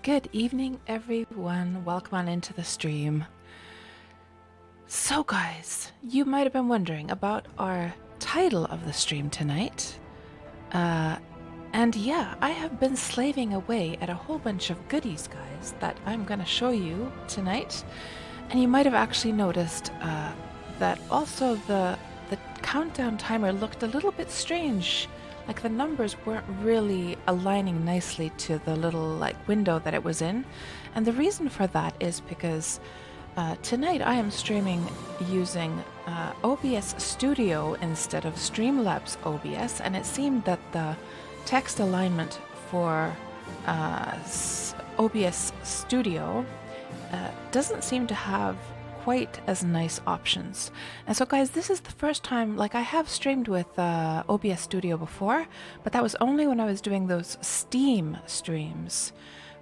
Good evening, everyone. Welcome on into the stream. So, guys, you might have been wondering about our title of the stream tonight. And yeah, I have been slaving away at a whole bunch of goodies, guys, that I'm going to show you tonight. And you might have actually noticed that also the countdown timer looked a little bit strange. Like the numbers weren't really aligning nicely to the little window that it was in. And the reason for that is because tonight I am streaming using OBS Studio instead of Streamlabs OBS, and it seemed that the text alignment for OBS Studio doesn't seem to have quite as nice options. And so guys, this is the first time, I have streamed with OBS Studio before, but that was only when I was doing those Steam streams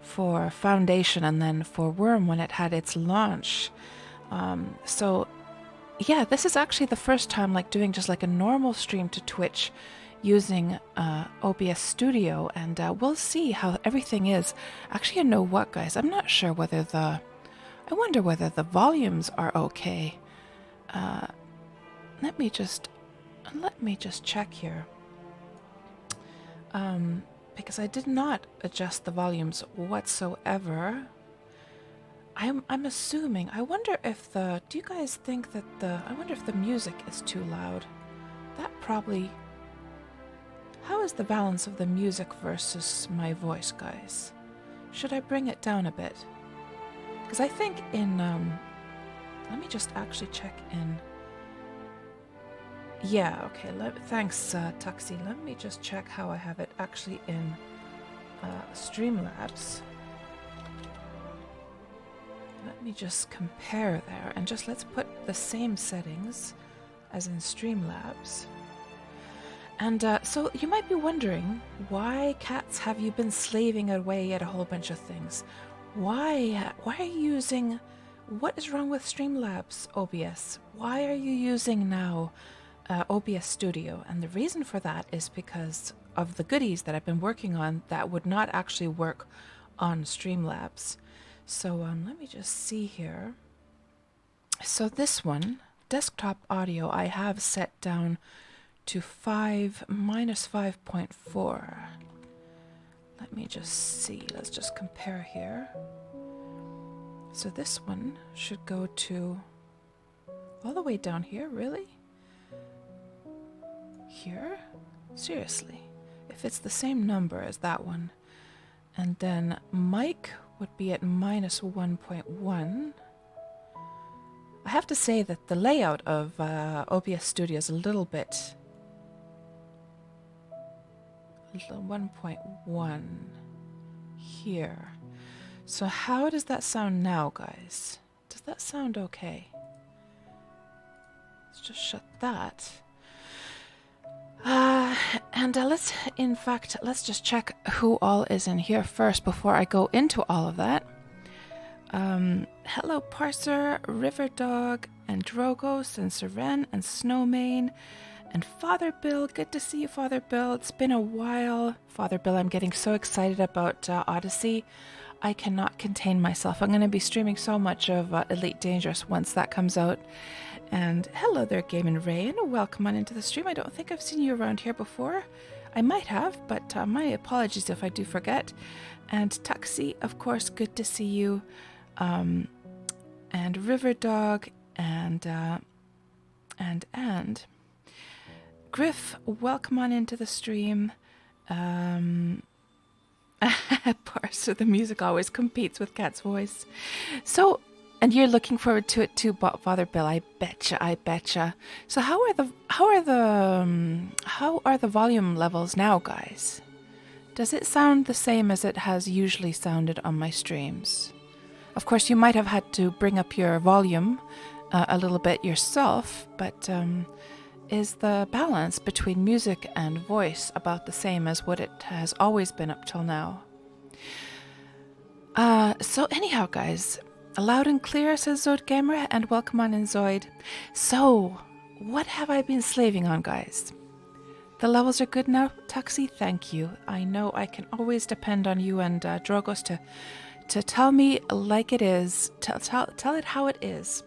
for Foundation and then for Wurm when it had its launch. So yeah, this is actually the first time doing just a normal stream to Twitch using OBS Studio, and we'll see how everything is. Actually, you know what, guys, I'm not sure whether I wonder whether the volumes are okay. Let me just check here. Because I did not adjust the volumes whatsoever. I'm assuming. I wonder if do you guys think that I wonder if the music is too loud? That probably. How is the balance of the music versus my voice, guys? Should I bring it down a bit? Because I think in, let me just actually check in. Yeah, okay, thanks, Tuxie. Let me just check how I have it actually in Streamlabs. Let me just compare there, and let's put the same settings as in Streamlabs. And so you might be wondering, why, Cats, have you been slaving away at a whole bunch of things? Why are you using, what is wrong with Streamlabs OBS? Why are you using now OBS Studio? And the reason for that is because of the goodies that I've been working on that would not actually work on Streamlabs. So let me just see here. So this one, desktop audio, I have set down to -5.4. Let me just see. Let's just compare here. So this one should go to all the way down here, really? Here? Seriously. If it's the same number as that one. And then mic would be at -1.1. I have to say that the layout of OBS Studio is a little bit 1.1 here. So how does that sound now, guys? Does that sound okay? Let's just shut that. And let's just check who all is in here first before I go into all of that. Hello Parser, River Dog, and Drogos, and Seren, and Snowmane, and Father Bill. Good to see you, Father Bill. It's been a while. Father Bill, I'm getting so excited about Odyssey. I cannot contain myself. I'm going to be streaming so much of Elite Dangerous once that comes out. And hello there, Game and Rain. Welcome on into the stream. I don't think I've seen you around here before. I might have, but my apologies if I do forget. And Tuxie, of course, good to see you. And River Dog, and Griff, welcome on into the stream. Parser, the music always competes with Cat's voice. So, and you're looking forward to it too, Father Bill. I betcha. So how are the volume levels now, guys? Does it sound the same as it has usually sounded on my streams? Of course, you might have had to bring up your volume a little bit yourself, but is the balance between music and voice about the same as what it has always been up till now? So anyhow, guys, loud and clear, says Zoid Gamer, and welcome on in, Zoid. So, what have I been slaving on, guys? The levels are good now, Tuxie? Thank you. I know I can always depend on you and Drogos to tell me like it is, tell it how it is,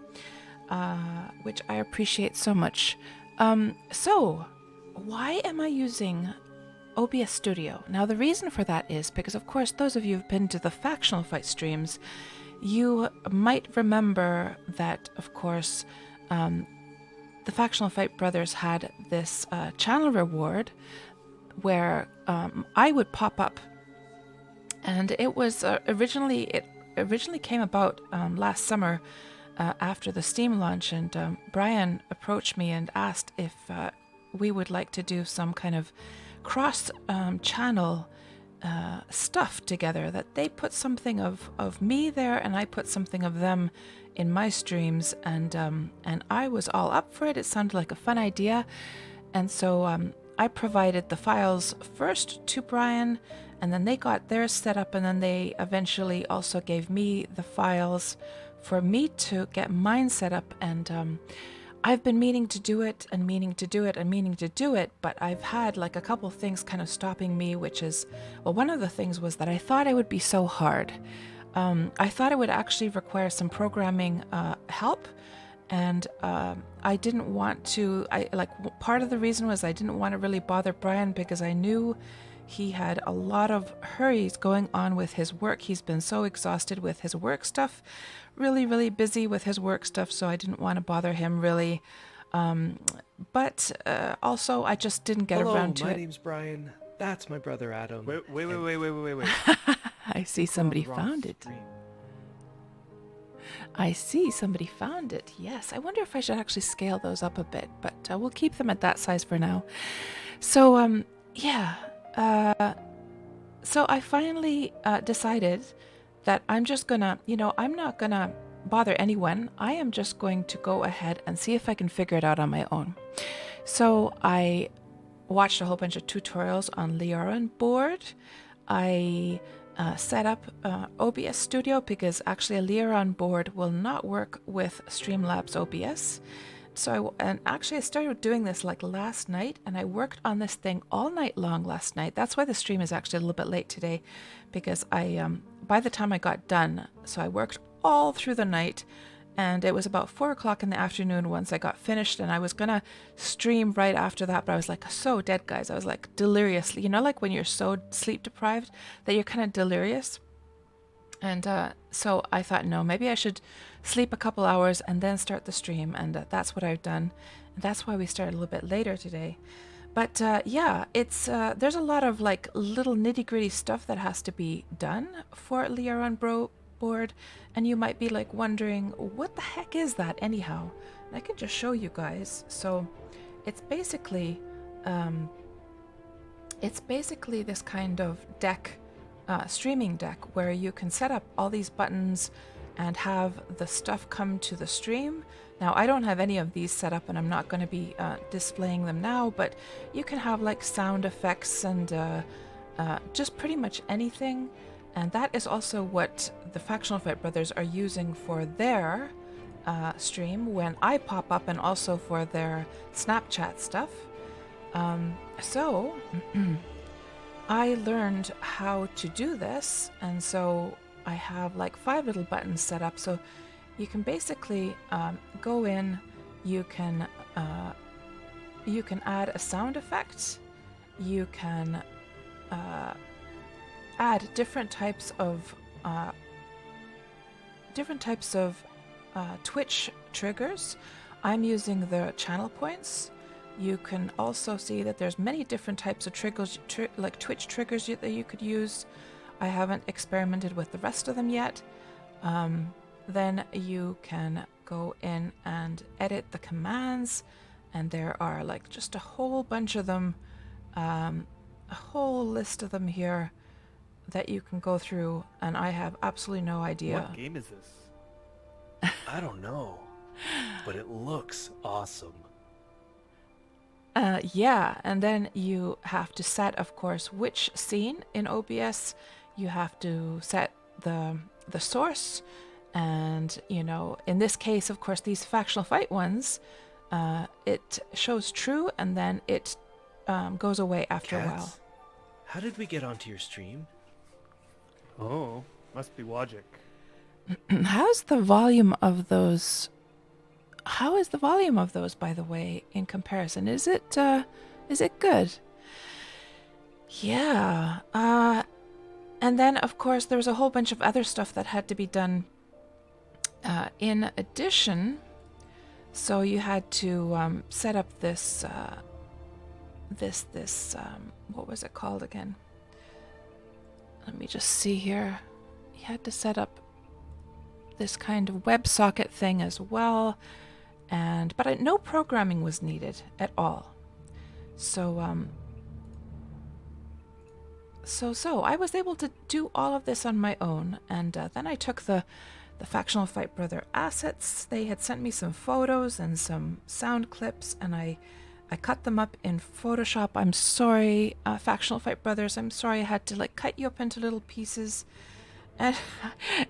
which I appreciate so much. So, why am I using OBS Studio? Now, the reason for that is because, of course, those of you who've been to the Factional Fight streams, you might remember that, of course, the Factional Fight brothers had this channel reward where I would pop up, and it was originally came about last summer after the Steam launch, and Brian approached me and asked if we would like to do some kind of cross channel stuff together, that they put something of me there and I put something of them in my streams, and I was all up for it. It sounded like a fun idea, and so I provided the files first to Brian, and then they got theirs set up, and then they eventually also gave me the files for me to get mine set up. And I've been meaning to do it and meaning to do it and meaning to do it, but I've had like a couple things kind of stopping me, which is, well, one of the things was that I thought it would be so hard. I thought it would actually require some programming help, and I didn't want to, part of the reason was I didn't want to really bother Brian, because I knew he had a lot of hurries going on with his work. He's been so exhausted with his work stuff, really, really busy with his work stuff, so I didn't want to bother him really. But also, I just didn't get around to it. Hello, my name's Brian. That's my brother Adam. Wait. I see somebody found it. I see somebody found it. Yes, I wonder if I should actually scale those up a bit, but we'll keep them at that size for now. So, yeah. So I finally decided that I'm just gonna, I'm not gonna bother anyone. I am just going to go ahead and see if I can figure it out on my own. So I watched a whole bunch of tutorials on Leoran board. I set up OBS Studio, because actually a Leoran board will not work with Streamlabs OBS. So I started doing this like last night, and I worked on this thing all night long last night. That's why the stream is actually a little bit late today, because I by the time I got done, so I worked all through the night, and it was about 4 o'clock in the afternoon once I got finished, and I was gonna stream right after that, but I was like so dead, guys. I was like deliriously, like when you're so sleep deprived that you're kind of delirious. And so I thought, no, maybe I should sleep a couple hours and then start the stream, and that's what I've done. And that's why we started a little bit later today. But yeah, it's there's a lot of like little nitty-gritty stuff that has to be done for Leoran board, and you might be like wondering, what the heck is that anyhow? And I can just show you guys. So it's basically this kind of deck, streaming deck, where you can set up all these buttons and have the stuff come to the stream. Now, I don't have any of these set up, and I'm not going to be displaying them now, but you can have like sound effects and just pretty much anything. And that is also what the Factional Fight brothers are using for their stream when I pop up, and also for their Snapchat stuff. So I learned how to do this, and so I have like 5 little buttons set up. So you can basically go in, you can add a sound effect, you can add different types of Twitch triggers. I'm using the channel points. You can also see that there's many different types of triggers, like Twitch triggers that you could use. I haven't experimented with the rest of them yet. Then you can go in and edit the commands, and there are like just a whole bunch of them, a whole list of them here that you can go through, and I have absolutely no idea. What game is this? I don't know, but it looks awesome. Yeah, and then you have to set, of course, which scene in OBS. You have to set the source, and in this case, of course, these Factional Fight ones, it shows true, and then it goes away after a while. How did we get onto your stream? Oh, Must be logic. How's the volume of those? How is the volume of those, by the way, in comparison? Is it good? Yeah. And then, of course, there was a whole bunch of other stuff that had to be done in addition. So you had to set up this, what was it called again? Let me just see here. You had to set up this kind of WebSocket thing as well. But no programming was needed at all. So I was able to do all of this on my own, and then I took the Factional Fight Brother assets. They had sent me some photos and some sound clips, and I cut them up in Photoshop. I'm sorry, Factional Fight Brothers. I'm sorry I had to like cut you up into little pieces, and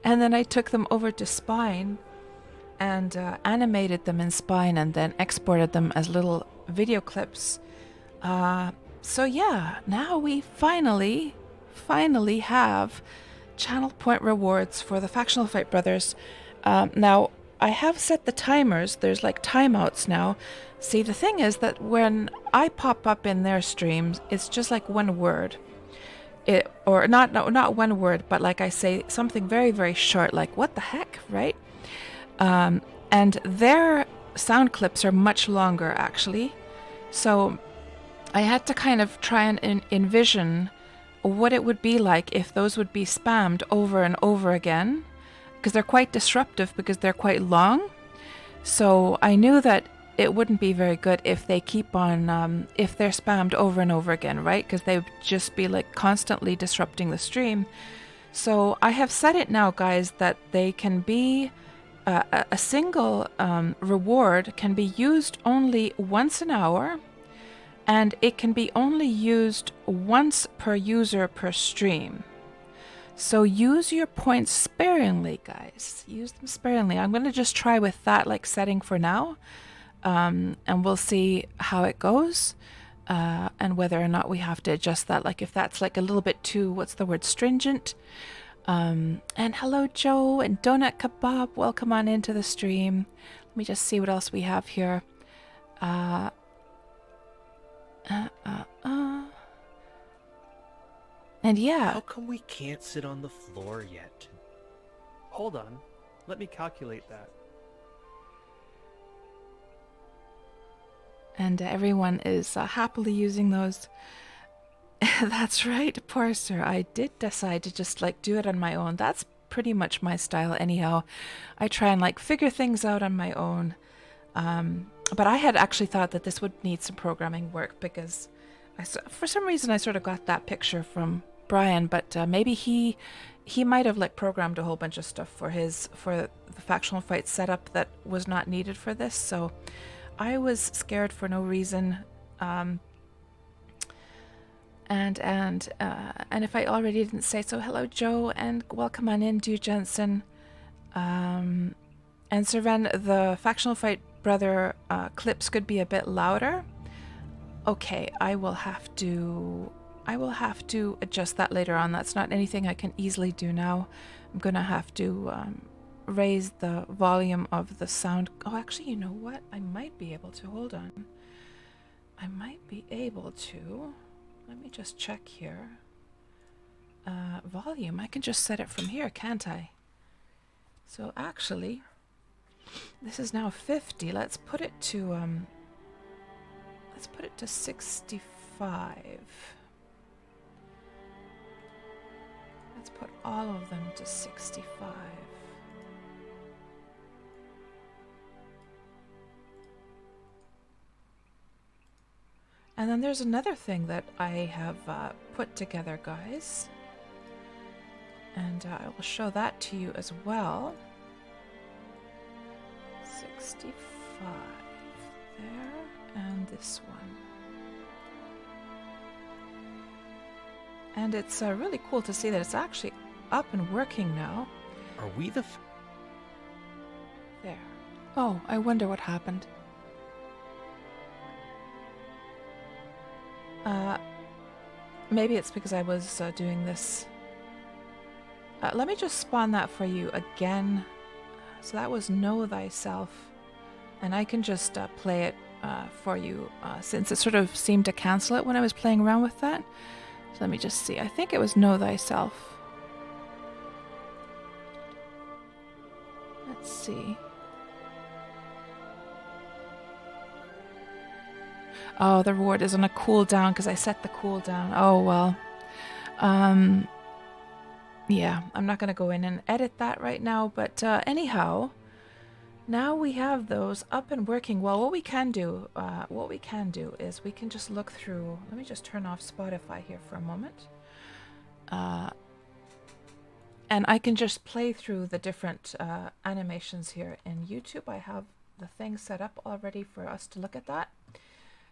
then I took them over to Spine and animated them in Spine, and then exported them as little video clips. So yeah, now we finally have channel point rewards for the Factional Fight Brothers. Now, I have set the timers. There's like timeouts now. See, the thing is that when I pop up in their streams, it's just like one word. Not one word, but like I say something very, very short, like what the heck, right? And their sound clips are much longer, actually. So I had to kind of try and envision what it would be like if those would be spammed over and over again, because they're quite disruptive because they're quite long. So I knew that it wouldn't be very good if they keep on, if they're spammed over and over again, right? Because they would just be like constantly disrupting the stream. So I have set it now, guys, that they can be a single reward can be used only once an hour, and it can be only used once per user per stream. So use your points sparingly, guys. Use them sparingly. I'm going to just try with that like setting for now, and we'll see how it goes, and whether or not we have to adjust that. Like if that's like a little bit too, what's the word, stringent. And hello, Joe and Donut Kebab. Welcome on into the stream. Let me just see what else we have here. And yeah. How come we can't sit on the floor yet? Hold on. Let me calculate that. And everyone is happily using those. That's right, poor sir. I did decide to just like do it on my own. That's pretty much my style anyhow. I try and like figure things out on my own. But I had actually thought that this would need some programming work because for some reason I sort of got that picture from Brian, but maybe he might have like programmed a whole bunch of stuff for the Factional Fight setup that was not needed for this. So I was scared for no reason. And if I already didn't say so, hello Joe, and welcome on in, Du Jensen. And Serven, the Factional Fight Brother clips could be a bit louder. Okay, I will have to adjust that later on. That's not anything I can easily do now. I'm gonna have to raise the volume of the sound. Oh, actually, you know what? I might be able to. Hold on. I might be able to. Let me just check here. Volume, I can just set it from here, can't I? So actually, this is now 50. Let's put it to 65. Let's put all of them to 65. And then there's another thing that I have put together, guys. And I will show that to you as well. 65 there, and this one. And it's really cool to see that it's actually up and working now. Are we the... There. Oh, I wonder what happened. Maybe it's because I was doing this. Let me just spawn that for you again. So that was Know Thyself. And I can just play it for you since it sort of seemed to cancel it when I was playing around with that. So let me just see. I think it was Know Thyself. Let's see. Oh, the reward is on a cooldown because I set the cooldown. Oh, well. Yeah, I'm not going to go in and edit that right now. But anyhow, now we have those up and working. Well, what we can do is we can just look through. Let me just turn off Spotify here for a moment. And I can just play through the different animations here in YouTube. I have the thing set up already for us to look at that.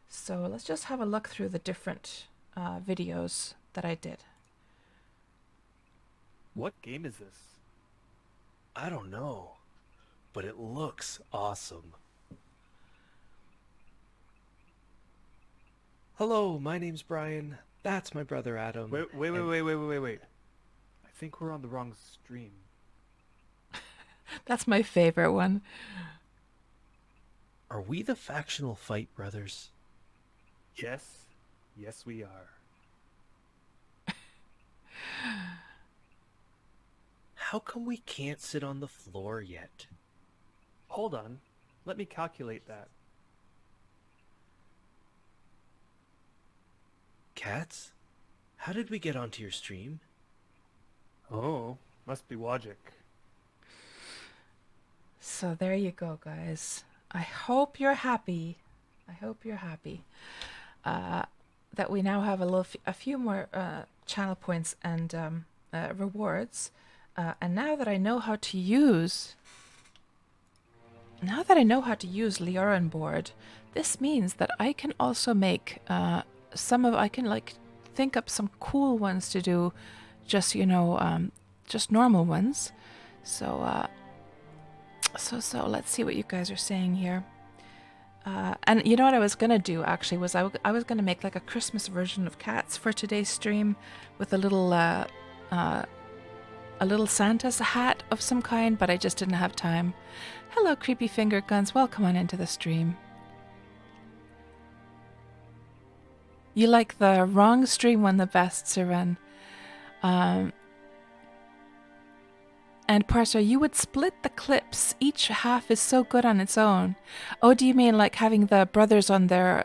So let's just have a look through the different videos that I did. What game is this? I don't know, but it looks awesome. Hello, my name's Brian. That's my brother Adam. Wait. I think we're on the wrong stream. That's my favorite one. Are we the Factional Fight brothers? Yes. Yes, we are. How come we can't sit on the floor yet? Hold on. Let me calculate that. Cats? How did we get onto your stream? Oh, must be logic. So there you go, guys. I hope you're happy. That we now have a few more channel points and rewards. And now that I know how to use Leoran board, this means that I can also make I can like think up some cool ones to do, just just normal ones. So let's see what you guys are saying here. And you know what I was gonna do actually was I was gonna make like a Christmas version of Cats for today's stream with a little Santa's hat of some kind, but I just didn't have time. Hello, Creepy Finger Guns. Welcome on into the stream. You like the wrong stream one the best, Siren. And Parser, you would split the clips. Each half is so good on its own. Oh, do you mean like having the brothers on their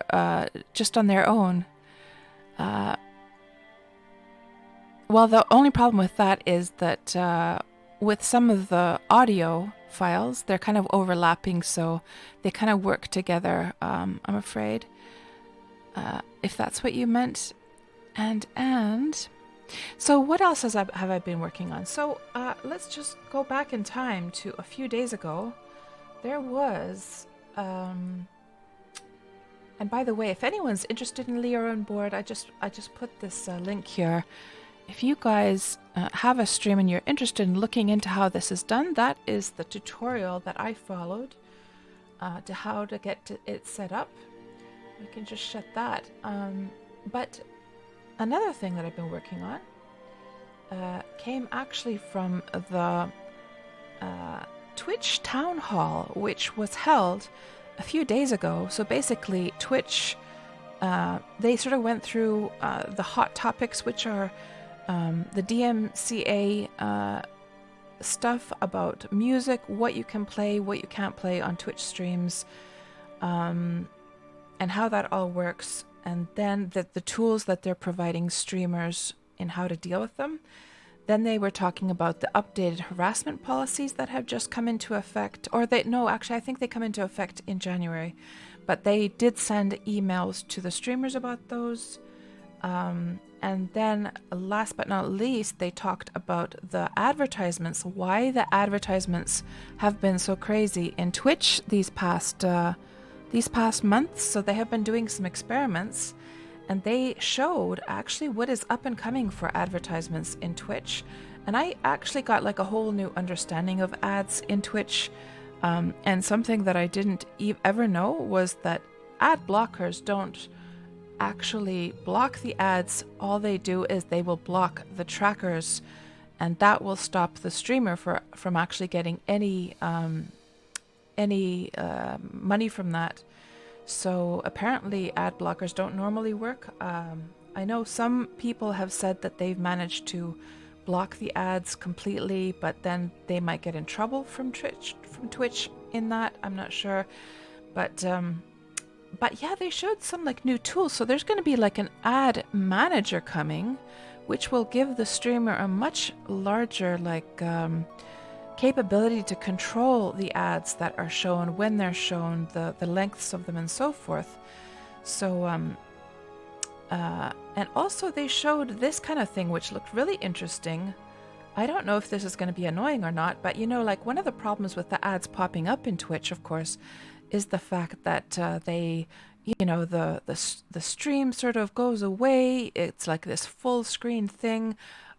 just on their own? Well, the only problem with that is that with some of the audio files, they're kind of overlapping, so they kind of work together, I'm afraid. If that's what you meant. And so what else have I been working on? So let's just go back in time to a few days ago. There was... and by the way, if anyone's interested in Leoran board, I just put this link here. If you guys have a stream and you're interested in looking into how this is done, that is the tutorial that I followed to how to get it set up. We can just shut that. But another thing that I've been working on came actually from the Twitch Town Hall, which was held a few days ago. So basically, Twitch, they sort of went through the hot topics, which are the DMCA stuff about music, what you can play, what you can't play on Twitch streams, and how that all works, and then the tools that they're providing streamers in how to deal with them. Then they were talking about the updated harassment policies that have just come into effect, actually I think they come into effect in January, but they did send emails to the streamers about those. And then last but not least, they talked about the advertisements, why the advertisements have been so crazy in Twitch these past months. So they have been doing some experiments, and they showed actually what is up and coming for advertisements in Twitch. And I actually got like a whole new understanding of ads in Twitch. And something that I didn't ever know was that ad blockers don't actually block the ads. All they do is they will block the trackers and that will stop the streamer from actually getting any money from that. So apparently ad blockers don't normally work. I know some people have said that they've managed to block the ads completely, but then they might get in trouble from Twitch in that. I'm not sure. But yeah, they showed some like new tools. So there's going to be like an ad manager coming, which will give the streamer a much larger like capability to control the ads that are shown, when they're shown, the lengths of them, and so forth. So and also they showed this kind of thing, which looked really interesting. I don't know if this is going to be annoying or not, but you know, like one of the problems with the ads popping up in Twitch, of course, is the fact that they, you know, the stream sort of goes away. It's like this full screen thing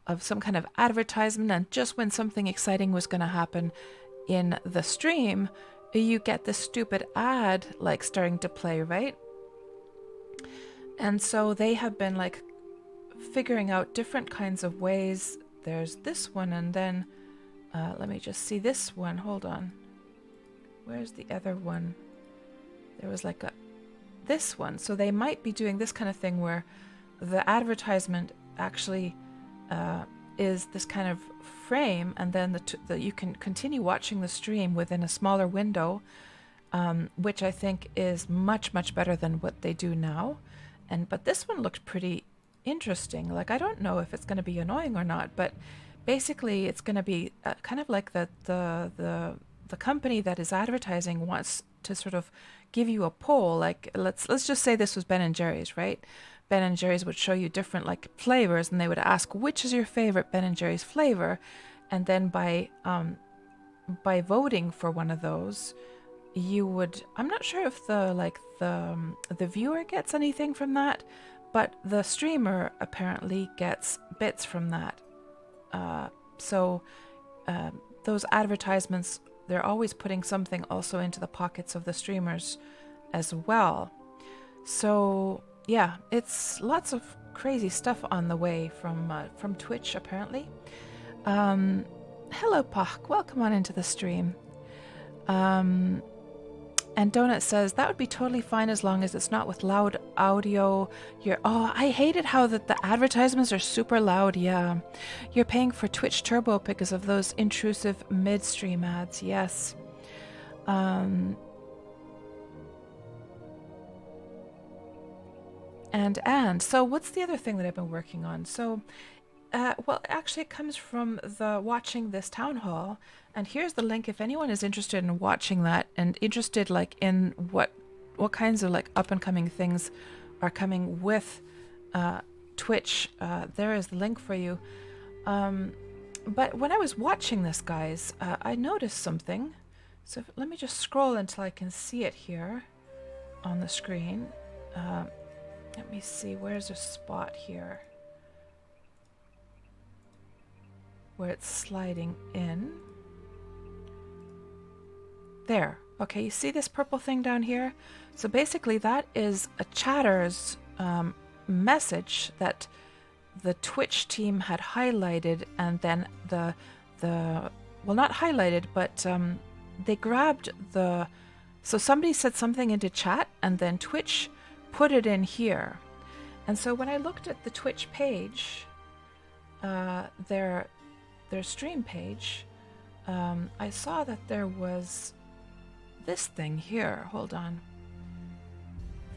of some kind of advertisement, and just when something exciting was going to happen in the stream, you get this stupid ad like starting to play, right? And so they have been like figuring out different kinds of ways. There's this one, and then let me just see this one. Hold on. Where's the other one? There was like this one. So they might be doing this kind of thing where the advertisement actually is this kind of frame, and then you can continue watching the stream within a smaller window, which I think is much, much better than what they do now. But this one looked pretty interesting. Like, I don't know if it's going to be annoying or not, but basically it's going to be kind of like the company that is advertising wants to sort of give you a poll. Like, let's just say this was Ben & Jerry's, right? Ben & Jerry's would show you different like flavors, and they would ask, which is your favorite Ben & Jerry's flavor? And then by voting for one of those, you would, I'm not sure if the viewer gets anything from that, but the streamer apparently gets bits from that. So those advertisements, they're always putting something also into the pockets of the streamers as well. So yeah, it's lots of crazy stuff on the way from Twitch apparently. Hello Pach, welcome on into the stream. And Donut says, that would be totally fine as long as it's not with loud audio. I hated how that the advertisements are super loud. Yeah. You're paying for Twitch Turbo because of those intrusive mid-stream ads. Yes. And so what's the other thing that I've been working on? So, well, actually it comes from watching this town hall. And here's the link if anyone is interested in watching that and interested like in what kinds of like up and coming things are coming with Twitch. There is the link for you. But when I was watching this, guys, I noticed something. So let me just scroll until I can see it here on the screen. Let me see, where's a spot here where it's sliding in. There. Okay, you see this purple thing down here? So basically that is a chatter's message that the Twitch team had highlighted, and then well, not highlighted, but they grabbed so somebody said something into chat, and then Twitch put it in here. And so when I looked at the Twitch page, their stream page, I saw that there was this thing here. Hold on.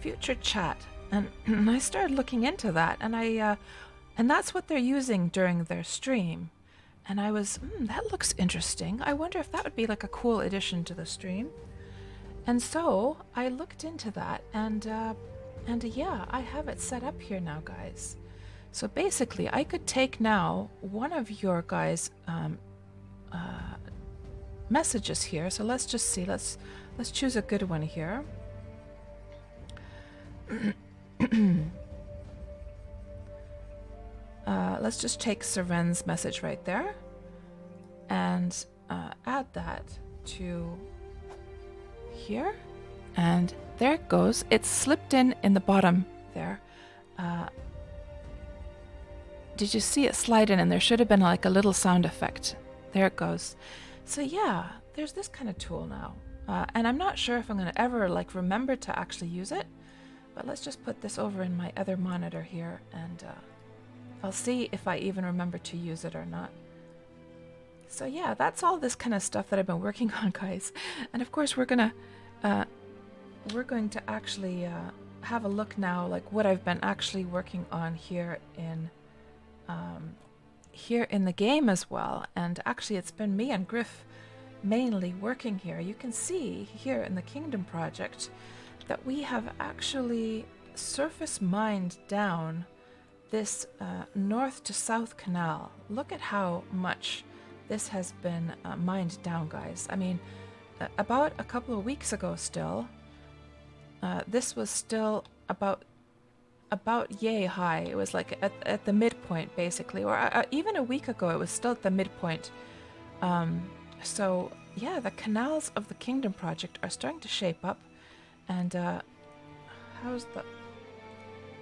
Future chat. And I started looking into that, and and that's what they're using during their stream. And I was, that looks interesting. I wonder if that would be like a cool addition to the stream. And so I looked into that, and yeah, I have it set up here now, guys. So basically, I could take now one of your guys' messages here. So let's just see. Let's choose a good one here. Let's just take Seren's message right there and add that to here. And there it goes. It's slipped in the bottom there. did you see it slide in? And there should have been like a little sound effect. There it goes. So yeah, there's this kind of tool now. And I'm not sure if I'm going to ever like remember to actually use it. But let's just put this over in my other monitor here, and I'll see if I even remember to use it or not. So yeah, that's all this kind of stuff that I've been working on, guys. And of course, we're going to actually have a look now, like what I've been actually working on here in the game as well. And actually, it's been me and Griff mainly working here. You can see here in the Kingdom project that we have actually surface mined down this north to south canal. Look at how much this has been mined down, guys. I mean, about a couple of weeks ago still, this was still about yay high. It was like at the midpoint, basically. Or even a week ago, it was still at the midpoint. So, yeah, the canals of the Kingdom project are starting to shape up. And how's the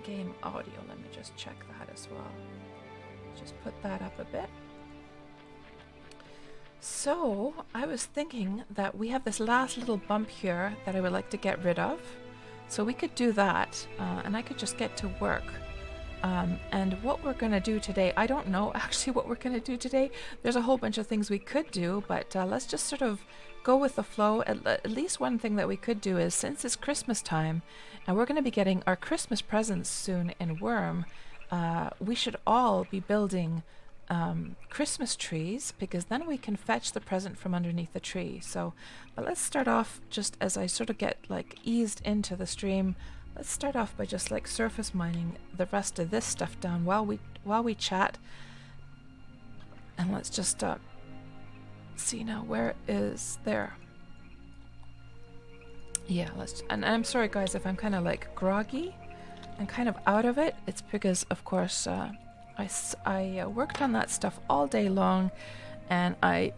game audio? Let me just check that as well. Just put that up a bit. So I was thinking that we have this last little bump here that I would like to get rid of. So we could do that, and I could just get to work. And what we're going to do today, I don't know actually what we're going to do today. There's a whole bunch of things we could do, but let's just sort of go with the flow. At least one thing that we could do is, since it's Christmas time, and we're going to be getting our Christmas presents soon in Wurm, we should all be building Christmas trees, because then we can fetch the present from underneath the tree. So, but let's start off, just as I sort of get like eased into the stream, let's start off by just like surface mining the rest of this stuff down while we chat. And let's just see now, where is there? Yeah, and I'm sorry guys if I'm kind of like groggy and kind of out of it. It's because of course I worked on that stuff all day long, and I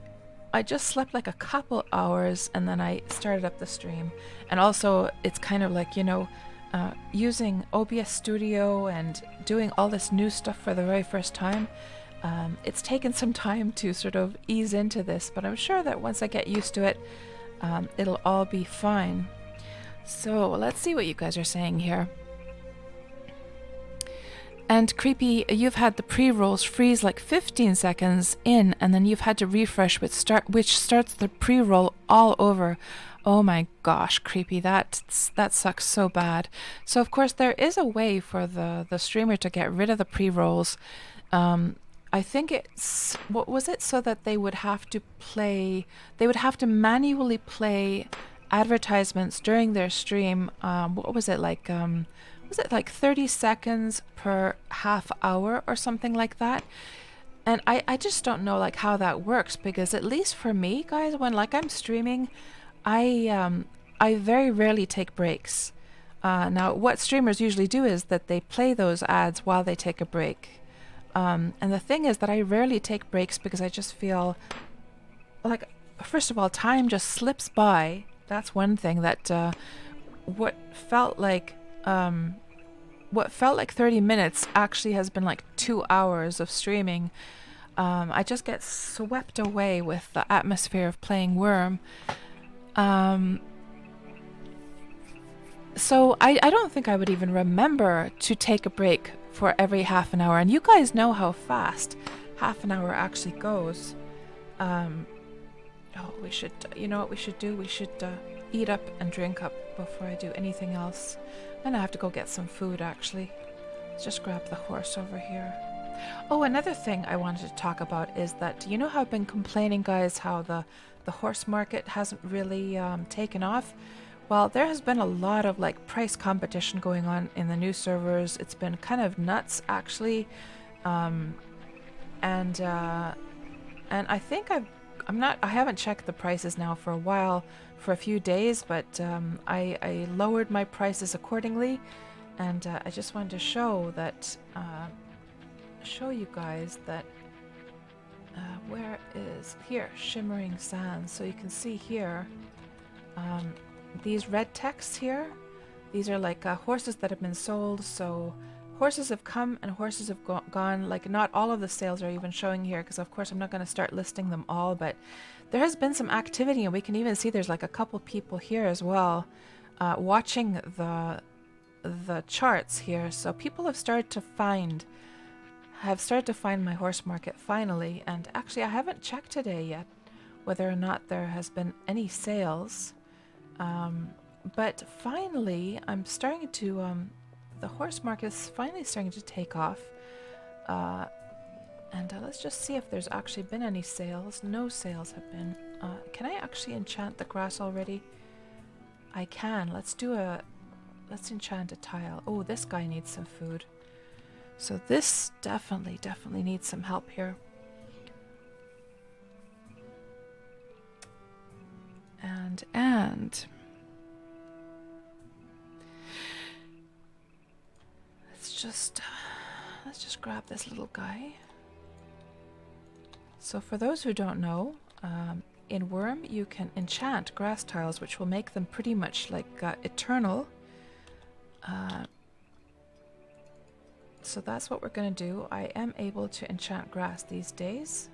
just slept like a couple hours, and then I started up the stream. And also it's kind of like, you know, using OBS Studio and doing all this new stuff for the very first time. It's taken some time to sort of ease into this, but I'm sure that once I get used to it, it'll all be fine. So let's see what you guys are saying here. And Creepy, you've had the pre-rolls freeze like 15 seconds in, and then you've had to refresh which starts the pre-roll all over. Oh my gosh, Creepy, that sucks so bad. So of course there is a way for the streamer to get rid of the pre-rolls. I think it's, what was it, so that they would have to manually play advertisements during their stream. What was it like? Was it like 30 seconds per half hour or something like that? And I just don't know like how that works, because at least for me, guys, when like I'm streaming, I very rarely take breaks. Now what streamers usually do is that they play those ads while they take a break. And the thing is that I rarely take breaks, because I just feel like, first of all, time just slips by. That's one thing that what felt like 30 minutes actually has been like 2 hours of streaming. I just get swept away with the atmosphere of playing Wurm. So I don't think I would even remember to take a break for every half an hour. And you guys know how fast half an hour actually goes. We should, you know what we should do? We should eat up and drink up before I do anything else. And I have to go get some food, actually. Let's just grab the horse over here. Oh, another thing I wanted to talk about is that, you know how I've been complaining, guys, how the horse market hasn't really taken off? Well, there has been a lot of like price competition going on in the new servers. It's been kind of nuts, actually. And I think I haven't checked the prices now for a while, for a few days, but I lowered my prices accordingly, and I just wanted to show you guys that where is here, Shimmering Sands. So you can see here these red texts here. These are like horses that have been sold. So horses have come and horses have gone. Like, not all of the sales are even showing here because, of course, I'm not going to start listing them all, but there has been some activity, and we can even see there's like a couple people here as well watching the charts here. So people have started to find my horse market finally, and actually I haven't checked today yet whether or not there has been any sales. But finally, I'm starting to, the horse market is finally starting to take off. And let's just see if there's actually been any sales. No sales have been. Can I actually enchant the grass already? I can. Let's enchant a tile. Oh, this guy needs some food. So this definitely needs some help here. And let's just grab this little guy. So for those who don't know, in Wurm you can enchant grass tiles, which will make them pretty much like eternal. So that's what we're going to do. I am able to enchant grass these days.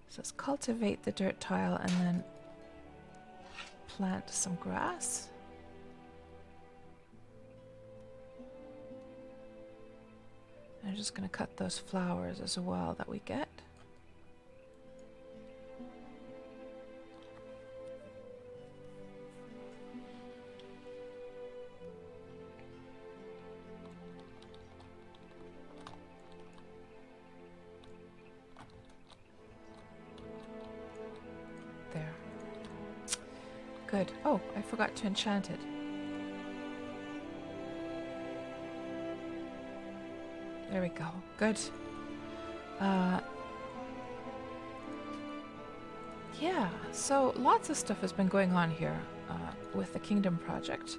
So let's cultivate the dirt tile and then plant some grass. I'm just going to cut those flowers as well that we get. There. Good. Oh, I forgot to enchant it. There we go. Good. Yeah, so lots of stuff has been going on here with the Kingdom project.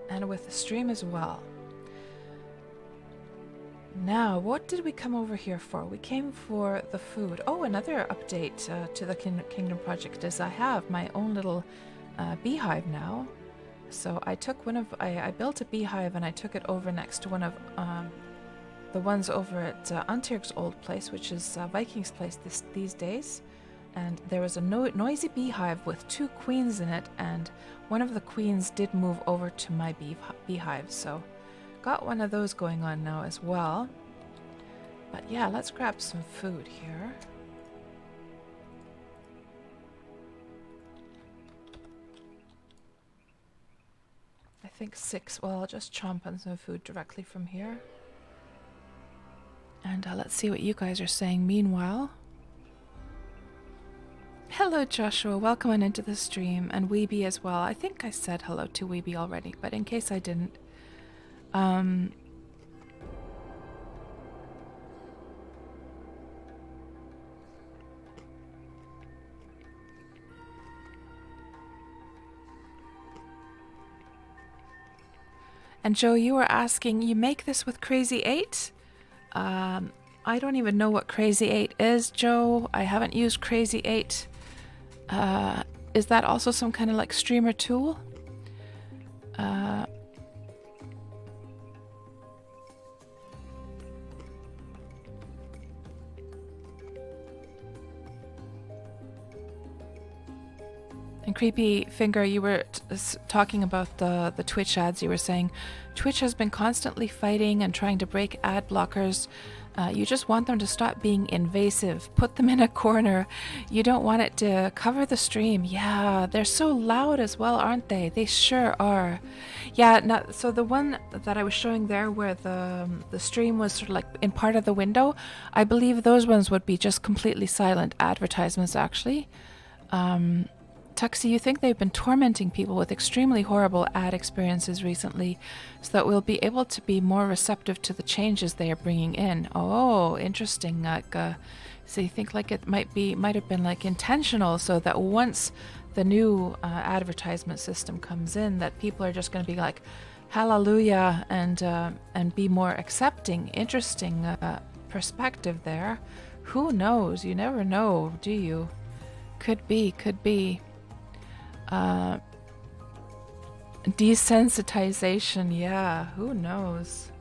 And with the stream as well. Now, what did we come over here for? We came for the food. Oh, another update to the Kingdom project is I have my own little beehive now. So I took I built a beehive and I took it over next to one of the ones over at Antyrk's old place, which is Viking's place these days. And there was a noisy beehive with 2 queens in it, and one of the queens did move over to my beehive. So got one of those going on now as well. But yeah, let's grab some food here. I think 6. Well, I'll just chomp on some food directly from here. And let's see what you guys are saying meanwhile. Hello, Joshua. Welcome on into the stream. And Weeby as well. I think I said hello to Weeby already, but in case I didn't. And Joe, you were asking, you make this with Crazy 8? I don't even know what Crazy 8 is, Joe. I haven't used Crazy 8. Is that also some kind of like streamer tool? And Creepy Finger, you were talking about the Twitch ads. You were saying Twitch has been constantly fighting and trying to break ad blockers. You just want them to stop being invasive. Put them in a corner. You don't want it to cover the stream. Yeah, they're so loud as well, aren't they? They sure are. Yeah, so the one that I was showing there where the stream was sort of like in part of the window, I believe those ones would be just completely silent advertisements, actually. Tuxie, you think they've been tormenting people with extremely horrible ad experiences recently so that we'll be able to be more receptive to the changes they are bringing in. Oh, interesting. So you think like it might have been like intentional so that once the new advertisement system comes in that people are just going to be like, hallelujah, and be more accepting. Interesting perspective there. Who knows? You never know, do you? Could be. Desensitization, yeah, who knows?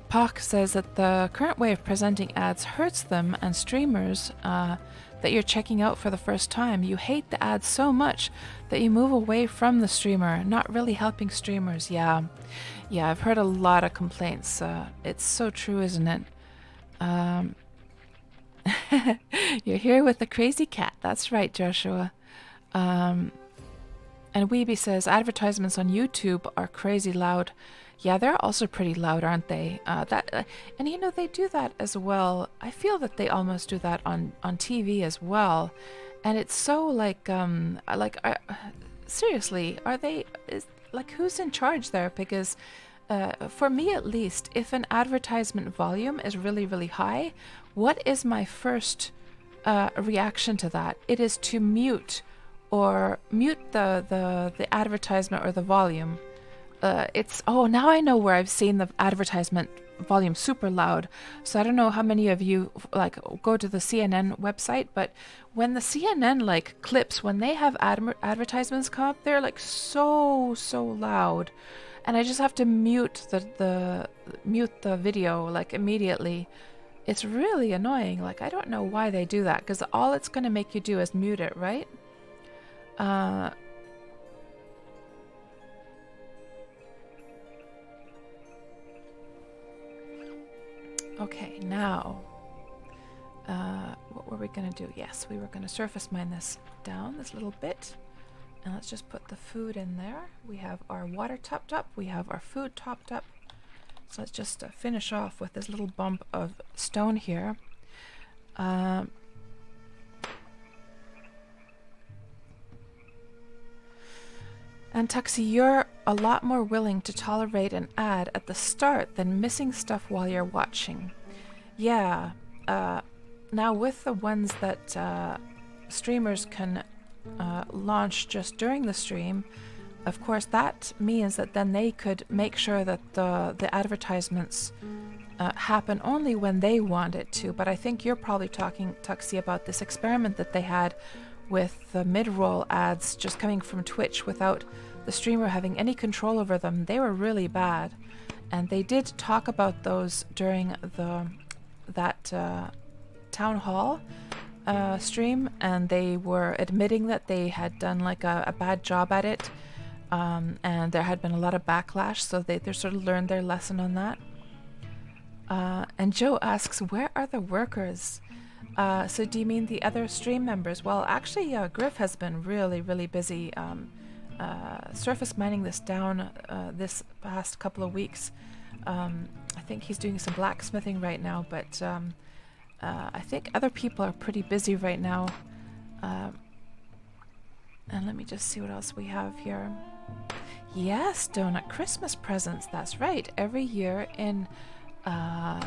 Pock says that the current way of presenting ads hurts them and streamers that you're checking out for the first time. You hate the ads so much that you move away from the streamer, not really helping streamers. Yeah, I've heard a lot of complaints. It's so true, isn't it? You're here with the crazy cat. That's right, Joshua. And Weeby says advertisements on YouTube are crazy loud. Yeah, they're also pretty loud, aren't they? And you know, they do that as well. I feel that they almost do that on TV as well. And it's so seriously, are they, who's in charge there? Because for me at least, if an advertisement volume is really, really high, what is my first reaction to that? It is to mute the advertisement or the volume. Now I know where I've seen the advertisement volume super loud. So I don't know how many of you go to the CNN website, but when the CNN clips, when they have advertisements come up, they're so loud, and I just have to mute the video immediately. It's really annoying. I don't know why they do that, because all it's going to make you do is mute it, right? Okay, now, what were we going to do? Yes, we were going to surface mine this down this little bit. And let's just put the food in there. We have our water topped up. We have our food topped up. So let's just finish off with this little bump of stone here. And Tuxie, you're a lot more willing to tolerate an ad at the start than missing stuff while you're watching. Yeah, now with the ones that streamers can launch just during the stream, of course that means that then they could make sure that the advertisements happen only when they want it to. But I think you're probably talking, Tuxie, about this experiment that they had with the mid-roll ads just coming from Twitch without the streamer having any control over them. They were really bad, and they did talk about those during that town hall stream, and they were admitting that they had done a bad job at it, and there had been a lot of backlash, so they sort of learned their lesson on that. And Joe asks, where are the workers? So do you mean the other stream members? Well, actually, Griff has been really busy surface mining this down this past couple of weeks. I think he's doing some blacksmithing right now, but I think other people are pretty busy right now. And let me just see what else we have here. Yes, donut Christmas presents. That's right. Every year in Wurm,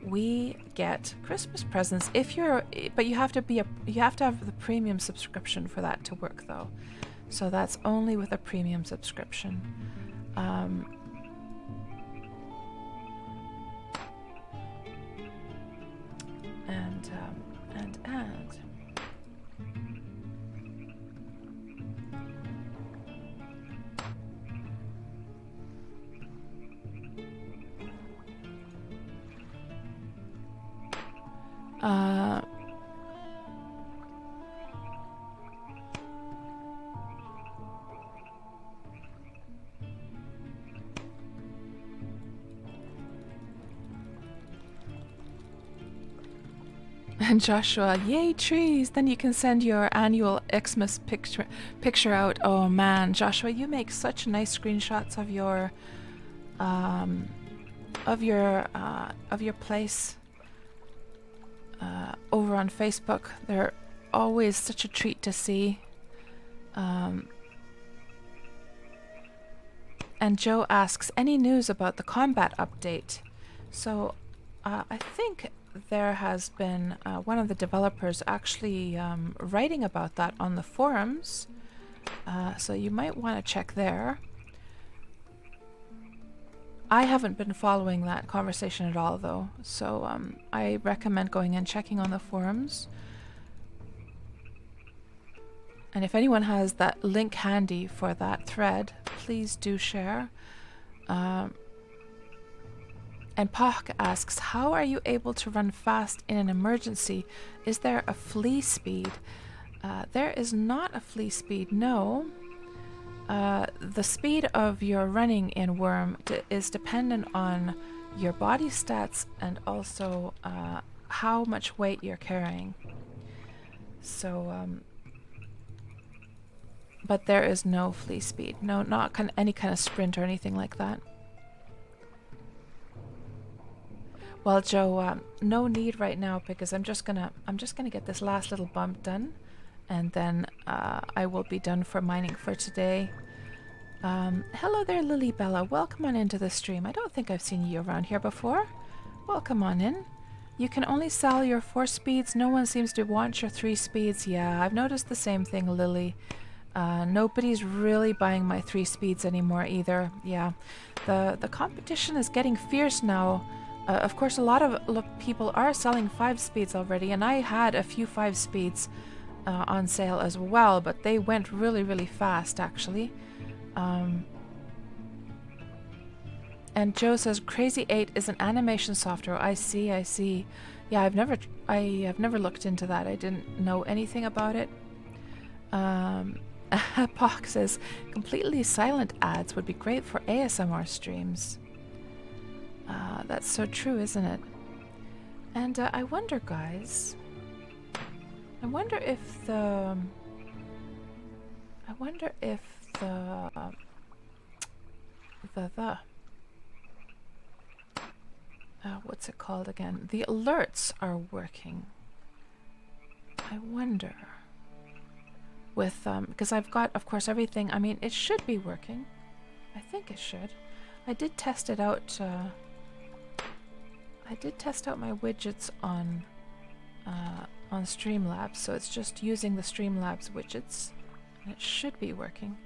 we get Christmas presents. But you have to have the premium subscription for that to work, though. So that's only with a premium subscription. And Joshua, yay trees! Then you can send your annual Xmas picture out. Oh man, Joshua, you make such nice screenshots of your place over on Facebook. They're always such a treat to see. And Joe asks, any news about the combat update? So I think there has been one of the developers actually writing about that on the forums, so you might want to check there. I haven't been following that conversation at all, though, so I recommend going and checking on the forums. And if anyone has that link handy for that thread, please do share. And Pock asks, how are you able to run fast in an emergency? Is there a flee speed? There is not a flee speed, no. The speed of your running in Wurm is dependent on your body stats and also how much weight you're carrying. So, but there is no flee speed. No, not any kind of sprint or anything like that. Well, Joe, no need right now because I'm just gonna get this last little bump done, and then I will be done for mining for today. Hello there, Lily Bella. Welcome on into the stream. I don't think I've seen you around here before. Welcome on in. You can only sell your 4 speeds. No one seems to want your 3 speeds. Yeah, I've noticed the same thing, Lily. Nobody's really buying my 3 speeds anymore either. Yeah, the competition is getting fierce now. Of course, a lot of people are selling 5 speeds already, and I had a few 5 speeds on sale as well, but they went really, really fast actually. And Joe says Crazy 8 is an animation software. I see. Yeah, I have never looked into that. I didn't know anything about it. Pock says completely silent ads would be great for ASMR streams. That's so true, isn't it? And I wonder, guys. I wonder if the what's it called again? The alerts are working. I wonder. With because I've got, of course, everything. I mean, it should be working. I think it should. I did test it out. I did test out my widgets on Streamlabs, so it's just using the Streamlabs widgets, and it should be working.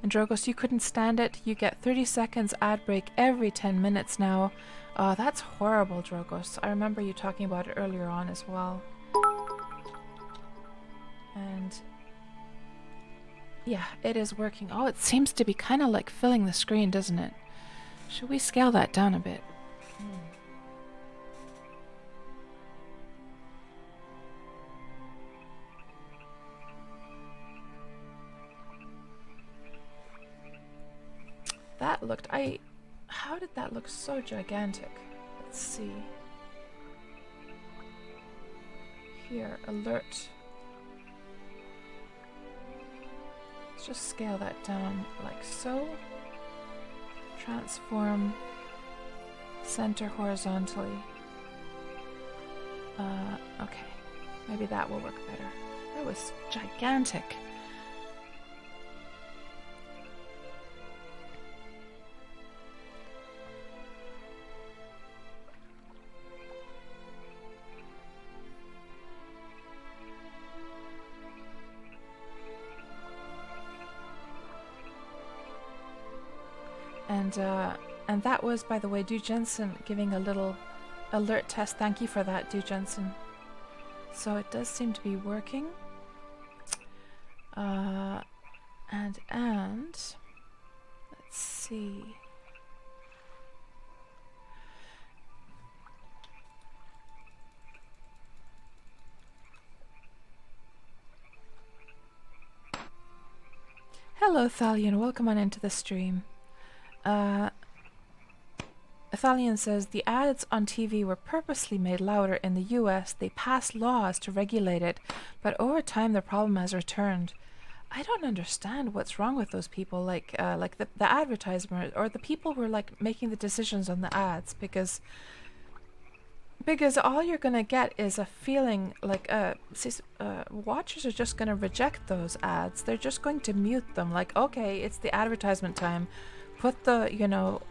And Drogos, you couldn't stand it. You get 30 seconds ad break every 10 minutes now. Oh, that's horrible, Drogos. I remember you talking about it earlier on as well. And yeah, it is working. Oh, it seems to be kind of like filling the screen, doesn't it? Should we scale that down a bit? That looked... How did that look so gigantic? Let's see. Here, alert. Let's just scale that down like so. Transform. Center horizontally. Okay. Maybe that will work better. That was gigantic. And that was, by the way, Du Jensen giving a little alert test. Thank you for that, Du Jensen. So it does seem to be working. And let's see. Hello, Thalion. Welcome on into the stream. Thalion says the ads on TV were purposely made louder in the US. They passed laws to regulate it, but over time the problem has returned. I don't understand what's wrong with those people, like the advertisement or the people who are like making the decisions on the ads, because all you're gonna get is a feeling like watchers are just gonna reject those ads. They're just going to mute them. Like, okay, it's the advertisement time. Put the, you know,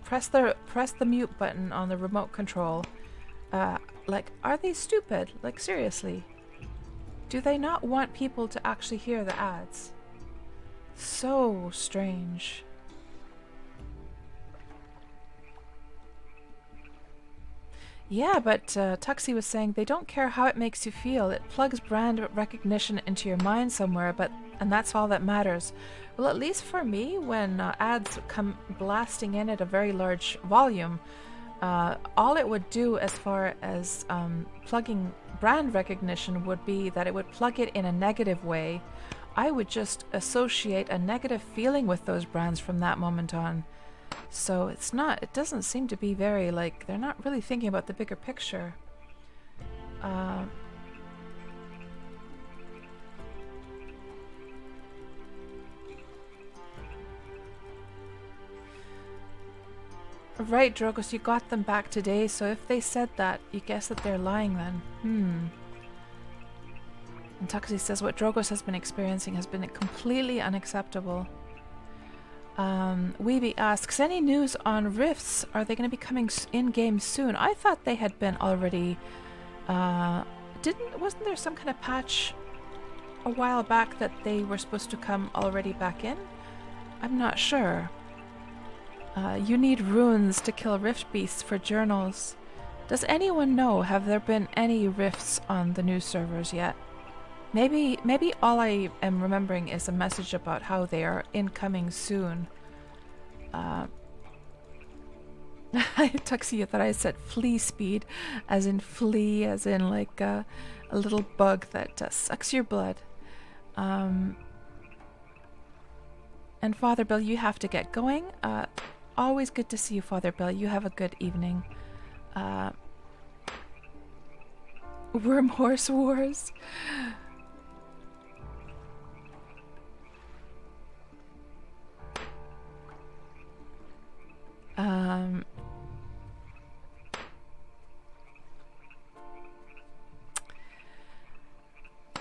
press the mute button on the remote control. Like, are they stupid? Like, seriously. Do they not want people to actually hear the ads? So strange. Yeah, but Tuxie was saying they don't care how it makes you feel. It plugs brand recognition into your mind somewhere, and that's all that matters. Well, at least for me, when ads come blasting in at a very large volume, all it would do as far as plugging brand recognition would be that it would plug it in a negative way. I would just associate a negative feeling with those brands from that moment on. So it doesn't seem to be very, like, they're not really thinking about the bigger picture. Right, Drogos, you got them back today, so if they said that, you guess that they're lying then. And Tuxie says what Drogos has been experiencing has been completely unacceptable. Weeby asks, any news on rifts? Are they going to be coming in-game soon? I thought they had been already... wasn't there some kind of patch a while back that they were supposed to come already back in? I'm not sure. You need runes to kill rift beasts for journals. Does anyone know, have there been any rifts on the new servers yet? Maybe all I am remembering is a message about how they are incoming soon. Tuxie thought I said flea speed, as in flea, as in like a little bug that sucks your blood. And Father Bill, you have to get going. Always good to see you, Father Bill. You have a good evening. Wurm Horse Wars.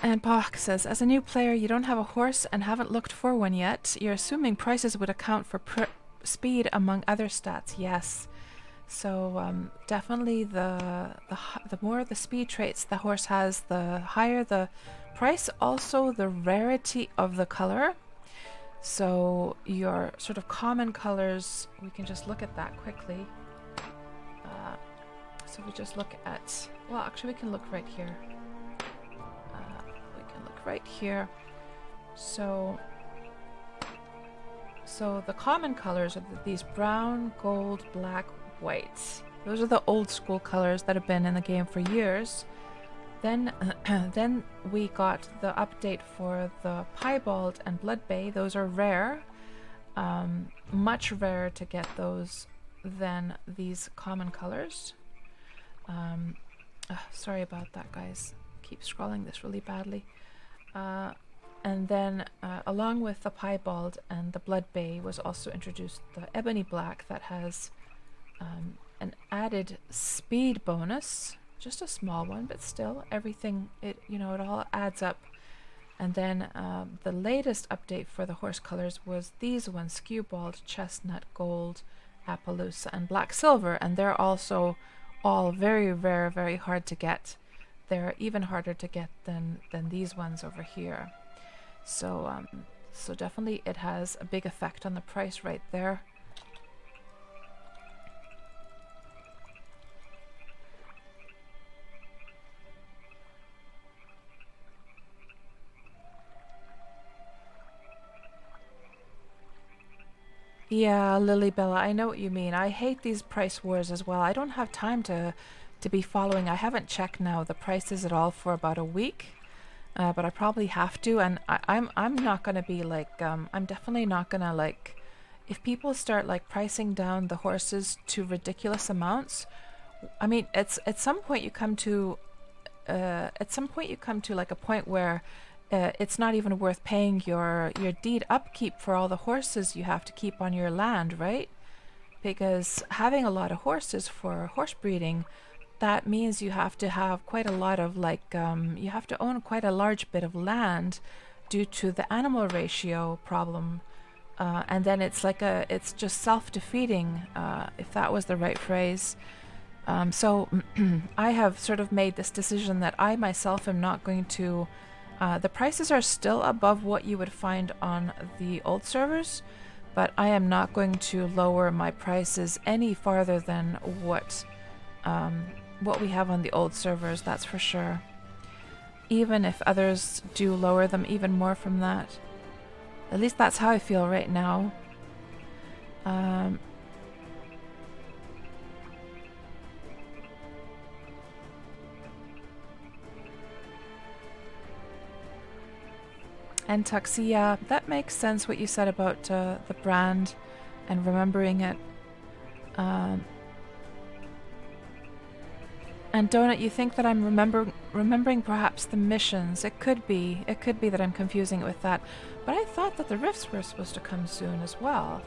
And Bach says, as a new player, you don't have a horse and haven't looked for one yet. You're assuming prices would account for speed among other stats. Yes. So definitely the more the speed traits the horse has, the higher the price. Also the rarity of the color. So your sort of common colors, we can just look at that quickly. So we just look at, well, actually we can look right here. We can look right here. So the common colors are these brown, gold, black, white. Those are the old school colors that have been in the game for years. Then then we got the update for the Piebald and Blood Bay. Those are rare. Much rarer to get those than these common colors. Sorry about that, guys. Keep scrolling this really badly. And then along with the Piebald and the Blood Bay was also introduced the Ebony Black that has an added speed bonus. Just a small one, but still everything, it all adds up. And then the latest update for the horse colors was these ones: Skewbald, Chestnut, Gold, Appaloosa, and Black Silver. And they're also all very rare, very hard to get. They're even harder to get than these ones over here. So so definitely it has a big effect on the price right there. Yeah, Lilybella, I know what you mean. I hate these price wars as well. I don't have time to be following. I haven't checked now the prices at all for about a week, but I probably have to. And I'm not gonna be like I'm definitely not gonna, like, if people start like pricing down the horses to ridiculous amounts. I mean, it's at some point you come to like a point where it's not even worth paying your deed upkeep for all the horses you have to keep on your land, right? Because having a lot of horses for horse breeding, that means you have to have quite a lot of, like, you have to own quite a large bit of land due to the animal ratio problem. And then it's like it's just self-defeating, if that was the right phrase. So I have sort of made this decision that I myself am not going to The prices are still above what you would find on the old servers, but I am not going to lower my prices any farther than what we have on the old servers, that's for sure. Even if others do lower them even more from that. At least that's how I feel right now. And Tuxia, that makes sense what you said about the brand and remembering it. And Donut, you think that I'm remembering perhaps the missions? It could be that I'm confusing it with that. But I thought that the rifts were supposed to come soon as well.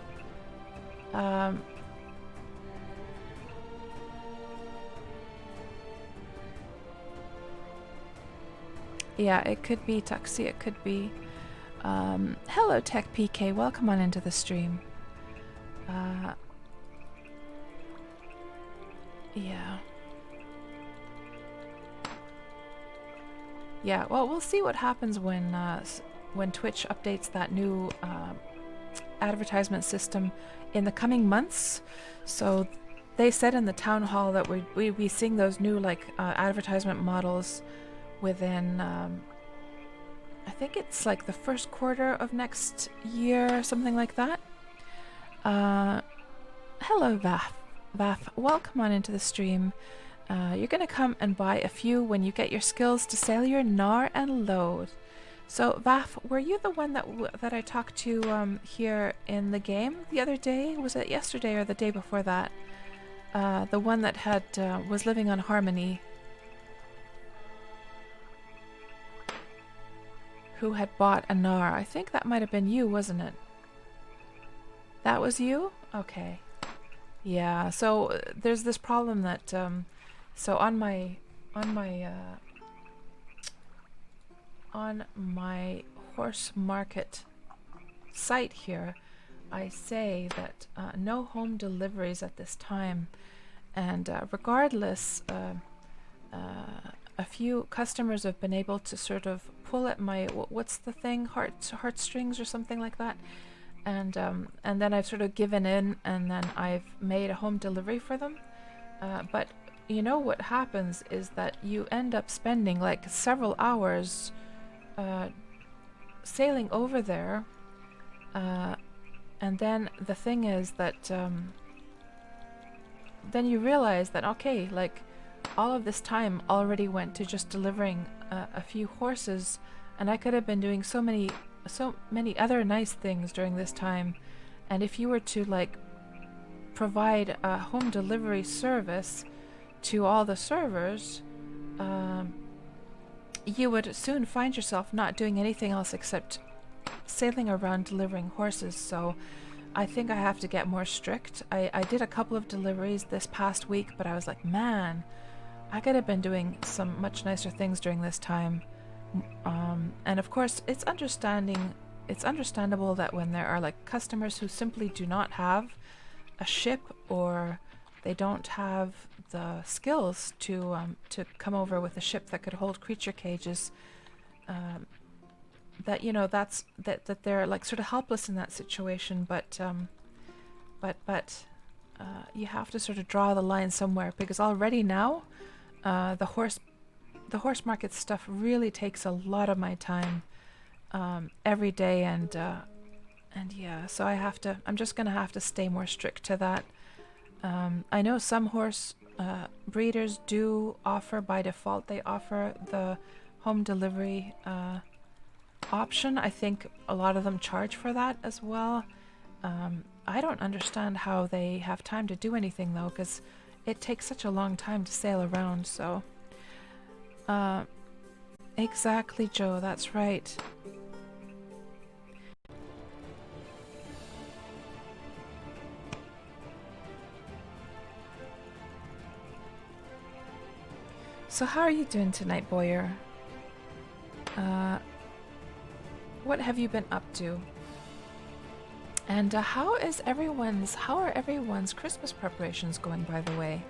Yeah, it could be Tuxi, it could be. Hello Tech PK, welcome on into the stream. Yeah. Yeah, well, we'll see what happens when Twitch updates that new advertisement system in the coming months. So they said in the town hall that we'd be seeing those new advertisement models within I think it's like the first quarter of next year, something like that. Hello Vaf, welcome on into the stream. You're gonna come and buy a few when you get your skills to sail your Gnar and load. So Vaf, were you the one that I talked to here in the game the other day? Was it yesterday or the day before that? The one that had was living on Harmony, who had bought a Gnar. I think that might have been you, wasn't it? That was you? Okay. Yeah, so there's this problem that so on my horse market site here, I say that no home deliveries at this time, and regardless, a few customers have been able to sort of pull at my what's the thing, heartstrings or something like that, and then I've sort of given in, and then I've made a home delivery for them, but you know what happens is that you end up spending like several hours sailing over there, and then the thing is that then you realize that okay, like all of this time already went to just delivering a few horses, and I could have been doing so many other nice things during this time. And if you were to like provide a home delivery service to all the servers, you would soon find yourself not doing anything else except sailing around delivering horses. So I think I have to get more strict. I did a couple of deliveries this past week, but I was like, man, I could have been doing some much nicer things during this time. And of course, it's understandable that when there are like customers who simply do not have a ship, or they don't have the skills to come over with a ship that could hold creature cages, that you know that they're like sort of helpless in that situation. But you have to sort of draw the line somewhere, because already now the horse market stuff really takes a lot of my time every day, and yeah, so I'm just gonna have to stay more strict to that. I know some horse breeders do offer, by default they offer the home delivery option. I think a lot of them charge for that as well. I don't understand how they have time to do anything though, because it takes such a long time to sail around. So exactly, Joe, that's right. So how are you doing tonight, Boyer? What have you been up to? And how are everyone's Christmas preparations going, by the way?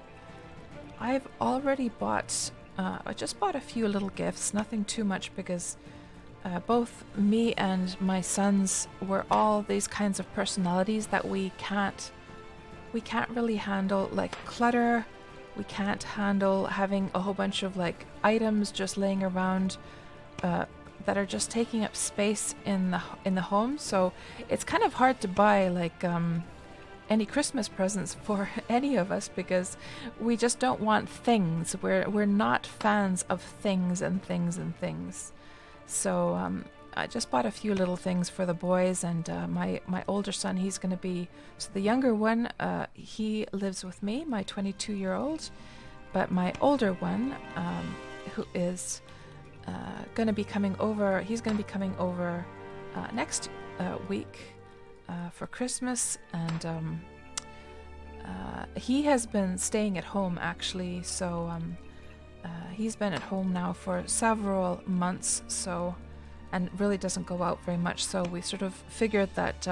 I've already bought, I just bought a few little gifts, nothing too much, because both me and my sons were all these kinds of personalities that we can't really handle, like clutter. We can't handle having a whole bunch of like items just laying around that are just taking up space in the home. So it's kind of hard to buy like any Christmas presents for any of us because we just don't want things. We're not fans of things and things and things. So I just bought a few little things for the boys, and my older son, he's going to be, so the younger one, he lives with me, my 22-year-old, but my older one, who is going to be coming over, he's going to be coming over next week for Christmas, and he has been staying at home actually, so he's been at home now for several months, so, and really doesn't go out very much, so we sort of figured that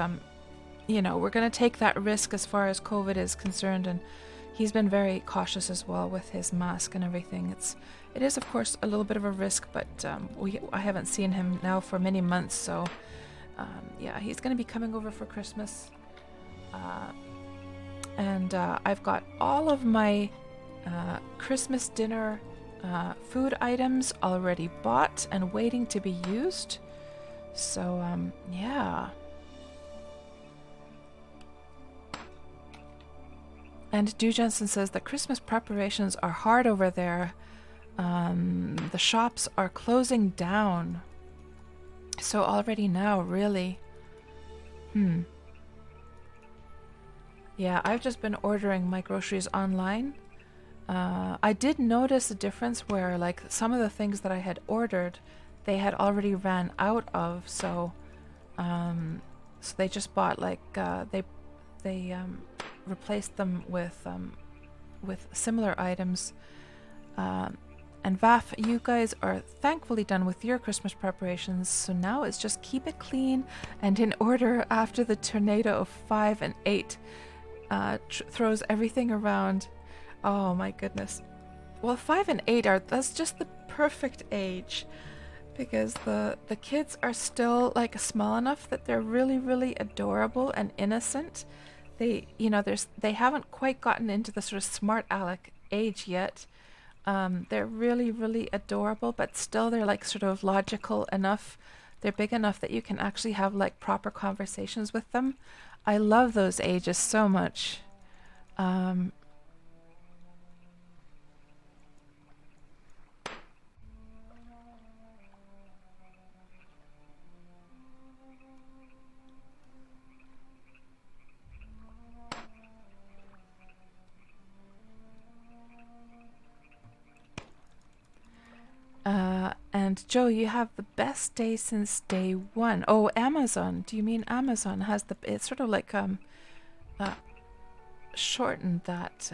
you know, we're going to take that risk as far as COVID is concerned, and he's been very cautious as well with his mask and everything. It is of course a little bit of a risk, but I haven't seen him now for many months, so yeah, he's going to be coming over for Christmas, and I've got all of my Christmas dinner food items already bought and waiting to be used. So yeah. And Du Jensen says that Christmas preparations are hard over there. The shops are closing down. So already now, really. Yeah, I've just been ordering my groceries online. I did notice a difference where, like, some of the things that I had ordered, they had already ran out of. So they just bought like they replaced them with similar items. And Vaf, you guys are thankfully done with your Christmas preparations, so now it's just keep it clean and in order after the tornado of 5 and 8 throws everything around. Oh my goodness. Well, 5 and 8 that's just the perfect age, because the kids are still like small enough that they're really, really adorable and innocent. They, you know, they haven't quite gotten into the sort of smart aleck age yet. They're really, really adorable, but still they're like sort of logical enough. They're big enough that you can actually have like proper conversations with them. I love those ages so much. And Joe, you have the best day since day one. Oh, Amazon. Do you mean Amazon has it's sort of like shortened that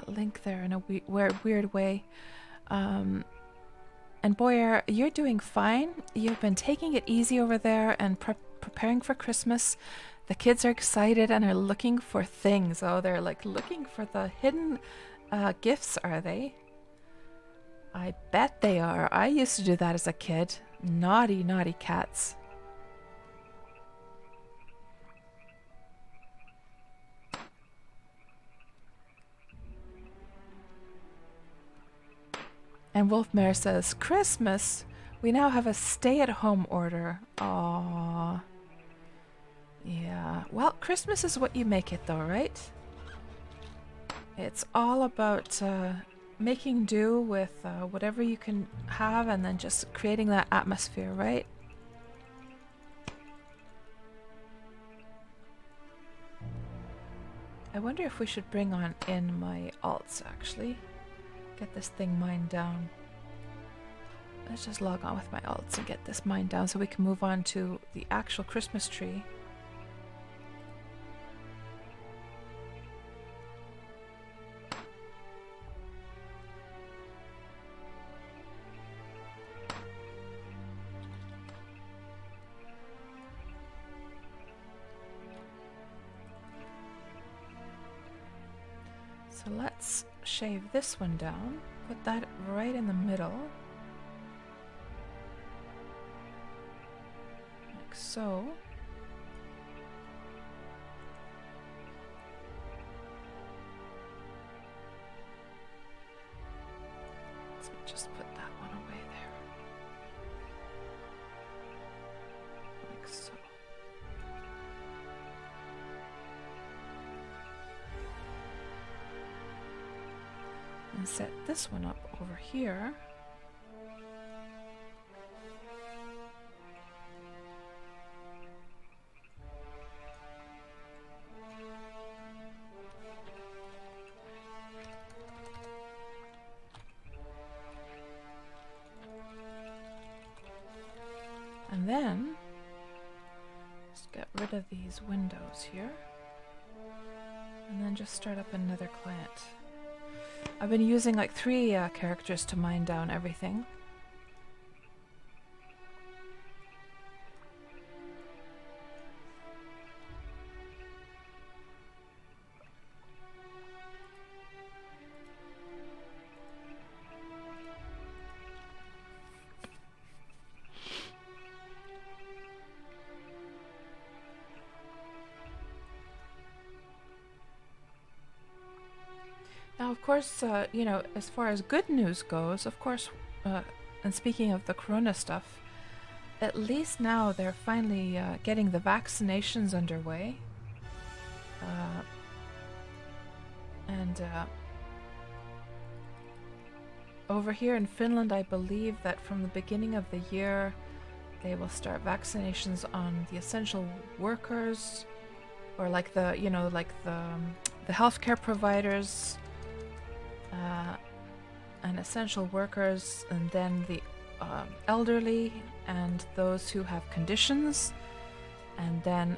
link there in a weird way. And Boyer, you're doing fine. You've been taking it easy over there and preparing for Christmas. The kids are excited and are looking for things. Oh, they're like looking for the hidden gifts, are they? I bet they are. I used to do that as a kid. Naughty, naughty cats. And Wolfmare says, Christmas? We now have a stay-at-home order. Aww. Yeah. Well, Christmas is what you make it though, right? It's all about making do with whatever you can have and then just creating that atmosphere, right? I wonder if we should bring on in my alts, actually. Get this thing mined down. Let's just log on with my alts and get this mined down so we can move on to the actual Christmas tree. So let's shave this one down, put that right in the middle. so. Let's just put that one away there. Like so. And set this one up over here. And then, just get rid of these windows here. And then just start up another client. I've been using like 3 characters to mine down everything. Now, of course, you know, as far as good news goes, of course, and speaking of the corona stuff, at least now they're finally getting the vaccinations underway. And over here in Finland, I believe that from the beginning of the year, they will start vaccinations on the essential workers, or like the, you know, like the healthcare providers, and essential workers, and then the elderly and those who have conditions, and then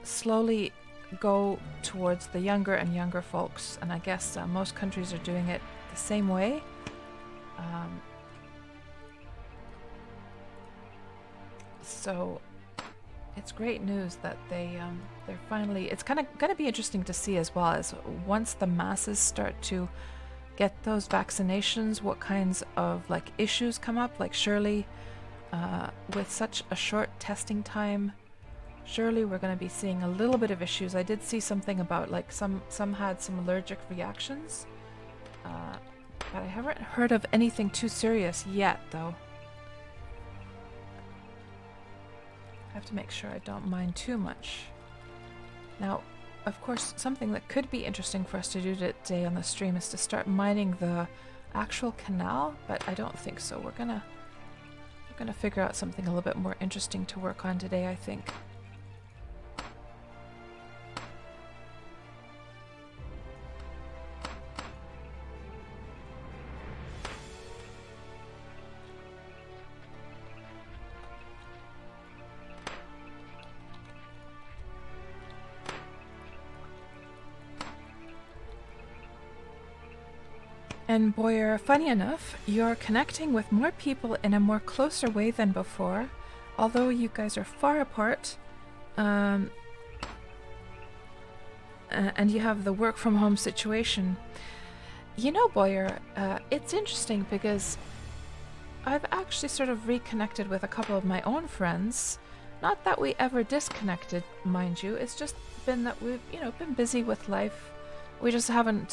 slowly go towards the younger and younger folks. And I guess most countries are doing it the same way. So it's great news that they're finally. It's kind of going to be interesting to see as well, as once the masses start to get those vaccinations, what kinds of like issues come up. Like surely with such a short testing time, surely we're going to be seeing a little bit of issues. I did see something about like some had some allergic reactions, but I haven't heard of anything too serious yet though. I have to make sure I don't mind too much. Now, of course, something that could be interesting for us to do today on the stream is to start mining the actual canal, but I don't think so. We're gonna figure out something a little bit more interesting to work on today, I think. And Boyer, funny enough, you're connecting with more people in a more closer way than before, although you guys are far apart, and you have the work from home situation. You know, Boyer, it's interesting because I've actually sort of reconnected with a couple of my own friends. Not that we ever disconnected, mind you, it's just been that we've, you know, been busy with life. We just haven't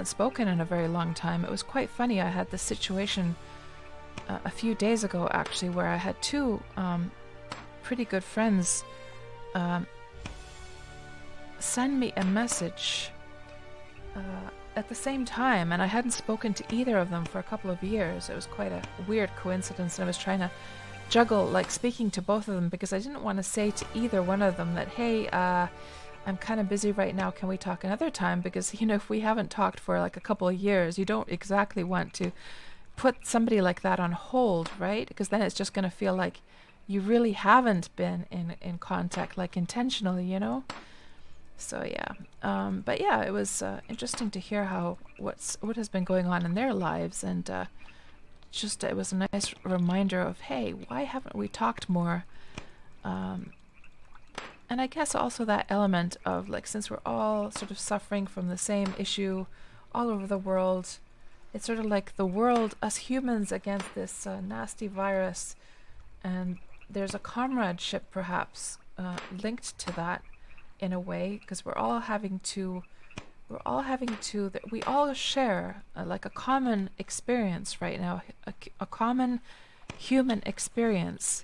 spoken in a very long time. It was quite funny. I had this situation a few days ago, actually, where I had 2 pretty good friends send me a message at the same time, and I hadn't spoken to either of them for a couple of years. It was quite a weird coincidence, and I was trying to juggle like speaking to both of them because I didn't want to say to either one of them that, hey, I'm kind of busy right now, can we talk another time? Because, you know, if we haven't talked for like a couple of years, you don't exactly want to put somebody like that on hold, right? Because then it's just going to feel like you really haven't been in contact, like intentionally, you know? So yeah, but yeah, it was interesting to hear how what has been going on in their lives, and just it was a nice reminder of, hey, why haven't we talked more? And I guess also that element of like, since we're all sort of suffering from the same issue all over the world, it's sort of like the world, us humans against this nasty virus, and there's a comradeship perhaps linked to that in a way, because we all share like a common experience right now, a common human experience.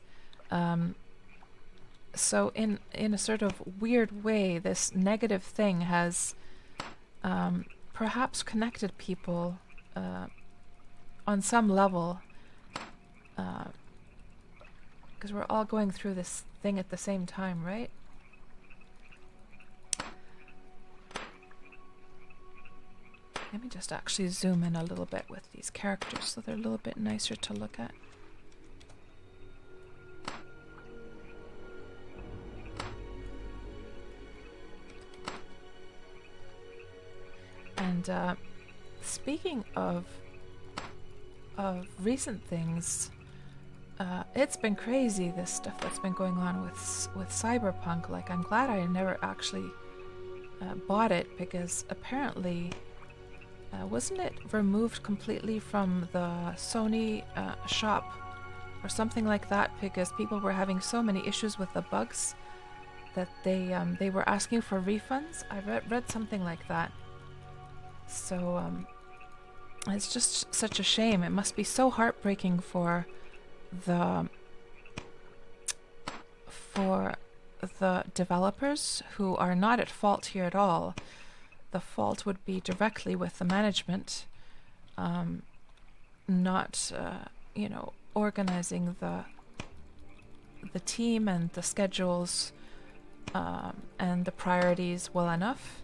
So in a sort of weird way, this negative thing has perhaps connected people on some level, because we're all going through this thing at the same time, right? Let me just actually zoom in a little bit with these characters so they're a little bit nicer to look at. And speaking of recent things, it's been crazy, this stuff that's been going on with Cyberpunk. Like, I'm glad I never actually bought it, because apparently wasn't it removed completely from the Sony shop or something like that, because people were having so many issues with the bugs that they were asking for refunds. I read something like that. So it's just such a shame. It must be so heartbreaking for the developers, who are not at fault here at all. The fault would be directly with the management, not organizing the team and the schedules and the priorities well enough.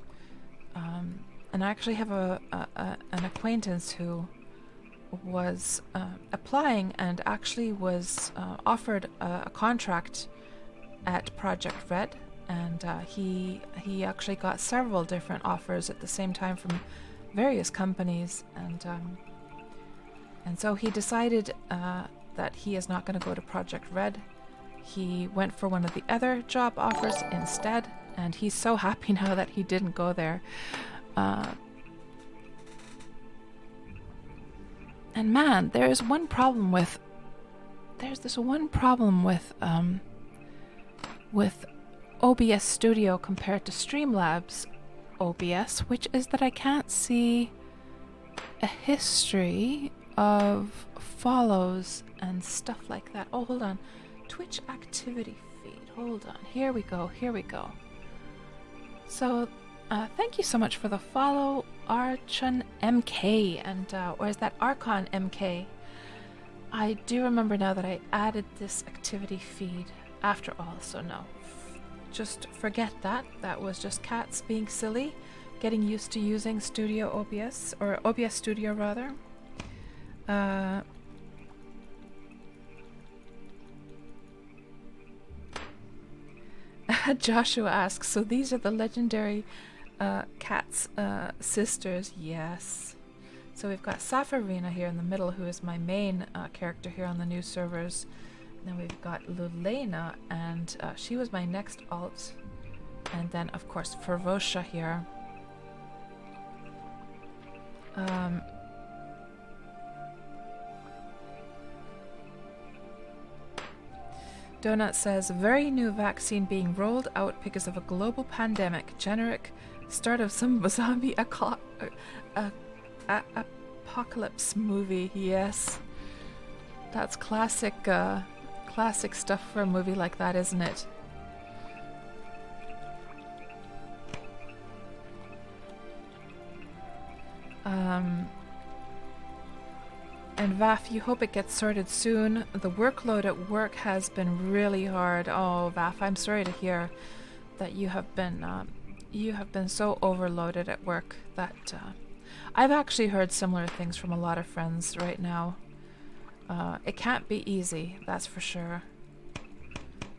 And I actually have an acquaintance who was applying and actually was offered a contract at Project Red, and he actually got several different offers at the same time from various companies, and so he decided that he is not going to go to Project Red. He went for one of the other job offers instead, and he's so happy now that he didn't go there. And man, there's this one problem with OBS Studio compared to Streamlabs OBS, which is that I can't see a history of follows and stuff like that. Oh, hold on. Twitch activity feed. Hold on. Here we go. So, thank you so much for the follow, Archon MK, and or is that Archon MK? I do remember now that I added this activity feed after all, so no. Just forget that. That was just Cats being silly, getting used to using Studio OBS, or OBS Studio rather. Joshua asks, so these are the legendary Cats sisters? Yes. So we've got Safarina here in the middle, who is my main character here on the new servers. Then we've got Lulena, and she was my next alt. And then, of course, Ferocious here. Donut says, very new vaccine being rolled out because of a global pandemic. Generic start of some zombie apocalypse movie. Yes. That's classic stuff for a movie like that, isn't it? And Vaf, you hope it gets sorted soon. The workload at work has been really hard. Oh, Vaf, I'm sorry to hear that you have been so overloaded at work that I've actually heard similar things from a lot of friends right now. It can't be easy, that's for sure.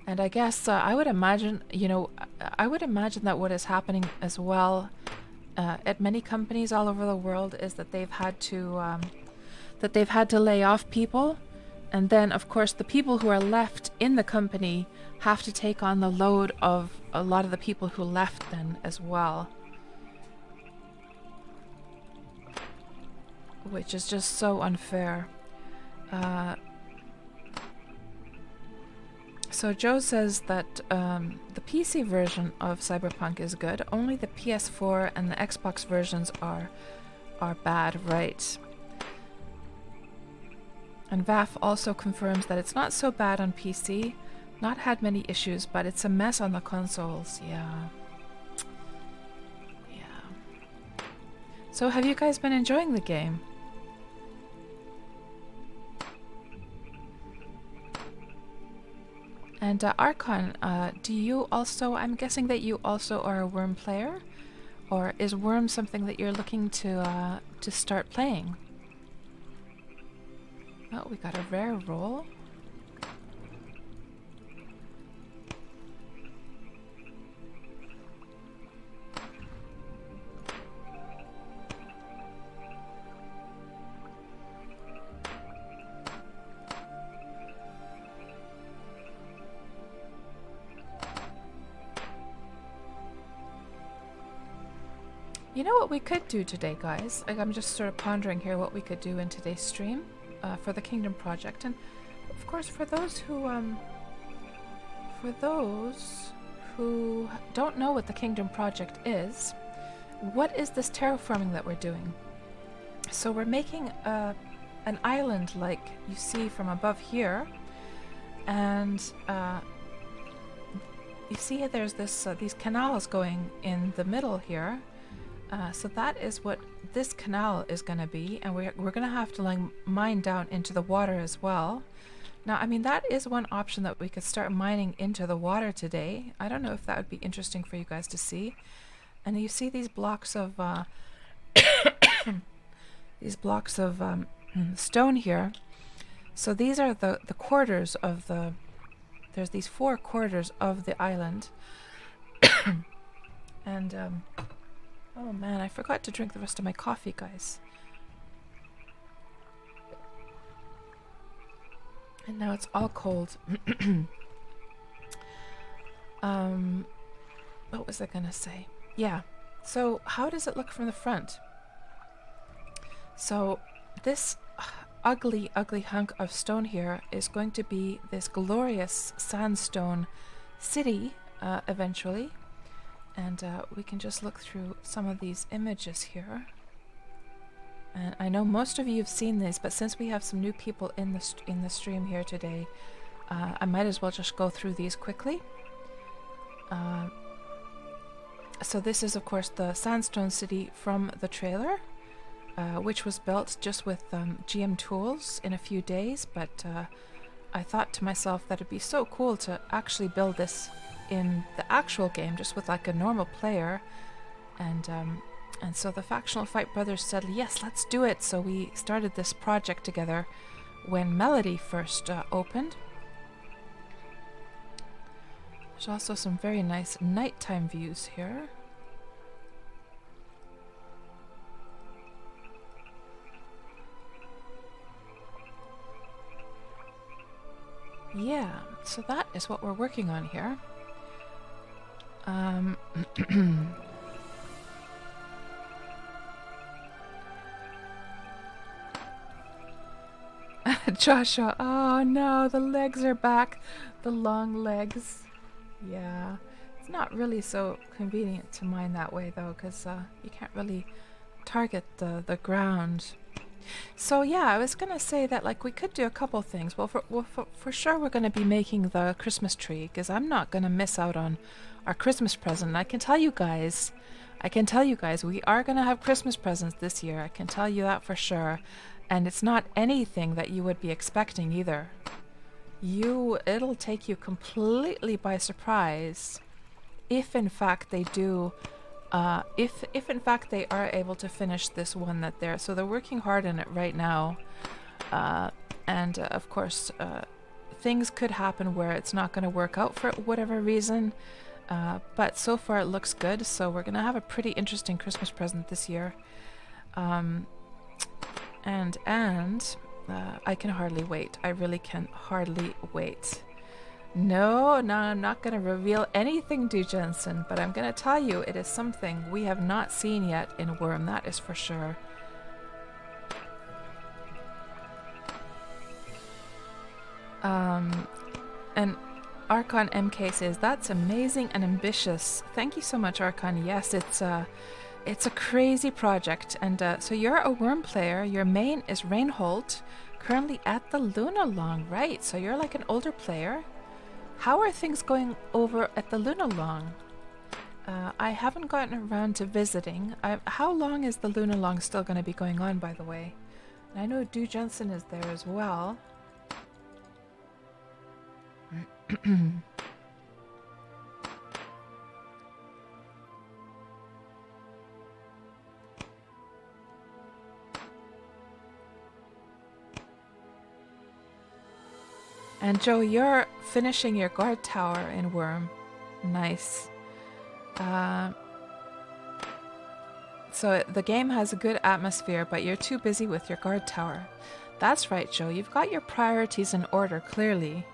And I guess I would imagine, that what is happening as well at many companies all over the world is that they've had to lay off people, and then of course the people who are left in the company have to take on the load of a lot of the people who left then as well, which is just so unfair. So Joe says that the PC version of Cyberpunk is good. Only the PS4 and the Xbox versions are bad, right? And VAF also confirms that it's not so bad on PC. Not had many issues, but it's a mess on the consoles. Yeah. Yeah. So have you guys been enjoying the game? And Archon, do you also, I'm guessing that you also are a Wurm player? Or is Wurm something that you're looking to start playing? Oh, we got a rare roll. You know what we could do today, guys? Like, I'm just sort of pondering here what we could do in today's stream for the Kingdom Project, and of course for those who don't know what the Kingdom Project is, what is this terraforming that we're doing? So we're making an island like you see from above here, and you see there's this these canals going in the middle here. So that is what this canal is going to be, and we're going to have to like mine down into the water as well. Now, I mean, that is one option that we could start mining into the water today. I don't know if that would be interesting for you guys to see. And you see these blocks of stone here. So these are the quarters of the. There's these 4 quarters of the island, and oh man, I forgot to drink the rest of my coffee, guys. And now it's all cold. What was I gonna say? Yeah. So how does it look from the front? So this ugly, ugly hunk of stone here is going to be this glorious sandstone city eventually. And we can just look through some of these images here. And I know most of you have seen these, but since we have some new people in the stream here today, I might as well just go through these quickly. So this is, of course, the sandstone city from the trailer, which was built just with GM tools in a few days. But I thought to myself that it'd be so cool to actually build this in the actual game, just with like a normal player, and so the Factional Fight brothers said, yes, let's do it. So we started this project together when Melody first opened. There's also some very nice nighttime views here. Yeah, so that is what we're working on here. Joshua, oh no, the legs are back. The long legs. Yeah, it's not really so convenient to mine that way though, because you can't really target the ground. So yeah, I was gonna say that like we could do a couple things. Well, for sure we're gonna be making the Christmas tree, because I'm not gonna miss out on our Christmas present. I can tell you guys, we are gonna have Christmas presents this year. I can tell you that for sure, and it's not anything that you would be expecting either. It'll take you completely by surprise, if in fact they do. If in fact they are able to finish this one that so they're working hard on it right now, and of course things could happen where it's not going to work out for whatever reason, but so far it looks good, so we're going to have a pretty interesting Christmas present this year, and I can hardly wait. I really can hardly wait. No, I'm not going to reveal anything, Du Jensen, but I'm going to tell you it is something we have not seen yet in Wurm, that is for sure. And Archon MK says, that's amazing and ambitious. Thank you so much, Archon. Yes, it's a crazy project. And so you're a Wurm player. Your main is Reinhold, currently at the Lunalong, right? So you're like an older player. How are things going over at the Lunalong? I haven't gotten around to visiting. How long is the Lunalong still going to be going on, by the way? And I know Du Jensen is there as well. And Joe, you're finishing your guard tower in Wurm. Nice. So the game has a good atmosphere, but you're too busy with your guard tower. That's right, Joe. You've got your priorities in order, clearly.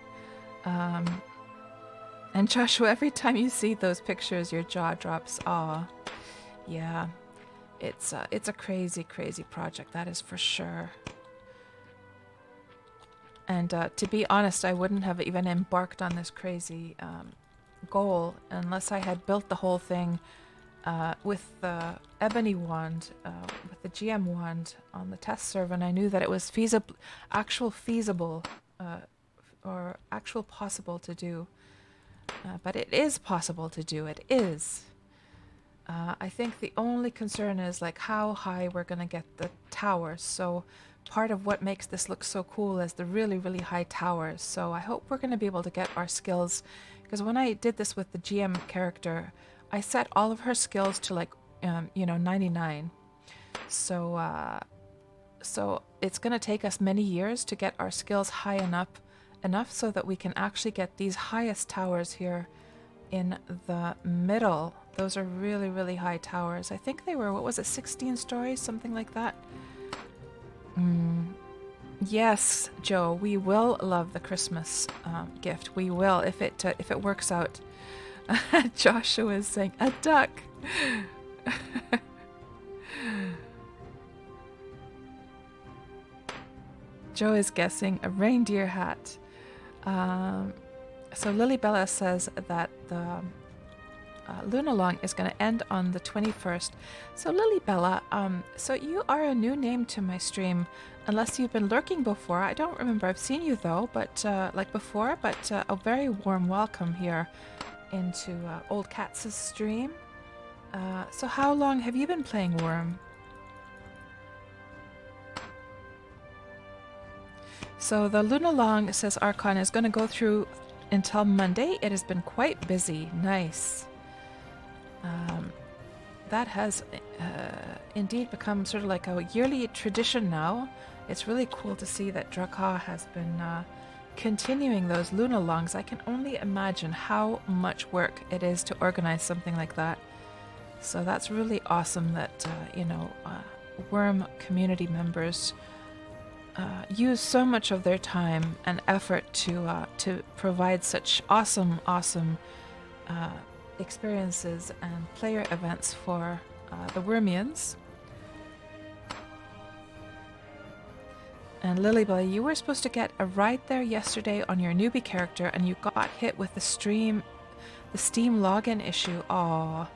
And Joshua, every time you see those pictures, your jaw drops. Aw. Yeah. It's a crazy, crazy project, that is for sure. And to be honest, I wouldn't have even embarked on this crazy goal unless I had built the whole thing with the Ebony Wand, with the GM Wand on the test server, and I knew that it was actual possible to do. But it is possible to do. It is. I think the only concern is like how high we're going to get the towers. So part of what makes this look so cool is the really, really high towers. So I hope we're going to be able to get our skills. Because when I did this with the GM character, I set all of her skills to like, 99. So it's going to take us many years to get our skills high enough so that we can actually get these highest towers here in the middle. Those are really, really high towers. I think they were, 16 stories, something like that. Yes, Joe, we will love the Christmas gift. We will, if it works out. Joshua is saying, a duck. Joe is guessing a reindeer hat. So Lilybella says that the Lunalong is going to end on the 21st. So Lilybella, so you are a new name to my stream, unless you've been lurking before. I don't remember. I've seen you though, but a very warm welcome here into Old Cats' stream. So how long have you been playing Wurm? So the Lunalong, says Archon, is going to go through until Monday. It has been quite busy. Nice. That has indeed become sort of like a yearly tradition now. It's really cool to see that Drakha has been continuing those Lunalongs. I can only imagine how much work it is to organize something like that. So that's really awesome that, Wurm community members use so much of their time and effort to provide such awesome experiences and player events for the Wurmians. And Lilybella, you were supposed to get a ride there yesterday on your newbie character, and you got hit with the Steam login issue. Aww.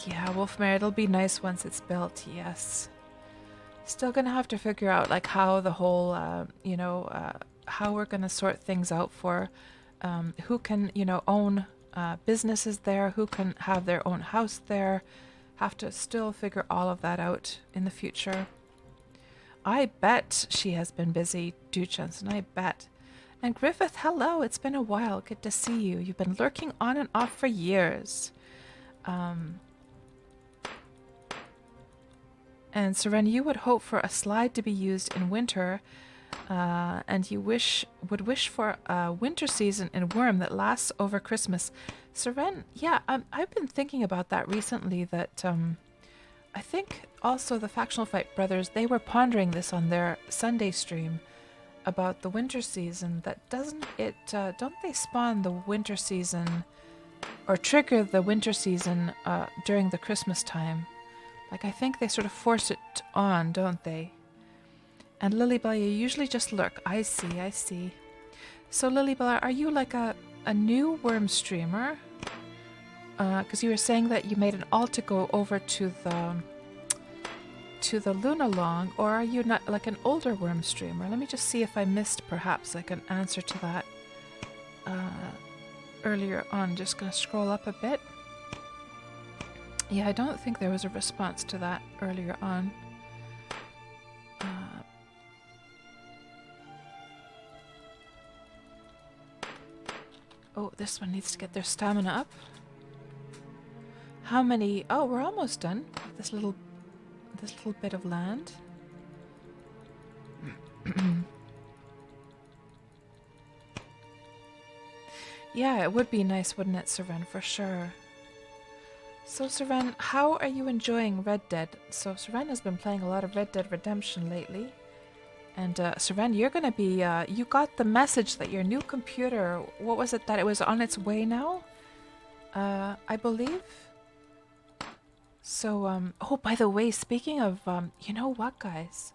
Yeah, Wolfmare, it'll be nice once it's built. Yes. Still gonna have to figure out like how the whole, how we're gonna sort things out for who can, own businesses there, who can have their own house there. Have to still figure all of that out in the future. I bet she has been busy, Duchance, and I bet. And Griffith, hello, it's been a while. Good to see you. You've been lurking on and off for years. And Seren, you would hope for a slide to be used in winter, and you would wish for a winter season in Wurm that lasts over Christmas. Seren, yeah, I've been thinking about that recently, that I think also the Factional Fight brothers, they were pondering this on their Sunday stream about the winter season. That don't they spawn the winter season or trigger the winter season during the Christmas time? Like, I think they sort of force it on, don't they? And Lilybella, you usually just lurk. I see. So Lilybella, are you like a new Wurm streamer? Because you were saying that you made an alt to go over to the Lunalong, or are you not like an older Wurm streamer? Let me just see if I missed perhaps like an answer to that earlier on. Just gonna scroll up a bit. Yeah, I don't think there was a response to that earlier on. Oh, this one needs to get their stamina up. How many? Oh, we're almost done. This little bit of land. Yeah, it would be nice, wouldn't it, Seren, for sure. So, Seren, how are you enjoying Red Dead? So, Seren has been playing a lot of Red Dead Redemption lately. And, Seren, you're gonna be, you got the message that your new computer, what was it, that it was on its way now? I believe? So, oh, by the way, speaking of, you know what, guys?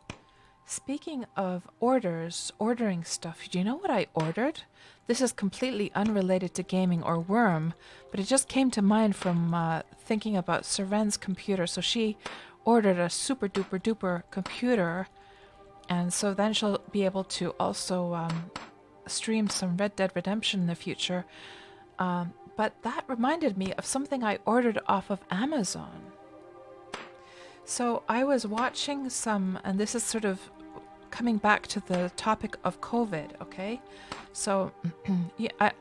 Speaking of ordering stuff, do you know what I ordered? This is completely unrelated to gaming or Wurm, but it just came to mind from thinking about Seren's computer. So she ordered a super duper duper computer, and so then she'll be able to also stream some Red Dead Redemption in the future. But that reminded me of something I ordered off of Amazon. So I was watching some, and this is sort of coming back to the topic of COVID, okay? So, yeah,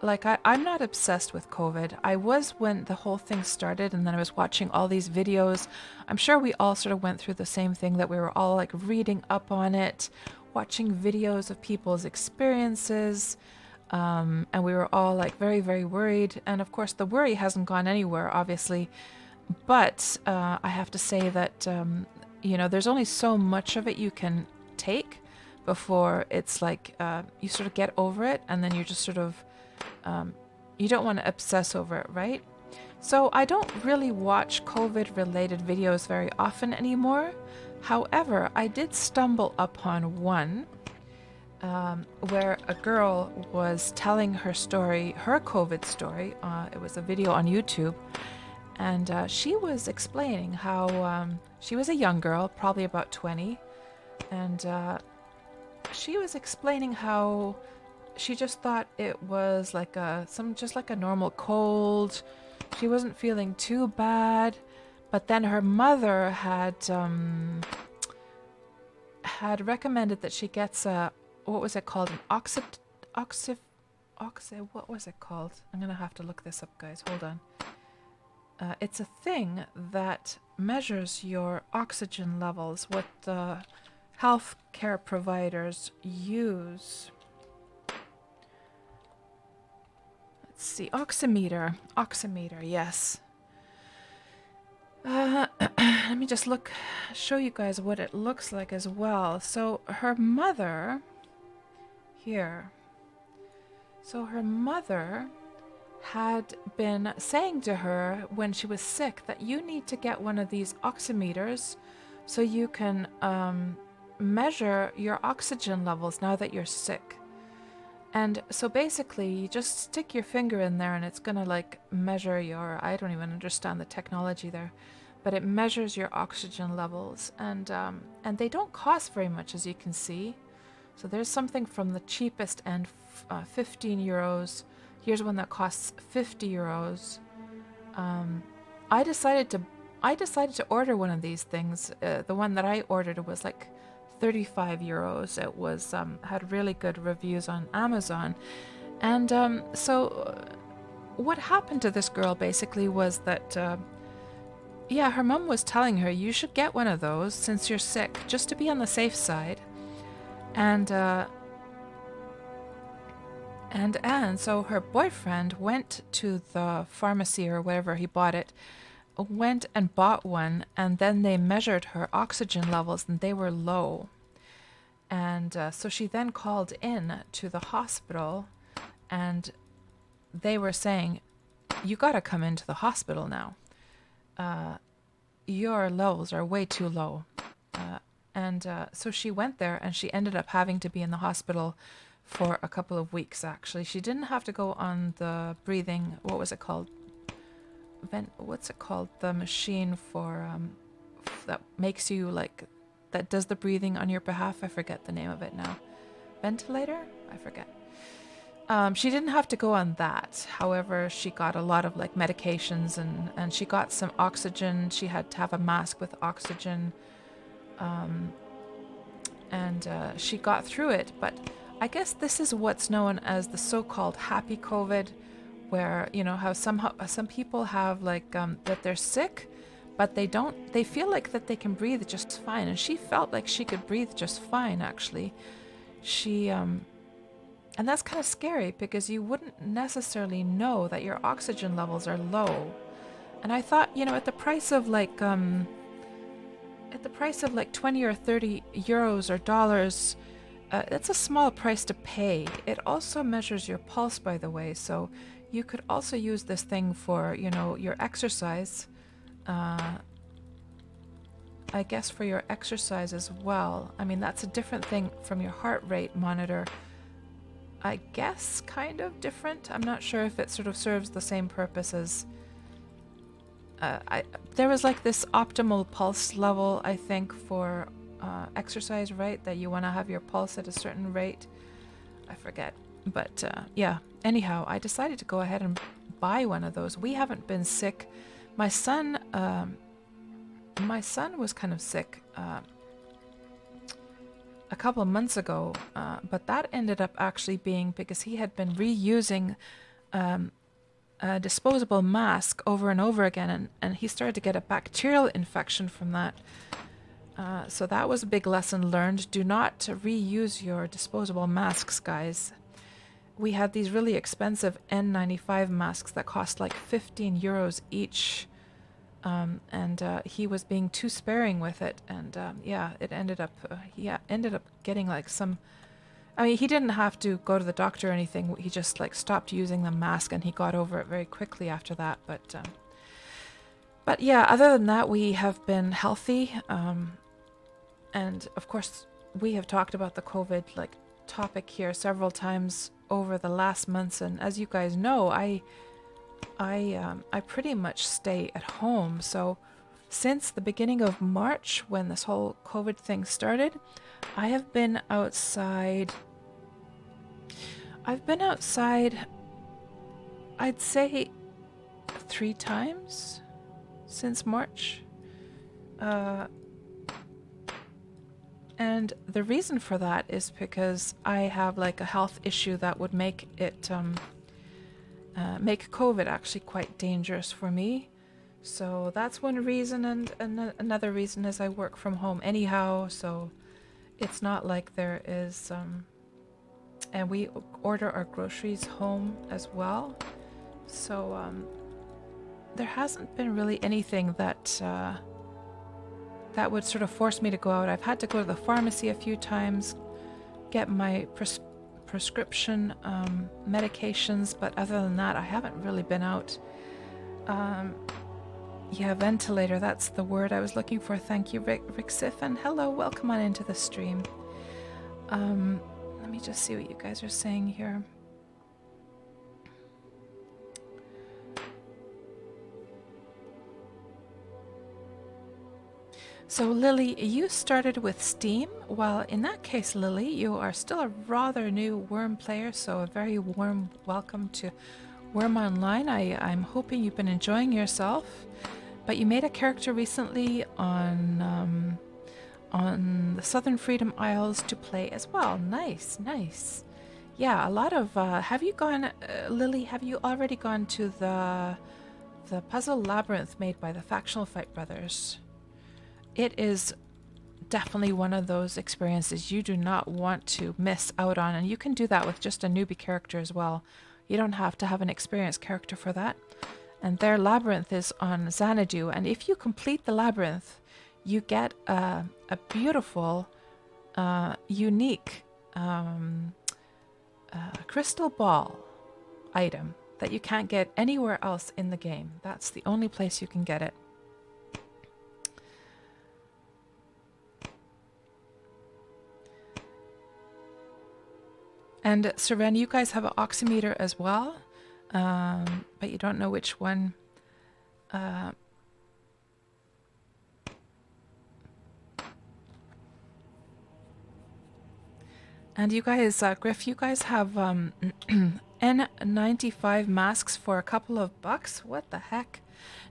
I'm not obsessed with COVID. I was when the whole thing started, and then I was watching all these videos. I'm sure we all sort of went through the same thing, that we were all like reading up on it, watching videos of people's experiences, and we were all like very, very worried. And of course, the worry hasn't gone anywhere, obviously. But I have to say that, you know, there's only so much of it you can take before it's like you sort of get over it, and then you're just sort of, you don't want to obsess over it, right? So I don't really watch COVID-related videos very often anymore. However, I did stumble upon one where a girl was telling her story, her COVID story. It was a video on YouTube. And she was explaining how she was a young girl, probably about 20, and she was explaining how she just thought it was like just like a normal cold. She wasn't feeling too bad, but then her mother had recommended that she gets a, what was it called, an what was it called? I'm gonna have to look this up, guys. Hold on. It's a thing that measures your oxygen levels, what the healthcare providers use. Let's see, oximeter, yes. Let me just show you guys what it looks like as well. So her mother, here. So her mother had been saying to her when she was sick that you need to get one of these oximeters so you can measure your oxygen levels now that you're sick. And so basically you just stick your finger in there and it's gonna like measure your, I don't even understand the technology there, but it measures your oxygen levels, and they don't cost very much, as you can see. So there's something from the cheapest end, 15 euros. Here's one that costs 50 euros. I decided to order one of these things. The one that I ordered was like 35 euros. It was had really good reviews on Amazon. And so what happened to this girl basically was that yeah, her mom was telling her you should get one of those since you're sick, just to be on the safe side. And so her boyfriend went to the pharmacy or wherever he bought it, went and bought one, and then they measured her oxygen levels and they were low. And so she then called in to the hospital, and they were saying, you gotta come into the hospital now. Your levels are way too low. So she went there, and she ended up having to be in the hospital for a couple of weeks, actually. She didn't have to go on the breathing, what was it called? What's it called? The machine for, that makes you like, that does the breathing on your behalf. I forget the name of it now. Ventilator? I forget. She didn't have to go on that. However, she got a lot of like medications and she got some oxygen. She had to have a mask with oxygen. And she got through it. But I guess this is what's known as the so-called happy COVID, where, you know, how some people have like that they're sick, but they feel like that they can breathe just fine. And she felt like she could breathe just fine, actually. She, and that's kind of scary because you wouldn't necessarily know that your oxygen levels are low. And I thought, you know, at the price of like 20 or 30 euros or dollars, it's a small price to pay. It also measures your pulse, by the way, so you could also use this thing for, you know, your exercise. I guess for your exercise as well. I mean, that's a different thing from your heart rate monitor. I guess kind of different. I'm not sure if it sort of serves the same purpose as... there was like this optimal pulse level, I think, for exercise, right? That you want to have your pulse at a certain rate. I forget. But yeah, anyhow, I decided to go ahead and buy one of those. We haven't been sick. My son was kind of sick a couple of months ago, but that ended up actually being because he had been reusing a disposable mask over and over again, and he started to get a bacterial infection from that. So that was a big lesson learned. Do not reuse your disposable masks, guys. We had these really expensive N95 masks that cost like 15 euros each. And he was being too sparing with it. And yeah, it ended up, ended up getting like some... I mean, he didn't have to go to the doctor or anything. He just like stopped using the mask and he got over it very quickly after that. But yeah, other than that, we have been healthy. And of course, we have talked about the COVID like topic here several times over the last months. And as you guys know, I pretty much stay at home. So since the beginning of March, when this whole COVID thing started, I have been outside. I've been outside, I'd say 3 times since March. And the reason for that is because I have like a health issue that would make it make COVID actually quite dangerous for me. So that's one reason, and another reason is I work from home anyhow, so it's not like there is and we order our groceries home as well. So there hasn't been really anything that that would sort of force me to go out. I've had to go to the pharmacy a few times, get my prescription medications, but other than that, I haven't really been out. Yeah, ventilator, that's the word I was looking for. Thank you, Rick Sif, and hello, welcome on into the stream. Let me just see what you guys are saying here. So Lily, you started with Steam. Well, in that case, Lily, you are still a rather new Wurm player, so a very warm welcome to Wurm Online. I'm hoping you've been enjoying yourself, but you made a character recently on the Southern Freedom Isles to play as well. Nice, nice. Yeah, a lot of, have you gone, Lily, have you already gone to the puzzle labyrinth made by the Factional Fight brothers? It is definitely one of those experiences you do not want to miss out on, and you can do that with just a newbie character as well. You don't have to have an experienced character for that. And their labyrinth is on Xanadu, and if you complete the labyrinth, you get a beautiful, unique crystal ball item that you can't get anywhere else in the game. That's the only place you can get it. And Seren, you guys have an oximeter as well, but you don't know which one. And you guys, Griff, you guys have N95 masks for a couple of bucks. What the heck?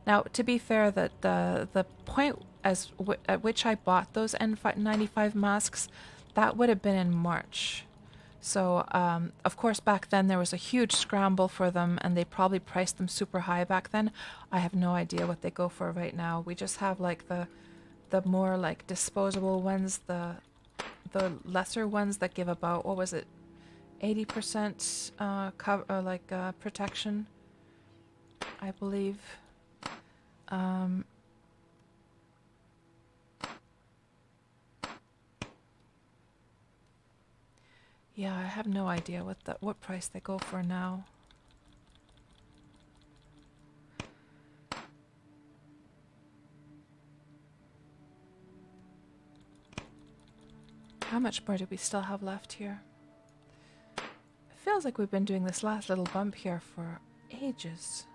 Now, to be fair, that the point at which I bought those N95 masks, that would have been in March. So, of course, back then there was a huge scramble for them, and they probably priced them super high back then. I have no idea what they go for right now. We just have like the more like disposable ones, the lesser ones that give about, what was it, 80% protection, I believe. Yeah, I have no idea what price they go for now. How much more do we still have left here? It feels like we've been doing this last little bump here for ages.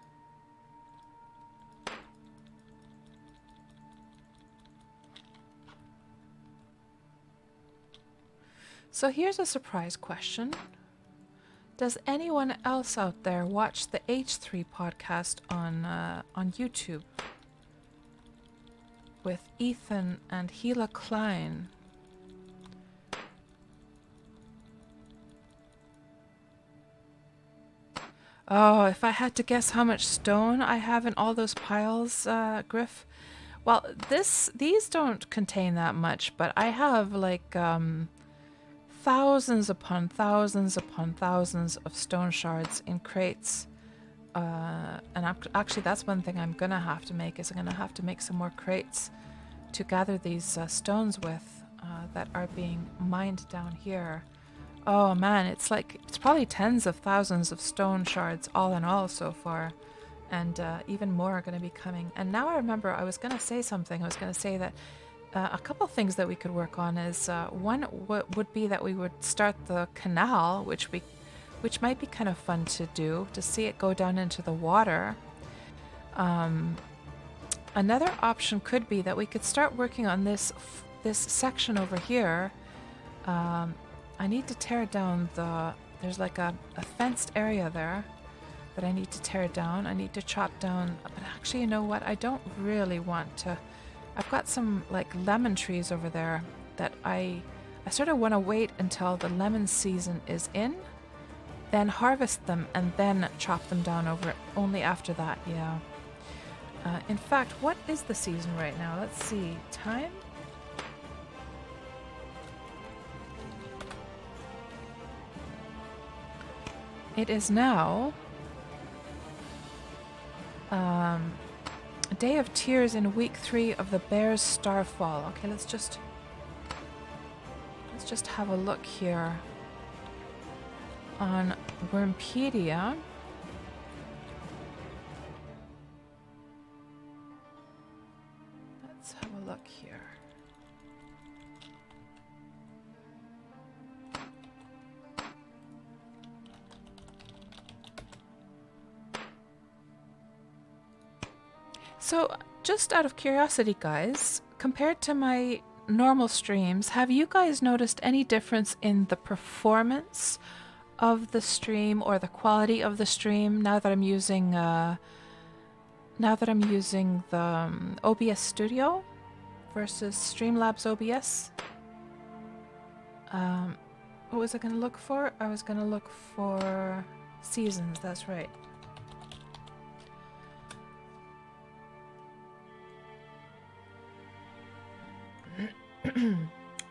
So here's a surprise question. Does anyone else out there watch the H3 podcast on YouTube with Ethan and Gila Klein? Oh, if I had to guess how much stone I have in all those piles, Griff. Well, these don't contain that much, but I have like thousands upon thousands upon thousands of stone shards in crates. And actually, that's one thing I'm gonna have to make, is I'm gonna have to make some more crates to gather these stones with that are being mined down here. Oh man, it's probably tens of thousands of stone shards all in all so far, and even more are going to be coming. And now I remember I was going to say something. I was going to say that a couple things that we could work on is one would be that we would start the canal, which might be kind of fun to do, to see it go down into the water. Another option could be that we could start working on this section over here. I need to tear down there's like a fenced area there that I need to tear down. I need to chop down, but actually, you know what? I don't really want to. I've got some like lemon trees over there that I sort of want to wait until the lemon season is in, then harvest them and then chop them down over only after that, yeah. In fact, what is the season right now? Let's see. Time? It is now Day of Tears in week 3 of the Bear's Starfall. Okay, let's just have a look here on Wurmpedia. Let's have a look here. So, just out of curiosity, guys, compared to my normal streams, have you guys noticed any difference in the performance of the stream or the quality of the stream now that I'm using the OBS Studio versus Streamlabs OBS? What was I going to look for? I was going to look for seasons, that's right.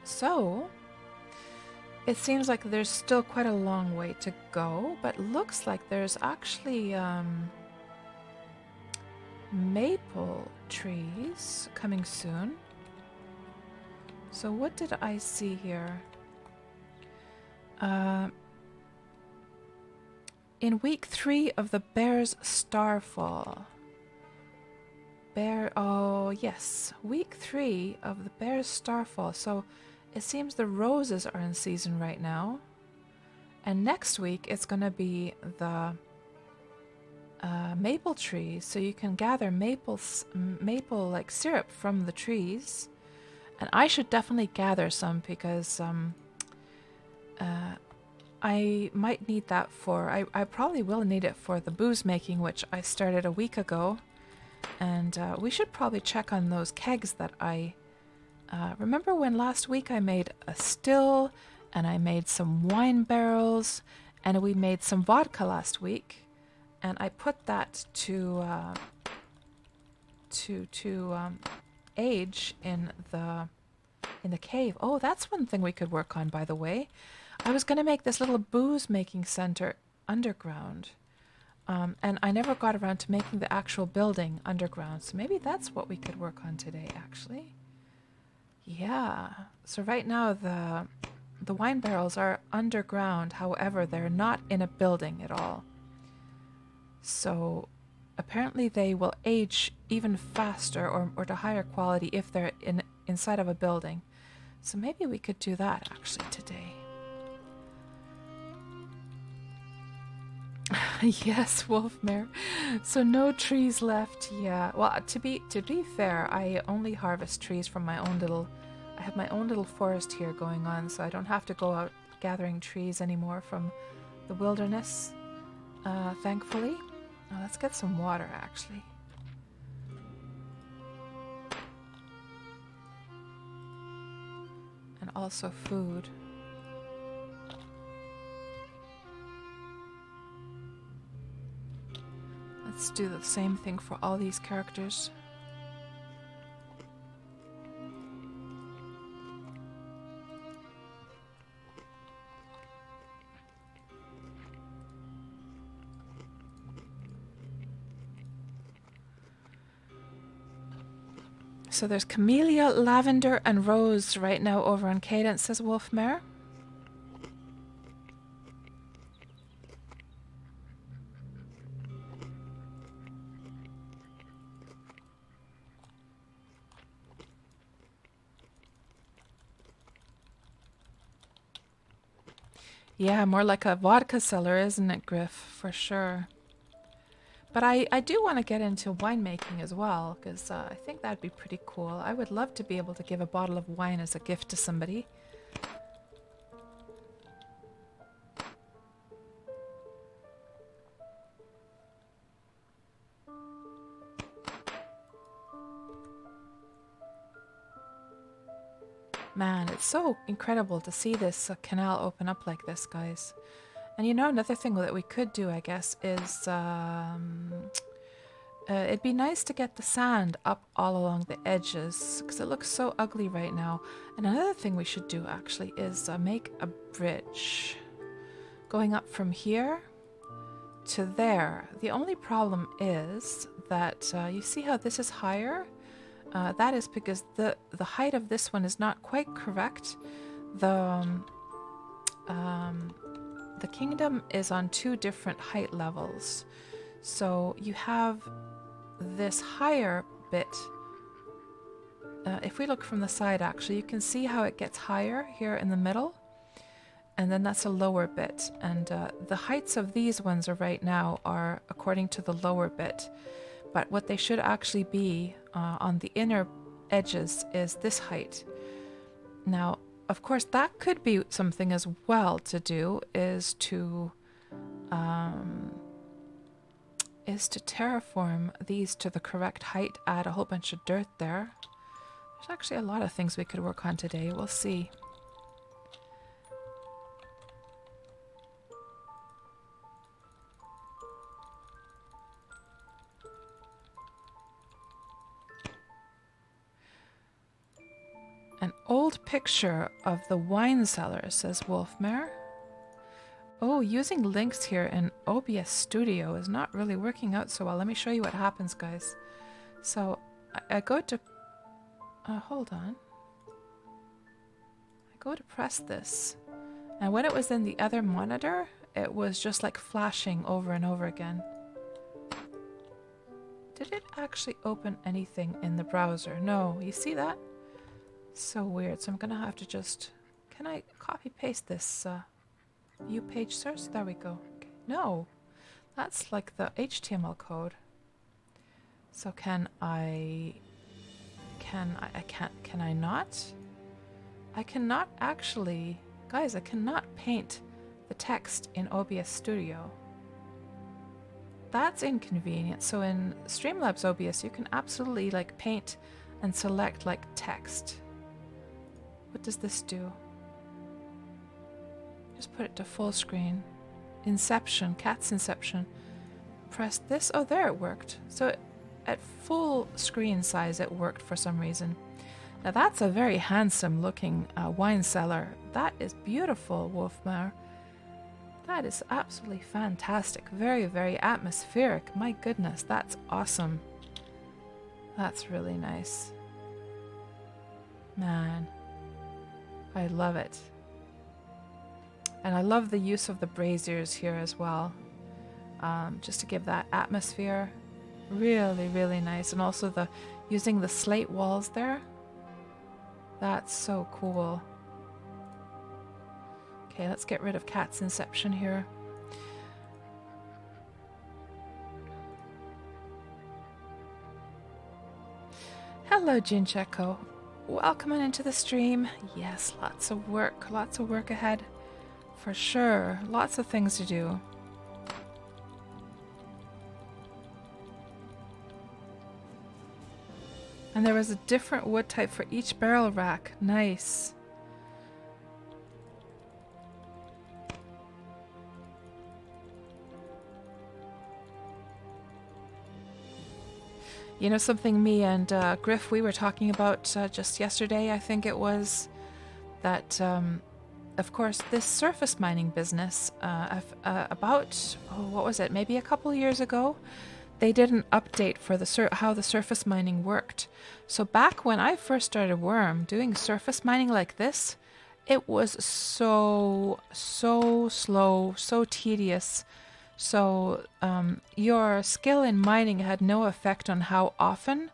So, it seems like there's still quite a long way to go, but looks like there's actually maple trees coming soon. So what did I see here? In week 3 of the Bear's Starfall. Oh yes, week 3 of the Bear's Starfall. So it seems the roses are in season right now. And next week it's going to be the maple trees, so you can gather maple like syrup from the trees. And I should definitely gather some because I might need that for, I probably will need it for the booze making, which I started a week ago. And we should probably check on those kegs that I remember when last week I made a still and I made some wine barrels and we made some vodka last week, and I put that to age in the cave. Oh, that's one thing we could work on, by the way. I was going to make this little booze making center underground. And I never got around to making the actual building underground. So maybe that's what we could work on today, actually. Yeah. So right now the wine barrels are underground. However, they're not in a building at all. So apparently they will age even faster or to higher quality if they're inside of a building. So maybe we could do that actually today. Yes, Wolfmare. So no trees left. Yeah. Well, to be fair, I only harvest trees from my own little. I have my own little forest here going on, so I don't have to go out gathering trees anymore from the wilderness. Thankfully. Let's get some water, actually. And also food. Let's do the same thing for all these characters. So there's Camellia, Lavender, and Rose right now over on Cadence, says Wolfmare. Yeah, more like a vodka cellar, isn't it, Griff? For sure. But I do want to get into winemaking as well, because I think that'd be pretty cool. I would love to be able to give a bottle of wine as a gift to somebody. Man, it's so incredible to see this canal open up like this, guys. And you know, another thing that we could do, I guess, is it'd be nice to get the sand up all along the edges, because it looks so ugly right now. And another thing we should do, actually, is make a bridge going up from here to there. The only problem is that you see how this is higher? That is because the height of this one is not quite correct. The kingdom is on two different height levels. So you have this higher bit. If we look from the side, actually, you can see how it gets higher here in the middle. And then that's a lower bit. And the heights of these ones are right now are according to the lower bit. But what they should actually be on the inner edges is this height. Now, of course, that could be something as well to do, is to terraform these to the correct height, add a whole bunch of dirt there. There's actually a lot of things we could work on today. We'll see. An old picture of the wine cellar, says Wolfmare. Oh, using links here in OBS Studio is not really working out so well. Let me show you what happens, guys. So I go to... hold on. I go to press this. And when it was in the other monitor, it was just like flashing over and over again. Did it actually open anything in the browser? No, you see that? So weird. So I'm gonna have to just... Can I copy paste this? View page source. There we go. Okay. No, that's like the HTML code. So can I not? I cannot actually, guys, I cannot paint the text in OBS Studio. That's inconvenient. So in Streamlabs OBS, you can absolutely like paint and select like text. What does this do? Just put it to full screen. Inception, Cat's Inception. Press this. Oh, there it worked. So at full screen size, it worked for some reason. Now that's a very handsome looking wine cellar. That is beautiful, Wolfmar. That is absolutely fantastic. Very, very atmospheric. My goodness, that's awesome. That's really nice. Man, I love it. And I love the use of the braziers here as well. Just to give that atmosphere. Really, really nice. And also the using the slate walls there. That's so cool. Okay, let's get rid of Cat's Inception here. Hello, Jincheko. Welcome into the stream. Yes, lots of work ahead. For sure. Lots of things to do. And there was a different wood type for each barrel rack. Nice. You know something me and Griff, we were talking about just yesterday, I think it was, that of course this surface mining business, about, what was it, maybe a couple years ago, they did an update for the how the surface mining worked. So back when I first started Wurm, doing surface mining like this, it was so slow, so tedious. So your skill in mining had no effect on how often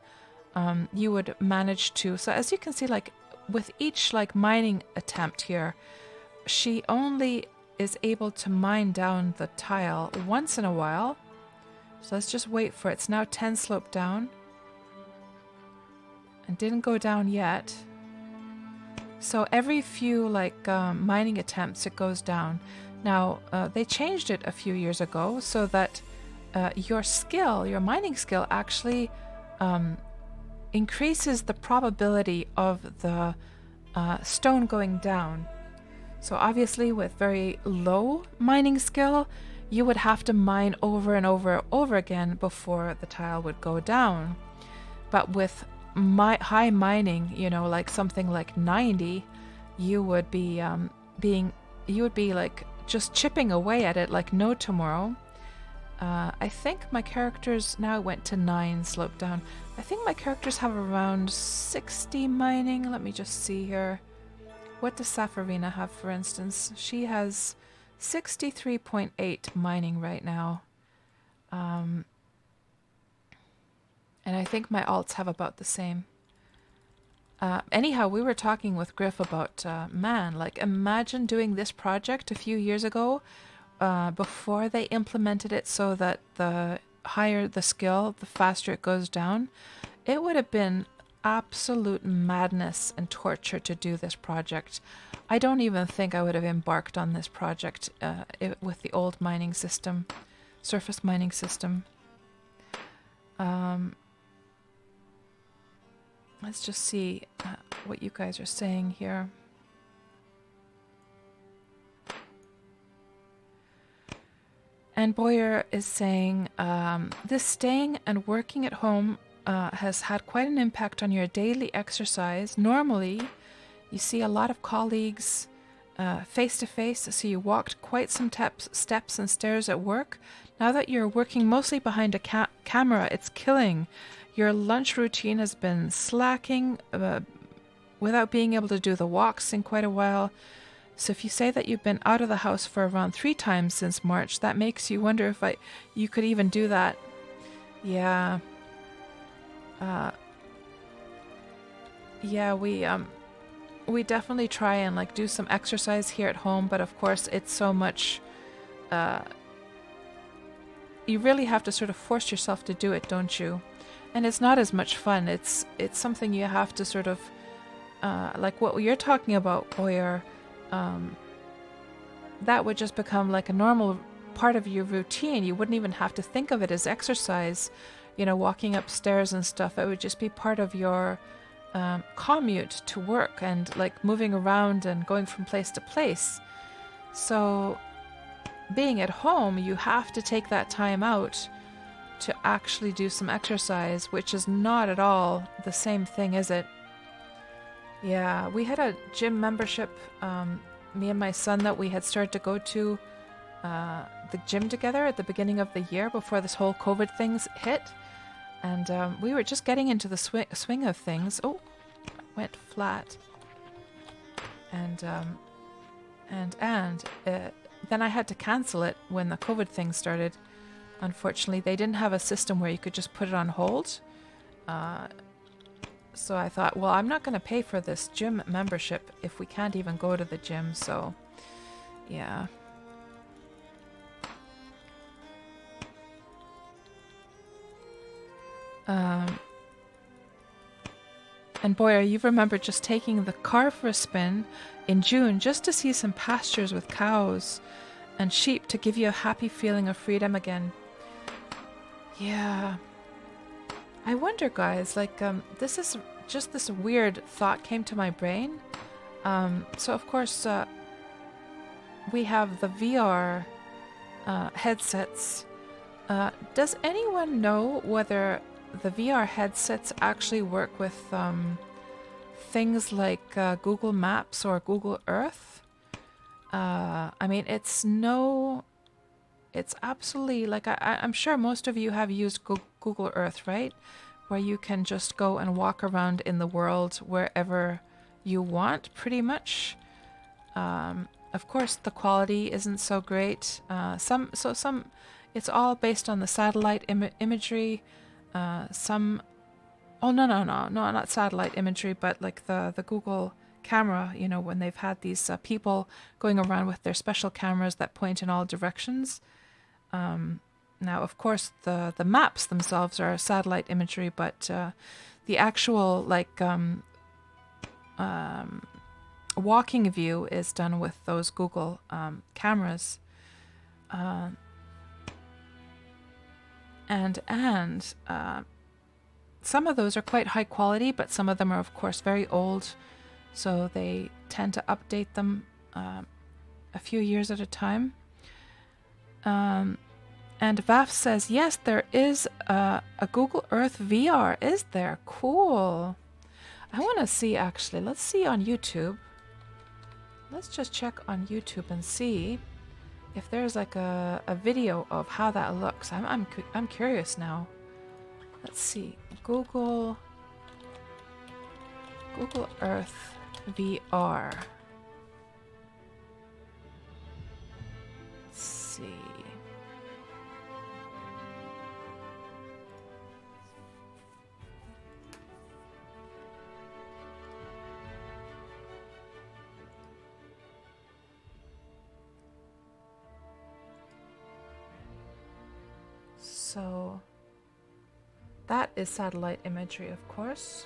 you would manage to. So as you can see, like with each like mining attempt here, she only is able to mine down the tile once in a while. So let's just wait for it. It's now 10 slope down. And didn't go down yet. So every few like mining attempts it goes down. Now they changed it a few years ago so that your skill, your mining skill actually increases the probability of the stone going down. So obviously with very low mining skill, you would have to mine over and over again before the tile would go down. But with high mining, you know, like something like 90, you would be like just chipping away at it like no tomorrow. I think my characters now went to 9 slope down. I think my characters have around 60 mining. Let me just see here. What does Safarina have, for instance? She has 63.8 mining right now. And I think my alts have about the same. Anyhow, we were talking with Griff about, man, like imagine doing this project a few years ago before they implemented it so that the higher the skill, the faster it goes down. It would have been absolute madness and torture to do this project. I don't even think I would have embarked on this project with the old mining system, surface mining system. Let's just see what you guys are saying here. And Boyer is saying, this staying and working at home has had quite an impact on your daily exercise. Normally, you see a lot of colleagues face to face, so you walked quite some steps and stairs at work. Now that you're working mostly behind a camera, it's killing. Your lunch routine has been slacking without being able to do the walks in quite a while. So if you say that you've been out of the house for around 3 times since March, that makes you wonder if you could even do that. Yeah. Yeah, we definitely try and like do some exercise here at home, but of course it's so much, you really have to sort of force yourself to do it, don't you? And it's not as much fun. It's something you have to sort of, like what you're talking about, Boyer, that would just become like a normal part of your routine. You wouldn't even have to think of it as exercise, you know, walking upstairs and stuff. It would just be part of your commute to work and like moving around and going from place to place. So being at home, you have to take that time out to actually do some exercise, which is not at all the same thing, is it? Yeah, we had a gym membership, me and my son, that we had started to go to the gym together at the beginning of the year before this whole COVID things hit. And we were just getting into the swing of things. Oh, went flat. And then I had to cancel it when the COVID thing started. Unfortunately, they didn't have a system where you could just put it on hold. So I thought, well, I'm not going to pay for this gym membership if we can't even go to the gym. So, yeah. And Boyer, you remember just taking the car for a spin in June just to see some pastures with cows and sheep to give you a happy feeling of freedom again. Yeah. I wonder, guys, like, this is just this weird thought came to my brain. So, of course, we have the VR headsets. Does anyone know whether the VR headsets actually work with things like Google Maps or Google Earth? I mean, it's absolutely, like, I'm sure most of you have used Google Earth, right? Where you can just go and walk around in the world wherever you want, pretty much. Of course, the quality isn't so great. It's all based on the satellite imagery. Not satellite imagery, but like the Google camera, you know, when they've had these people going around with their special cameras that point in all directions. Now, of course, the maps themselves are satellite imagery, but the actual, like, walking view is done with those Google cameras. And some of those are quite high quality, but some of them are, of course, very old. So they tend to update them a few years at a time. And Vaf says, yes, there is a Google Earth VR, is there? Cool. I want to see, actually. Let's see on YouTube. Let's just check on YouTube and see if there's like a video of how that looks. I'm curious now. Let's see. Google Earth VR. Let's see. So that is satellite imagery, of course.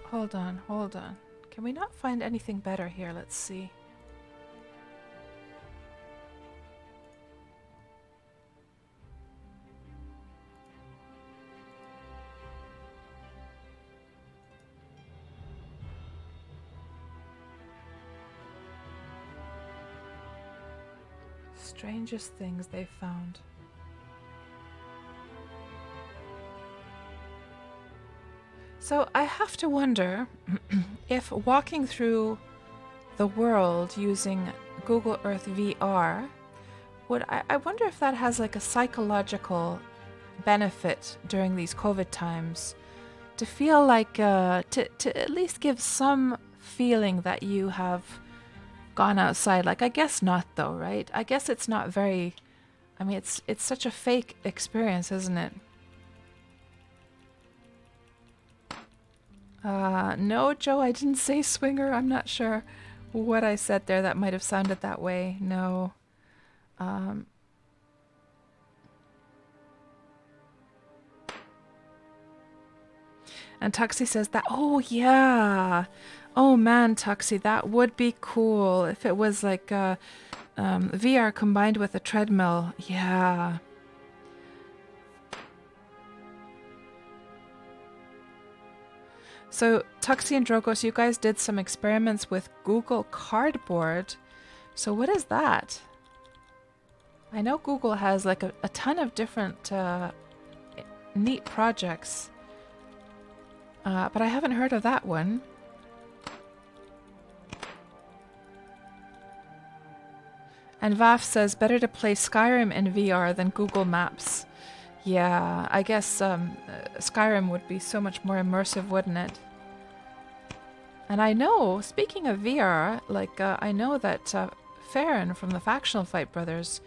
Hold on. Can we not find anything better here? Let's see. Strangest things they've found. So I have to wonder if walking through the world using Google Earth VR I wonder if that has like a psychological benefit during these COVID times, to feel like to at least give some feeling that you have gone outside. Like, I guess not though, right? I guess it's not very, I mean, it's such a fake experience, isn't it? No, Joe, I didn't say swinger. I'm not sure what I said there that might have sounded that way. No. Um, and Tuxie says that, oh yeah. Oh man, Tuxie, that would be cool if it was like VR combined with a treadmill. Yeah. So, Tuxie and Drogos, you guys did some experiments with Google Cardboard. So what is that? I know Google has like a ton of different neat projects. But I haven't heard of that one. And Vaf says, better to play Skyrim in VR than Google Maps. Yeah, I guess Skyrim would be so much more immersive, wouldn't it? And I know, speaking of VR, like I know that Farron from the Factional Fight brothers,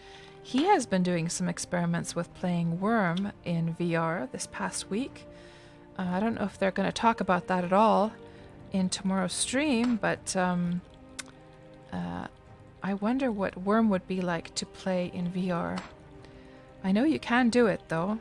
he has been doing some experiments with playing Wurm in VR this past week. I don't know if they're going to talk about that at all in tomorrow's stream, but I wonder what Wurm would be like to play in VR. I know you can do it, though.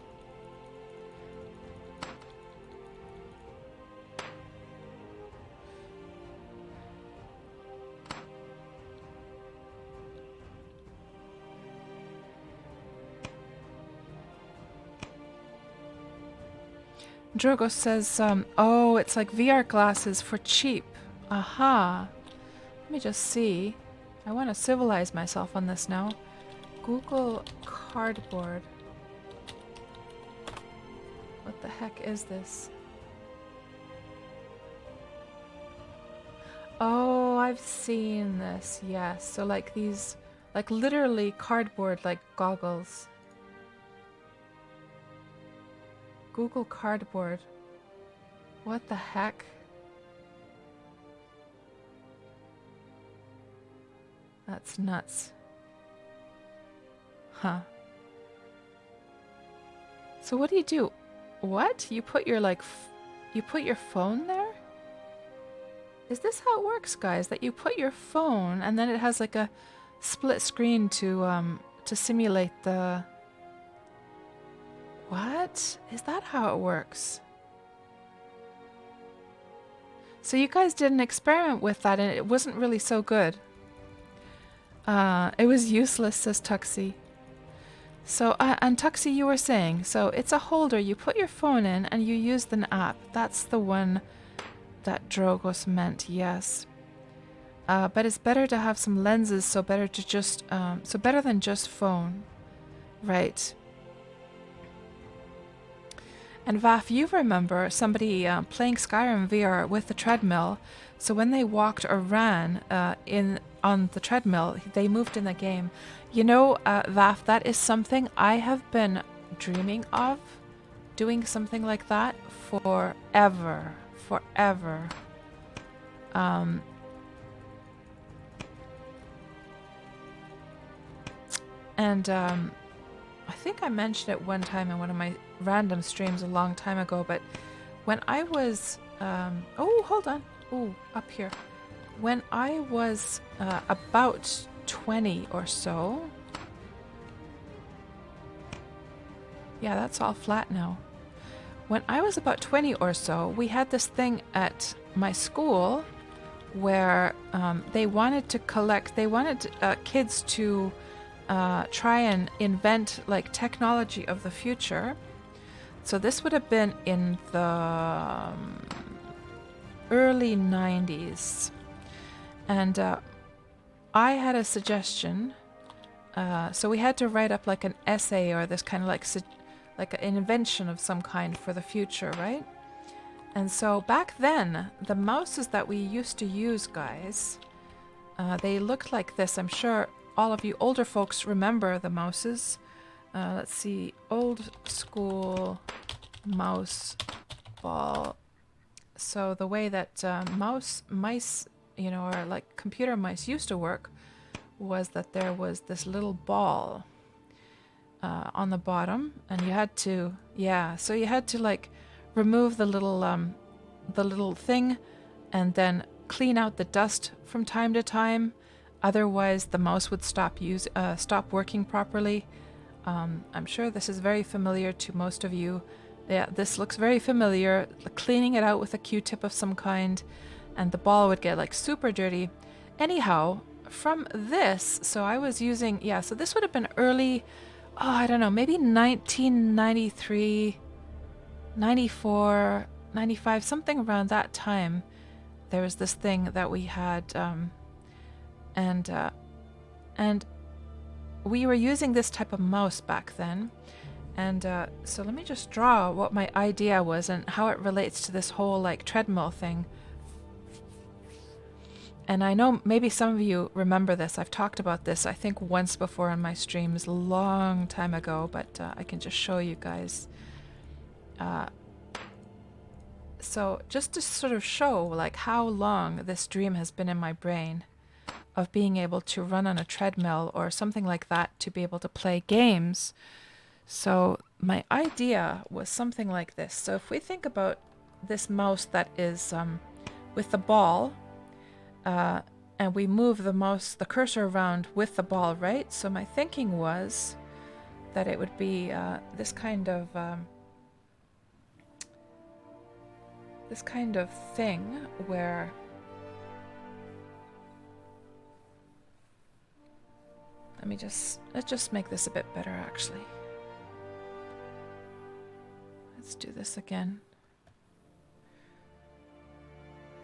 Drogo says, oh, it's like VR glasses for cheap. Aha. Let me just see. I want to civilize myself on this now. Google Cardboard. What the heck is this? Oh, I've seen this. Yes. So like these, like literally cardboard like goggles. Google Cardboard. What the heck? That's nuts. Huh. So what do? What? You put your like you put your phone there? Is this how it works, guys? That you put your phone and then it has like a split screen to simulate the... What? Is that how it works? So you guys did an experiment with that and it wasn't really so good. It was useless, says Tuxie. So, and Tuxie, you were saying, so it's a holder, you put your phone in and you use an app. That's the one that Drogos meant, yes. But it's better to have some lenses, so better to just, so better than just phone. Right. And Vaf, you remember somebody playing Skyrim VR with the treadmill. So when they walked or ran on the treadmill, they moved in the game. You know, Vaf, that is something I have been dreaming of, doing something like that forever. Forever. And I think I mentioned it one time in one of my random streams a long time ago, but when I was... oh, hold on. Oh, up here. When I was about 20 or so... Yeah, that's all flat now. When I was about 20 or so, we had this thing at my school where they wanted to collect... They wanted kids to try and invent like technology of the future. So this would have been in the early 90s. And I had a suggestion. So we had to write up like an essay or this kind of like an invention of some kind for the future, right? And so back then, the mouses that we used to use, guys, they looked like this. I'm sure all of you older folks remember the mouses. Let's see, old school mouse ball. So the way that mice, you know, or like computer mice used to work was that there was this little ball on the bottom, and you had to, yeah, so you had to like remove the little the little thing and then clean out the dust from time to time. Otherwise, the mouse would stop working properly. I'm sure this is very familiar to most of you. Yeah, this looks very familiar. Cleaning it out with a Q-tip of some kind, and the ball would get like super dirty. Anyhow, from this, so I was using, yeah, so this would have been early, I don't know, maybe 1993, 94, 95, something around that time. There was this thing that we had, and we were using this type of mouse back then. And so let me just draw what my idea was and how it relates to this whole like treadmill thing. And I know maybe some of you remember this. I've talked about this, I think, once before on my streams a long time ago, but I can just show you guys. So just to sort of show like how long this dream has been in my brain of being able to run on a treadmill or something like that to be able to play games. So my idea was something like this. So if we think about this mouse that is with the ball, and we move the cursor around with the ball, right? So my thinking was that it would be this kind of thing where let's just make this a bit better actually. Let's do this again.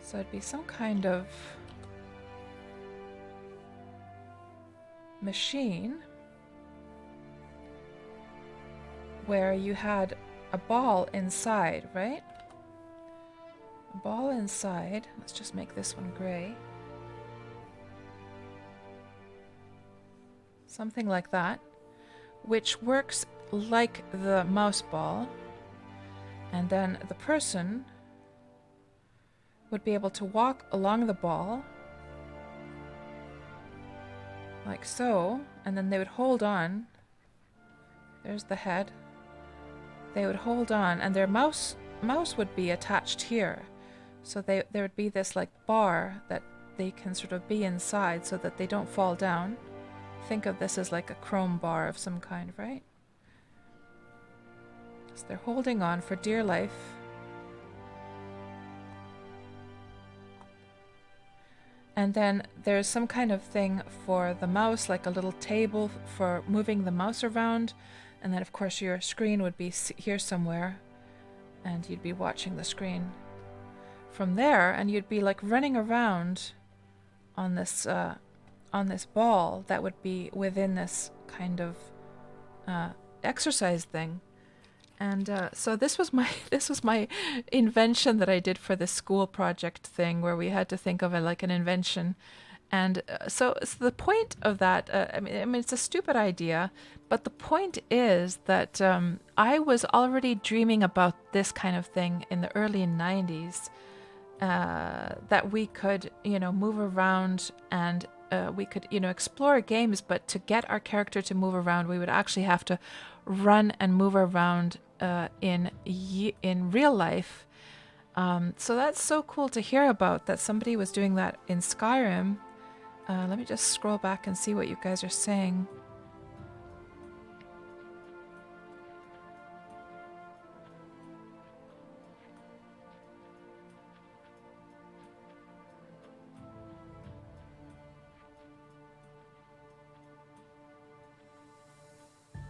So it'd be some kind of machine where you had a ball inside, right? A ball inside. Let's just make this one gray. Something like that, which works like the mouse ball, and then the person would be able to walk along the ball like so, and then they would hold on. There's the head. They would hold on, and their mouse would be attached here. So there would be this like bar that they can sort of be inside so that they don't fall down. Think of this as like a chrome bar of some kind, right? So they're holding on for dear life. And then there's some kind of thing for the mouse, like a little table for moving the mouse around. And then of course your screen would be here somewhere, and you'd be watching the screen from there, and you'd be like running around on this ball that would be within this kind of exercise thing. And so this was my invention that I did for the school project thing, where we had to think of it like an invention. And so the point of that, I mean, it's a stupid idea, but the point is that I was already dreaming about this kind of thing in the early 90s, that we could, move around and we could, explore games, but to get our character to move around, we would actually have to run and move around in real life. So that's so cool to hear about, that somebody was doing that in Skyrim. Let me just scroll back and see what you guys are saying.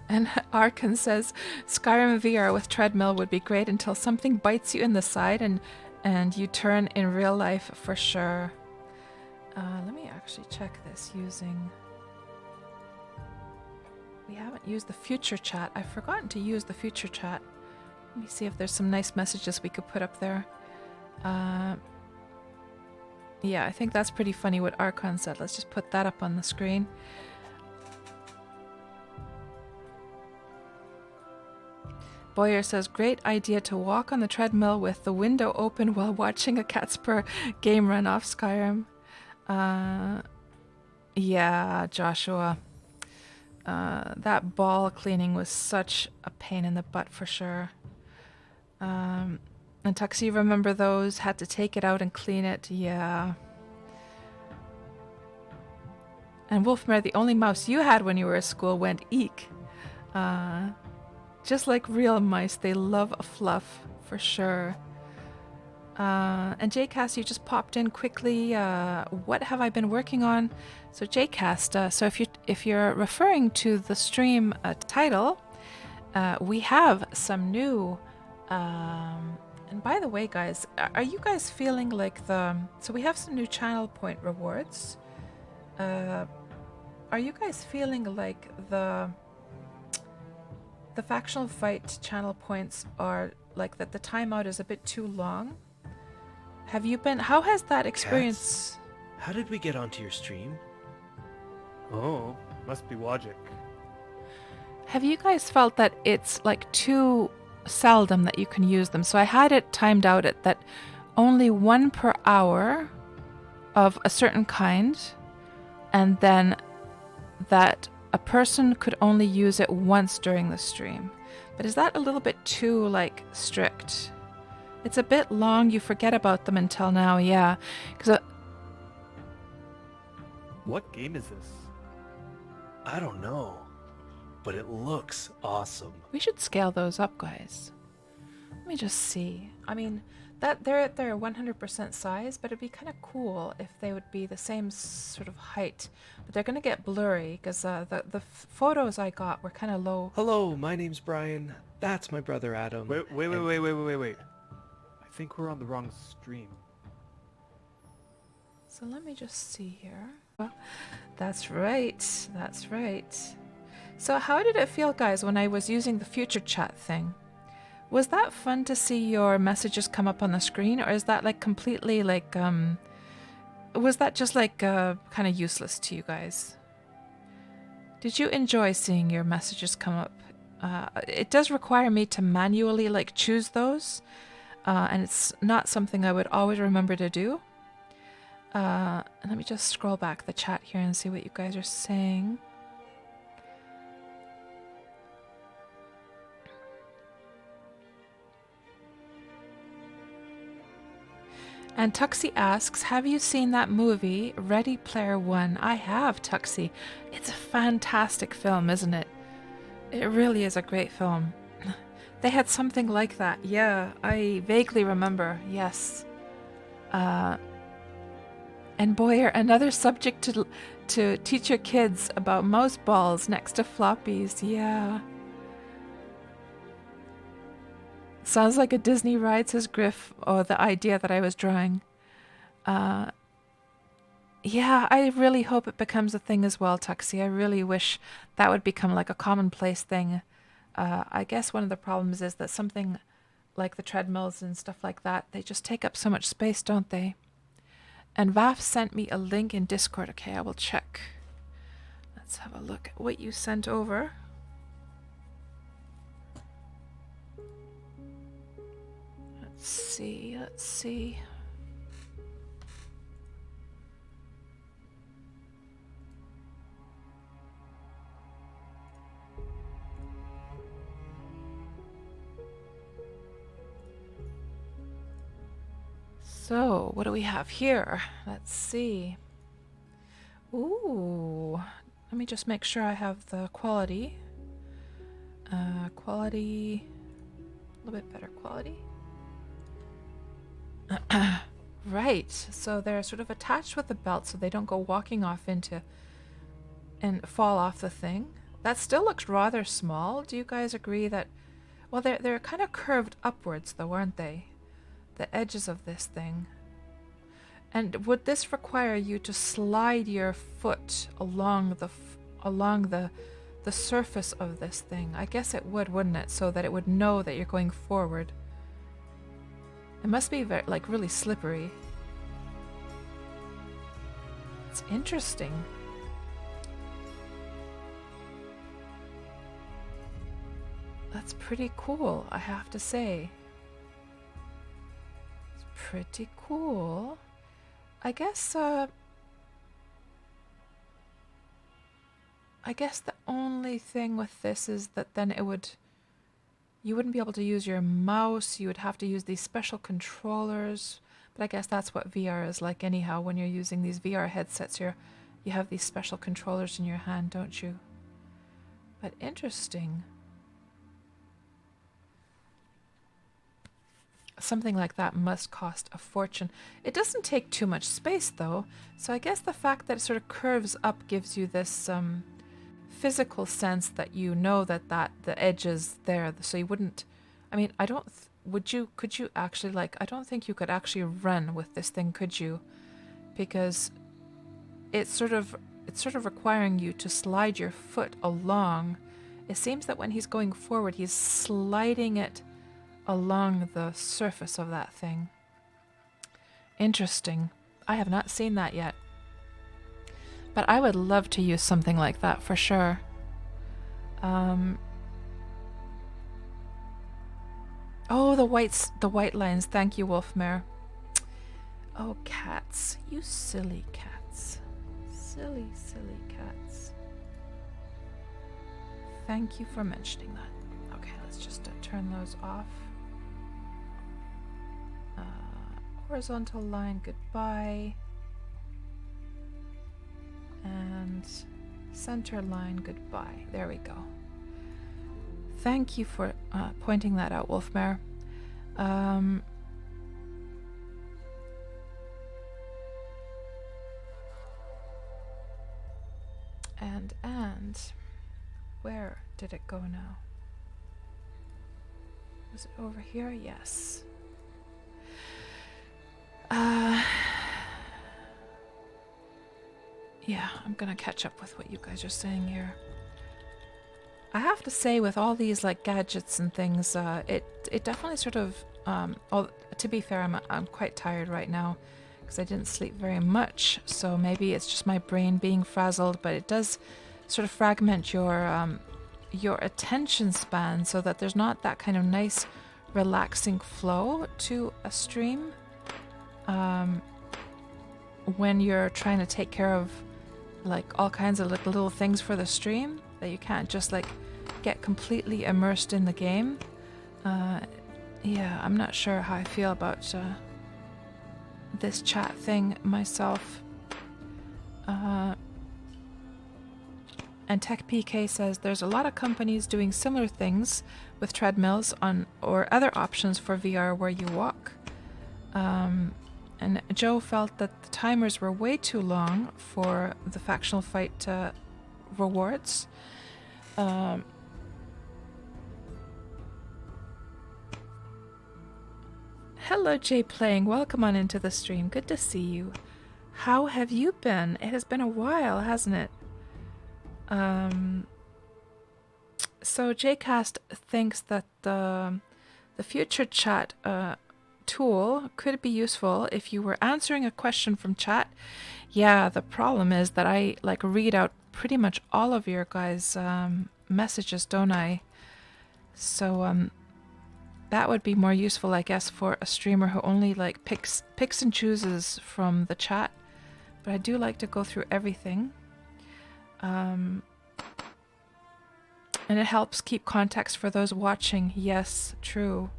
And Arkan says, Skyrim VR with treadmill would be great until something bites you in the side and you turn in real life for sure. Let me actually check this using... We haven't used the future chat. I've forgotten to use the future chat. Let me see if there's some nice messages we could put up there. Yeah, I think that's pretty funny what Arkan said. Let's just put that up on the screen. Boyer says, great idea to walk on the treadmill with the window open while watching a KatsPurr game run off Skyrim. Yeah, Joshua. That ball cleaning was such a pain in the butt for sure. And Tuxie, remember those? Had to take it out and clean it. Yeah. And Wolfmare, the only mouse you had when you were at school, went eek. Just like real mice, they love a fluff for sure. And Jcast, you just popped in quickly. What have I been working on? So Jcast, so if you're referring to the stream title, we have some new. And by the way, guys, are you guys feeling like the? So we have some new channel point rewards. Are you guys feeling like the Factional Fight channel points are like that the timeout is a bit too long? Have you been, how has that experience? Kats, how did we get onto your stream? Oh, must be logic. Have you guys felt that it's like too seldom that you can use them? So I had it timed out at that only 1 per hour of a certain kind, and then that a person could only use it once during the stream. But is that a little bit too like strict? It's a bit long. You forget about them until now, yeah. Because What game is this? I don't know, but it looks awesome. we should scale those up, guys. Let me just see. I mean, that they're at their 100% size, but it'd be kind of cool if they would be the same sort of height. But they're gonna get blurry because the photos I got were kind of low. Hello, my name's Brian. That's my brother Adam. Wait. I think we're on the wrong stream. So let me just see here. Well, that's right. That's right. So how did it feel, guys, when I was using the future chat thing? Was that fun to see your messages come up on the screen, or is that like completely like was that just like kind of useless to you guys? Did you enjoy seeing your messages come up? It does require me to manually like choose those, and it's not something I would always remember to do. And let me just scroll back the chat here and see what you guys are saying. And Tuxie asks, have you seen that movie, Ready Player One? I have, Tuxie. It's a fantastic film, isn't it? It really is a great film. They had something like that. Yeah, I vaguely remember. Yes. And Boyer, another subject to teach your kids about mouse balls next to floppies. Yeah. Sounds like a Disney ride, says Griff, or the idea that I was drawing. Yeah, I really hope it becomes a thing as well, Tuxie. I really wish that would become like a commonplace thing. I guess one of the problems is that something like the treadmills and stuff like that, they just take up so much space, don't they? And Vaf sent me a link in Discord. Okay, I will check. Let's have a look at what you sent over. Let's see. So, what do we have here? Let's see. Ooh, let me just make sure I have the quality. Quality, a little bit better quality. Right, so they're sort of attached with the belt so they don't go walking off into and fall off the thing. That still looks rather small. Do you guys agree that, well, they're kind of curved upwards though, aren't they? The edges of this thing. And would this require you to slide your foot along the surface of this thing? I guess it would, wouldn't it? So that it would know that you're going forward. It must be very, like, really slippery. It's interesting. That's pretty cool, I have to say. It's pretty cool. I guess the only thing with this is that then it would you wouldn't be able to use your mouse. You would have to use these special controllers. But I guess that's what VR is like anyhow. When you're using these VR headsets, you have these special controllers in your hand, don't you? But interesting. Something like that must cost a fortune. It doesn't take too much space though, so I guess the fact that it sort of curves up gives you this physical sense that you know that the edge is there, so you wouldn't. I mean, I don't. Could you actually, like? I don't think you could actually run with this thing, could you? Because it's sort of requiring you to slide your foot along. It seems that when he's going forward, he's sliding it along the surface of that thing. Interesting. I have not seen that yet. But I would love to use something like that for sure. Oh, the white lines. Thank you, Wolfmare. Oh, cats. You silly cats. Silly, silly cats. Thank you for mentioning that. Okay, let's just turn those off. Horizontal line, goodbye. And center line, goodbye. There we go. Thank you for pointing that out, Wolfmare. And where did it go now? Was it over here? Yes. Yeah, I'm gonna catch up with what you guys are saying here. I have to say, with all these like gadgets and things, it definitely sort of. To be fair, I'm quite tired right now because I didn't sleep very much. So maybe it's just my brain being frazzled, but it does sort of fragment your attention span so that there's not that kind of nice, relaxing flow to a stream. When you're trying to take care of like all kinds of like little things for the stream, that you can't just like get completely immersed in the game. Yeah, I'm not sure how I feel about this chat thing myself. And TechPK says there's a lot of companies doing similar things with treadmills on or other options for VR where you walk. And Joe felt that the timers were way too long for the Factional Fight rewards. Hello, Jay Playing. Welcome on into the stream. Good to see you. How have you been? It has been a while, hasn't it? So Jcast thinks that the future chat tool could be useful if you were answering a question from chat. Yeah, the problem is that I like read out pretty much all of your guys' messages, don't I? So that would be more useful, I guess, for a streamer who only like picks and chooses from the chat. But I do like to go through everything. And it helps keep context for those watching. Yes, true.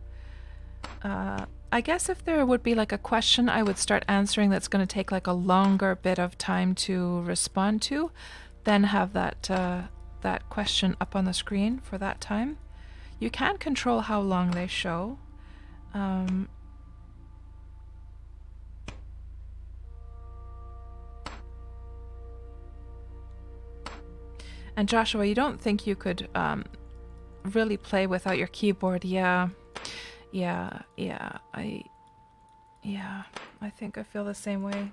I guess if there would be like a question I would start answering that's going to take like a longer bit of time to respond to, then have that question up on the screen for that time. You can control how long they show. And Joshua, you don't think you could really play without your keyboard? Yeah, I think I feel the same way.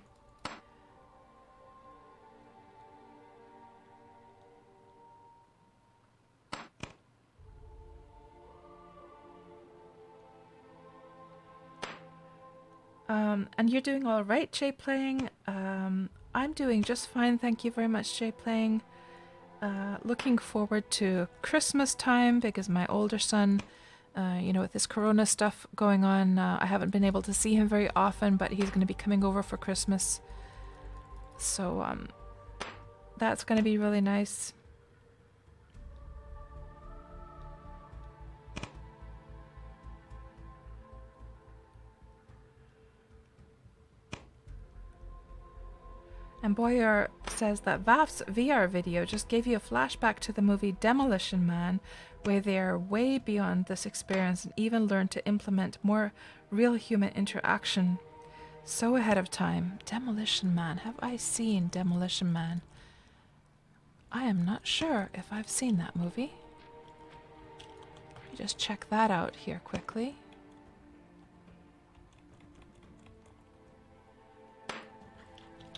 And you're doing all right, Jay Playing. I'm doing just fine, thank you very much, Jay Playing. Looking forward to Christmas time because my older son, with this corona stuff going on, I haven't been able to see him very often, but he's going to be coming over for Christmas. So that's going to be really nice. And Boyer says that Vaf's VR video just gave you a flashback to the movie Demolition Man, where they are way beyond this experience and even learn to implement more real human interaction. So ahead of time. Demolition Man. Have I seen Demolition Man? I am not sure if I've seen that movie. Let me just check that out here quickly.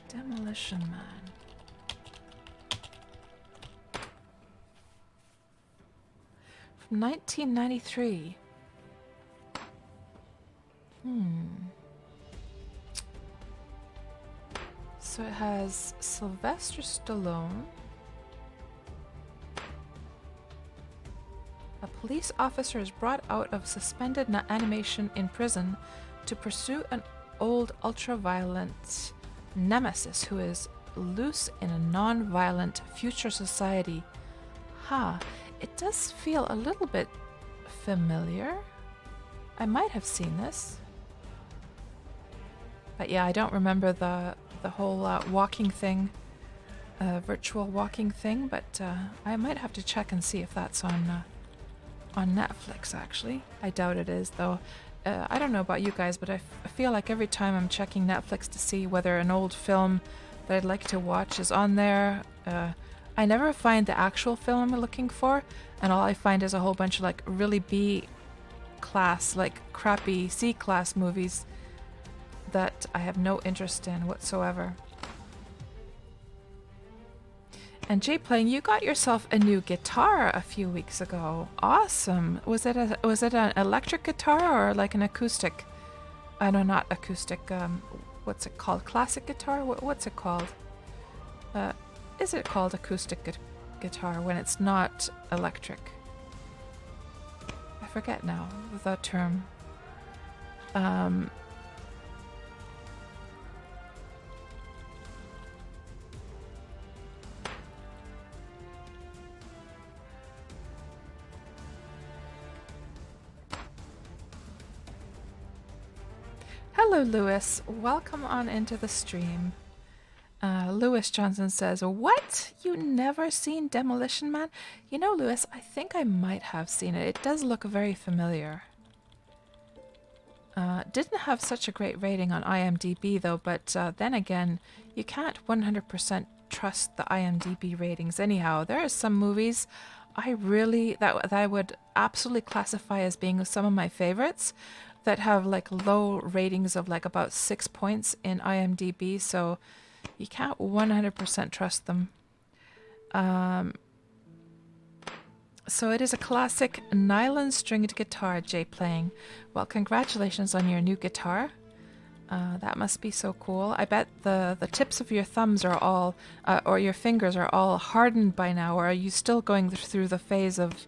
Demolition Man. From 1993. So it has Sylvester Stallone. A police officer is brought out of suspended animation in prison to pursue an old ultra-violent nemesis who is loose in a non-violent future society. It does feel a little bit familiar. I might have seen this. But yeah, I don't remember the whole walking thing, virtual walking thing, but I might have to check and see if that's on Netflix, actually. I doubt it is, though. I don't know about you guys, but I feel like every time I'm checking Netflix to see whether an old film that I'd like to watch is on there, I never find the actual film I'm looking for, and all I find is a whole bunch of like really B-class, like crappy C-class movies that I have no interest in whatsoever. And Jay playing, you got yourself a new guitar a few weeks ago. Awesome. Was it an electric guitar or like an acoustic? No, not acoustic. What's it called? Classic guitar? What's it called? Is it called acoustic guitar when it's not electric? I forget now the term. Hello, Lewis. Welcome on into the stream. Lewis Johnson says, what? You never seen Demolition Man? You know, Lewis, I think I might have seen it. It does look very familiar. Didn't have such a great rating on IMDb, though, but then again, you can't 100% trust the IMDb ratings anyhow. There are some movies that I would absolutely classify as being some of my favorites, that have like low ratings of like about 6 points in IMDb, so you can't 100% trust them. So it is a classic nylon stringed guitar, Jay playing. Well, congratulations on your new guitar. That must be so cool. I bet the tips of your thumbs are all, or your fingers are all hardened by now, or are you still going through the phase of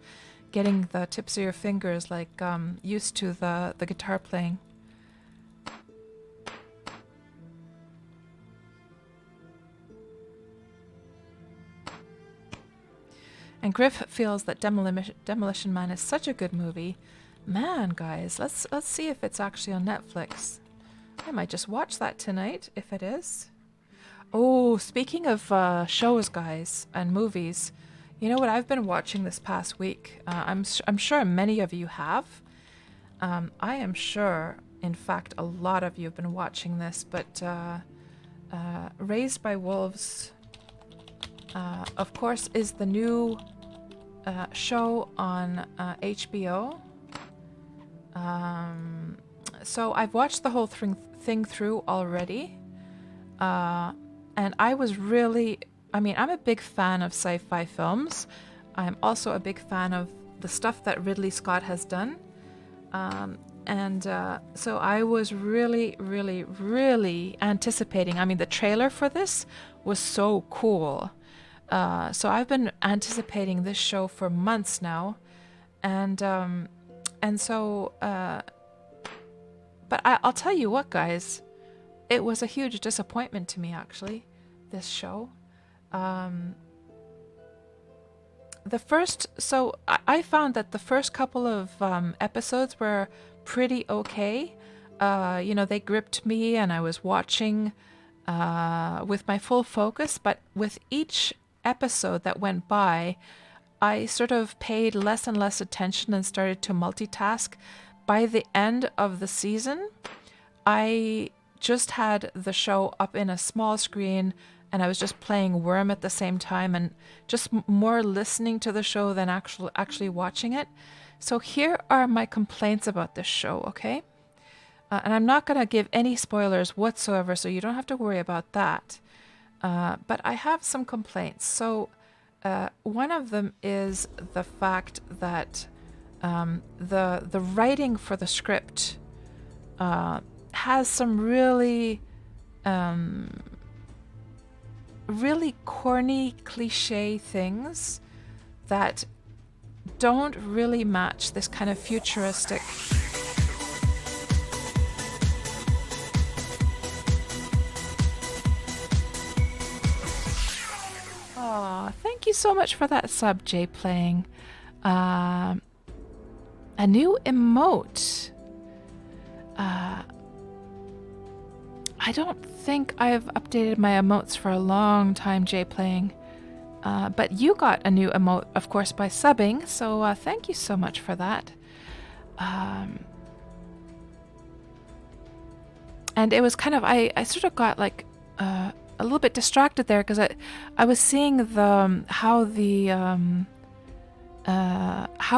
getting the tips of your fingers like used to the guitar playing? And Griff feels that Demolition Man is such a good movie. Man, guys, let's see if it's actually on Netflix. I might just watch that tonight if it is. Oh, speaking of shows, guys, and movies, you know what I've been watching this past week? I'm sure many of you have. I am sure, in fact, a lot of you have been watching this, but Raised by Wolves, of course, is the new show on HBO. So I've watched the whole thing through already. And I was really... I'm a big fan of sci-fi films. I'm also a big fan of the stuff that Ridley Scott has done. So I was really, really, really anticipating. The trailer for this was so cool. So I've been anticipating this show for months now. But I'll tell you what, guys. It was a huge disappointment to me, actually, this show. I found that the first couple of episodes were pretty okay. They gripped me, and I was watching with my full focus, but with each episode that went by, I sort of paid less and less attention and started to multitask. By the end of the season, I just had the show up in a small screen and I was just playing Wurm at the same time and just more listening to the show than actually watching it. So here are my complaints about this show, okay? And I'm not going to give any spoilers whatsoever, so you don't have to worry about that. But I have some complaints. So one of them is the fact that the writing for the script has some really corny cliche things that don't really match this kind of futuristic. Oh, thank you so much for that sub, Jay Playing. A new emote. I don't think I've updated my emotes for a long time, Jay Playing. But you got a new emote, of course, by subbing, so thank you so much for that. And it was kind of, I sort of got like a little bit distracted there because I was seeing how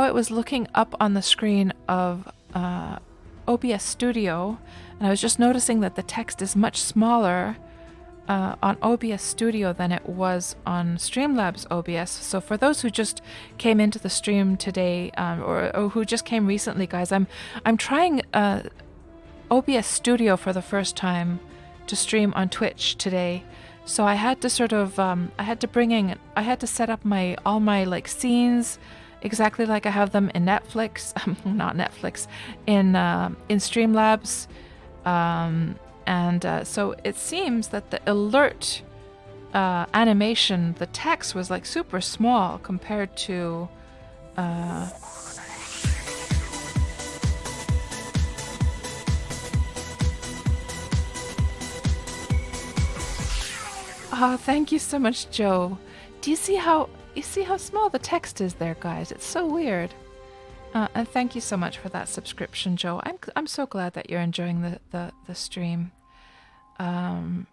it was looking up on the screen of OBS Studio, and I was just noticing that the text is much smaller on OBS Studio than it was on Streamlabs OBS. So for those who just came into the stream today, or who just came recently, guys, I'm trying OBS Studio for the first time to stream on Twitch today. So I had to sort of I had to set up all my like scenes exactly like I have them in Netflix, not Netflix, in Streamlabs. So it seems that the alert animation, the text was like super small compared to Oh, thank you so much, Joe. Do you see how small the text is there, guys? It's so weird. And thank you so much for that subscription, Joe. I'm so glad that you're enjoying the stream. Yeah,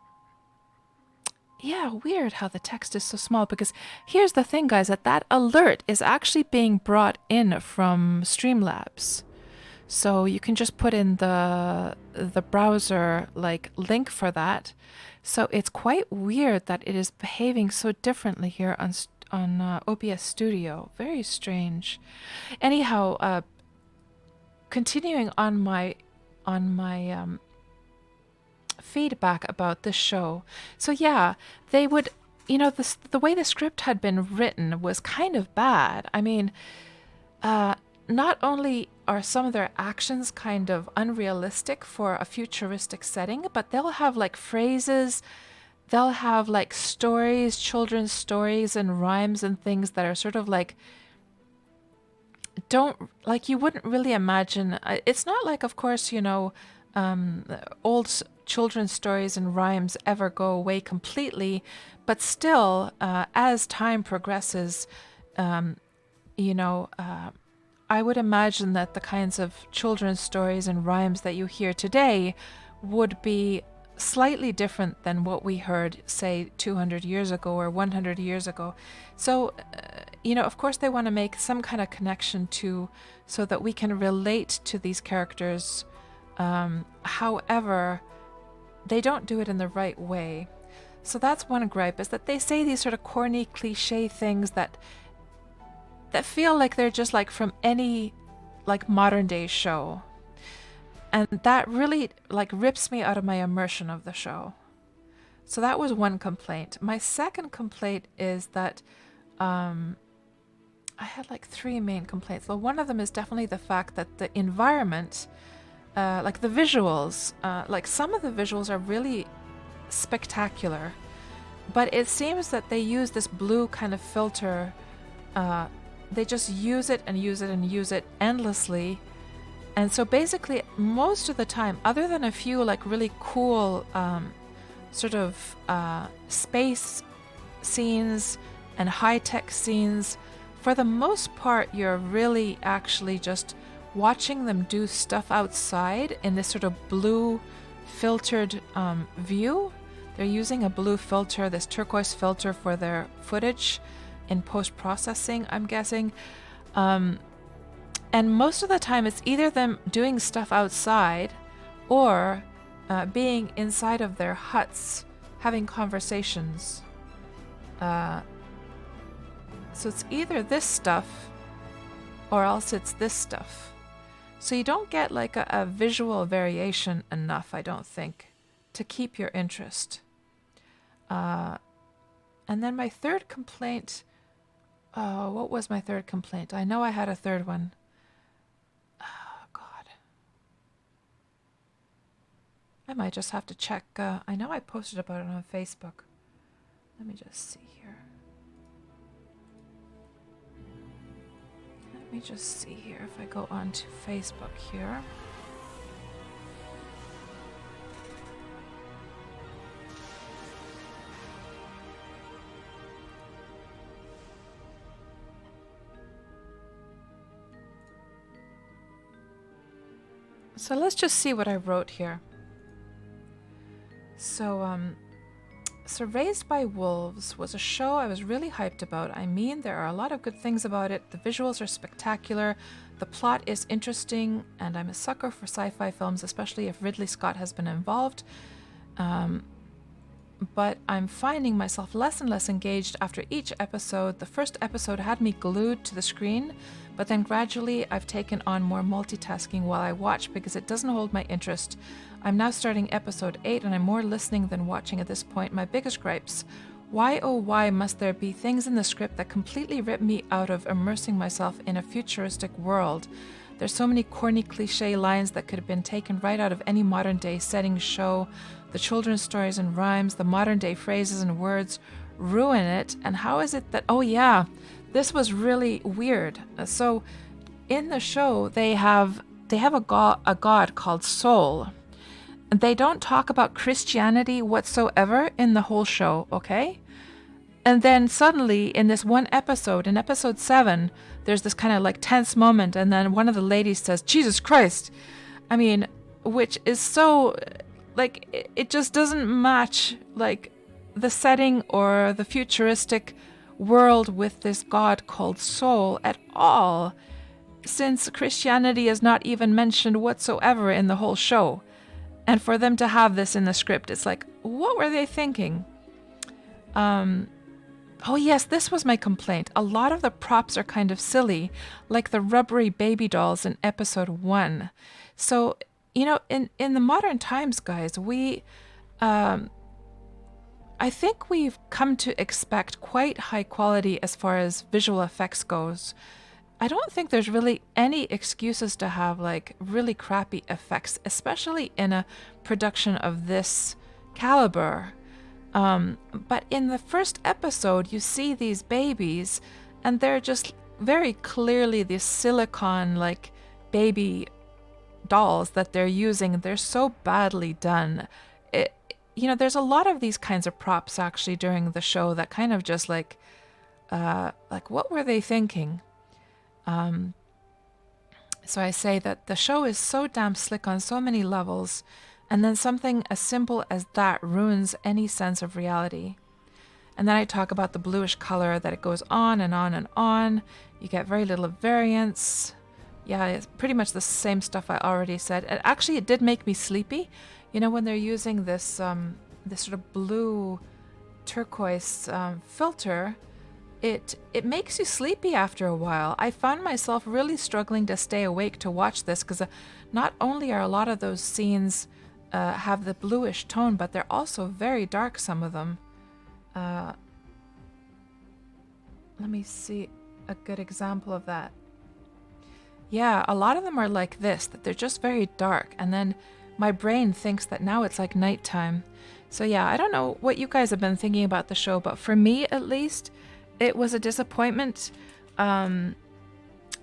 weird how the text is so small, because here's the thing, guys, that alert is actually being brought in from Streamlabs. So you can just put in the browser like link for that. So it's quite weird that it is behaving so differently here on OBS Studio. Very strange. Anyhow, continuing on my feedback about this show. So yeah, they would, the way the script had been written was kind of bad. I mean, not only are some of their actions kind of unrealistic for a futuristic setting, but they'll have like phrases, they'll have like stories, children's stories and rhymes and things that are sort of like, you wouldn't really imagine. It's not like, of course, old children's stories and rhymes ever go away completely, but still, as time progresses, I would imagine that the kinds of children's stories and rhymes that you hear today would be slightly different than what we heard, say, 200 years ago or 100 years ago. So, of course they want to make some kind of connection so that we can relate to these characters. However, they don't do it in the right way. So that's one gripe, is that they say these sort of corny cliche things that feel like they're just like from any like modern day show. And that really like rips me out of my immersion of the show. So that was one complaint. My second complaint is that I had like three main complaints. Well, one of them is definitely the fact that the environment, like the visuals, like some of the visuals are really spectacular, but it seems that they use this blue kind of filter. They just use it and use it and use it endlessly. And so basically most of the time, other than a few like really cool sort of space scenes and high-tech scenes. For the most part, you're really actually just watching them do stuff outside in this sort of blue filtered view. They're using a blue filter, this turquoise filter, for their footage in post-processing, I'm guessing. And most of the time it's either them doing stuff outside or being inside of their huts having conversations. So it's either this stuff or else it's this stuff. So you don't get like a visual variation enough, I don't think, to keep your interest. And then my third complaint... Oh, what was my third complaint? I know I had a third one. Oh, God. I might just have to check. I know I posted about it on Facebook. Let me just see here. Let me just see here if I go on to Facebook here. So let's just see what I wrote here. So Raised by Wolves was a show I was really hyped about. I mean, there are a lot of good things about it. The visuals are spectacular. The plot is interesting, and I'm a sucker for sci-fi films, especially if Ridley Scott has been involved. But I'm finding myself less and less engaged after each episode. The first episode had me glued to the screen, but then gradually I've taken on more multitasking while I watch because it doesn't hold my interest. I'm now starting episode 8 and I'm more listening than watching at this point. My biggest gripes: why oh why must there be things in the script that completely rip me out of immersing myself in a futuristic world? There's so many corny cliche lines that could have been taken right out of any modern day setting show. The children's stories and rhymes, the modern day phrases and words ruin it. And how is it that, oh yeah, this was really weird. So in the show, they have a god called Soul. They don't talk about Christianity whatsoever in the whole show, okay? And then suddenly in this one episode, in episode 7, there's this kind of like tense moment, and then one of the ladies says, Jesus Christ. I mean, which is so, like, it just doesn't match, like, the setting or the futuristic world with this god called Soul at all, since Christianity is not even mentioned whatsoever in the whole show. And for them to have this in the script, it's like, what were they thinking? Oh yes, this was my complaint. A lot of the props are kind of silly, like the rubbery baby dolls in episode 1. So, you know, in the modern times, guys, I think we've come to expect quite high quality as far as visual effects goes. I don't think there's really any excuses to have like really crappy effects, especially in a production of this caliber. But in the first episode, you see these babies, and they're just very clearly these silicone like baby dolls that they're using. They're so badly done. You know, there's a lot of these kinds of props actually during the show that kind of just like what were they thinking? So I say that the show is so damn slick on so many levels, and then something as simple as that ruins any sense of reality. And then I talk about the bluish color, that it goes on and on and on. You get very little variance. Yeah, it's pretty much the same stuff I already said. And actually, it did make me sleepy. You know, when they're using this this sort of blue turquoise filter, it makes you sleepy after a while. I found myself really struggling to stay awake to watch this because not only are a lot of those scenes have the bluish tone, but they're also very dark, some of them. Let me see a good example of that. Yeah, a lot of them are like this, that they're just very dark, and then my brain thinks that now it's like nighttime. So yeah, I don't know what you guys have been thinking about the show, but for me at least, it was a disappointment. And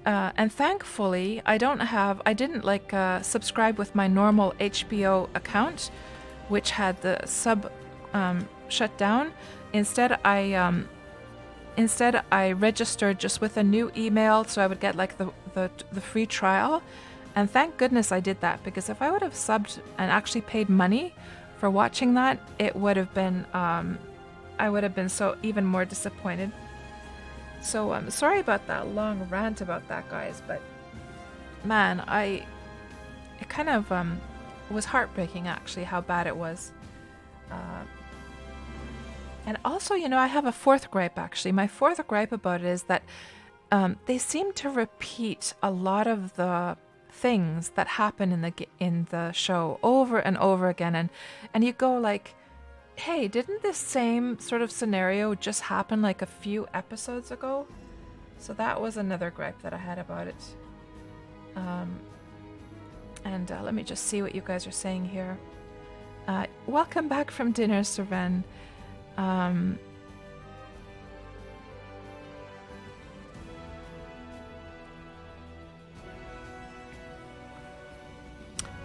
thankfully, I didn't subscribe with my normal HBO account, which had the shut down. Instead, I registered just with a new email, so I would get like the free trial. And thank goodness I did that, because if I would have subbed and actually paid money for watching that, it would have been I would have been so even more disappointed. So I'm sorry about that long rant about that, guys, but man, it kind of was heartbreaking actually how bad it was. And also, you know, I have a fourth gripe actually. My fourth gripe about it is that they seem to repeat a lot of the things that happen in the show over and over again, and you go like, hey, didn't this same sort of scenario just happen like a few episodes ago? So that was another gripe that I had about it. And let me just see what you guys are saying here. Welcome back from dinner, Serven.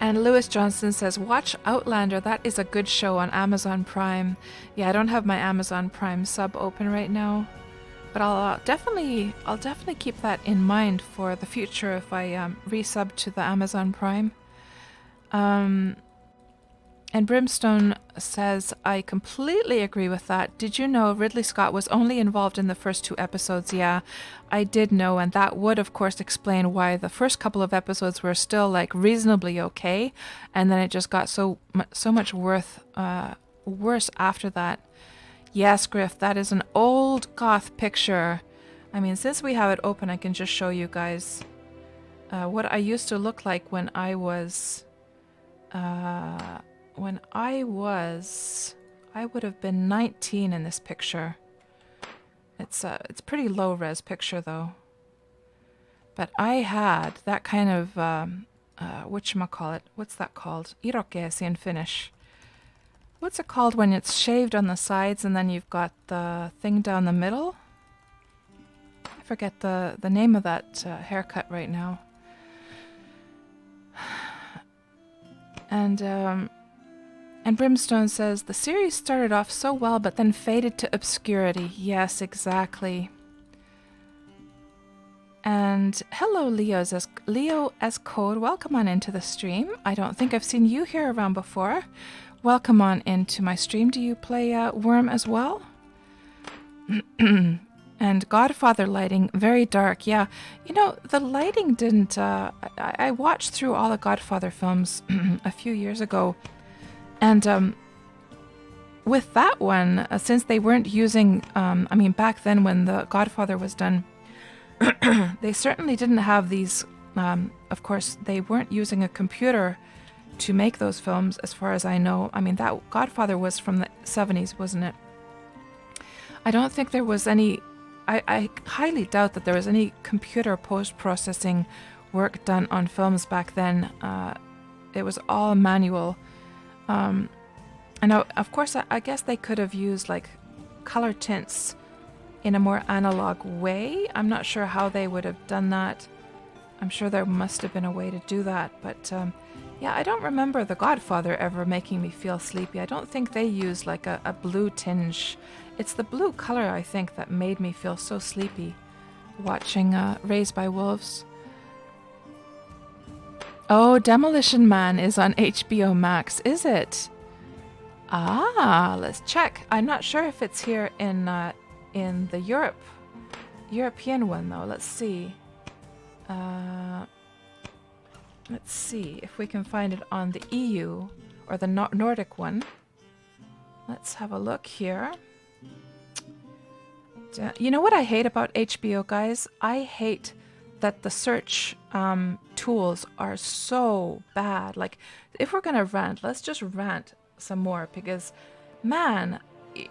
And Lewis Johnson says, watch Outlander. That is a good show on Amazon Prime. Yeah, I don't have my Amazon Prime sub open right now, but I'll definitely keep that in mind for the future if I resub to the Amazon Prime. And Brimstone says, I completely agree with that. Did you know Ridley Scott was only involved in the first 2 episodes? Yeah, I did know, and that would, of course, explain why the first couple of episodes were still, like, reasonably okay, and then it just got so much worse after that. Yes, Griff, that is an old goth picture. I mean, since we have it open, I can just show you guys what I used to look like when I was... I would have been 19 in this picture. It's pretty low res picture though. But I had that kind of whatchamacallit, what's that called? Irokesi in Finnish. What's it called when it's shaved on the sides and then you've got the thing down the middle? I forget the name of that haircut right now. And Brimstone says, the series started off so well, but then faded to obscurity. Yes, exactly. And hello, Leo as Code. Welcome on into the stream. I don't think I've seen you here around before. Welcome on into my stream. Do you play Wurm as well? And Godfather lighting, very dark. Yeah, you know, the lighting didn't... I watched through all the Godfather films a few years ago. And with that one, since they weren't using... I mean, back then when the Godfather was done, they certainly didn't have these... of course, they weren't using a computer to make those films, as far as I know. I mean, that Godfather was from the 70s, wasn't it? I don't think there was any... I highly doubt that there was any computer post-processing work done on films back then. It was all manual. And of course, I guess they could have used like color tints in a more analog way. I'm not sure how they would have done that. I'm sure there must have been a way to do that. But yeah, I don't remember The Godfather ever making me feel sleepy. I don't think they used like a blue tinge. It's the blue color, I think, that made me feel so sleepy watching Raised by Wolves. Oh, Demolition Man is on HBO Max, is it? Ah, let's check. I'm not sure if it's here in the European one though. Let's see. Let's see if we can find it on the EU or the Nordic one. Let's have a look here. You know what I hate about HBO, guys? I hate that the search tools are so bad. Like, if we're gonna rant, let's just rant some more, because, man,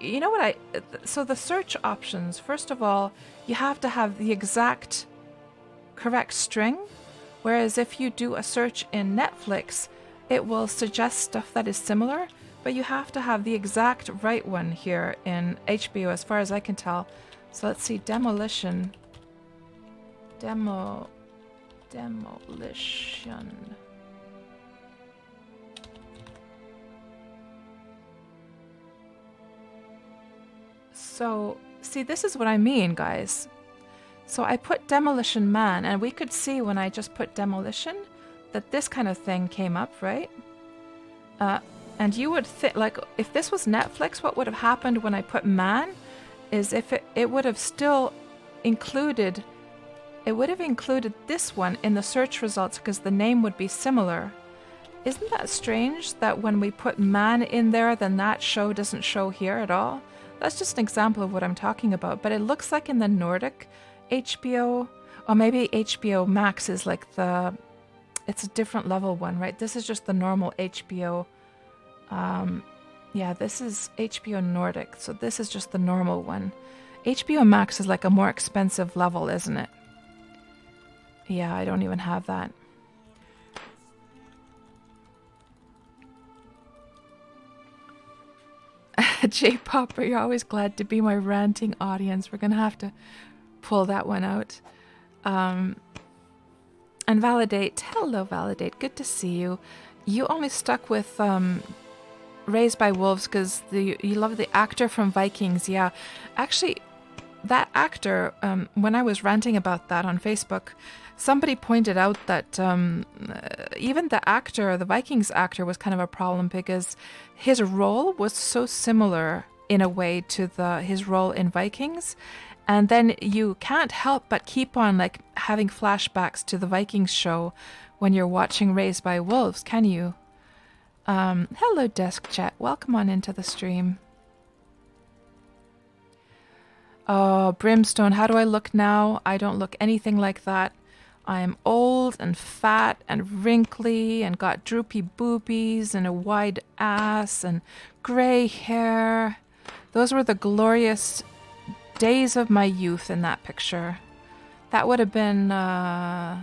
you know what so the search options, first of all, you have to have the exact correct string, whereas if you do a search in Netflix, it will suggest stuff that is similar, but you have to have the exact right one here in HBO, as far as I can tell. So let's see, Demolition. Demolition. So, see, this is what I mean, guys. So I put Demolition Man, and we could see when I just put Demolition that this kind of thing came up, right? And you would think, like, if this was Netflix, what would have happened when I put Man is if it would have still included, it would have included this one in the search results because the name would be similar. Isn't that strange that when we put Man in there, then that show doesn't show here at all? That's just an example of what I'm talking about. But it looks like in the Nordic HBO, or maybe HBO Max is like it's a different level one, right? This is just the normal HBO. Yeah, this is HBO Nordic, so this is just the normal one. HBO Max is like a more expensive level, isn't it? Yeah, I don't even have that. J-Popper, you're always glad to be my ranting audience. We're going to have to pull that one out. And Validate. Hello, Validate. Good to see you. You only stuck with Raised by Wolves because you love the actor from Vikings. Yeah. Actually, that actor, when I was ranting about that on Facebook, somebody pointed out that even the actor, the Vikings actor, was kind of a problem because his role was so similar in a way to his role in Vikings. And then you can't help but keep on like having flashbacks to the Vikings show when you're watching Raised by Wolves, can you? Hello, Desk Chat. Welcome on into the stream. Oh, Brimstone, how do I look now? I don't look anything like that. I am old and fat and wrinkly and got droopy boobies and a wide ass and gray hair. Those were the glorious days of my youth in that picture. That would have been, that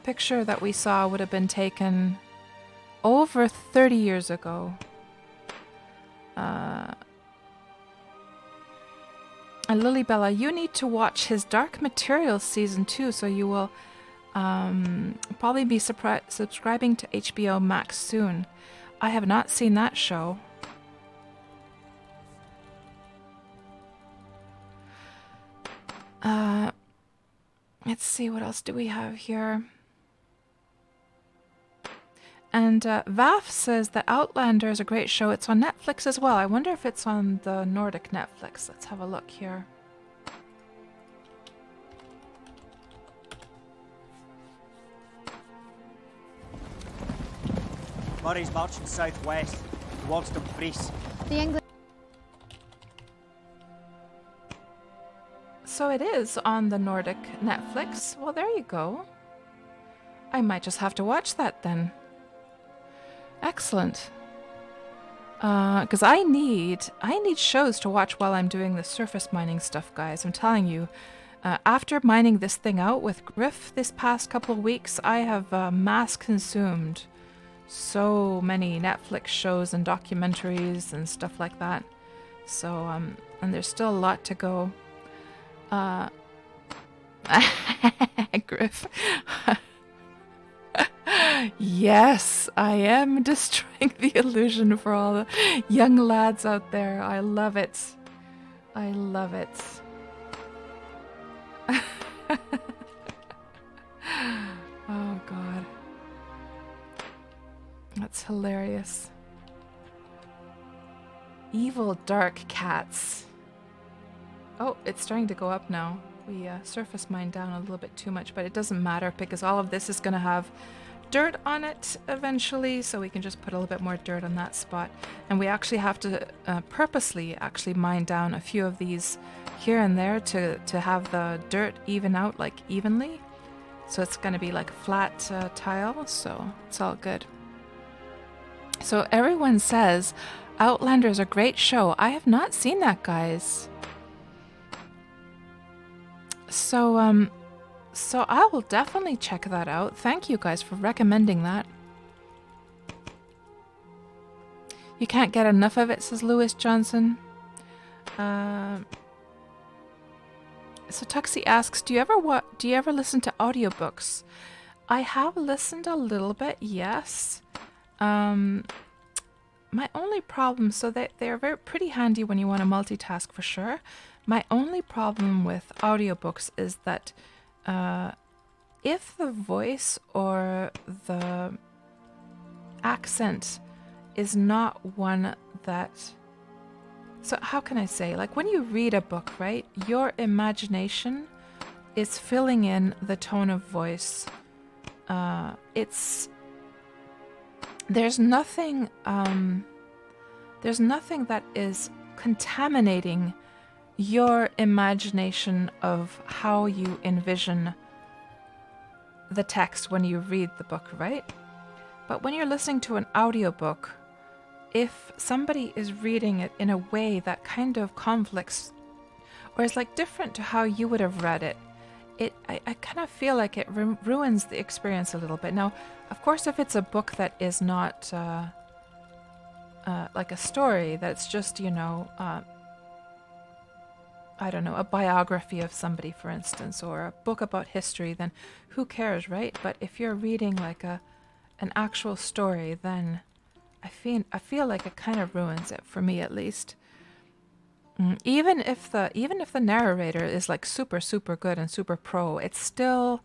picture that we saw would have been taken over 30 years ago. And Lilybella, you need to watch his Dark Materials season 2, so you will probably be subscribing to HBO Max soon. I have not seen that show. Let's see, what else do we have here? And Vaf says that Outlander is a great show. It's on Netflix as well. I wonder if it's on the Nordic Netflix. Let's have a look here. Murray's marching southwest towards Dumfries. The English. So it is on the Nordic Netflix. Well, there you go. I might just have to watch that then. Excellent. Because I need shows to watch while I'm doing the surface mining stuff, guys. I'm telling you, after mining this thing out with Griff this past couple of weeks, I have mass consumed so many Netflix shows and documentaries and stuff like that. So, and there's still a lot to go. Griff. Yes, I am destroying the illusion for all the young lads out there. I love it. I love it. Oh, God. That's hilarious. Evil dark cats. Oh, it's starting to go up now. We surface mined down a little bit too much, but it doesn't matter because all of this is going to have dirt on it eventually, so we can just put a little bit more dirt on that spot. And we actually have to purposely actually mine down a few of these here and there to have the dirt even out like evenly. So it's going to be like a flat tile, so it's all good. So everyone says Outlander is a great show. I have not seen that, guys. So I will definitely check that out. Thank you guys for recommending that. You can't get enough of it, says Lewis Johnson. So Tuxie asks, do you ever listen to audiobooks? I have listened a little bit, yes. My only problem, so they're very pretty handy when you want to multitask for sure. My only problem with audiobooks is that if the voice or the accent is not one that... So how can I say? Like when you read a book, right? Your imagination is filling in the tone of voice. There's nothing that is contaminating your imagination of how you envision the text when you read the book, right? But when you're listening to an audiobook, if somebody is reading it in a way that kind of conflicts or is like different to how you would have read it, I kind of feel like it ruins the experience a little bit. Now, of course, if it's a book that is not like a story, that's just, you know, I don't know, a biography of somebody, for instance, or a book about history, then who cares, right? But if you're reading like an actual story, then I feel like it kind of ruins it, for me at least. Even if the narrator is like super good and super pro, it still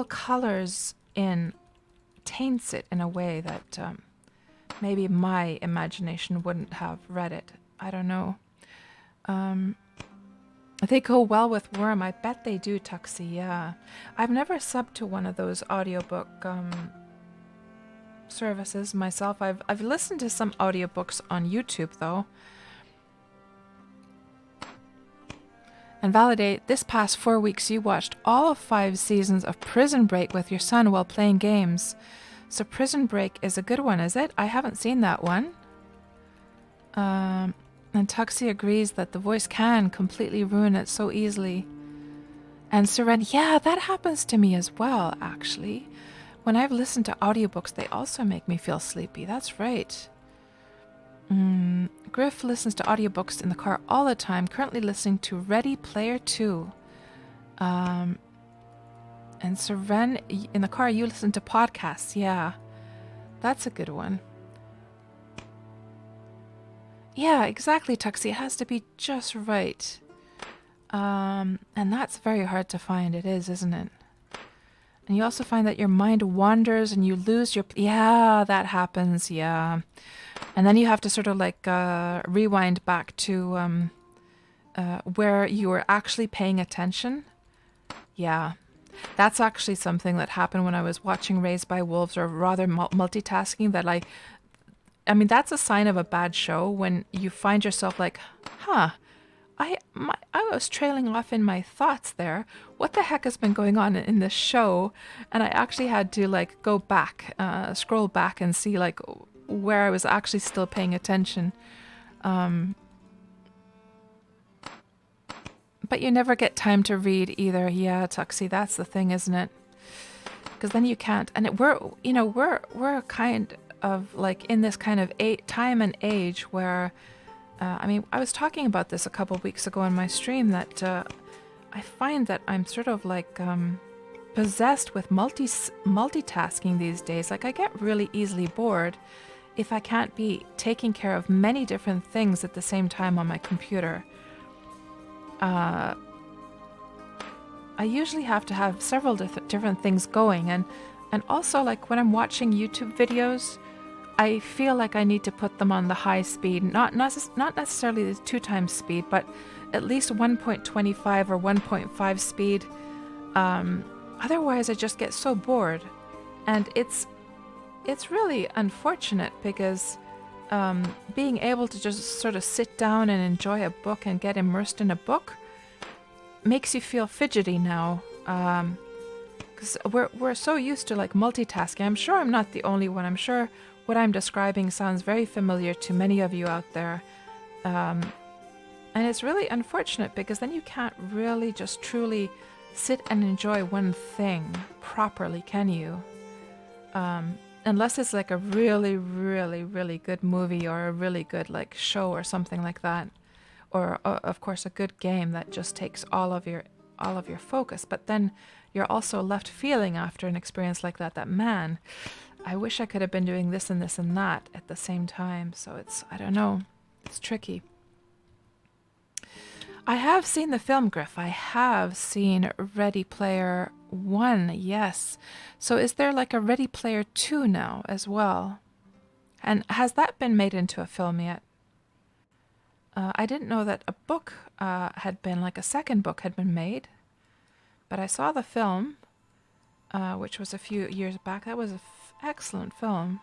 colors in, taints it in a way that maybe my imagination wouldn't have read it. I don't know. They go well with Wurm. I bet they do, Tuxie. Yeah, I've never subbed to one of those audiobook services myself. I've listened to some audiobooks on YouTube though. And Validate, this past 4 weeks you watched all of 5 seasons of Prison Break with your son while playing games. So Prison Break is a good one, is it? I haven't seen that one. And Tuxie agrees that the voice can completely ruin it so easily. And Seren, yeah, that happens to me as well, actually. When I've listened to audiobooks, they also make me feel sleepy. That's right. Griff listens to audiobooks in the car all the time, currently listening to Ready Player 2. And Seren, in the car, you listen to podcasts. Yeah, that's a good one. Yeah, exactly, Tuxie. It has to be just right. And that's very hard to find. It is, isn't it? And you also find that your mind wanders and you lose your... Yeah, that happens, yeah. And then you have to sort of like rewind back to where you were actually paying attention. Yeah. That's actually something that happened when I was watching Raised by Wolves, or rather multitasking, that I mean, that's a sign of a bad show when you find yourself like, huh, I was trailing off in my thoughts there. What the heck has been going on in this show? And I actually had to like go back, scroll back and see like where I was actually still paying attention. But you never get time to read either. Yeah, Tuxie, that's the thing, isn't it? Because then you can't. And we're kind of like in this kind of time and age where, I mean, I was talking about this a couple of weeks ago in my stream that I find that I'm sort of like possessed with multitasking these days. Like I get really easily bored if I can't be taking care of many different things at the same time on my computer. I usually have to have several different things going, and also like when I'm watching YouTube videos, I feel like I need to put them on the high speed, not necessarily the 2 times speed, but at least 1.25 or 1.5 speed. Otherwise, I just get so bored, and it's really unfortunate because being able to just sort of sit down and enjoy a book and get immersed in a book makes you feel fidgety now. Because we're so used to like multitasking. I'm sure I'm not the only one. I'm sure what I'm describing sounds very familiar to many of you out there. And it's really unfortunate because then you can't really just truly sit and enjoy one thing properly, can you? Unless it's like a really, really, really good movie or a really good like show or something like that. Or of course a good game that just takes all of your focus. But then you're also left feeling after an experience like that, man, I wish I could have been doing this and this and that at the same time. So it's, I don't know. It's tricky. I have seen the film, Griff. I have seen Ready Player 1, yes. So is there like a Ready Player 2 now as well? And has that been made into a film yet? I didn't know that a book had been, like a second book had been made. But I saw the film, which was a few years back. That was an excellent film.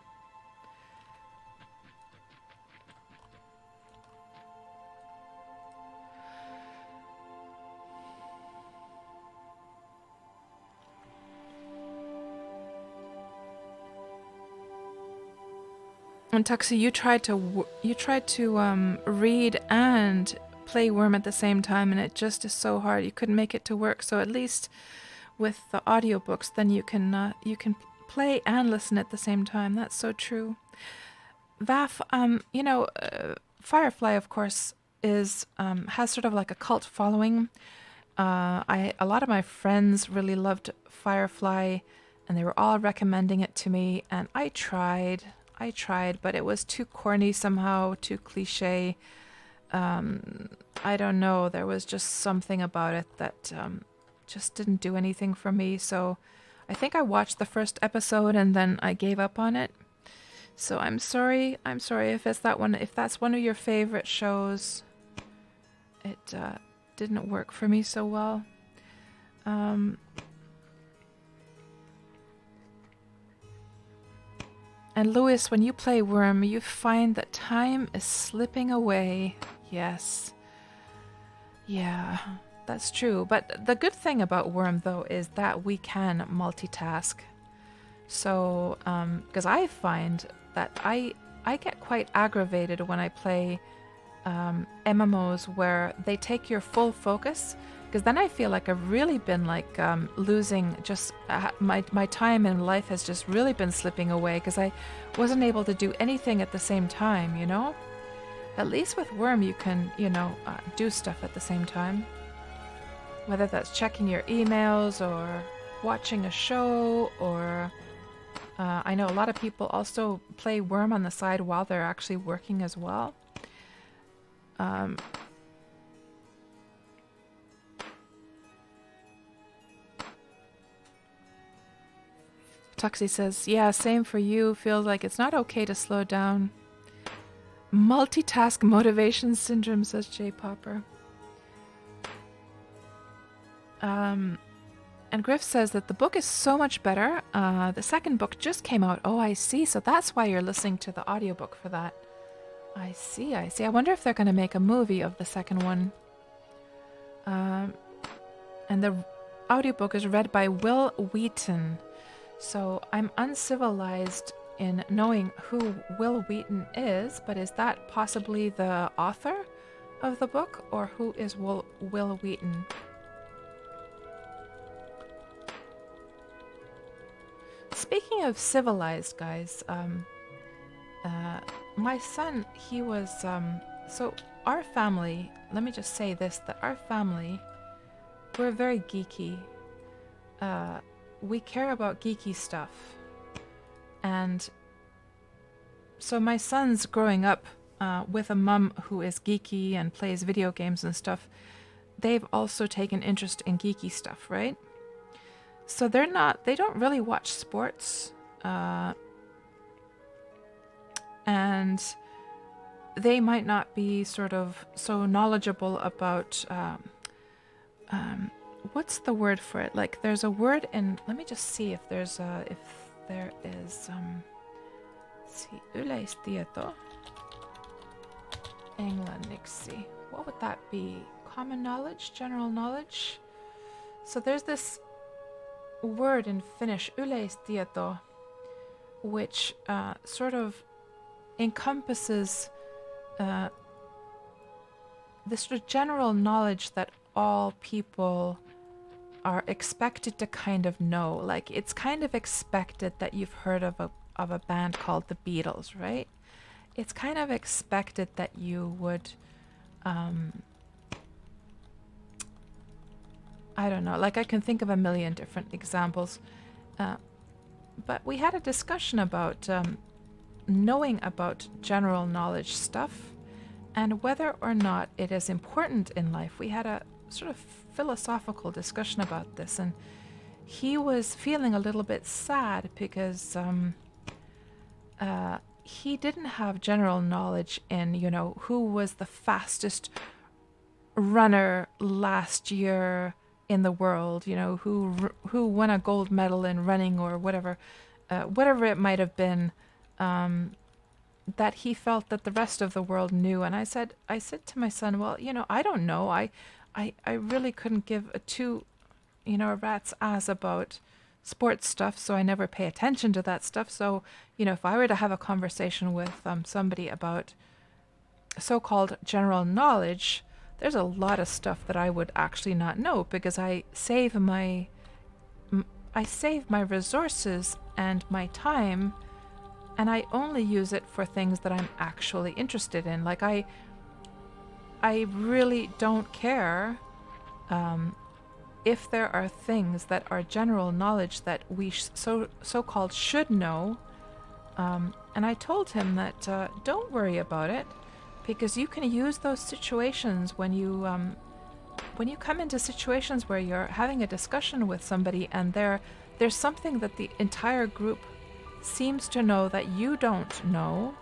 And Tuxie, you tried to read and play Wurm at the same time, and it just is so hard. You couldn't make it to work. So at least with the audiobooks, then you can play and listen at the same time. That's so true. Vaf, Firefly, of course, is has sort of like a cult following. A lot of my friends really loved Firefly, and they were all recommending it to me, and I tried, but it was too corny somehow, too cliche. I don't know. There was just something about it that just didn't do anything for me. So I think I watched the first episode and then I gave up on it. So I'm sorry. I'm sorry if it's that one. If that's one of your favorite shows, it didn't work for me so well. And Lewis, when you play Wurm, you find that time is slipping away. Yes. Yeah, that's true. But the good thing about Wurm, though, is that we can multitask. So, because I find that I get quite aggravated when I play MMOs where they take your full focus, because then I feel like I've really been like losing just my time in life has just really been slipping away because I wasn't able to do anything at the same time, you know? At least with Wurm you can, do stuff at the same time. Whether that's checking your emails or watching a show or... I know a lot of people also play Wurm on the side while they're actually working as well. Tuxie says, yeah, same for you. Feels like it's not okay to slow down. Multitask motivation syndrome, says J Popper. And Griff says that the book is so much better. The second book just came out. Oh, I see. So that's why you're listening to the audiobook for that. I see. I wonder if they're going to make a movie of the second one. And the audiobook is read by Will Wheaton. So I'm uncivilized in knowing who Will Wheaton is, but is that possibly the author of the book, or who is Will Wheaton? Speaking of civilized, guys, my son, he was, so our family, let me just say this, that our family, we're very geeky. We care about geeky stuff. And so my son's growing up with a mum who is geeky and plays video games and stuff. They've also taken interest in geeky stuff, right? So they don't really watch sports. And they might not be sort of so knowledgeable about, what's the word for it? Like there's a word in, let me just see if there is, see, yleistieto. Englanniksi. What would that be? Common knowledge? General knowledge? So there's this word in Finnish, yleistieto, which sort of encompasses this sort of general knowledge that all people are expected to kind of know. Like it's kind of expected that you've heard of a band called the Beatles, right? It's kind of expected that you would I don't know, like I can think of a million different examples, but but we had a discussion about knowing about general knowledge stuff and whether or not it is important in life. We had a sort of philosophical discussion about this, and he was feeling a little bit sad because he didn't have general knowledge in, you know, who was the fastest runner last year in the world, you know, who won a gold medal in running or whatever, whatever it might have been, that he felt that the rest of the world knew. And I said to my son, well, you know, I don't know. I really couldn't give a two, you know, a rat's ass about sports stuff, so I never pay attention to that stuff. So, you know, if I were to have a conversation with somebody about so-called general knowledge, there's a lot of stuff that I would actually not know, because I save my resources and my time, and I only use it for things that I'm actually interested in. Like I really don't care if there are things that are general knowledge that we so-called should know. And I told him that don't worry about it, because you can use those situations when you come into situations where you're having a discussion with somebody and there's something that the entire group seems to know that you don't know.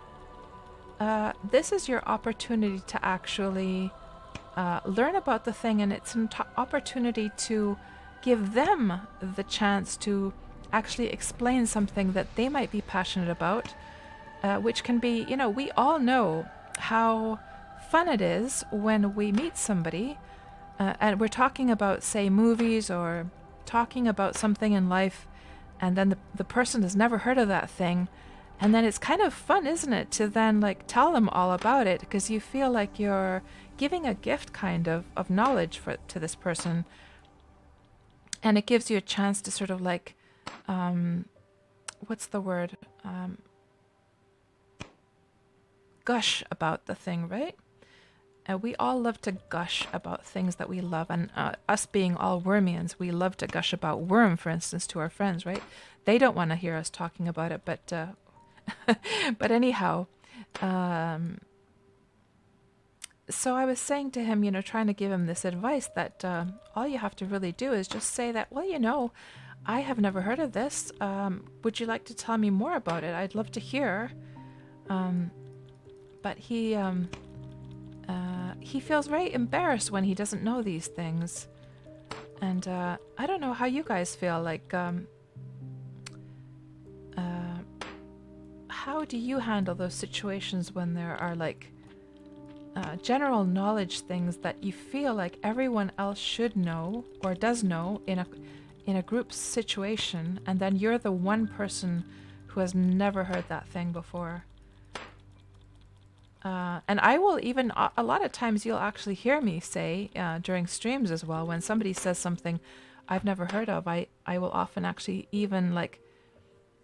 This is your opportunity to actually learn about the thing, and it's an opportunity to give them the chance to actually explain something that they might be passionate about, which can be, you know, we all know how fun it is when we meet somebody and we're talking about, say, movies or talking about something in life, and then the person has never heard of that thing, and then it's kind of fun, isn't it, to then like tell them all about it, because you feel like you're giving a gift kind of knowledge to this person, and it gives you a chance to sort of like what's the word, gush about the thing, right? We all love to gush about things that we love, and us being all Wurmians, we love to gush about Wurm, for instance, to our friends, right? They don't want to hear us talking about it, but but anyhow, so I was saying to him, you know, trying to give him this advice that all you have to really do is just say that, well, you know, I have never heard of this. Would you like to tell me more about it? I'd love to hear. But he feels very embarrassed when he doesn't know these things. And I don't know how you guys feel. Like, how do you handle those situations when there are like general knowledge things that you feel like everyone else should know or does know in a group situation, and then you're the one person who has never heard that thing before? And I will even, a lot of times you'll actually hear me say during streams as well, when somebody says something I've never heard of, I will often actually even like,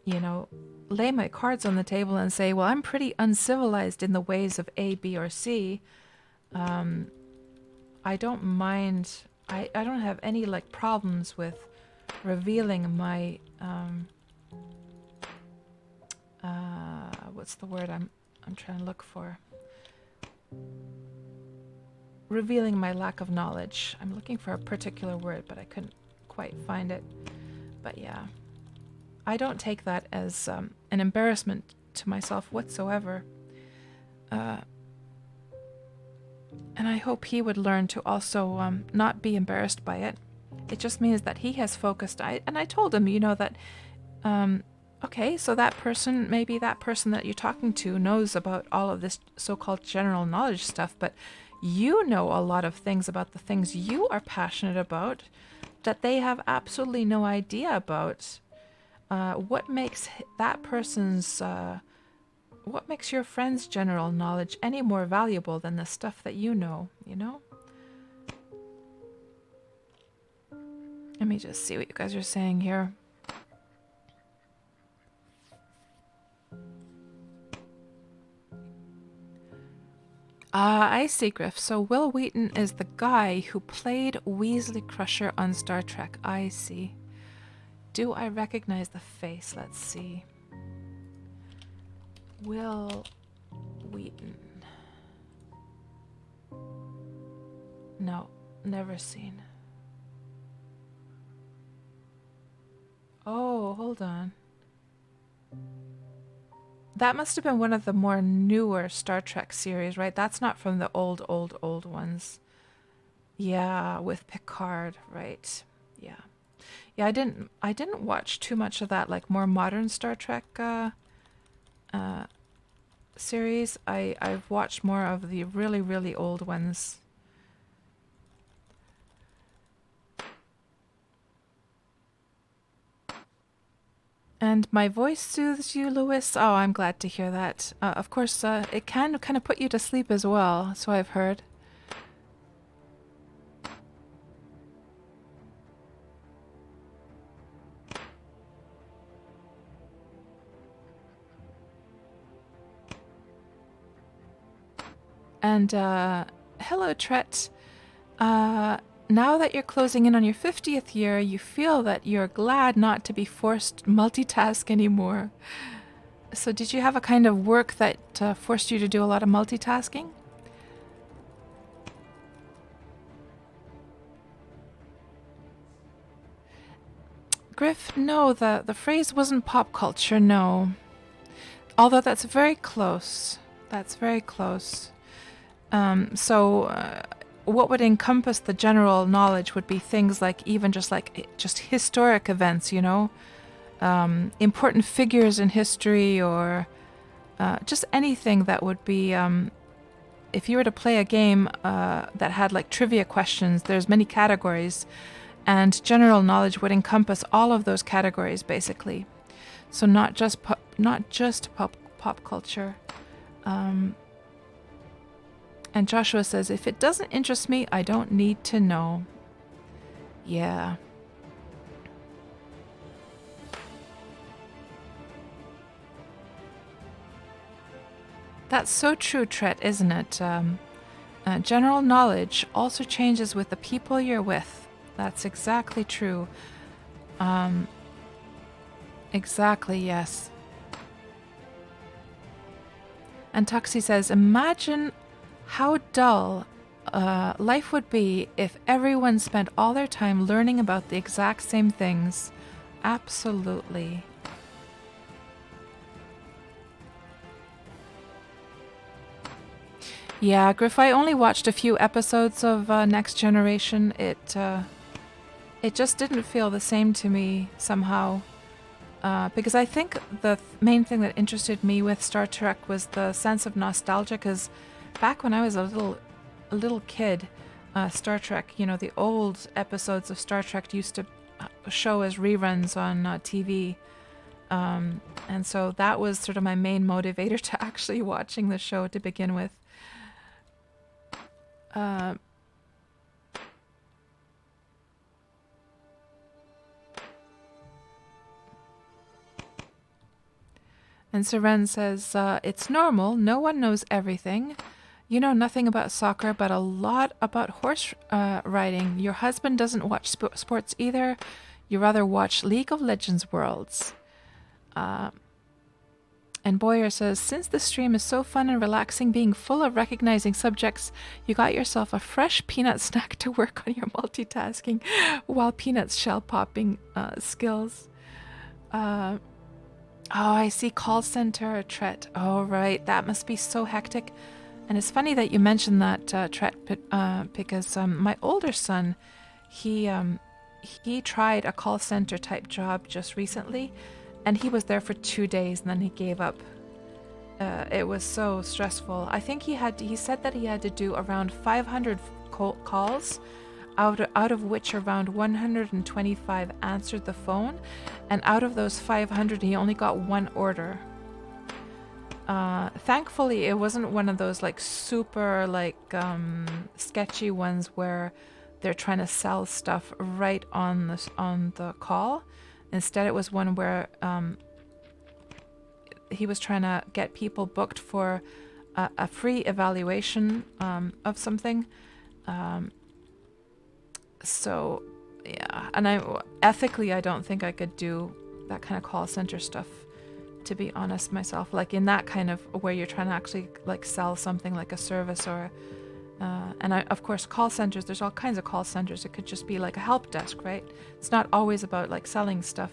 you know, lay my cards on the table and say, well, I'm pretty uncivilized in the ways of A, B, or C. I don't mind, I don't have any like problems with revealing my, what's the word I'm trying to look for? Revealing my lack of knowledge. I'm looking for a particular word, but I couldn't quite find it. But yeah, I don't take that as an embarrassment to myself whatsoever. And I hope he would learn to also not be embarrassed by it. It just means that he has focused. And I told him, you know, that okay, so that person, maybe that person that you're talking to knows about all of this so-called general knowledge stuff, but you know a lot of things about the things you are passionate about that they have absolutely no idea about. What makes that person's, what makes your friend's general knowledge any more valuable than the stuff that you know, you know? Let me just see what you guys are saying here. Ah, I see, Griff. So Will Wheaton is the guy who played Weasley Crusher on Star Trek. I see. Do I recognize the face? Let's see. Will Wheaton. No, never seen. Oh, hold on. That must have been one of the more newer Star Trek series, right? That's not from the old ones. Yeah, with Picard, right. Yeah. Yeah, I didn't watch too much of that like more modern Star Trek series. I've watched more of the really old ones. And my voice soothes you, Lewis? Oh, I'm glad to hear that. Of course, it can kind of put you to sleep as well, so I've heard. And, hello, Tret. Now that you're closing in on your 50th year, you feel that you're glad not to be forced to multitask anymore. So did you have a kind of work that forced you to do a lot of multitasking? Griff, no, the phrase wasn't pop culture, no. Although that's very close. That's very close. What would encompass the general knowledge would be things like even just historic events, you know, important figures in history, or just anything that would be. If you were to play a game that had like trivia questions, there's many categories, and general knowledge would encompass all of those categories basically. So not just pop culture. And Joshua says, if it doesn't interest me, I don't need to know. Yeah. That's so true, Tret, isn't it? General knowledge also changes with the people you're with. That's exactly true. Exactly, yes. And Tuxie says, imagine how dull life would be if everyone spent all their time learning about the exact same things. Absolutely. Yeah, Griff, I only watched a few episodes of Next Generation. It just didn't feel the same to me somehow. Because I think the main thing that interested me with Star Trek was the sense of nostalgia, because back when I was a little kid, Star Trek, you know, the old episodes of Star Trek used to show as reruns on TV. And so that was sort of my main motivator to actually watching the show to begin with. And Seren says, it's normal. No one knows everything. You know nothing about soccer, but a lot about horse riding. Your husband doesn't watch sports either. You rather watch League of Legends Worlds. And Boyer says, since the stream is so fun and relaxing, being full of recognizing subjects, you got yourself a fresh peanut snack to work on your multitasking while peanuts shell popping skills. Oh, I see. Call center, Tret. Oh, right. That must be so hectic. And it's funny that you mentioned that, Tret, because my older son, he tried a call center type job just recently, and he was there for 2 days and then he gave up. It was so stressful. I think he said that he had to do around 500 calls, out of which around 125 answered the phone, and out of those 500 he only got one order. Thankfully it wasn't one of those like super like sketchy ones where they're trying to sell stuff right on the call. Instead it was one where he was trying to get people booked for a free evaluation of something. So yeah, and ethically, I don't think I could do that kind of call center stuff, to be honest myself. Like in that kind of where you're trying to actually like sell something like a service or, of course, call centers. There's all kinds of call centers. It could just be like a help desk, right? It's not always about like selling stuff.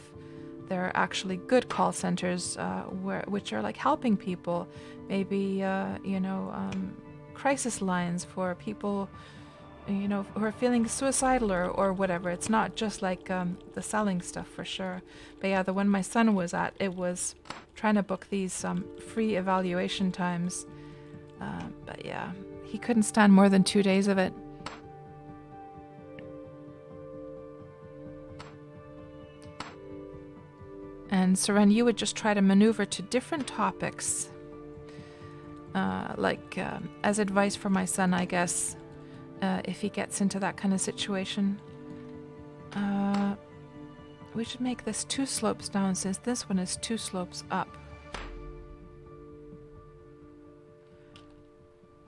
There are actually good call centers which are like helping people, maybe crisis lines for people, who are feeling suicidal or whatever. It's not just like the selling stuff for sure. But yeah, the one my son was at, it was trying to book these free evaluation times. But yeah, he couldn't stand more than 2 days of it. And Seren, you would just try to maneuver to different topics, as advice for my son, I guess, if he gets into that kind of situation. We should make this 2 slopes down since this one is 2 slopes up.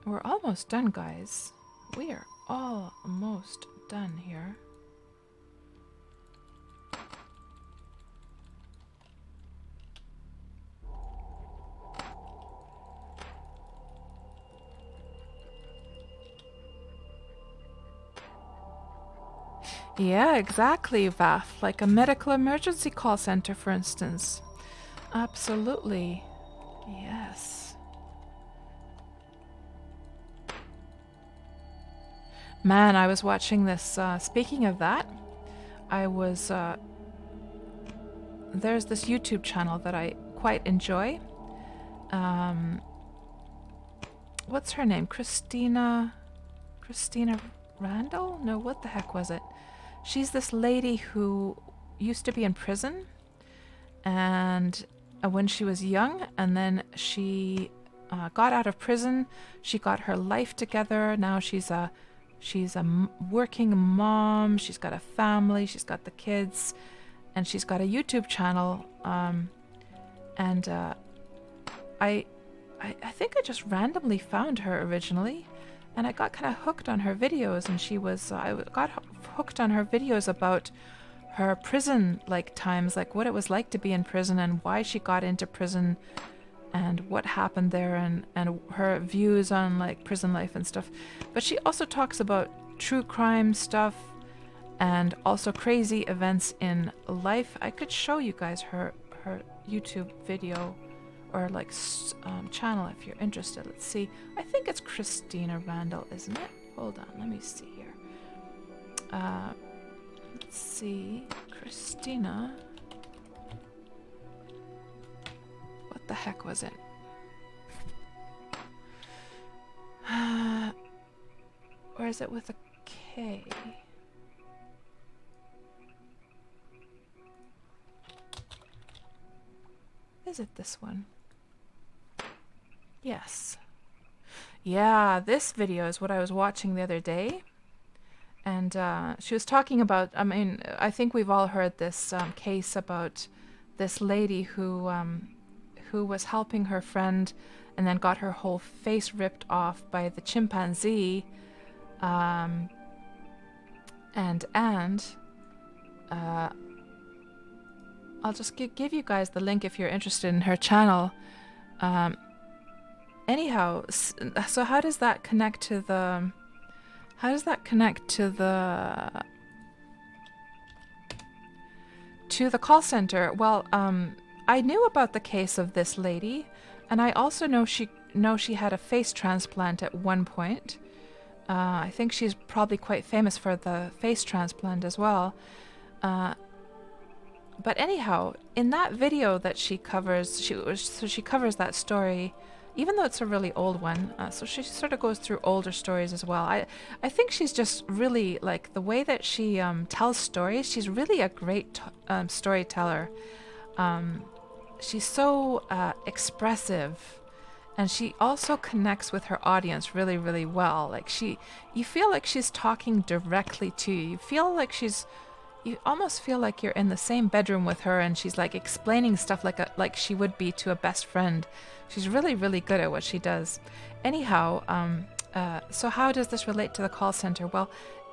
We're almost done, guys. We are almost done here. Yeah, exactly, Vath. Like a medical emergency call center, for instance. Absolutely. Yes. Man, I was watching this. Speaking of that, I was... there's this YouTube channel that I quite enjoy. What's her name? Christina Randall? No, what the heck was it? She's this lady who used to be in prison, and when she was young, and then she got out of prison. She got her life together. Now she's a working mom. She's got a family. She's got the kids, and she's got a YouTube channel. I think I just randomly found her originally. And I got kind of hooked on her videos, and I got hooked on her videos about her prison times, like what it was like to be in prison and why she got into prison and what happened there and her views on like prison life and stuff. But she also talks about true crime stuff and also crazy events in life. I could show you guys her YouTube video or channel if you're interested. Let's see. I think it's Christina Randall, isn't it? Hold on, let me see here. Let's see. Christina. What the heck was it? Or is it with a K? Is it this one? Yes. Yeah, this video is what I was watching the other day. And she was talking about, I think we've all heard this case about this lady who was helping her friend and then got her whole face ripped off by the chimpanzee. I'll just give you guys the link if you're interested in her channel. Anyhow, so how does that connect to the... to the call center? Well, I knew about the case of this lady, and I also know she had a face transplant at one point. I think she's probably quite famous for the face transplant as well. But anyhow, in that video that she covers, she covers that story, even though it's a really old one. So she sort of goes through older stories as well. I think she's just really, like, the way that she tells stories, she's really a great storyteller. She's so expressive, and she also connects with her audience really, really well. Like, you feel like she's talking directly to you. You almost feel like you're in the same bedroom with her, and she's like explaining stuff like she would be to a best friend. She's really, really good at what she does. Anyhow, so how does this relate to the call center? Well,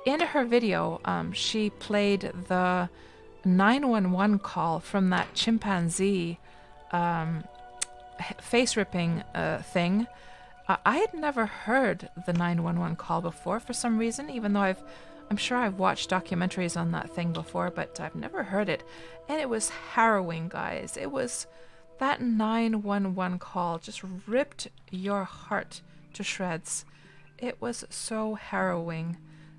in her video, she played the 911 call from that chimpanzee face ripping thing. I had never heard the 911 call before for some reason, even though I'm sure I've watched documentaries on that thing before, but I've never heard it. And it was harrowing, guys. It was that 911 call just ripped your heart to shreds. It was so harrowing.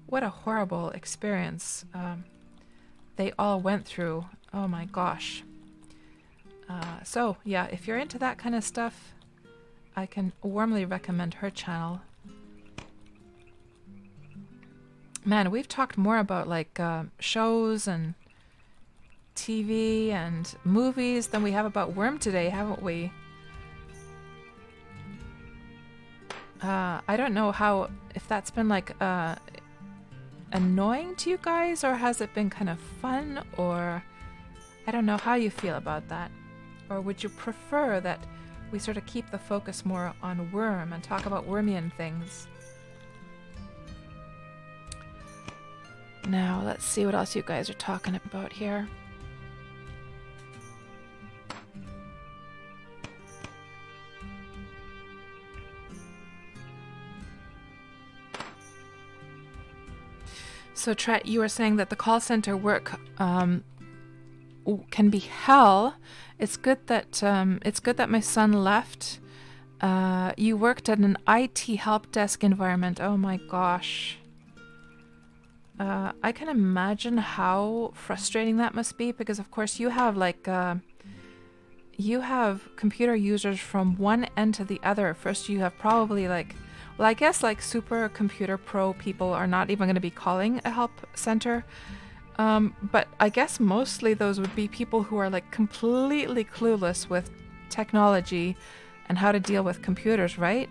What a horrible experience they all went through. Oh my gosh. So yeah, if you're into that kind of stuff, I can warmly recommend her channel. Man, we've talked more about like shows and TV and movies than we have about Wurm today, haven't we? I don't know if that's been like annoying to you guys, or has it been kind of fun, or I don't know how you feel about that. Or would you prefer that we sort of keep the focus more on Wurm and talk about Wurmian things? Now, let's see what else you guys are talking about here. So, Tret, you were saying that the call center work can be hell. It's good that my son left. You worked at an IT help desk environment. Oh my gosh. I can imagine how frustrating that must be, because of course you have like you have computer users from one end to the other. First you have probably like, well, I guess like super computer pro people are not even going to be calling a help center. But I guess mostly those would be people who are like completely clueless with technology and how to deal with computers, right?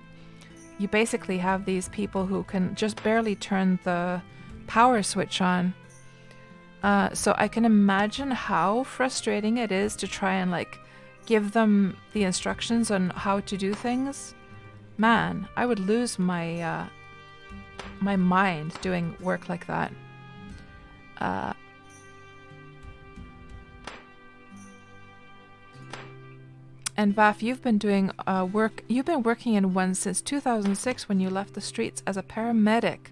You basically have these people who can just barely turn the power switch on. So I can imagine how frustrating it is to try and like give them the instructions on how to do things. Man, I would lose my my mind doing work like that. And Vaf, you've been doing work. You've been working in one since 2006 when you left the streets as a paramedic.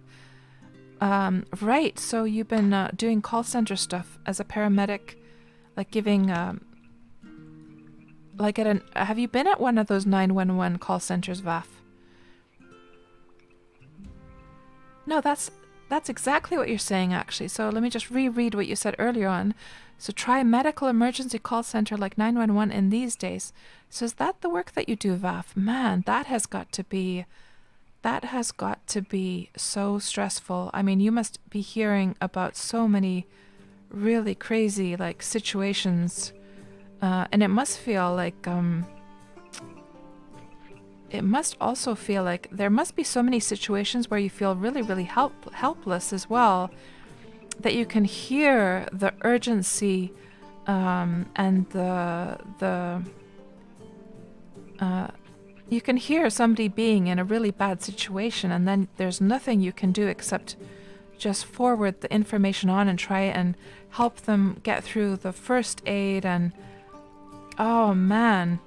Right. So you've been doing call center stuff as a paramedic, like giving, like at an. Have you been at one of those 911 call centers, Vaf? No, that's exactly what you're saying, actually. So let me just reread what you said earlier on. So try medical emergency call center like 911 in these days. So is that the work that you do, Vaf? Man, that has got to be so stressful. I mean, you must be hearing about so many really crazy like situations, and it must feel like it must also feel like there must be so many situations where you feel really, really helpless as well, that you can hear the urgency and you can hear somebody being in a really bad situation, and then there's nothing you can do except just forward the information on and try and help them get through the first aid. And oh man,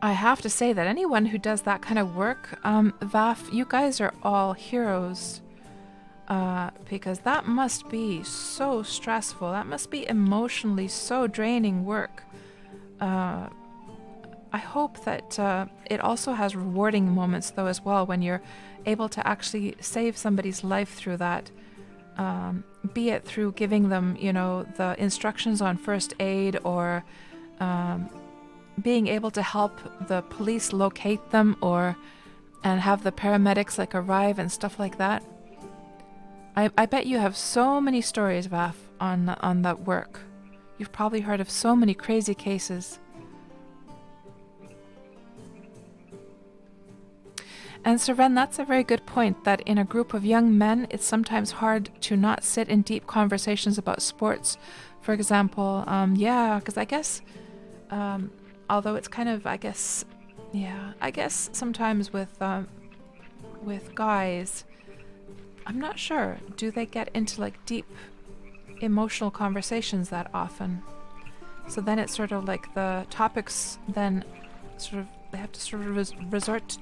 I have to say that anyone who does that kind of work, Vaf, you guys are all heroes. Because that must be so stressful. That must be emotionally so draining work. I hope that it also has rewarding moments, though, as well, when you're able to actually save somebody's life through that. Be it through giving them, you know, the instructions on first aid, or being able to help the police locate them, and have the paramedics like arrive and stuff like that. I bet you have so many stories, Vaf, on that work. You've probably heard of so many crazy cases. And Seren, that's a very good point, that in a group of young men, it's sometimes hard to not sit in deep conversations about sports, for example. Yeah, because I guess, although it's kind of, I guess sometimes with guys, I'm not sure. Do they get into like deep emotional conversations that often? So then it's sort of like the topics then sort of, they have to sort of resort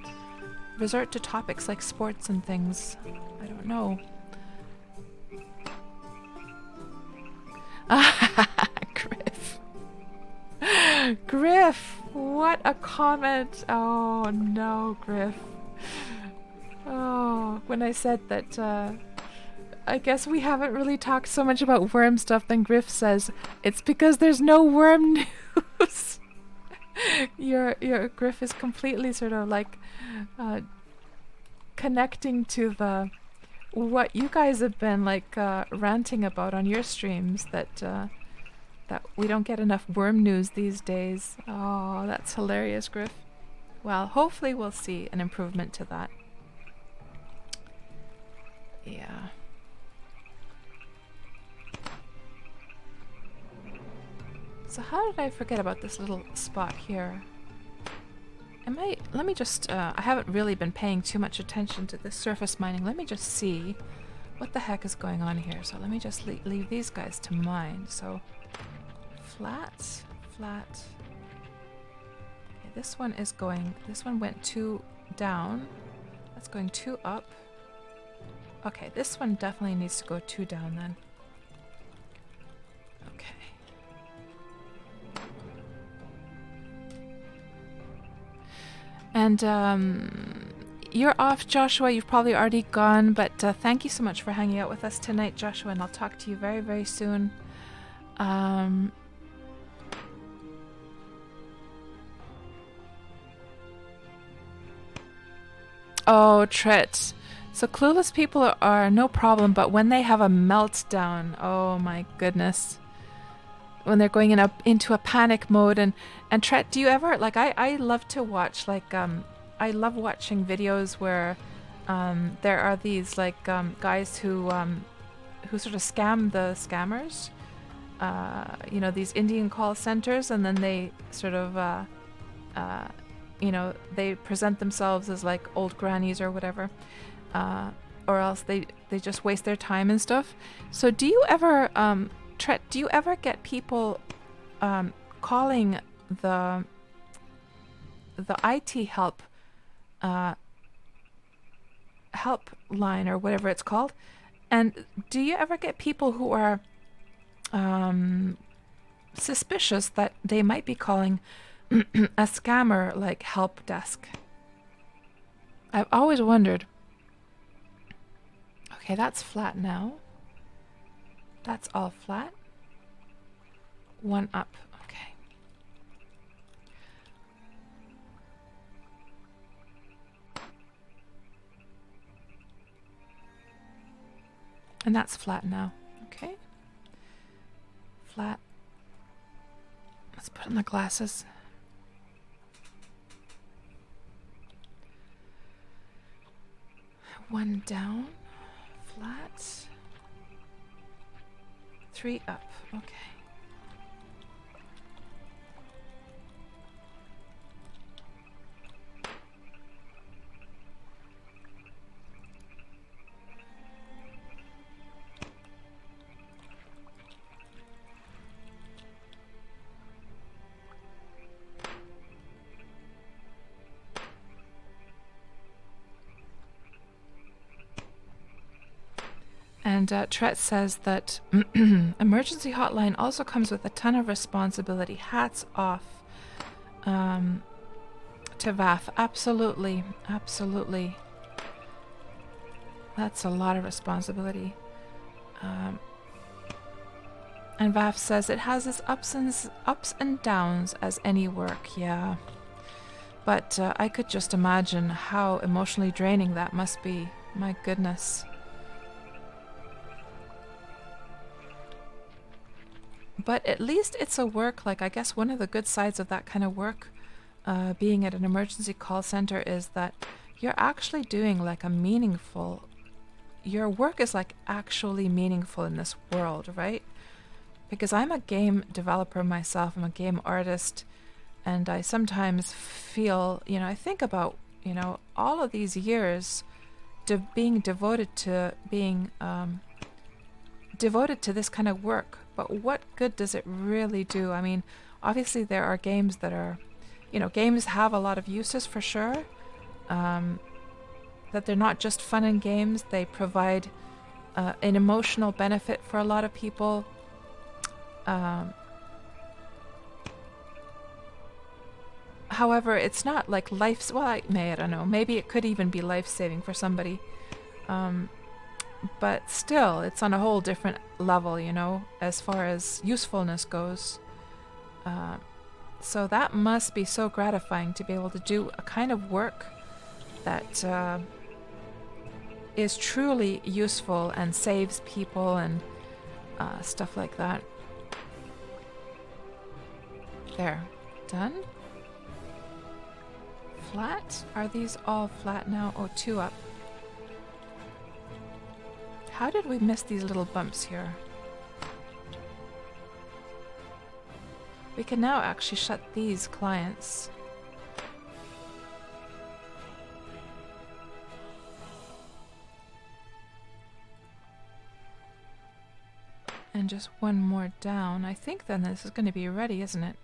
to topics like sports and things. I don't know. Griff. Griff, what a comment. Oh no, Griff. Oh, when I said that, I guess we haven't really talked so much about Wurm stuff, then Griff says, it's because there's no Wurm news. Your Griff is completely sort of like connecting to the what you guys have been like ranting about on your streams, that that we don't get enough Wurm news these days. Oh, that's hilarious, Griff. Well, hopefully we'll see an improvement to that. Yeah. So how did I forget about this little spot here? Let me just, I haven't really been paying too much attention to this surface mining. Let me just see what the heck is going on here. So let me just leave these guys to mine. So flat. Okay, this one went 2 down. That's going 2 up. Okay, this one definitely needs to go 2 down then. Okay. And you're off, Joshua. You've probably already gone, but thank you so much for hanging out with us tonight, Joshua, and I'll talk to you very, very soon. Oh, Trit. So clueless people are no problem, but when they have a meltdown, oh my goodness. When they're going into a panic mode, and Tret, do you ever, like, I love to watch, like, I love watching videos where there are these like guys who sort of scam the scammers, you know, these Indian call centers, and then they sort of you know, they present themselves as like old grannies or whatever, or else they just waste their time and stuff. So do you ever Tret, do you ever get people calling the IT help helpline or whatever it's called? And do you ever get people who are suspicious that they might be calling a scammer like help desk? I've always wondered. Okay, that's flat now. That's all flat. 1 up. Okay. And that's flat now. Okay. Flat. Let's put on the glasses. One down. Flat. 3 up. Okay. And Tret says that emergency hotline also comes with a ton of responsibility. Hats off to VAF. Absolutely. Absolutely. That's a lot of responsibility. And VAF says it has its ups and downs as any work. Yeah. But I could just imagine how emotionally draining that must be. My goodness. But at least it's a work, like, I guess one of the good sides of that kind of work, being at an emergency call center, is that you're actually doing like a meaningful, your work is like actually meaningful in this world, right? Because I'm a game developer myself, I'm a game artist, and I sometimes feel, you know, I think about, you know, all of these years being devoted to devoted to this kind of work. But what good does it really do? I mean, obviously there are games that are, games have a lot of uses for sure. That they're not just fun and games. They provide an emotional benefit for a lot of people. However, it's not like I don't know. Maybe it could even be life-saving for somebody. But still, it's on a whole different level, as far as usefulness goes. So that must be so gratifying to be able to do a kind of work that is truly useful and saves people and stuff like that. There. Done. Flat? Are these all flat now? Oh, 2 up. How did we miss these little bumps here? We can now actually shut these clients. And just one more down. I think then this is going to be ready, isn't it?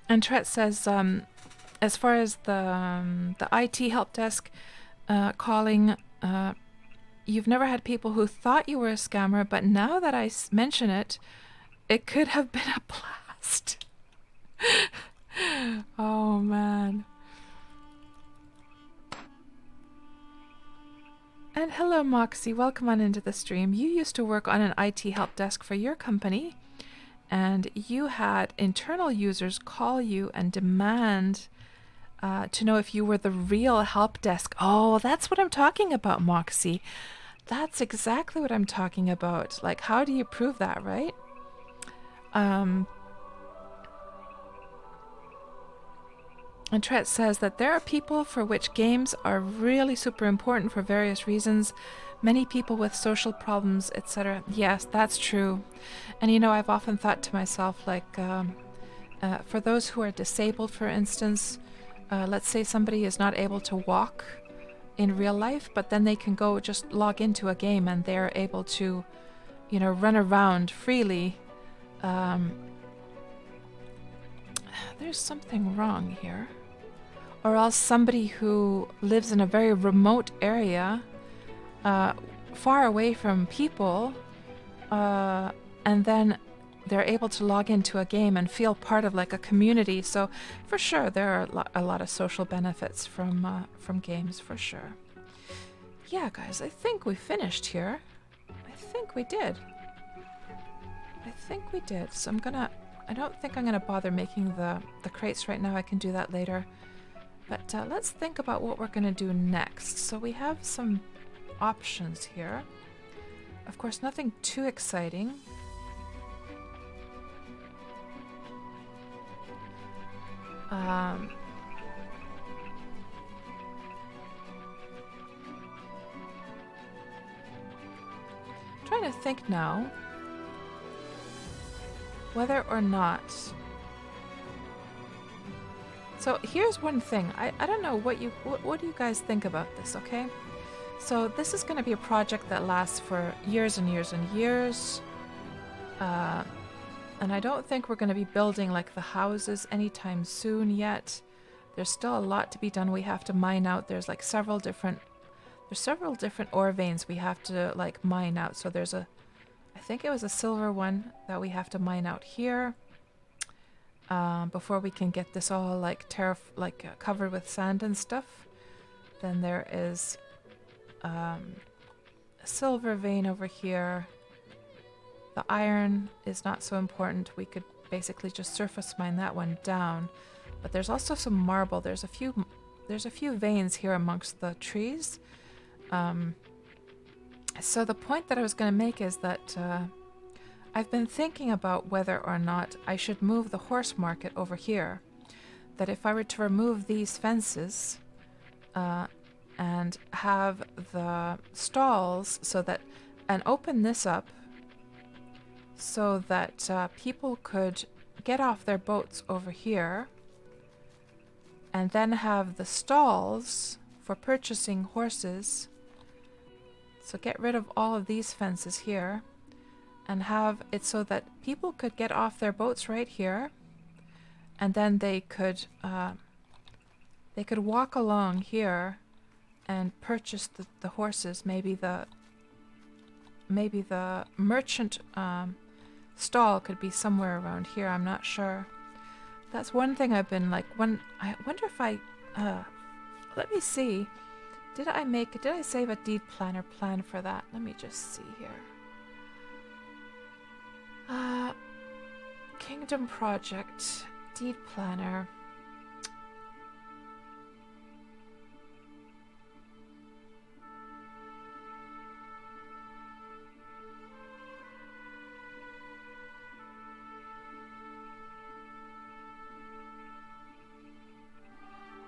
And Tret says, as far as the IT help desk calling, you've never had people who thought you were a scammer, but now that I mention it, it could have been a blast. Oh, man. And hello, Moxie. Welcome on into the stream. You used to work on an IT help desk for your company, and you had internal users call you and demand to know if you were the real help desk. Oh, that's what I'm talking about, Moxie. That's exactly what I'm talking about. Like, how do you prove that, right? And Tret says that there are people for which games are really super important for various reasons. Many people with social problems, etc. Yes, that's true. And I've often thought to myself, like, for those who are disabled, for instance, let's say somebody is not able to walk in real life, but then they can go just log into a game and they're able to, run around freely. There's something wrong here. Or else somebody who lives in a very remote area, far away from people, and then they're able to log into a game and feel part of like a community. So for sure, there are a lot of social benefits from games, for sure. Yeah, guys, I think we finished here. I think we did. So I don't think I'm gonna bother making the crates right now. I can do that later. But let's think about what we're gonna do next. So we have some options here. Of course, nothing too exciting. Trying to think now whether or not. So here's one thing. I don't know what do you guys think about this, okay? So this is going to be a project that lasts for years and years and years. And I don't think we're going to be building like the houses anytime soon yet. There's still a lot to be done. We have to mine out. There's several different ore veins we have to like mine out. So I think it was a silver one that we have to mine out here. Before we can get this all covered with sand and stuff. Then there is a silver vein over here. The iron is not so important. We could basically just surface mine that one down. But there's also some marble. There's a few veins here amongst the trees. So the point that I was going to make is that I've been thinking about whether or not I should move the horse market over here. That if I were to remove these fences and have the stalls and open this up so that people could get off their boats over here and then have the stalls for purchasing horses. So get rid of all of these fences here and have it so that people could get off their boats right here, and then they could walk along here and purchase the horses. Maybe the merchant stall could be somewhere around here. I'm not sure. That's one thing I've been like. I wonder if I let me see. Did I save a deed planner plan for that? Let me just see here. Kingdom project deed planner.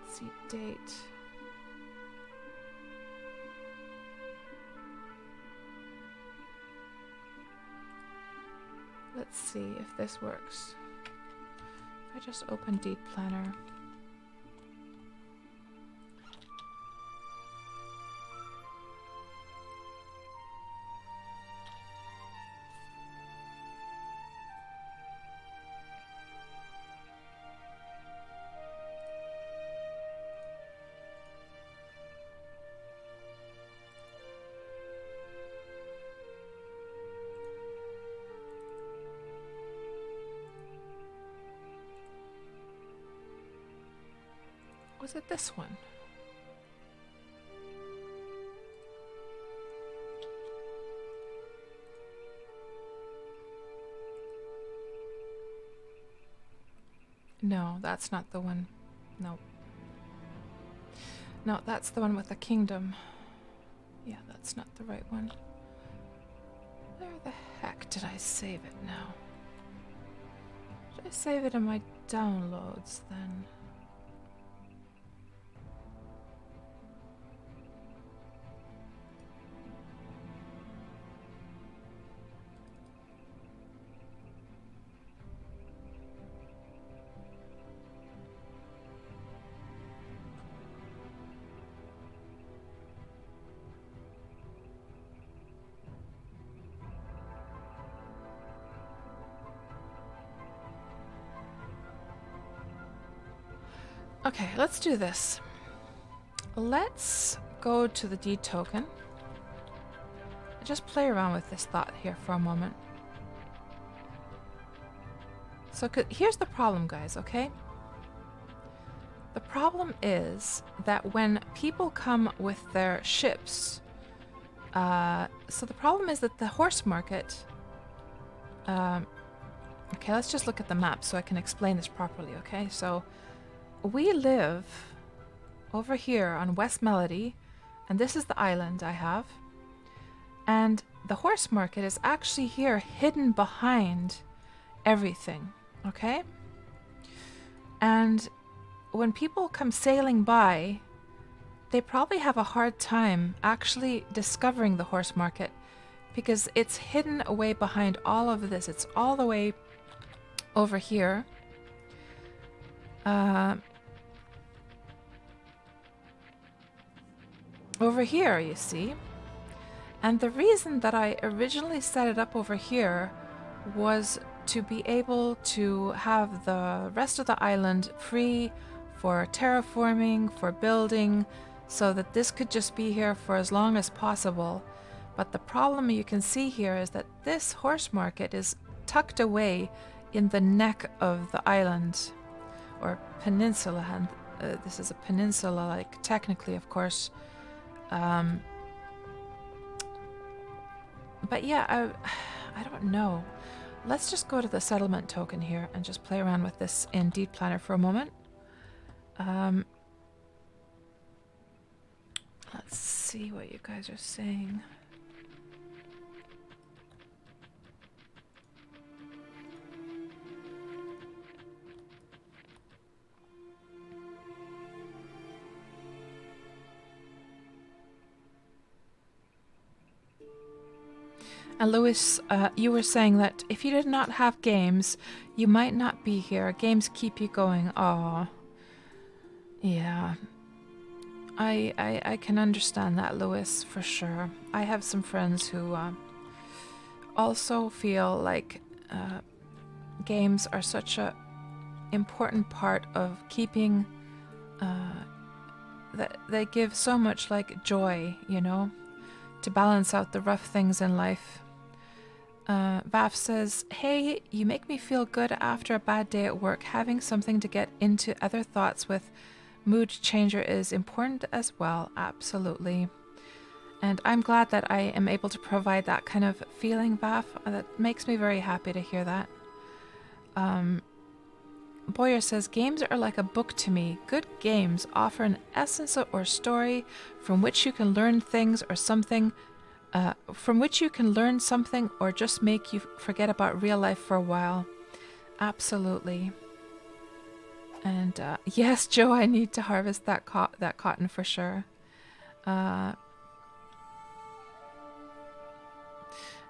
Let's see date. Let's see if this works. I just open deed planner. Was it this one? No, that's not the one. No. No, that's the one with the kingdom. Yeah, that's not the right one. Where the heck did I save it now? Did I save it in my downloads then? Okay, let's do this. Let's go to the deed token. Just play around with this thought here for a moment. So here's the problem, guys, okay? The problem is that when people come with their ships, so the problem is that the horse market, okay, let's just look at the map so I can explain this properly, okay? So we live over here on West Melody, and this is the island I have. And the horse market is actually here, hidden behind everything, okay? And when people come sailing by, they probably have a hard time actually discovering the horse market because it's hidden away behind all of this. It's all the way over here. Over here, you see. And the reason that I originally set it up over here was to be able to have the rest of the island free for terraforming, for building, so that this could just be here for as long as possible. But the problem you can see here is that this horse market is tucked away in the neck of the island, or peninsula, and this is a peninsula, like technically, of course. But yeah, I don't know. Let's just go to the settlement token here and just play around with this in Deed Planner for a moment. Let's see what you guys are saying. And Lewis, you were saying that if you did not have games, you might not be here. Games keep you going. Aw. Yeah. I can understand that, Lewis, for sure. I have some friends who also feel like games are such a important part of keeping that they give so much like joy, you know, to balance out the rough things in life. Vaf says, hey, you make me feel good after a bad day at work. Having something to get into other thoughts with mood changer is important as well. Absolutely. And I'm glad that I am able to provide that kind of feeling, Vaf. That makes me very happy to hear that. Boyer says, games are like a book to me. Good games offer an essence or story from which you can learn things or something, or just make you forget about real life for a while. Absolutely. And yes, Joe, I need to harvest that cotton for sure.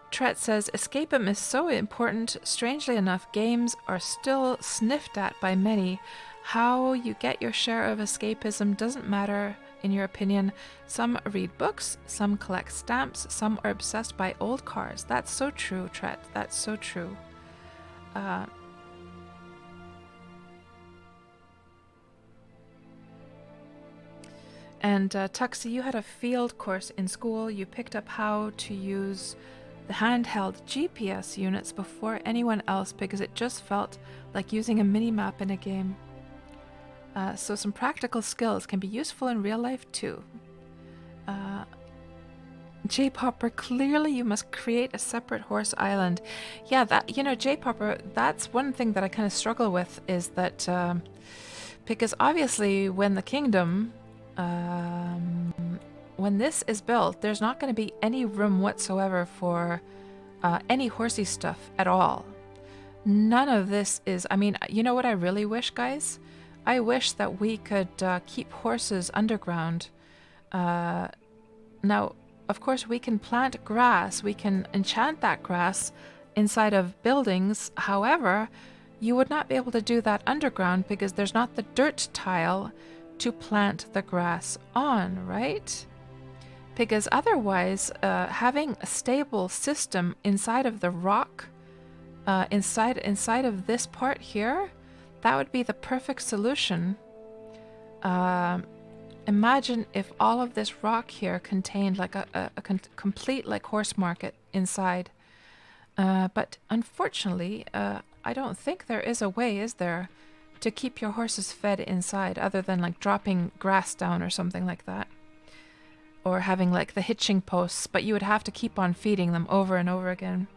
Tret says, escapism is so important. Strangely enough, games are still sniffed at by many. How you get your share of escapism doesn't matter, in your opinion. Some read books, some collect stamps, some are obsessed by old cars. That's so true, Tret. That's so true. And Tuxie, you had a field course in school. You picked up how to use the handheld GPS units before anyone else because it just felt like using a mini-map in a game. So some practical skills can be useful in real life too. J-Popper, clearly you must create a separate horse island. Yeah, that, you know, J-Popper, that's one thing that I kind of struggle with is that because obviously when the kingdom when this is built, there's not going to be any room whatsoever for any horsey stuff at all. None of this is, I mean, you know what I really wish, guys? I wish that we could keep horses underground. Now, of course, we can plant grass, we can enchant that grass inside of buildings. However, you would not be able to do that underground because there's not the dirt tile to plant the grass on, right? Because otherwise, having a stable system inside of the rock, inside of this part here, that would be the perfect solution. Imagine if all of this rock here contained like a complete like horse market inside. But unfortunately, I don't think there is a way, is there, to keep your horses fed inside other than like dropping grass down or something like that. Or having like the hitching posts, but you would have to keep on feeding them over and over again.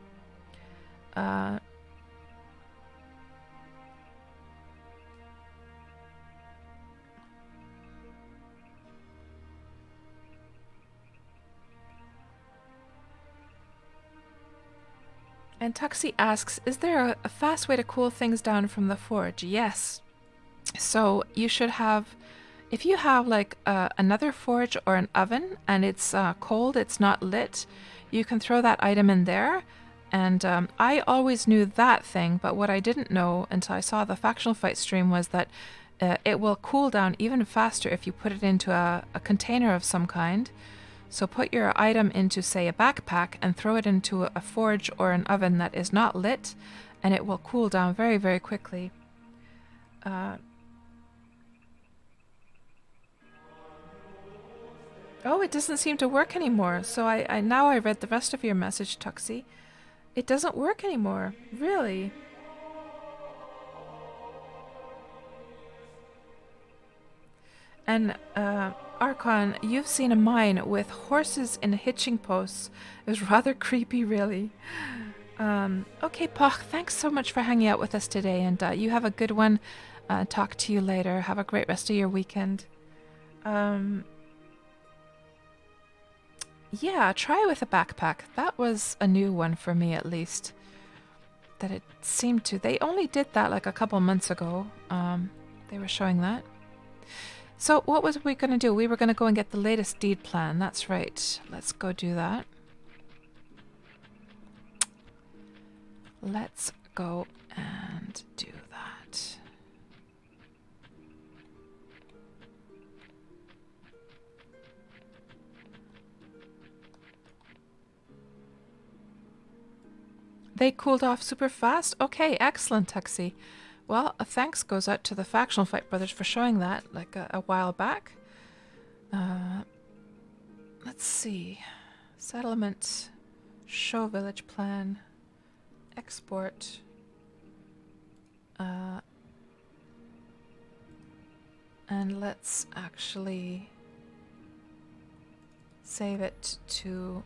And Tuxie asks, is there a fast way to cool things down from the forge? Yes. So you should have, if you have like another forge or an oven and it's cold, it's not lit, you can throw that item in there. And I always knew that thing, but what I didn't know until I saw the Factional Fight stream was that it will cool down even faster if you put it into a container of some kind. So put your item into, say, a backpack and throw it into a forge or an oven that is not lit, and it will cool down very, very quickly. Oh, it doesn't seem to work anymore. So I now I read the rest of your message, Tuxie. It doesn't work anymore. Really? And Archon, you've seen a mine with horses in hitching posts. It was rather creepy, really. Okay, Poch, thanks so much for hanging out with us today, and you have a good one. Talk to you later. Have a great rest of your weekend. Yeah, try with a backpack. That was a new one for me, at least. That it seemed to. They only did that like a couple months ago. They were showing that. So what was we going to do? We were going to go and get the latest deed plan. That's right. Let's go do that. Let's go and do that. They cooled off super fast? Okay, excellent, Tuxie. Well, a thanks goes out to the Factional Fight brothers for showing that like a while back. Let's see. Settlement, show village plan, export. And let's actually save it to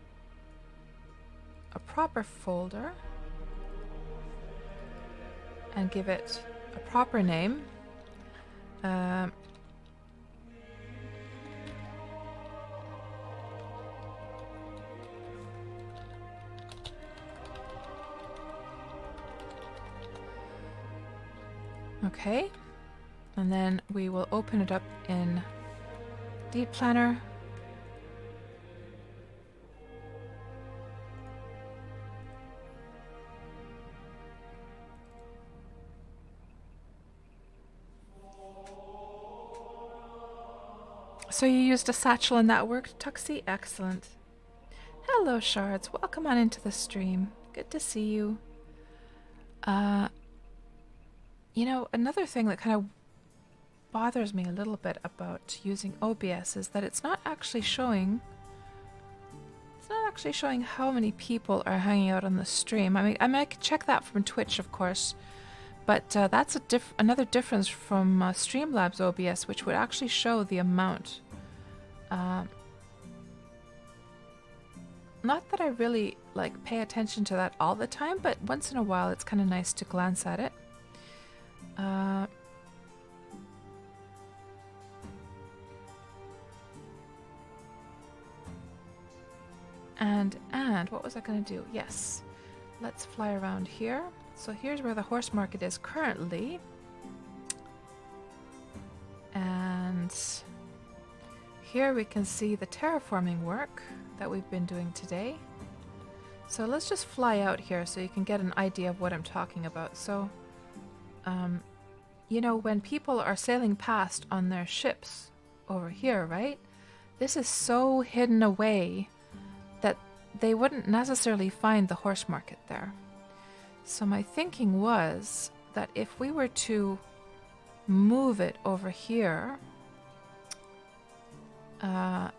a proper folder and give it a proper name. Okay, and then we will open it up in Deed Planner. So you used a satchel and that worked, Tuxie? Excellent. Hello, Shards. Welcome on into the stream. Good to see you. You know, another thing that kind of bothers me a little bit about using OBS is that it's not actually showing how many people are hanging out on the stream. I mean, I could check that from Twitch, of course, but that's another difference from Streamlabs OBS, which would actually show the amount. Not that I really like pay attention to that all the time, but once in a while it's kind of nice to glance at it. And what was I going to do? Yes, let's fly around here. So here's where the horse market is currently. And here we can see the terraforming work that we've been doing today. So let's just fly out here so you can get an idea of what I'm talking about. So, you know, when people are sailing past on their ships over here, right? This is so hidden away that they wouldn't necessarily find the horse market there. So my thinking was that if we were to move it over here,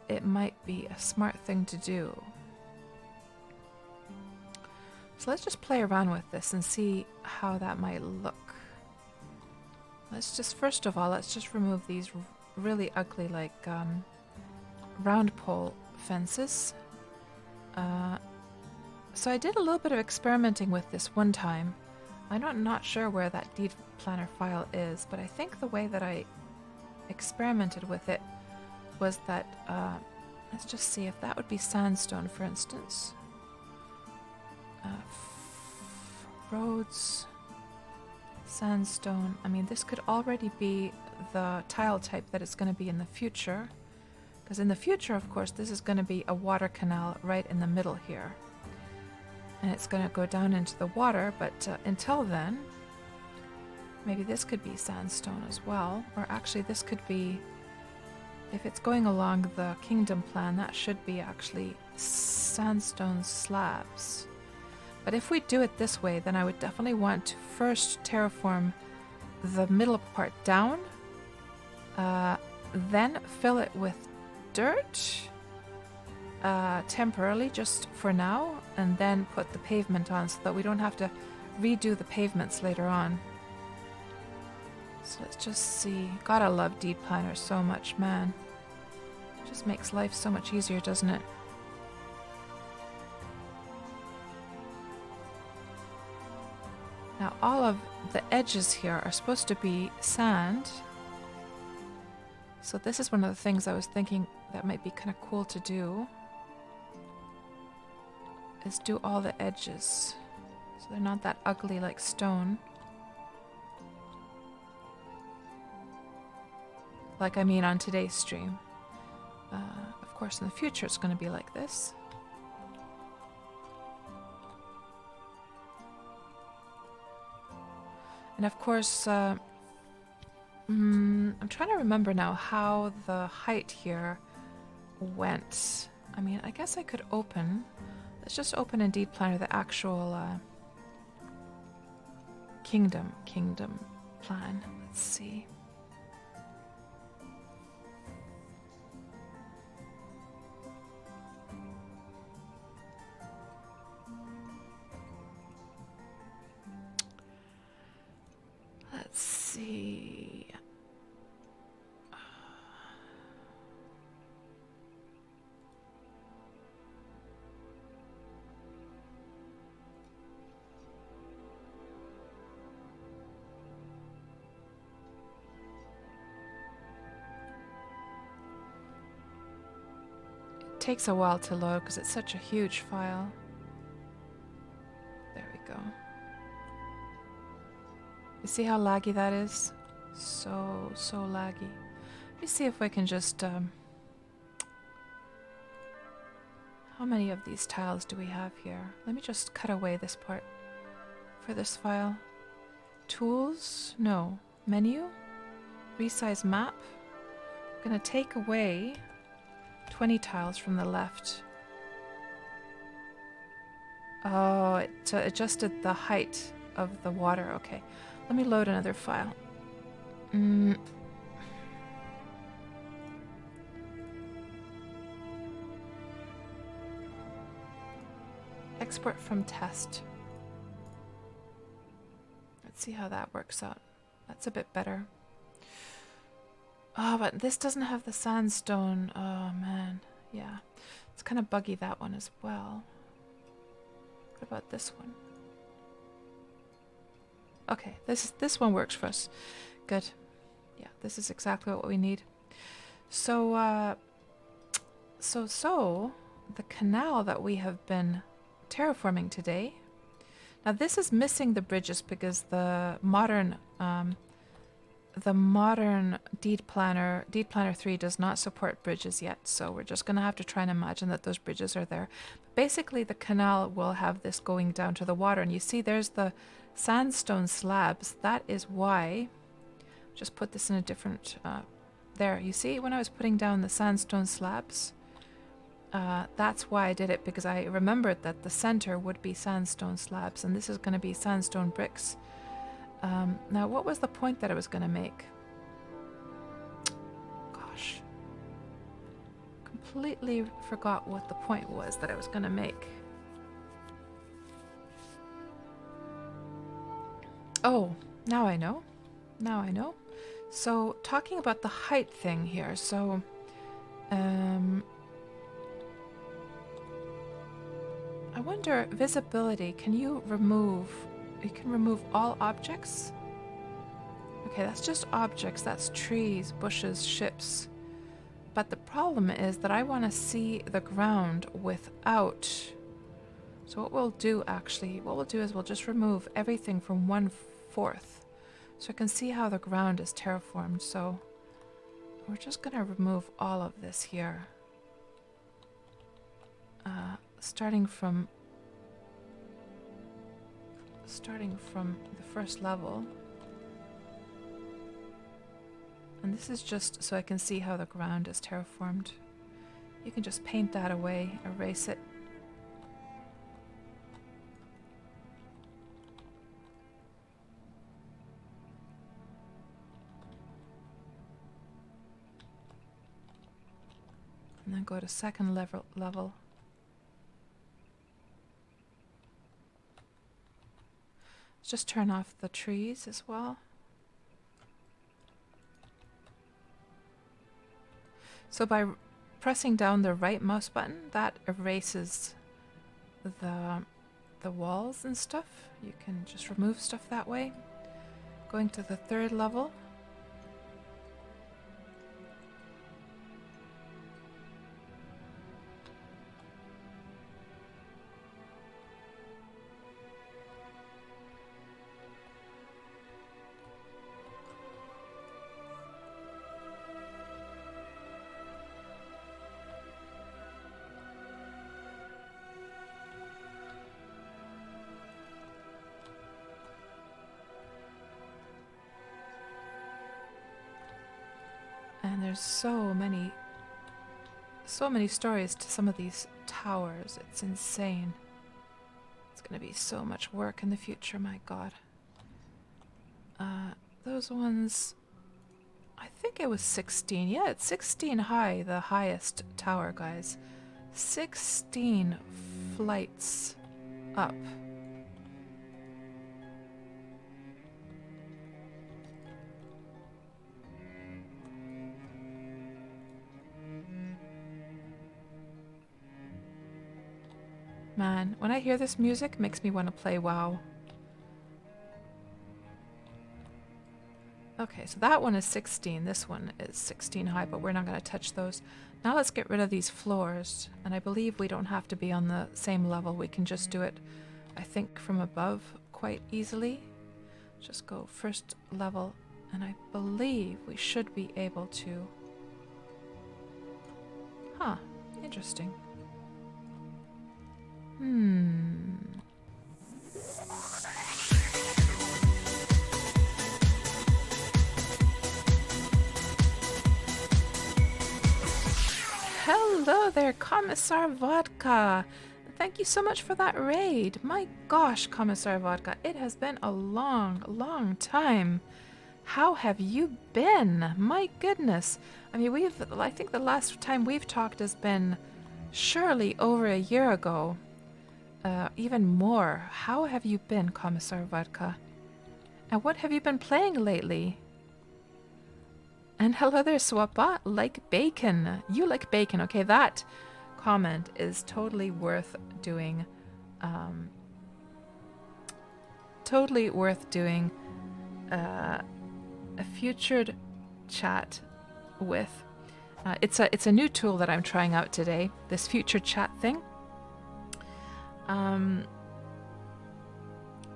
it might be a smart thing to do. So let's just play around with this and see how that might look. Let's just, first of all, let's just remove these really ugly, like, round pole fences. So I did a little bit of experimenting with this one time. I'm not sure where that deed planner file is, but I think the way that I experimented with it was that, let's just see if that would be sandstone, for instance. Roads, sandstone. I mean, this could already be the tile type that it's going to be in the future. Because in the future, of course, this is going to be a water canal right in the middle here. And it's going to go down into the water, but until then, maybe this could be sandstone as well. Or actually, this could be, if it's going along the kingdom plan, that should be actually sandstone slabs. But if we do it this way, then I would definitely want to first terraform the middle part down, then fill it with dirt temporarily, just for now, and then put the pavement on so that we don't have to redo the pavements later on. So let's just see. God, I love deed planners so much, man. It just makes life so much easier, doesn't it? Now all of the edges here are supposed to be sand. So this is one of the things I was thinking that might be kind of cool to do. Is do all the edges. So they're not that ugly like stone. Like I mean on today's stream. Of course in the future it's going to be like this. And of course, I'm trying to remember now how the height here went. I mean, I guess I could open. Let's just open in Deep Planner the actual kingdom plan. Let's see. Let's see. It takes a while to load because it's such a huge file. There we go. You see how laggy that is? So laggy. Let me see if I can just, how many of these tiles do we have here? Let me just cut away this part for this file. Tools? No. Menu? Resize map? I'm gonna take away 20 tiles from the left. Oh, it adjusted the height of the water. Okay. Let me load another file. Export from test. Let's see how that works out. That's a bit better. Oh, but this doesn't have the sandstone. Oh, man. Yeah. It's kind of buggy, that one as well. What about this one? Okay, this one works for us. Good. Yeah, this is exactly what we need. So, the canal that we have been terraforming today. Now this is missing the bridges because the modern Deed Planner 3 does not support bridges yet. So we're just gonna have to try and imagine that those bridges are there. But basically, the canal will have this going down to the water, and you see there's the sandstone slabs. That is why. Just put this in a different. There, you see when I was putting down the sandstone slabs. That's why I did it, because I remembered that the center would be sandstone slabs, and this is going to be sandstone bricks. Now, what was the point that I was going to make? Gosh. Completely forgot what the point was that I was going to make. Oh, now I know. Now I know. So, talking about the height thing here. So, I wonder, visibility, can you can remove all objects? Okay, that's just objects, that's trees, bushes, ships. But the problem is that I want to see the ground without. So what we'll do is we'll just remove everything from 1/4. So I can see how the ground is terraformed. So we're just going to remove all of this here. Starting from the first level. And this is just so I can see how the ground is terraformed. You can just paint that away, erase it. And then go to second level. Just turn off the trees as well. So by pressing down the right mouse button, that erases the walls and stuff. You can just remove stuff that way. Going to the third level. there's so many stories to some of these towers. It's insane. It's gonna be so much work in the future, my god. Those ones, I think it was 16. Yeah, it's 16 high, the highest tower, guys. 16 flights up. Man, when I hear this music, it makes me want to play WoW. Okay, so that one is 16. This one is 16 high, but we're not going to touch those. Now let's get rid of these floors. And I believe we don't have to be on the same level. We can just do it, I think, from above quite easily. Just go first level. And I believe we should be able to... Huh, interesting. Hello there, Commissar Vodka. Thank you so much for that raid. My gosh, Commissar Vodka, it has been a long time. How have you been? My goodness. I mean, I think the last time we've talked has been surely over a year ago. Even more. How have you been, Commissar Vodka? And what have you been playing lately? And hello there, Swappa. Like bacon. You like bacon. Okay, that comment is totally worth doing. Totally worth doing a featured chat with. It's a new tool that I'm trying out today. This future chat thing.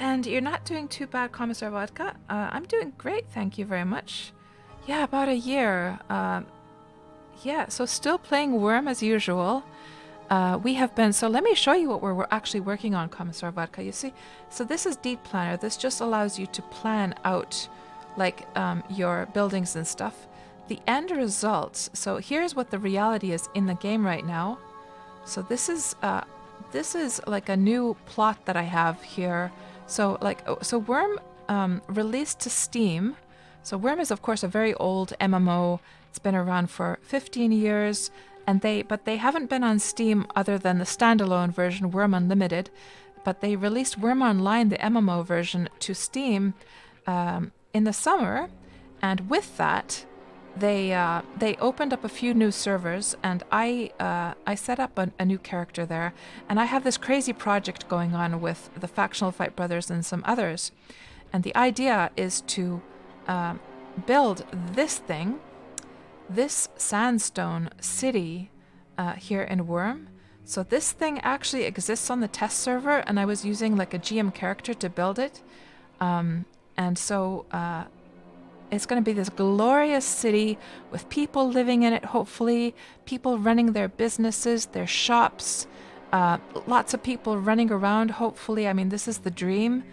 And you're not doing too bad, Commissar Vodka. I'm doing great, thank you very much. Yeah, about a year. Yeah, so still playing Wurm as usual. We have been, so let me show you what we're actually working on, Commissar Vodka. You see, so this is Deed Planner. This just allows you to plan out like your buildings and stuff. The end results, so here's what the reality is in the game right now. So this is like a new plot that I have here. So Wurm released to Steam. So Wurm is of course a very old MMO. It's been around for 15 years, but they haven't been on Steam other than the standalone version, Wurm Unlimited. But they released Wurm Online, the MMO version, to Steam in the summer, and with that, they opened up a few new servers, and I set up a new character there, and I have this crazy project going on with the Factional Fight brothers and some others, and the idea is to build this sandstone city here in Wurm. So this thing actually exists on the test server, and I was using like a GM character to build it, and so it's going to be this glorious city with people living in it, hopefully, people running their businesses, their shops, lots of people running around, hopefully. I mean, this is the dream.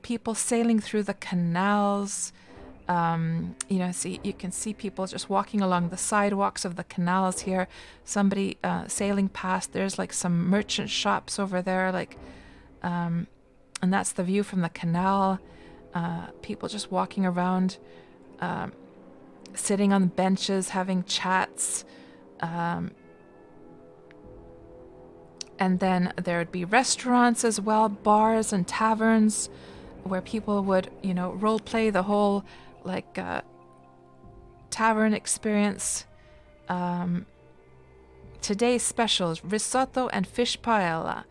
People sailing through the canals. You know, you can see people just walking along the sidewalks of the canals here. Somebody sailing past. There's like some merchant shops over there, like, and that's the view from the canal. People just walking around, sitting on benches, having chats. And then there would be restaurants as well, bars and taverns, where people would, you know, role play the whole, like, tavern experience. Today's specials, risotto and fish paella.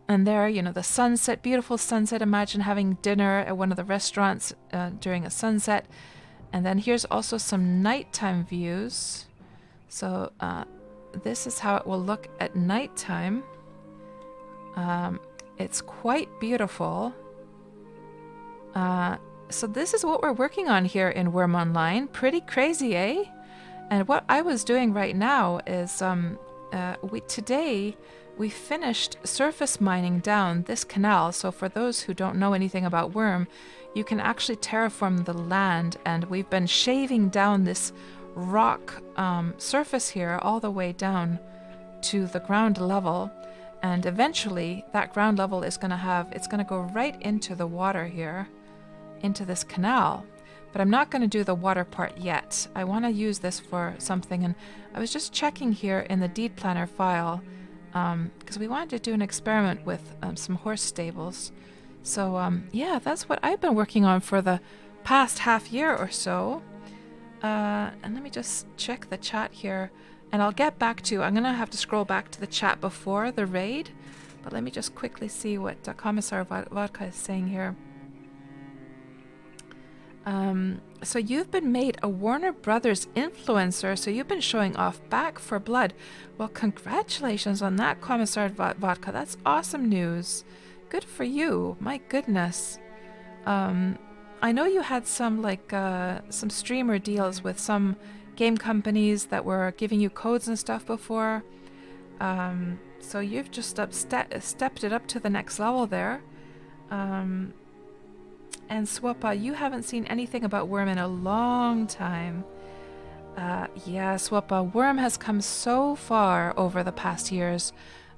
And there, you know, the sunset, beautiful sunset. Imagine having dinner at one of the restaurants during a sunset. And then here's also some nighttime views. So this is how it will look at nighttime. It's quite beautiful. So this is what we're working on here in Wurm Online. Pretty crazy, eh? And what I was doing right now is today we finished surface mining down this canal. So for those who don't know anything about Wurm, you can actually terraform the land, and we've been shaving down this rock surface here all the way down to the ground level, and eventually that ground level is going to go right into the water here, into this canal. But I'm not going to do the water part yet. I want to use this for something, and I was just checking here in the deed planner file because we wanted to do an experiment with some horse stables. So yeah, that's what I've been working on for the past half year or so. And let me just check the chat here, and I'll get back to, I'm going to have to scroll back to the chat before the raid, but let me just quickly see what Commissar Vodka is saying here. So you've been made a Warner Brothers influencer, so you've been showing off Back for Blood. Well, congratulations on that, Commissar Vodka. That's awesome news. Good for you. My goodness. I know you had some some streamer deals with some game companies that were giving you codes and stuff before. So you've just stepped it up to the next level there. And Swappa, you haven't seen anything about Wurm in a long time. Yeah, Swappa, Wurm has come so far over the past years.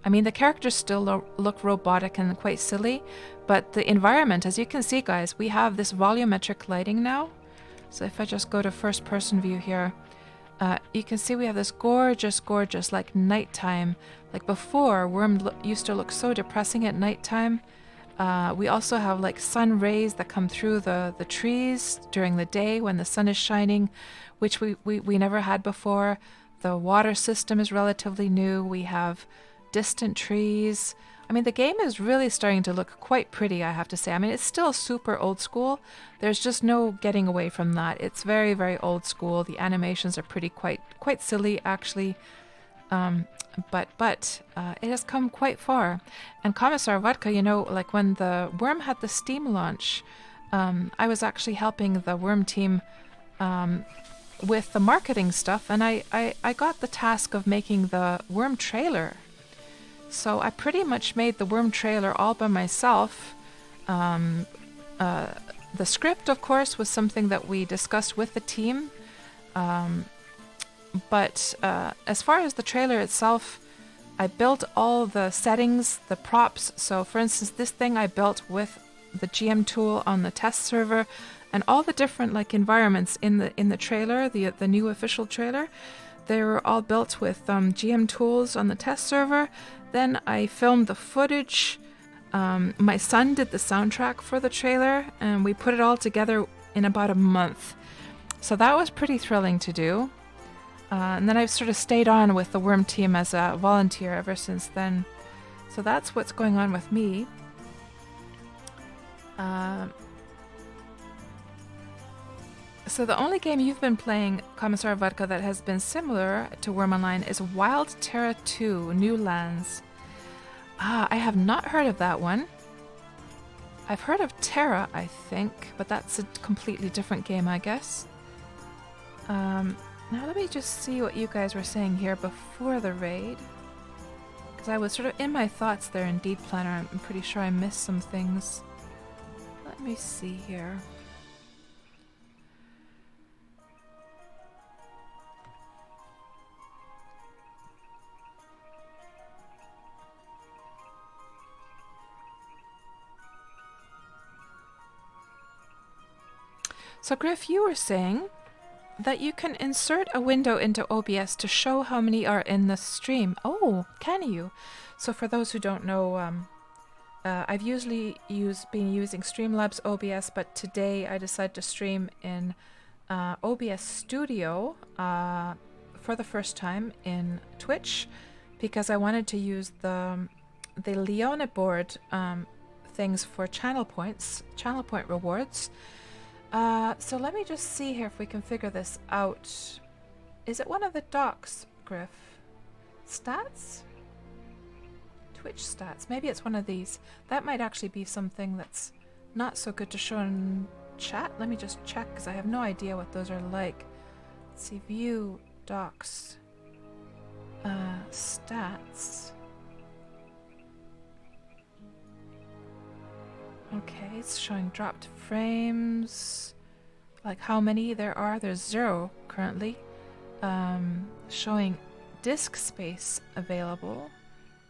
I mean, the characters still look robotic and quite silly, but the environment, as you can see, guys, we have this volumetric lighting now. So if I just go to first person view here, you can see we have this gorgeous, gorgeous, like nighttime. Like before, Wurm used to look so depressing at nighttime. We also have like sun rays that come through the trees during the day when the sun is shining, which we never had before. The water system is relatively new. We have distant trees. I mean, the game is really starting to look quite pretty, I have to say. I mean, it's still super old school. There's just no getting away from that. It's very, very old school. The animations are quite silly, actually. But it has come quite far. And Commissar Vodka, you know, like when the Wurm had the Steam launch, I was actually helping the Wurm team with the marketing stuff, and I got the task of making the Wurm trailer. So I pretty much made the Wurm trailer all by myself. The script, of course, was something that we discussed with the team. But as far as the trailer itself, I built all the settings, the props. So for instance, this thing I built with the GM tool on the test server, and all the different like environments in the trailer, the new official trailer, they were all built with GM tools on the test server. Then I filmed the footage. My son did the soundtrack for the trailer, and we put it all together in about a month. So that was pretty thrilling to do. And then I've sort of stayed on with the Wurm team as a volunteer ever since then. So that's what's going on with me. So the only game you've been playing, Commissar Vodka, that has been similar to Wurm Online is Wild Terra 2 New Lands. I have not heard of that one. I've heard of Terra, I think, but that's a completely different game, I guess. Now let me just see what you guys were saying here before the raid. Because I was sort of in my thoughts there in Deed Planner. I'm pretty sure I missed some things. Let me see here. So Griff, you were saying that you can insert a window into OBS to show how many are in the stream. Oh, can you? So for those who don't know, I've usually been using Streamlabs OBS, but today I decided to stream in OBS Studio for the first time in Twitch, because I wanted to use the Leone board things for channel point rewards. So let me just see here if we can figure this out. Is it one of the docs, Griff? Stats? Twitch stats. Maybe it's one of these. That might actually be something that's not so good to show in chat. Let me just check because I have no idea what those are like. Let's see. View, docs, stats. Okay, it's showing dropped frames. Like how many there are. There's 0 currently. Showing disk space available.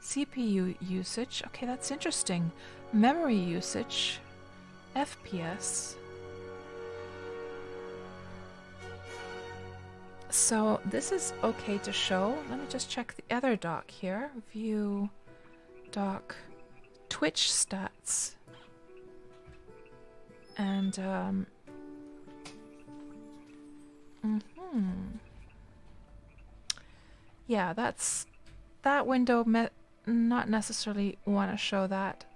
CPU usage. Okay, that's interesting. Memory usage. FPS. So this is okay to show. Let me just check the other doc here. View doc. Twitch stats. And yeah, that's that window. Not necessarily want to show that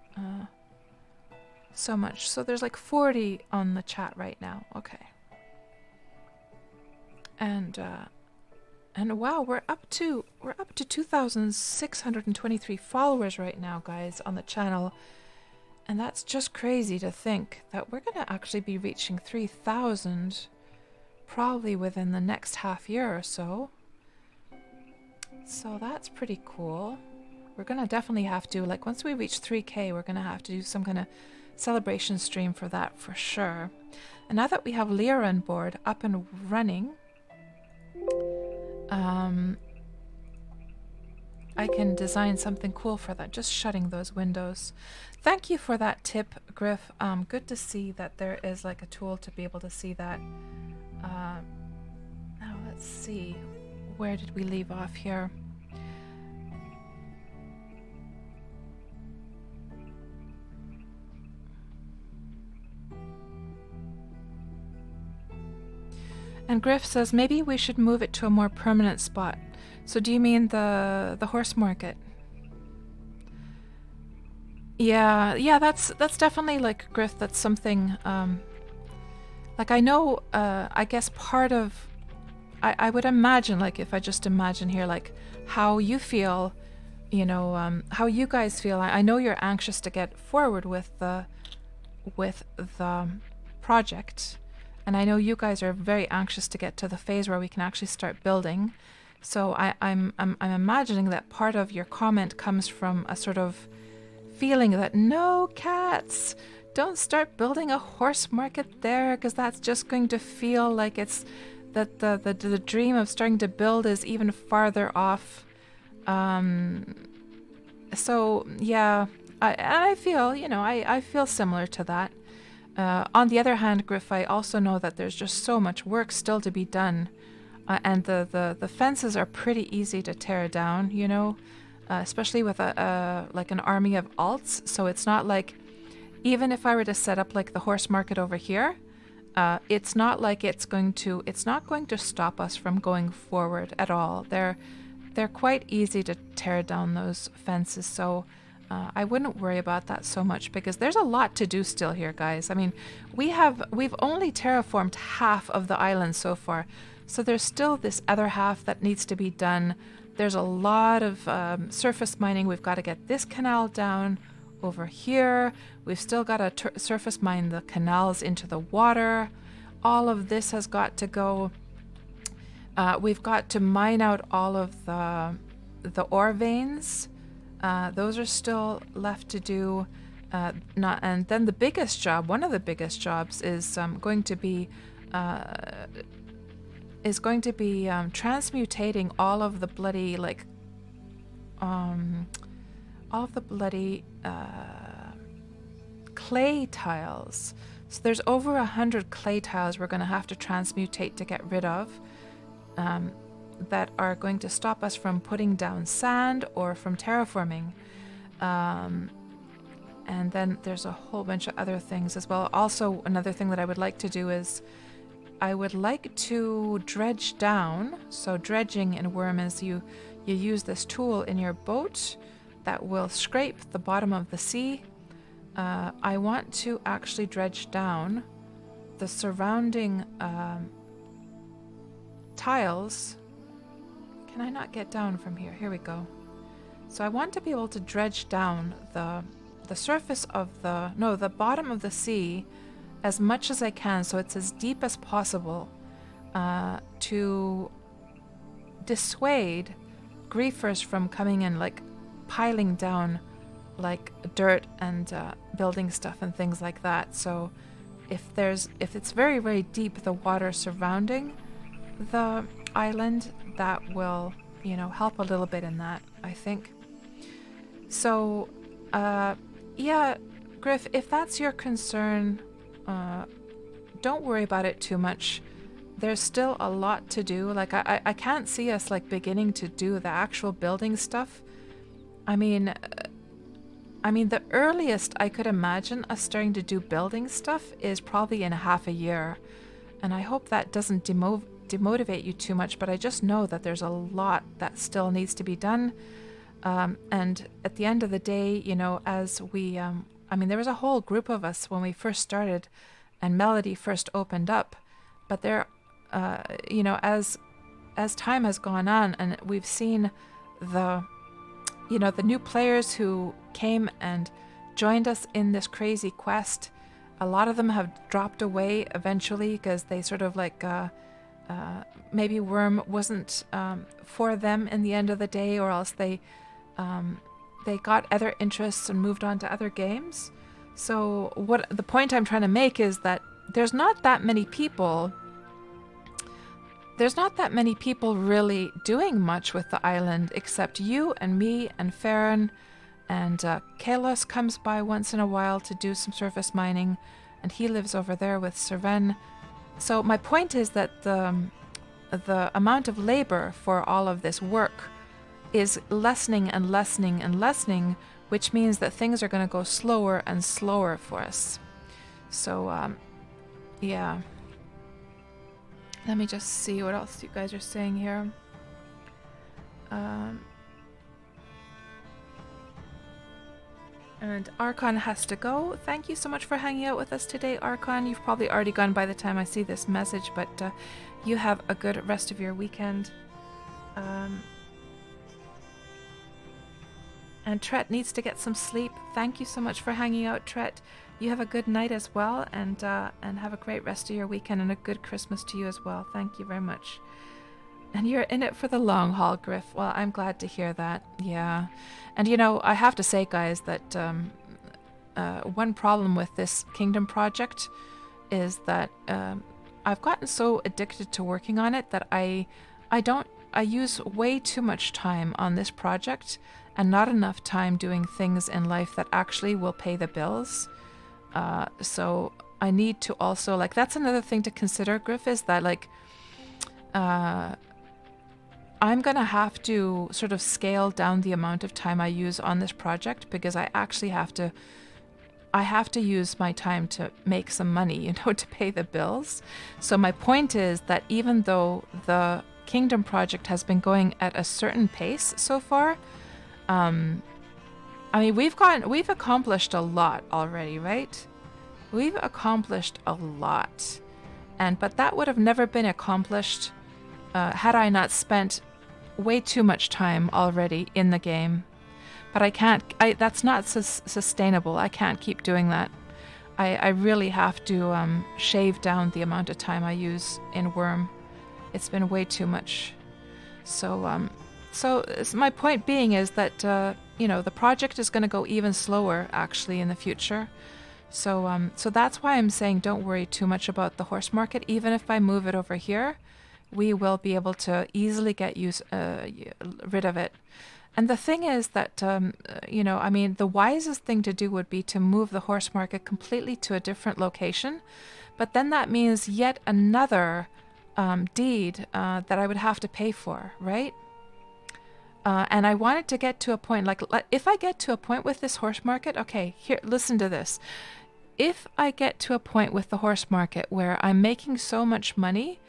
so much. So there's like 40 on the chat right now. Okay. And wow, we're up to 2,623 followers right now, guys, on the channel. And that's just crazy to think that we're going to actually be reaching 3,000 probably within the next half year or so. So that's pretty cool. We're going to definitely have to, like, once we reach 3K, we're going to have to do some kind of celebration stream for that for sure. And now that we have Lear on board, up and running, I can design something cool for that, just shutting those windows. Thank you for that tip, Griff. Good to see that there is like a tool to be able to see that. Now let's see. Where did we leave off here? And Griff says maybe we should move it to a more permanent spot. So do you mean the horse market? Yeah, that's definitely like Griff. That's something. Like I know. I guess part of. I would imagine, like, if I just imagine here, like how you feel, you know, how you guys feel. I know you're anxious to get forward with the project, and I know you guys are very anxious to get to the phase where we can actually start building. So I'm imagining that part of your comment comes from a sort of feeling that no, cats, don't start building a horse market there, because that's just going to feel like it's that the dream of starting to build is even farther off. So yeah, I feel, you know, I feel similar to that. On the other hand, Griff, I also know that there's just so much work still to be done. And the fences are pretty easy to tear down, you know, especially with like an army of alts. So it's not like, even if I were to set up like the horse market over here, it's not like it's not going to stop us from going forward at all. They're quite easy to tear down those fences. So I wouldn't worry about that so much, because there's a lot to do still here, guys. I mean, we've only terraformed half of the island so far. So there's still this other half that needs to be done. There's a lot of surface mining. We've got to get this canal down over here. We've still got to surface mine the canals into the water. All of this has got to go. We've got to mine out all of the ore veins. Those are still left to do. And then the biggest job, one of the biggest jobs, is going to be transmutating all of the bloody clay tiles. So there's over 100 clay tiles we're going to have to transmutate to get rid of, that are going to stop us from putting down sand or from terraforming. And then there's a whole bunch of other things as well. Also, another thing that I would like to do is I would like to dredge down. So dredging in Wurm is you use this tool in your boat that will scrape the bottom of the sea. I want to actually dredge down the surrounding tiles. Can I not get down from here? Here we go. So I want to be able to dredge down the surface of the bottom of the sea as much as I can, so it's as deep as possible, to dissuade griefers from coming in, like piling down like dirt and building stuff and things like that. So if it's very, very deep, the water surrounding the island, that will, help a little bit in that, I think. So, yeah, Griff, if that's your concern, don't worry about it too much. There's still a lot to do. Like, I can't see us, like, beginning to do the actual building stuff. I mean, the earliest I could imagine us starting to do building stuff is probably in half a year. And I hope that doesn't demotivate you too much, but I just know that there's a lot that still needs to be done. And at the end of the day, as we, there was a whole group of us when we first started and Melody first opened up, but there, as time has gone on and we've seen the new players who came and joined us in this crazy quest, a lot of them have dropped away eventually because they sort of like, maybe Wurm wasn't for them in the end of the day, or else they got other interests and moved on to other games. So what the point I'm trying to make is that there's not that many people really doing much with the island except you and me and Farron, and Kalos comes by once in a while to do some surface mining, and he lives over there with Serven. So my point is that the amount of labor for all of this work is lessening and lessening and lessening, which means that things are going to go slower and slower for us. So, yeah. Let me just see what else you guys are saying here. And Archon has to go. Thank you so much for hanging out with us today, Archon. You've probably already gone by the time I see this message, but you have a good rest of your weekend. And Tret needs to get some sleep. Thank you so much for hanging out, Tret. You have a good night as well, and have a great rest of your weekend and a good Christmas to you as well. Thank you very much. And you're in it for the long haul, Griff. Well, I'm glad to hear that. Yeah. And I have to say, guys, that one problem with this Kingdom project is that I've gotten so addicted to working on it that I use way too much time on this project and not enough time doing things in life that actually will pay the bills. So I need to also, like, that's another thing to consider, Griff, is that, like, I'm going to have to sort of scale down the amount of time I use on this project, because I actually have to use my time to make some money, to pay the bills. So my point is that even though the Kingdom project has been going at a certain pace so far, we've accomplished a lot already, right? We've accomplished a lot. But that would have never been accomplished had I not spent way too much time already in the game. But I can't, that's not sustainable. I can't keep doing that. I really have to shave down the amount of time I use in Wurm. It's been way too much. So my point being is that, the project is going to go even slower, actually, in the future. So that's why I'm saying don't worry too much about the horse market. Even if I move it over here, we will be able to easily get rid of it. And the thing is that, the wisest thing to do would be to move the horse market completely to a different location. But then that means yet another deed that I would have to pay for, right? And I wanted to get to a point, like if I get to a point with this horse market, okay, here, listen to this. If I get to a point with the horse market where I'm making so much money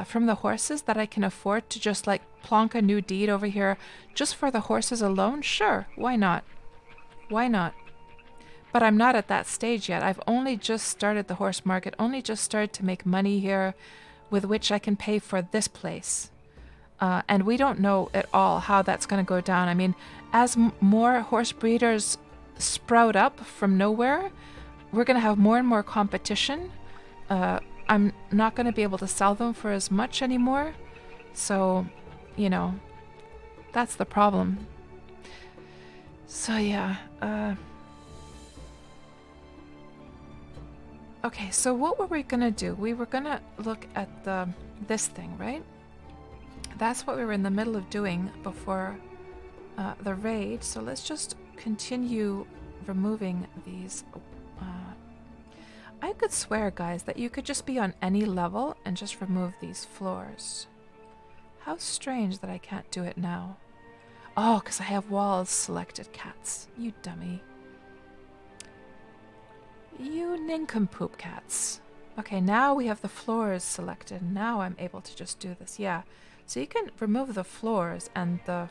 from the horses that I can afford to just like plonk a new deed over here just for the horses alone, sure, why not? Why not? But I'm not at that stage yet. I've only just started the horse market, only just started to make money here with which I can pay for this place. And we don't know at all how that's going to go down. I mean, as more horse breeders sprout up from nowhere, we're going to have more and more competition. I'm not going to be able to sell them for as much anymore. So, that's the problem. So, yeah. Okay, so what were we gonna do? We were gonna look at this thing, right? That's what we were in the middle of doing before the raid. So let's just continue removing these. I could swear, guys, that you could just be on any level and just remove these floors. How strange that I can't do it now. Oh, because I have walls selected, cats. You dummy. You nincompoop cats. Okay, now we have the floors selected. Now I'm able to just do this. Yeah. So you can remove the floors and the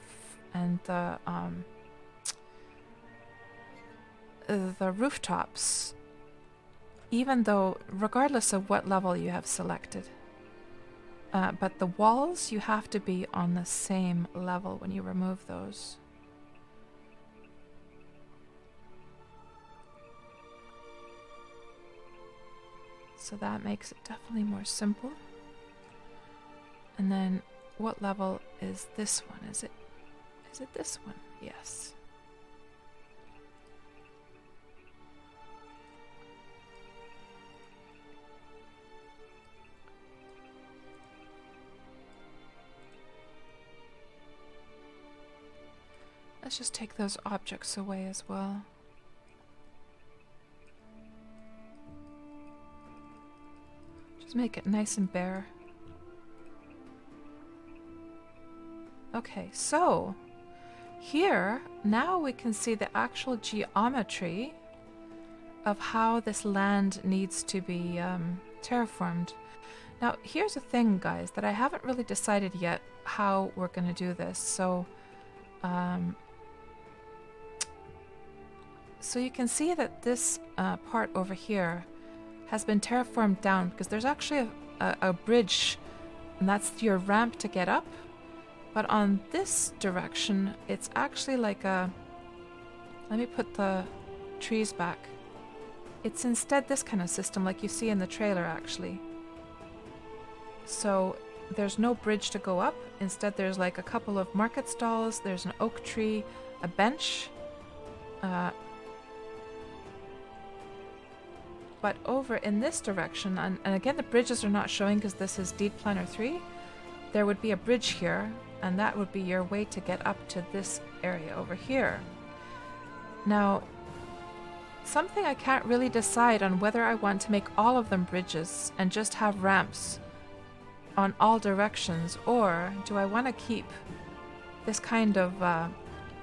rooftops, even though regardless of what level you have selected. But the walls, you have to be on the same level when you remove those. So that makes it definitely more simple. And then what level is this one? Is it this one? Yes. Let's just take those objects away as well. Just make it nice and bare. Okay, so here now we can see the actual geometry of how this land needs to be terraformed. Now here's the thing, guys, that I haven't really decided yet how we're going to do this. So so you can see that this part over here has been terraformed down because there's actually a bridge, and that's your ramp to get up. But on this direction, it's actually like a... Let me put the trees back. It's instead this kind of system like you see in the trailer, actually. So there's no bridge to go up. Instead, there's like a couple of market stalls. There's an oak tree, a bench. But over in this direction, and again, the bridges are not showing because this is Deed Planner 3. There would be a bridge here, and that would be your way to get up to this area over here. Now, something I can't really decide on whether I want to make all of them bridges and just have ramps on all directions, or do I want to keep this kind of,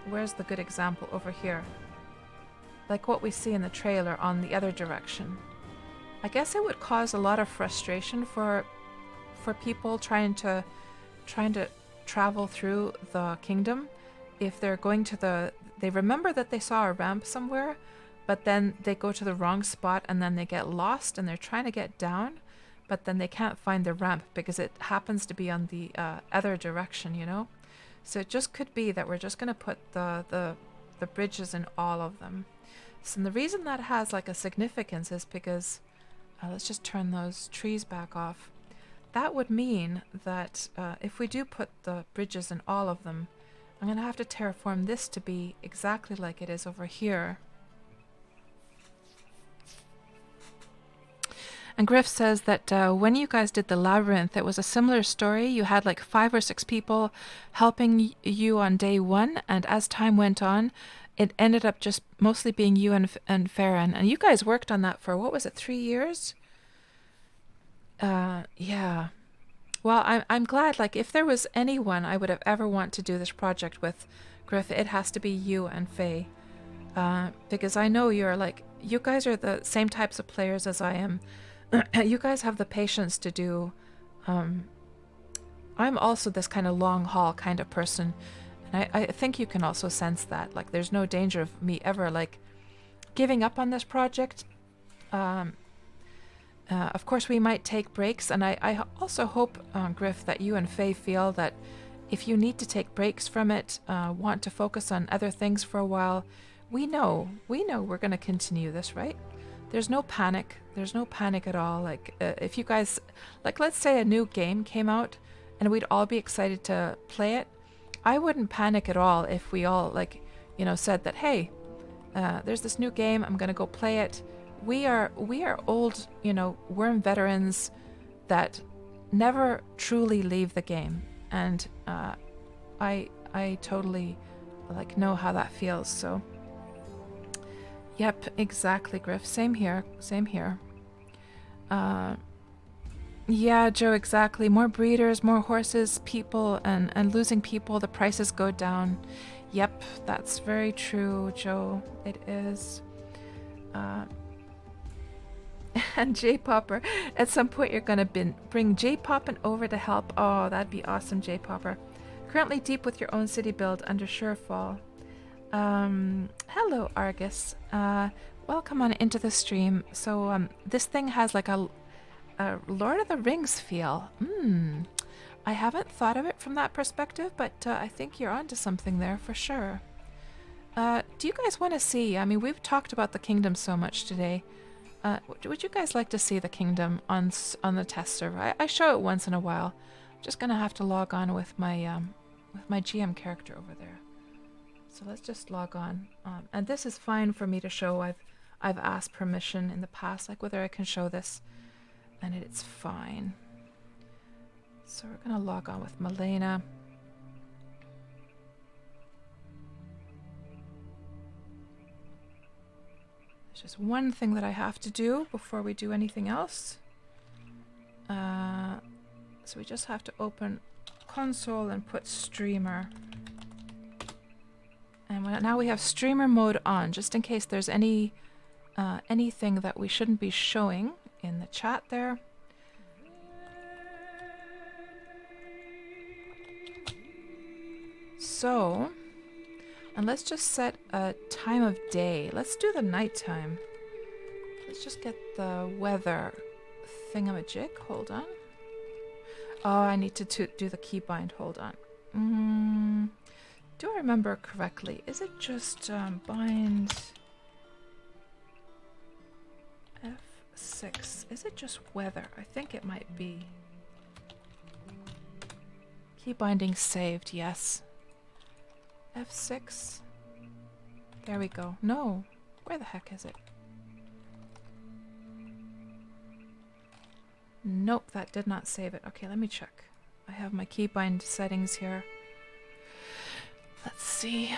where's the good example over here? Like what we see in the trailer on the other direction. I guess it would cause a lot of frustration for people trying to travel through the kingdom if they're going to they remember that they saw a ramp somewhere, but then they go to the wrong spot and then they get lost and they're trying to get down, but then they can't find the ramp because it happens to be on the other direction, you know? So it just could be that we're just going to put the bridges in all of them. So the reason that has like a significance is because, let's just turn those trees back off. That would mean that if we do put the bridges in all of them, I'm going to have to terraform this to be exactly like it is over here. And Griff says that when you guys did the labyrinth, it was a similar story. You had like 5 or 6 people helping you on day 1, and as time went on, it ended up just mostly being you and Farron. And you guys worked on that for, what was it, 3 years? Yeah. Well, I'm glad, like, if there was anyone I would have ever want to do this project with, Griff, it has to be you and Faye. Because I know you're like, you guys are the same types of players as I am. You guys have the patience to do... I'm also this kind of long haul kind of person. And I think you can also sense that. Like, there's no danger of me ever, like, giving up on this project. Of course, we might take breaks. And I also hope, Griff, that you and Faye feel that if you need to take breaks from it, want to focus on other things for a while, we know we're going to continue this, right? There's no panic. There's no panic at all. Like, if you guys, like, let's say a new game came out and we'd all be excited to play it, I wouldn't panic at all if we all, like, you know, said that, hey, there's this new game, I'm going to go play it. we are old, you know, Wurm veterans that never truly leave the game, and I totally like know how that feels. So, yep, exactly, Griff. Same here. Same here. Yeah, Joe, exactly. More breeders, more horses, people, and losing people, the prices go down. Yep, that's very true, Joe. It is. And J-Popper, at some point you're going to bring J-Poppin over to help. Oh, that'd be awesome, J-Popper. Currently deep with your own city build under Surefall. Hello, Argus. Welcome on into the stream. So, this thing has like a Lord of the Rings feel. I haven't thought of it from that perspective, but I think you're onto something there for sure. Do you guys want to see? I mean, we've talked about the kingdom so much today. Would you guys like to see the kingdom on the test server? I show it once in a while. I'm just gonna have to log on with my GM character over there. So let's just log on. And this is fine for me to show. I've asked permission in the past, like whether I can show this, and it's fine. So we're gonna log on with Malena. There's just one thing that I have to do before we do anything else. So we just have to open console and put streamer. And now we have streamer mode on, just in case there's anything that we shouldn't be showing in the chat there. So, and let's just set a time of day. Let's do the nighttime. Let's just get the weather thingamajig. Hold on. Oh, I need to do the keybind. Hold on. Do I remember correctly? Is it just bind F6? Is it just weather? I think it might be. Key binding saved, yes. F6. There we go. No. Where the heck is it? Nope, that did not save it. Okay, let me check. I have my keybind settings here. Let's see.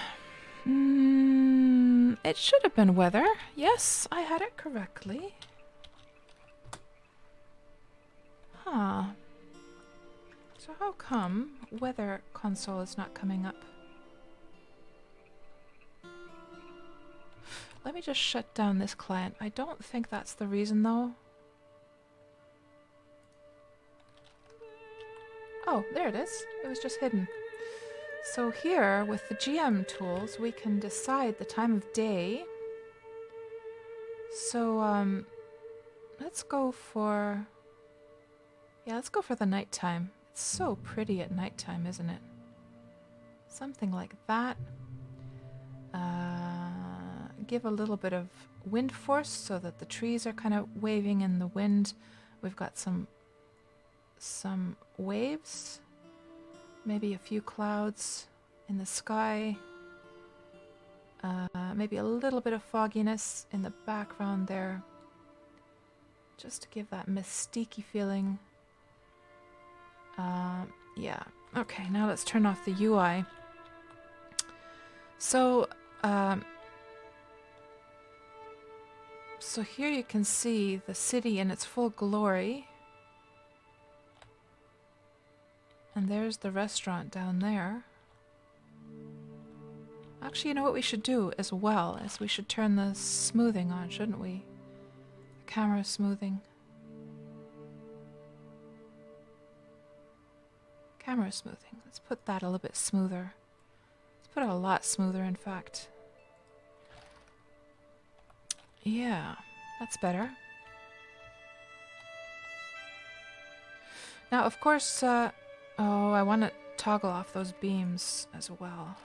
It should have been weather. Yes, I had it correctly. Huh. So how come weather console is not coming up? Let me just shut down this client. I don't think that's the reason though. Oh, there it is. It was just hidden. So here, with the GM tools, we can decide the time of day. So, let's go for... Yeah, let's go for the nighttime. It's so pretty at nighttime, isn't it? Something like that. Give a little bit of wind force so that the trees are kind of waving in the wind. We've got some waves. Maybe a few clouds in the sky. Maybe a little bit of fogginess in the background there. Just to give that mystique-y feeling. Yeah. Okay, now let's turn off the UI. So, so here you can see the city in its full glory. And there's the restaurant down there. Actually, you know what we should do as well is we should turn the smoothing on, shouldn't we? The camera smoothing. Camera smoothing. Let's put that a little bit smoother. Let's put it a lot smoother, in fact. Yeah, that's better. Now, of course, oh, I want to toggle off those beams as well.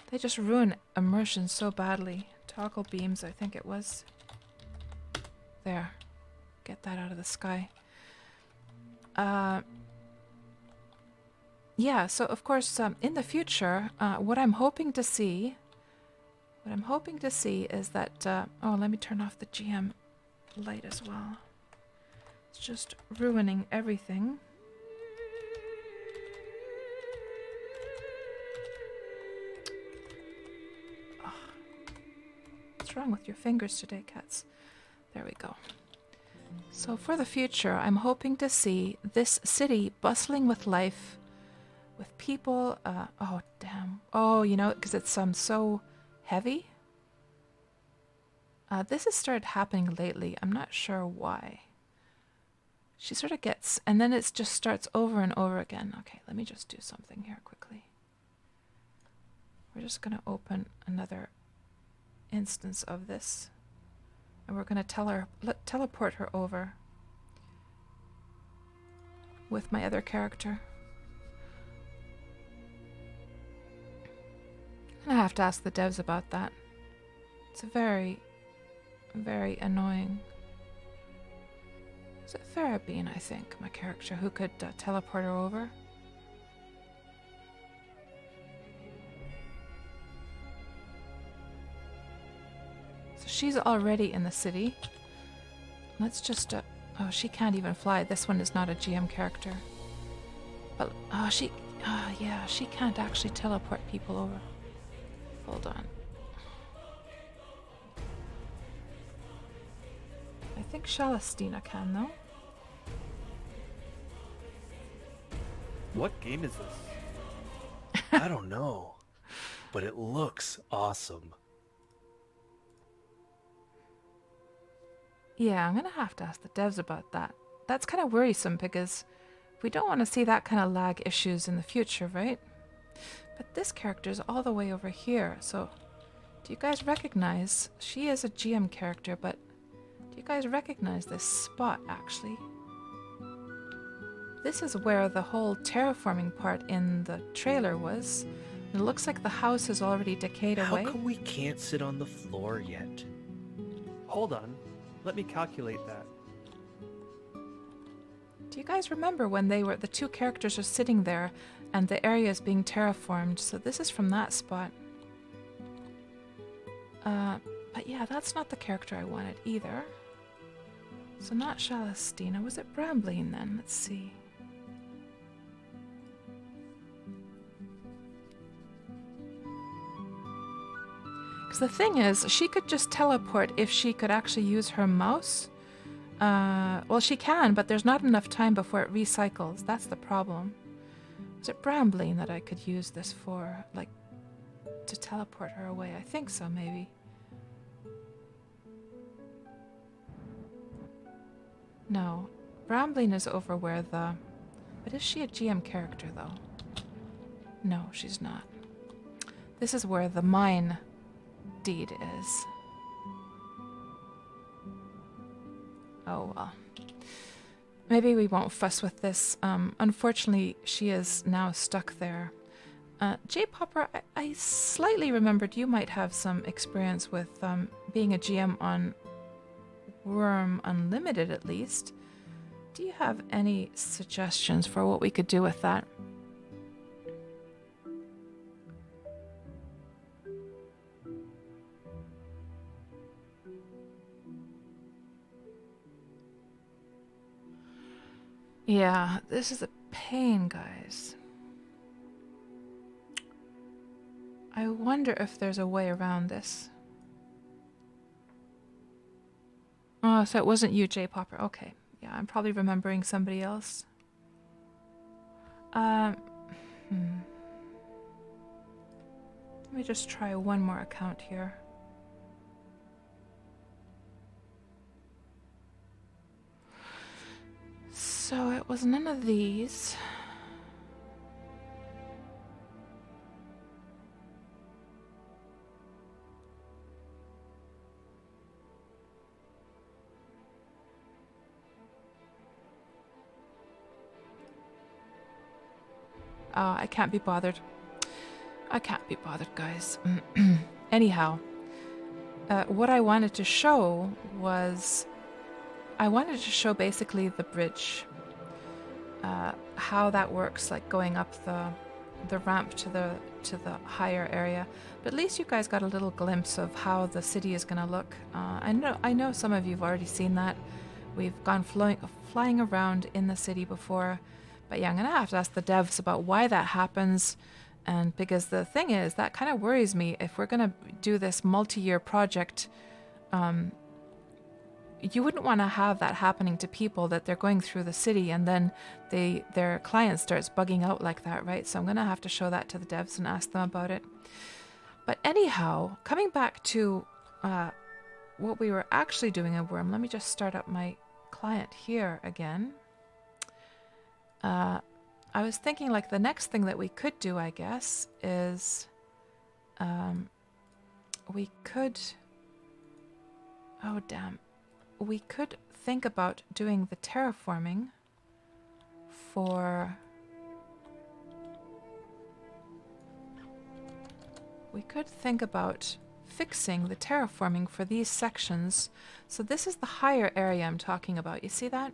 They just ruin immersion so badly. Toggle beams, I think it was. There. Get that out of the sky. Yeah, so of course, in the future, what I'm hoping to see What I'm hoping to see is that... oh, let me turn off the GM light as well. It's just ruining everything. Oh. What's wrong with your fingers today, cats? There we go. So for the future, I'm hoping to see this city bustling with life, with people. Oh, damn. Oh, you know, because it's so heavy. This has started happening lately. I'm not sure why. She sort of gets, and then it just starts over and over again. Okay, let me just do something here quickly. We're just going to open another instance of this. And we're going to teleport her over with my other character. I have to ask the devs about that. It's very, very annoying. Is it Farabeen, I think, my character, who could teleport her over? So she's already in the city. Let's just... oh, she can't even fly. This one is not a GM character. But, oh, yeah, she can't actually teleport people over. Hold on. I think Shalastina can, though. What game is this? I don't know, but it looks awesome. Yeah, I'm gonna have to ask the devs about that. That's kind of worrisome because we don't want to see that kind of lag issues in the future, right? But this character is all the way over here, so do you guys recognize? She is a GM character, but do you guys recognize this spot, actually? This is where the whole terraforming part in the trailer was. It looks like the house is already decayed away. How come we can't sit on the floor yet? Hold on. Let me calculate that. Do you guys remember when the two characters are sitting there and the area is being terraformed? So this is from that spot. But yeah, that's not the character I wanted either. So not Shalastina. Was it Brambleen then? Let's see. Because the thing is, she could just teleport if she could actually use her mouse. Well, she can, but there's not enough time before it recycles. That's the problem. Was it Brambleen that I could use this for? Like, to teleport her away? I think so, maybe. No. Brambleen is over where the... But is she a GM character, though? No, she's not. This is where the mine deed is. Oh, well. Maybe we won't fuss with this. Unfortunately, she is now stuck there. J-Popper, I slightly remembered you might have some experience with being a GM on Wurm Unlimited, at least. Do you have any suggestions for what we could do with that? Yeah, this is a pain, guys. I wonder if there's a way around this. Oh, so it wasn't you, J-Popper. Okay. Yeah, I'm probably remembering somebody else. Let me just try one more account here. So it was none of these. Oh, I can't be bothered. I can't be bothered, guys. Anyhow, what I wanted to show was... I wanted to show basically the bridge. How that works, like going up the ramp to the higher area. But at least you guys got a little glimpse of how the city is going to look. I know some of you've already seen that. We've gone flying around in the city before. But yeah, I'm going to have to ask the devs about why that happens. And because the thing is, that kind of worries me. If we're going to do this multi-year project, you wouldn't want to have that happening to people, that they're going through the city and then their client starts bugging out like that, right? So I'm going to have to show that to the devs and ask them about it. But anyhow, coming back to what we were actually doing in Wurm, let me just start up my client here again. I was thinking like the next thing that we could do, I guess, is we could... Oh, damn. We could think about doing the terraforming for... We could think about fixing the terraforming for these sections. So this is the higher area I'm talking about. You see that?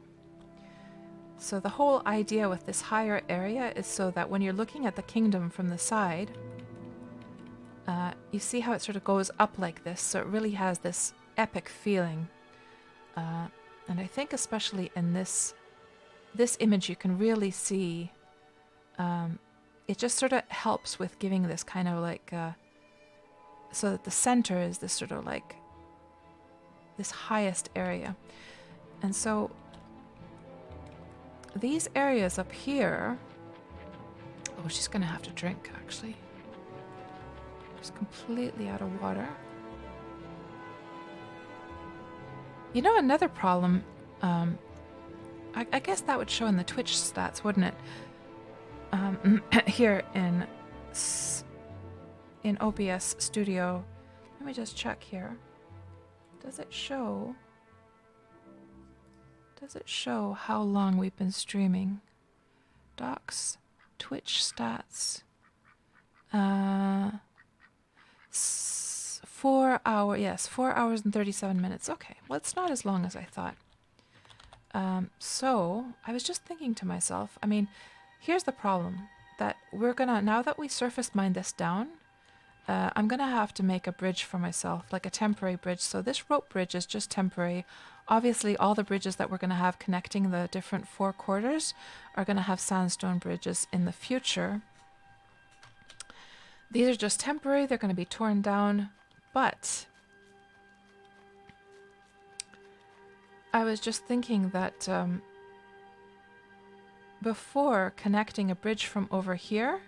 So the whole idea with this higher area is so that when you're looking at the kingdom from the side, you see how it sort of goes up like this. So it really has this epic feeling. And I think especially in this image you can really see it just sort of helps with giving this kind of like so that the center is this sort of like this highest area. And so these areas up here... Oh, she's gonna have to drink actually. She's completely out of water. You know, another problem, I guess that would show in the Twitch stats, wouldn't it? Here in OBS Studio. Let me just check here. Does it show how long we've been streaming? Docs, Twitch stats. 4 hours, yes, 4 hours and 37 minutes. Okay, well, it's not as long as I thought. So I was just thinking to myself, I mean, here's the problem, that we're gonna, now that we surface mine this down, I'm gonna have to make a bridge for myself, like a temporary bridge. So this rope bridge is just temporary. Obviously, all the bridges that we're gonna have connecting the different 4 quarters are gonna have sandstone bridges in the future. These are just temporary, they're gonna be torn down. But I was just thinking that before connecting a bridge from over here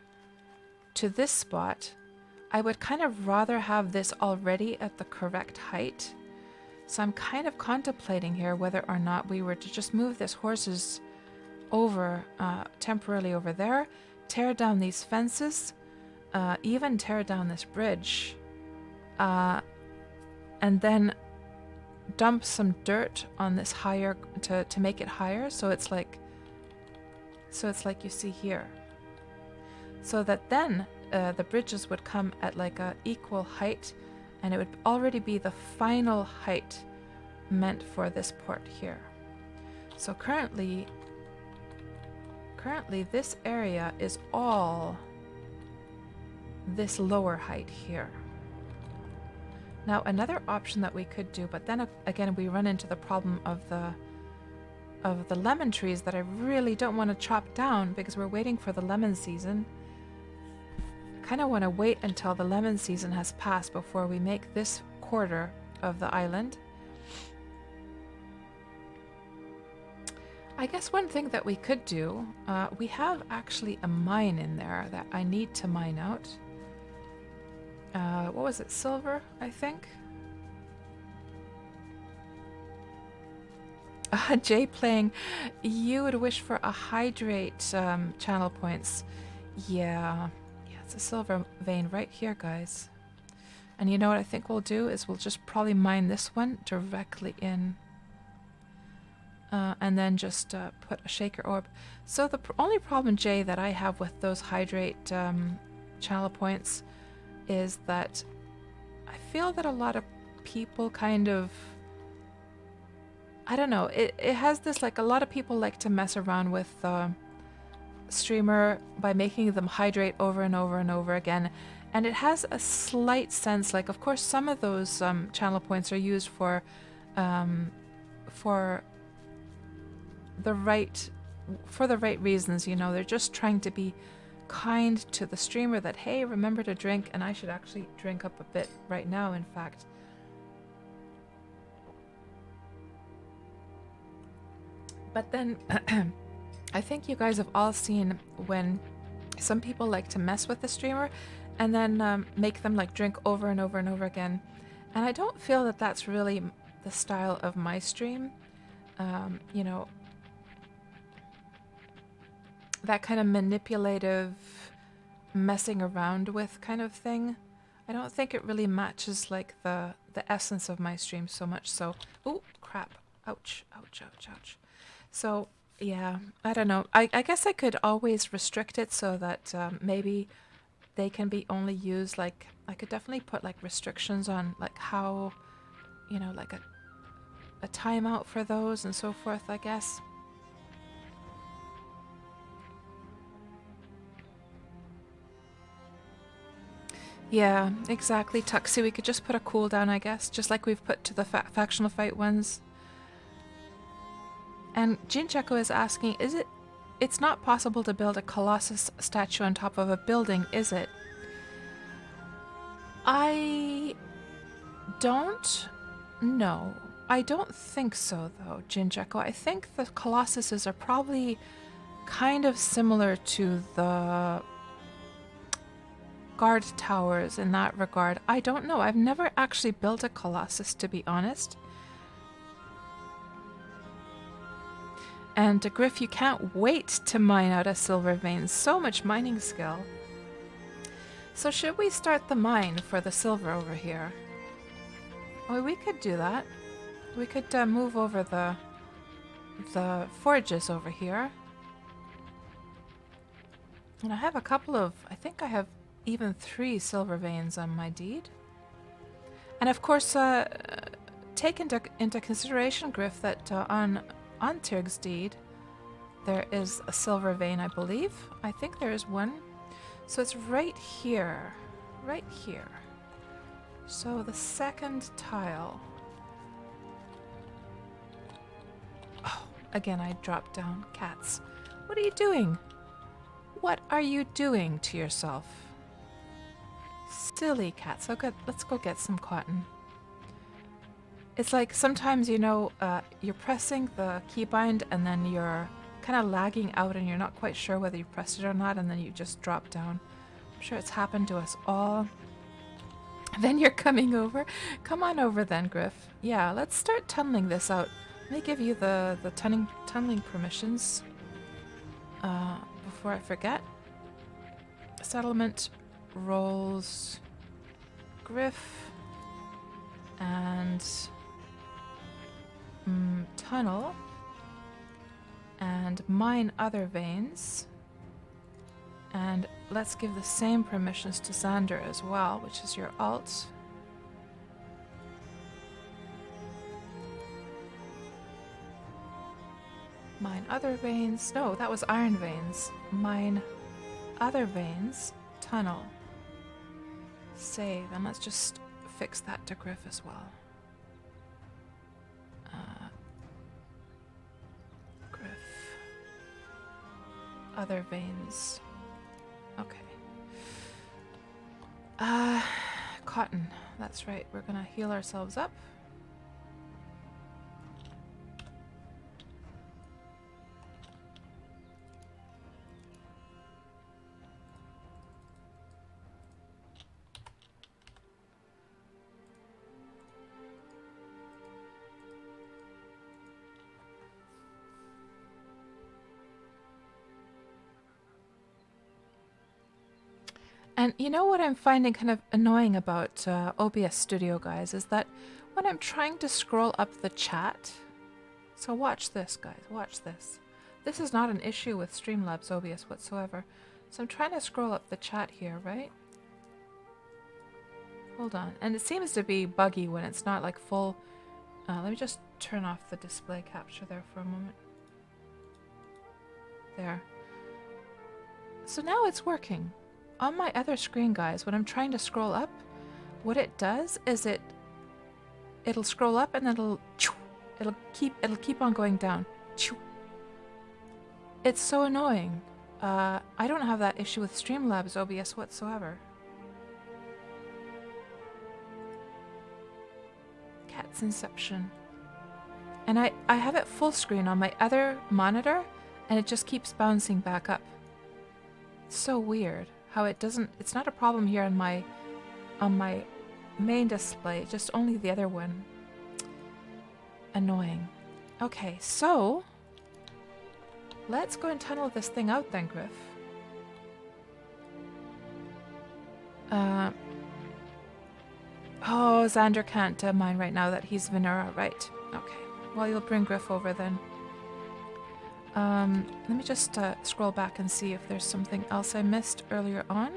to this spot, I would kind of rather have this already at the correct height. So I'm kind of contemplating here whether or not we were to just move this horses over temporarily over there, tear down these fences, even tear down this bridge. And then dump some dirt on this higher to make it higher, so it's like you see here, so that then the bridges would come at like a equal height, and it would already be the final height meant for this port here. So currently this area is all this lower height here. Now, another option that we could do, but then again we run into the problem of the lemon trees that I really don't want to chop down because we're waiting for the lemon season. I kind of want to wait until the lemon season has passed before we make this quarter of the island. I guess one thing that we could do, we have actually a mine in there that I need to mine out. What was it? Silver, I think? Jay playing, you would wish for a hydrate channel points. Yeah, it's a silver vein right here, guys. And you know what I think we'll do is we'll just probably mine this one directly in. And then just put a shaker orb. So the only problem, Jay, that I have with those hydrate channel points is that I feel that a lot of people kind of, I don't know, it has this, like, a lot of people like to mess around with streamer by making them hydrate over and over and over again. And it has a slight sense, like, of course, some of those channel points are used for the right reasons. You know, they're just trying to be kind to the streamer that, hey, remember to drink. And I should actually drink up a bit right now, in fact. But then I think you guys have all seen when some people like to mess with the streamer and then make them like drink over and over and over again. And I don't feel that that's really the style of my stream. You know, that kind of manipulative, messing around with kind of thing. I don't think it really matches like the essence of my stream so much. So, oh crap! Ouch! Ouch! Ouch! Ouch! So yeah, I don't know. I guess I could always restrict it so that maybe they can be only used, like, I could definitely put like restrictions on like how, you know, like a timeout for those and so forth, I guess. Yeah, exactly, Tuxie. We could just put a cooldown, I guess, just like we've put to the Factional Fight ones. And Jincheko is asking, it's not possible to build a Colossus statue on top of a building, is it? I don't know. I don't think so, though, Jincheko. I think the Colossuses are probably kind of similar to the guard towers in that regard. I don't know. I've never actually built a Colossus, to be honest. And Griff, you can't wait to mine out a silver vein. So much mining skill. So should we start the mine for the silver over here? Oh, we could do that. We could move over the forges over here. And I have a couple of, I think I have even 3 silver veins on my deed. And of course, take into consideration, Griff, that on Tirg's deed, there is a silver vein, I believe. I think there is one. So it's right here. Right here. So the second tile. Oh, again, I dropped down. Cats. What are you doing? What are you doing to yourself? Silly cats. Okay, let's go get some cotton. It's like sometimes, you know, you're pressing the keybind and then you're kind of lagging out and you're not quite sure whether you pressed it or not, and then you just drop down. I'm sure it's happened to us all. Then you're coming over. Come on over then, Griff. Yeah, let's start tunneling this out. Let me give you the tunneling permissions before I forget. Settlement roles Griff and tunnel and mine other veins, and let's give the same permissions to Xander as well, which is your alt. Mine other veins. No, that was iron veins. Mine other veins. Tunnel. Save, and let's just fix that to Griff as well. Griff. Other veins. Okay. Cotton. That's right. We're gonna heal ourselves up. And you know what I'm finding kind of annoying about OBS Studio, guys, is that when I'm trying to scroll up the chat, so watch this, guys, watch this. This is not an issue with Streamlabs OBS whatsoever. So I'm trying to scroll up the chat here, right? Hold on. And it seems to be buggy when it's not like full. Let me just turn off the display capture there for a moment. There. So now it's working. On my other screen, guys, when I'm trying to scroll up, what it does is it'll scroll up and then it'll keep on going down. It's so annoying. I don't have that issue with Streamlabs OBS whatsoever. Cat's Inception. And I have it full screen on my other monitor, and it just keeps bouncing back up. It's so weird how it doesn't, it's not a problem here on my main display, just only the other one. Annoying. Okay, so let's go and tunnel this thing out then, Griff. Oh, Xander can't mine right now that he's Venera, right? Okay. Well, you'll bring Griff over then. Let me just scroll back and see if there's something else I missed earlier on.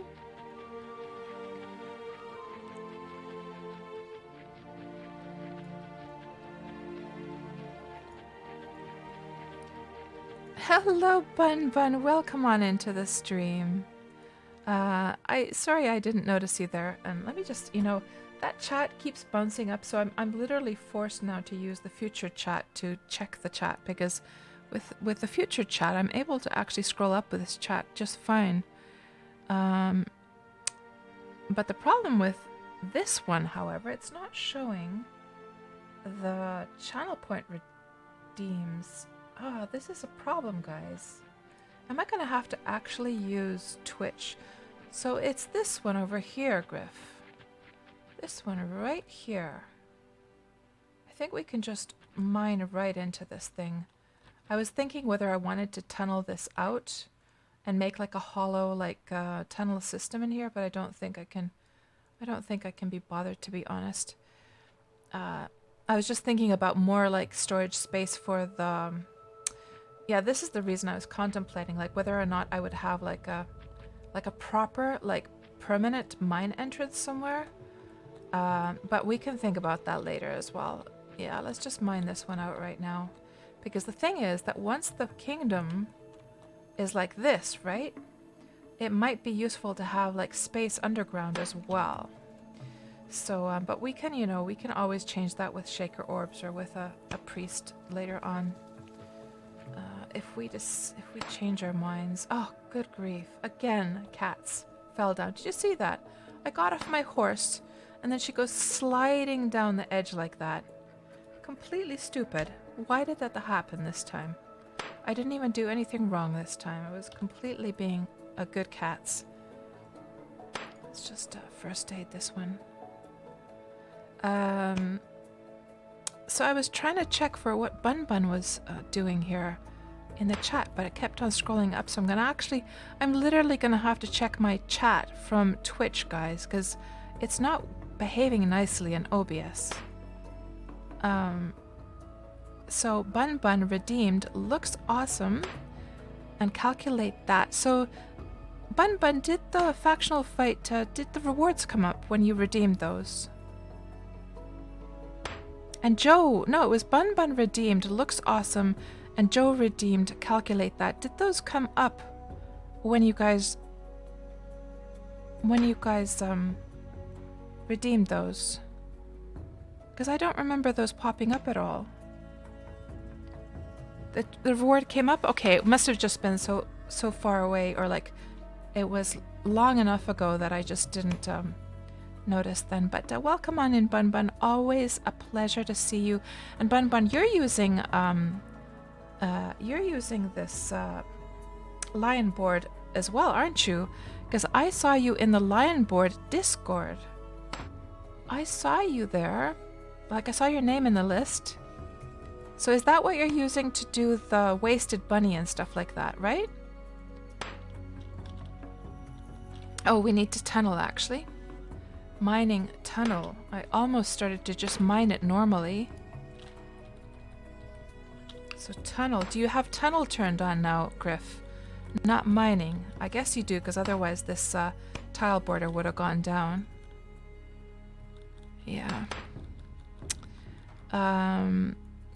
Hello, Bun Bun. Welcome on into the stream. Sorry I didn't notice you there. And let me just, that chat keeps bouncing up, so I'm literally forced now to use the future chat to check the chat, because with the future chat I'm able to actually scroll up with this chat just fine. But the problem with this one, however, it's not showing the channel point redeems. Oh, this is a problem, guys. Am I gonna have to actually use Twitch? So it's this one over here, Griff. This one right here. I think we can just mine right into this thing. I was thinking whether I wanted to tunnel this out and make like a hollow tunnel system in here, but I don't think I can. I don't think I can be bothered, to be honest. I was just thinking about more like storage space for the. Yeah, this is the reason I was contemplating, like whether or not I would have like a proper permanent mine entrance somewhere. But we can think about that later as well. Yeah, let's just mine this one out right now. Because the thing is that once the kingdom is like this, right? It might be useful to have like space underground as well. So, but we can, we can always change that with shaker orbs or with a priest later on. If we change our minds. Oh, good grief. Again, cats fell down. Did you see that? I got off my horse and then she goes sliding down the edge like that. Completely stupid. Why did that happen this time? I didn't even do anything wrong this time. I was completely being a good cats. Let's just first aid this one. So I was trying to check for what Bun Bun was doing here in the chat, but it kept on scrolling up, so I'm literally gonna have to check my chat from Twitch, guys, because it's not behaving nicely in OBS. So Bun Bun redeemed looks awesome, and calculate that. So Bun Bun, did the Factional Fight, did the rewards come up when you redeemed those? And Joe, no, it was Bun Bun redeemed, looks awesome, and Joe redeemed, calculate that. Did those come up when you guys redeemed those? Because I don't remember those popping up at all. The reward came up? Okay, it must have just been so far away, or like it was long enough ago that I just didn't notice then. But welcome on in, Bun Bun. Always a pleasure to see you. And Bun Bun, you're using this lion board as well, aren't you? Because I saw you in the lion board Discord. I saw you there. Like, I saw your name in the list. So is that what you're using to do the wasted bunny and stuff like that, right? Oh, we need to tunnel, actually. Mining tunnel. I almost started to just mine it normally. So tunnel. Do you have tunnel turned on now, Griff? Not mining. I guess you do, because otherwise this tile border would have gone down. Yeah.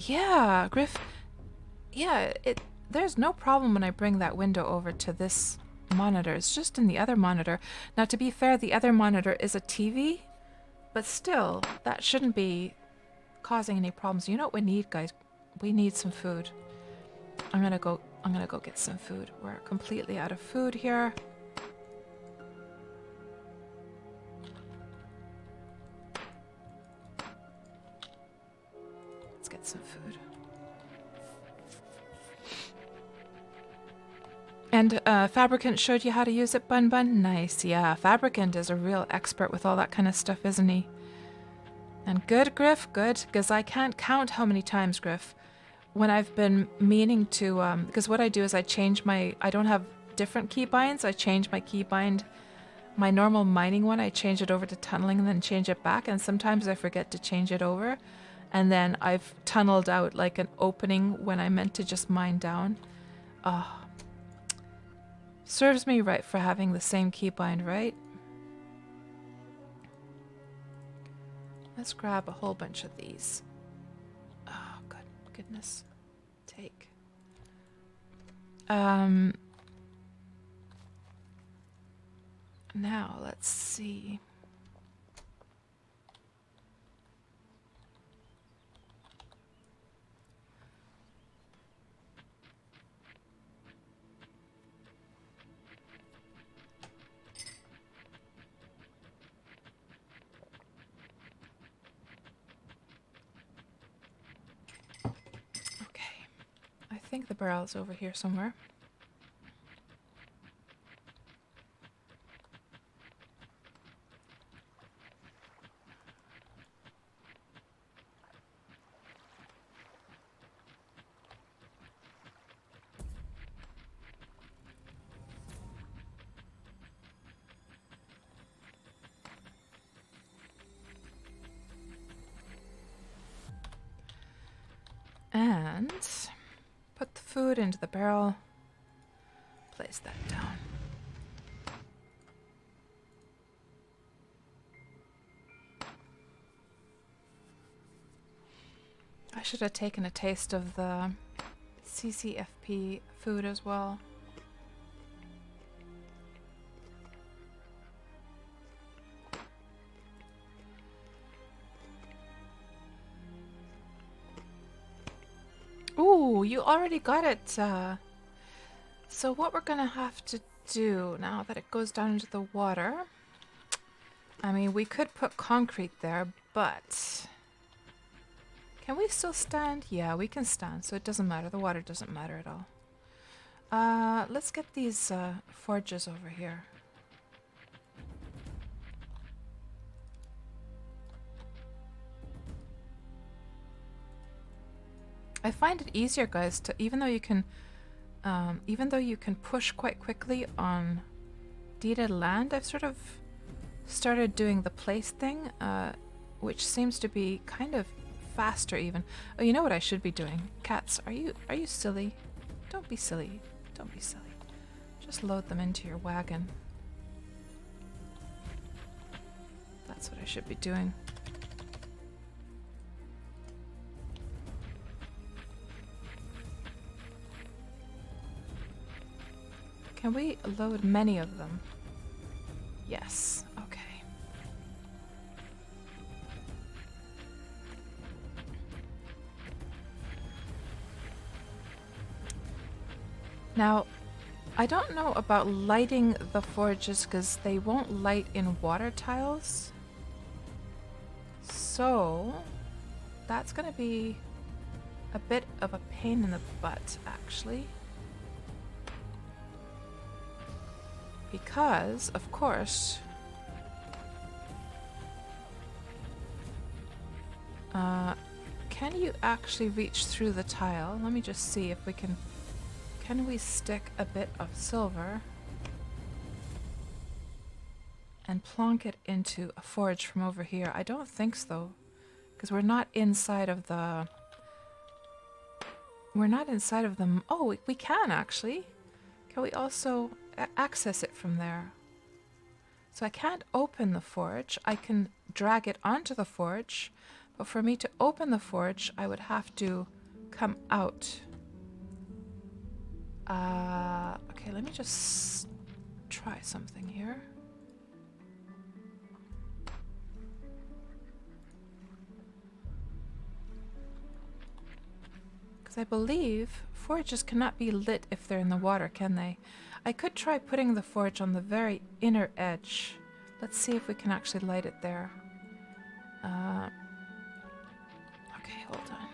Yeah, Griff. Yeah, there's no problem when I bring that window over to this monitor. It's just in the other monitor. Now, to be fair, the other monitor is a TV, but still, that shouldn't be causing any problems. You know what we need, guys? We need some food. I'm gonna go get some food. We're completely out of food here. Let's get some food. And Fabricant showed you how to use it, Bun Bun? Nice, yeah. Fabricant is a real expert with all that kind of stuff, isn't he? And good, Griff, good. Because I can't count how many times, Griff, when I've been meaning to... because what I do is I change my... I don't have different keybinds. I change my keybind. My normal mining one, I change it over to tunneling and then change it back. And sometimes I forget to change it over. And then I've tunneled out like an opening when I meant to just mine down. Oh... Serves me right for having the same keybind, right? Let's grab a whole bunch of these. Oh, goodness. Take. Now, let's see. I think the barrel's over here somewhere. And put the food into the barrel. Place that down. I should have taken a taste of the CCFP food as well. Ooh, you already got it. So what we're gonna have to do now that it goes down into the water, I mean, we could put concrete there, but can we still stand? Yeah, we can stand, so it doesn't matter. The water doesn't matter at all. Let's get these forges over here. I find it easier, guys, to even though you can push quite quickly on deeded land, I've sort of started doing the place thing, which seems to be kind of faster even. Oh, you know what I should be doing? Cats, are you silly? Don't be silly. Don't be silly. Just load them into your wagon. That's what I should be doing. Can we load many of them? Yes. Okay. Now, I don't know about lighting the forges because they won't light in water tiles. So, that's going to be a bit of a pain in the butt, actually. Because, of course, can you actually reach through the tile? Let me just see if we can we stick a bit of silver and plonk it into a forge from over here? I don't think so, because we're not inside of the... Oh, we can actually. Can we also access it from there? So I can't open the forge. I can drag it onto the forge, but for me to open the forge, I would have to come out. Okay, let me just try something here. Because I believe forges cannot be lit if they're in the water, can they? I could try putting the forge on the very inner edge. Let's see if we can actually light it there. Okay, hold on.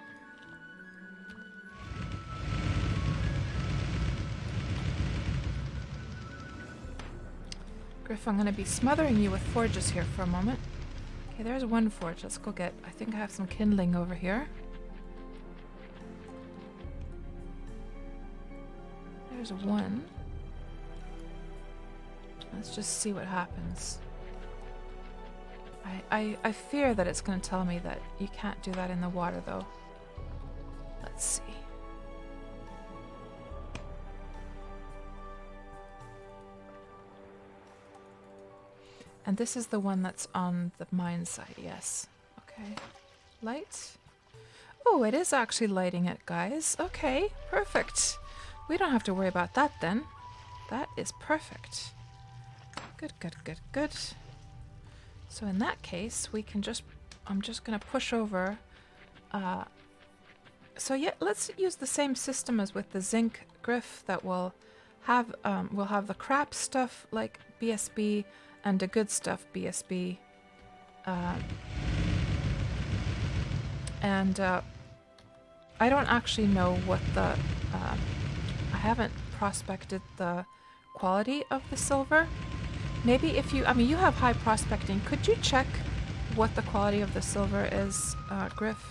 Griff, I'm going to be smothering you with forges here for a moment. Okay, there's one forge. Let's go get... I think I have some kindling over here. There's one. Let's just see what happens. I fear that it's going to tell me that you can't do that in the water, though. Let's see. And this is the one that's on the mine side, yes. Okay. Light. Oh, it is actually lighting it, guys. Okay, perfect. We don't have to worry about that then. That is perfect. Good, good, good, good. So in that case, we can just... I'm just going to push over. So yeah, let's use the same system as with the zinc Griff that will have the crap stuff like BSB and the good stuff BSB. And I don't actually know what the... I haven't prospected the quality of the silver. Maybe if you... I mean, you have high prospecting. Could you check what the quality of the silver is, Griff?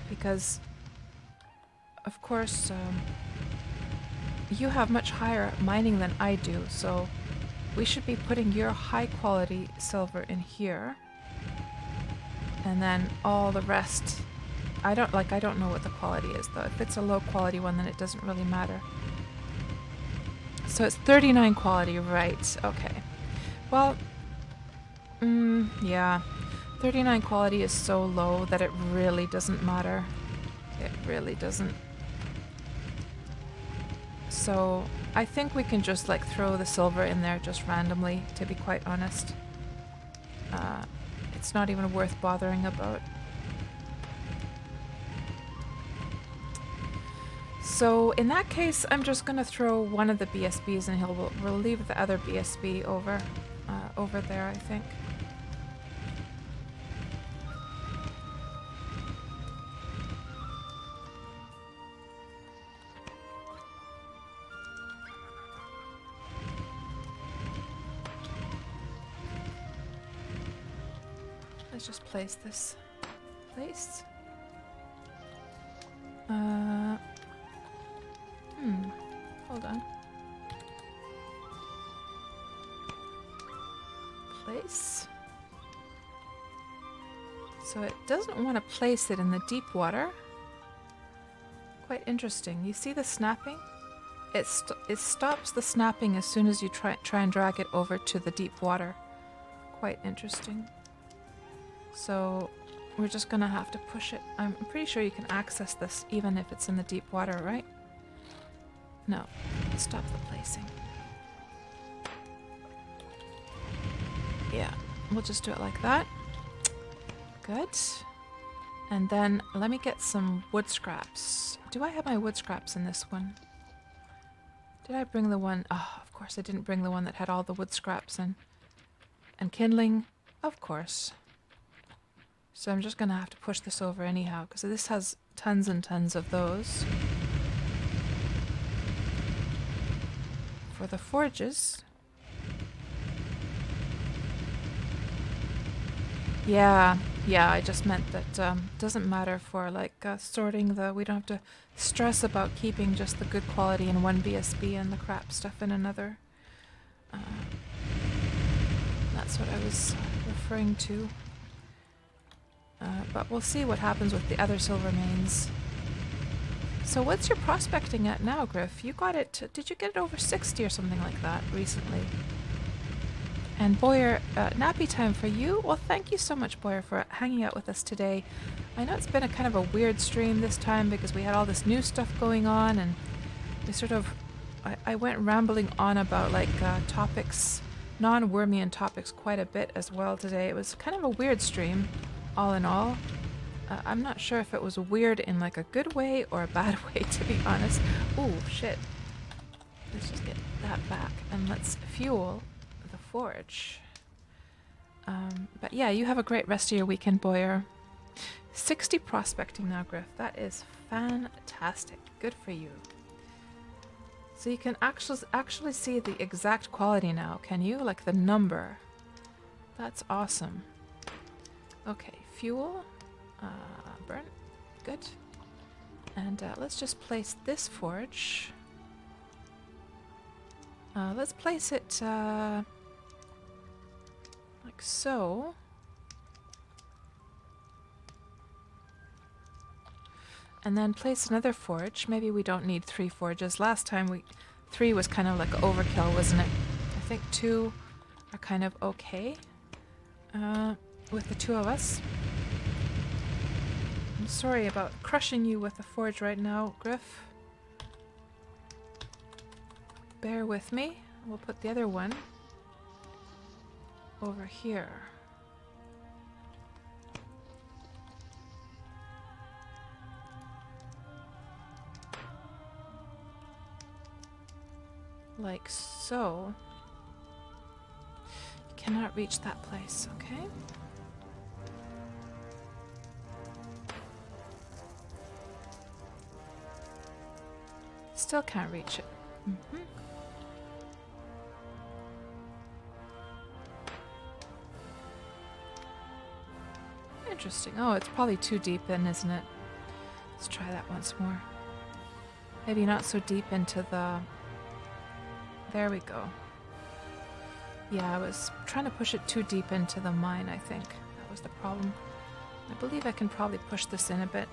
Because, of course, you have much higher mining than I do, so we should be putting your high quality silver in here. And then all the rest, I don't know what the quality is though. If it's a low quality one, then it doesn't really matter. So it's 39 quality, right? Okay. Well, yeah. 39 quality is so low that it really doesn't matter. It really doesn't. So I think we can just like throw the silver in there just randomly, to be quite honest. It's not even worth bothering about. So in that case, I'm just gonna throw one of the BSBs and we'll leave the other BSB over there, I think. Let's just place this. Place. Hold on. Place. So it doesn't want to place it in the deep water. Quite interesting. You see the snapping? It stops the snapping as soon as you try and drag it over to the deep water. Quite interesting. So we're just gonna have to push it. I'm pretty sure you can access this even if it's in the deep water, right? No. Stop the placing. Yeah, we'll just do it like that. Good. And then let me get some wood scraps. Do I have my wood scraps in this one? Did I bring the one? Oh, of course I didn't bring the one that had all the wood scraps and kindling. Of course. So I'm just going to have to push this over anyhow, because this has tons and tons of those. For the forges. Yeah, I just meant that doesn't matter for like sorting the... We don't have to stress about keeping just the good quality in one BSB and the crap stuff in another. That's what I was referring to. But we'll see what happens with the other silver mains. So what's your prospecting at now, Griff? You got it... Did you get it over 60 or something like that recently? And Boyer, nappy time for you? Well, thank you so much, Boyer, for hanging out with us today. I know it's been a kind of a weird stream this time because we had all this new stuff going on, and we sort of... I went rambling on about, like, topics, non-Wurmian topics quite a bit as well today. It was kind of a weird stream, all in all. I'm not sure if it was weird in, like, a good way or a bad way, to be honest. Ooh, shit. Let's just get that back, and let's fuel the forge. But yeah, you have a great rest of your weekend, Boyer. 60 prospecting now, Griff. That is fantastic. Good for you. So you can actually see the exact quality now, can you? Like the number. That's awesome. Okay, fuel. Burn. Good. And let's just place this forge. Let's place it like so. And then place another forge. Maybe we don't need 3 forges. Last time 3 was kind of like overkill, wasn't it? I think 2 are kind of okay with the 2 of us. I'm sorry about crushing you with the forge right now, Griff. Bear with me. We'll put the other one over here. Like so. You cannot reach that place, okay? Still can't reach it. Mm-hmm. Interesting. Oh, it's probably too deep then, isn't it? Let's try that once more. Maybe not so deep into the... There we go. Yeah, I was trying to push it too deep into the mine, I think. That was the problem. I believe I can probably push this in a bit.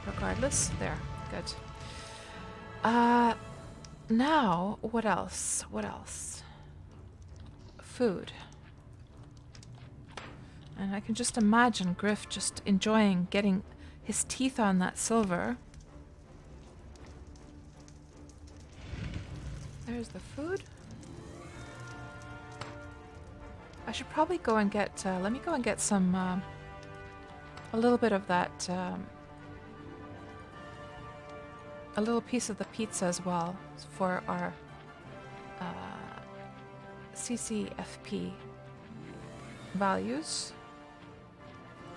Regardless. There. Good. Now, what else? What else? Food. And I can just imagine Griff just enjoying getting his teeth on that silver. There's the food. I should probably go and get, let me go and get some, a little bit of that, a little piece of the pizza as well for our CCFP values,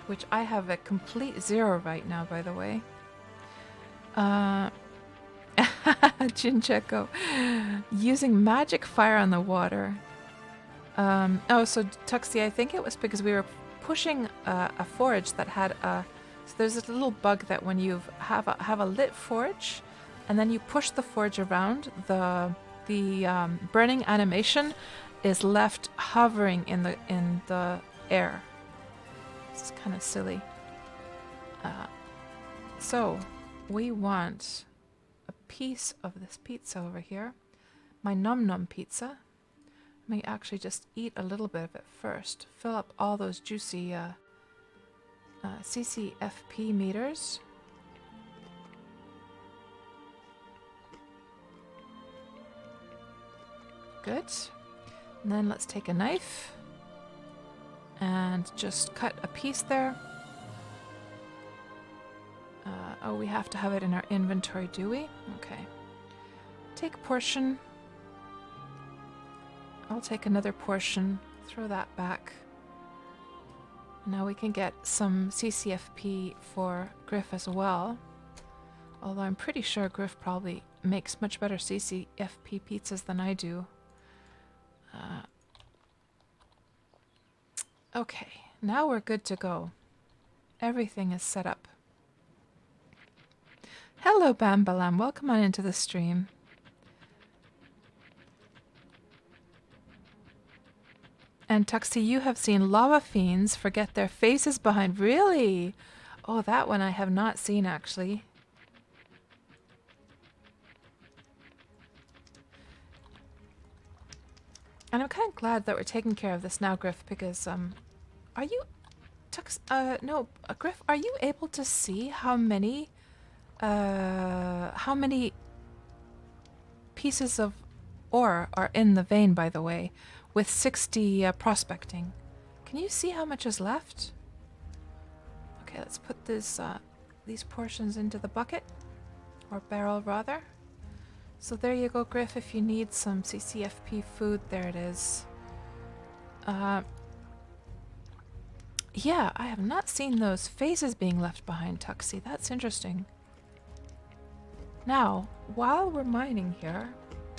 which I have a complete 0 right now, by the way. Jincheko. Using magic fire on the water. Oh, so Tuxie, I think it was because we were pushing a forge that had a... So there's a little bug that when you have a lit forge, and then you push the forge around, the burning animation is left hovering in the air. It's kind of silly. So we want a piece of this pizza over here. My num num pizza. I may actually just eat a little bit of it first. Fill up all those juicy CCFP meters. Good. And then let's take a knife and just cut a piece there. Oh, we have to have it in our inventory, do we? Okay. Take a portion. I'll take another portion. Throw that back. Now we can get some CCFP for Griff as well. Although I'm pretty sure Griff probably makes much better CCFP pizzas than I do. Okay, now we're good to go. Everything is set up. Hello, Bambalam. Welcome on into the stream. And Tuxie, you have seen lava fiends forget their faces behind. Really? Oh, that one I have not seen, actually. And I'm kind of glad that we're taking care of this now, Griff, because, are you... Griff, are you able to see how many pieces of ore are in the vein, by the way, with 60 prospecting? Can you see how much is left? Okay, let's put this, these portions into the bucket, or barrel rather. So there you go, Griff, if you need some CCFP food, there it is. Yeah, I have not seen those phases being left behind, Tuxie. That's interesting. Now, while we're mining here,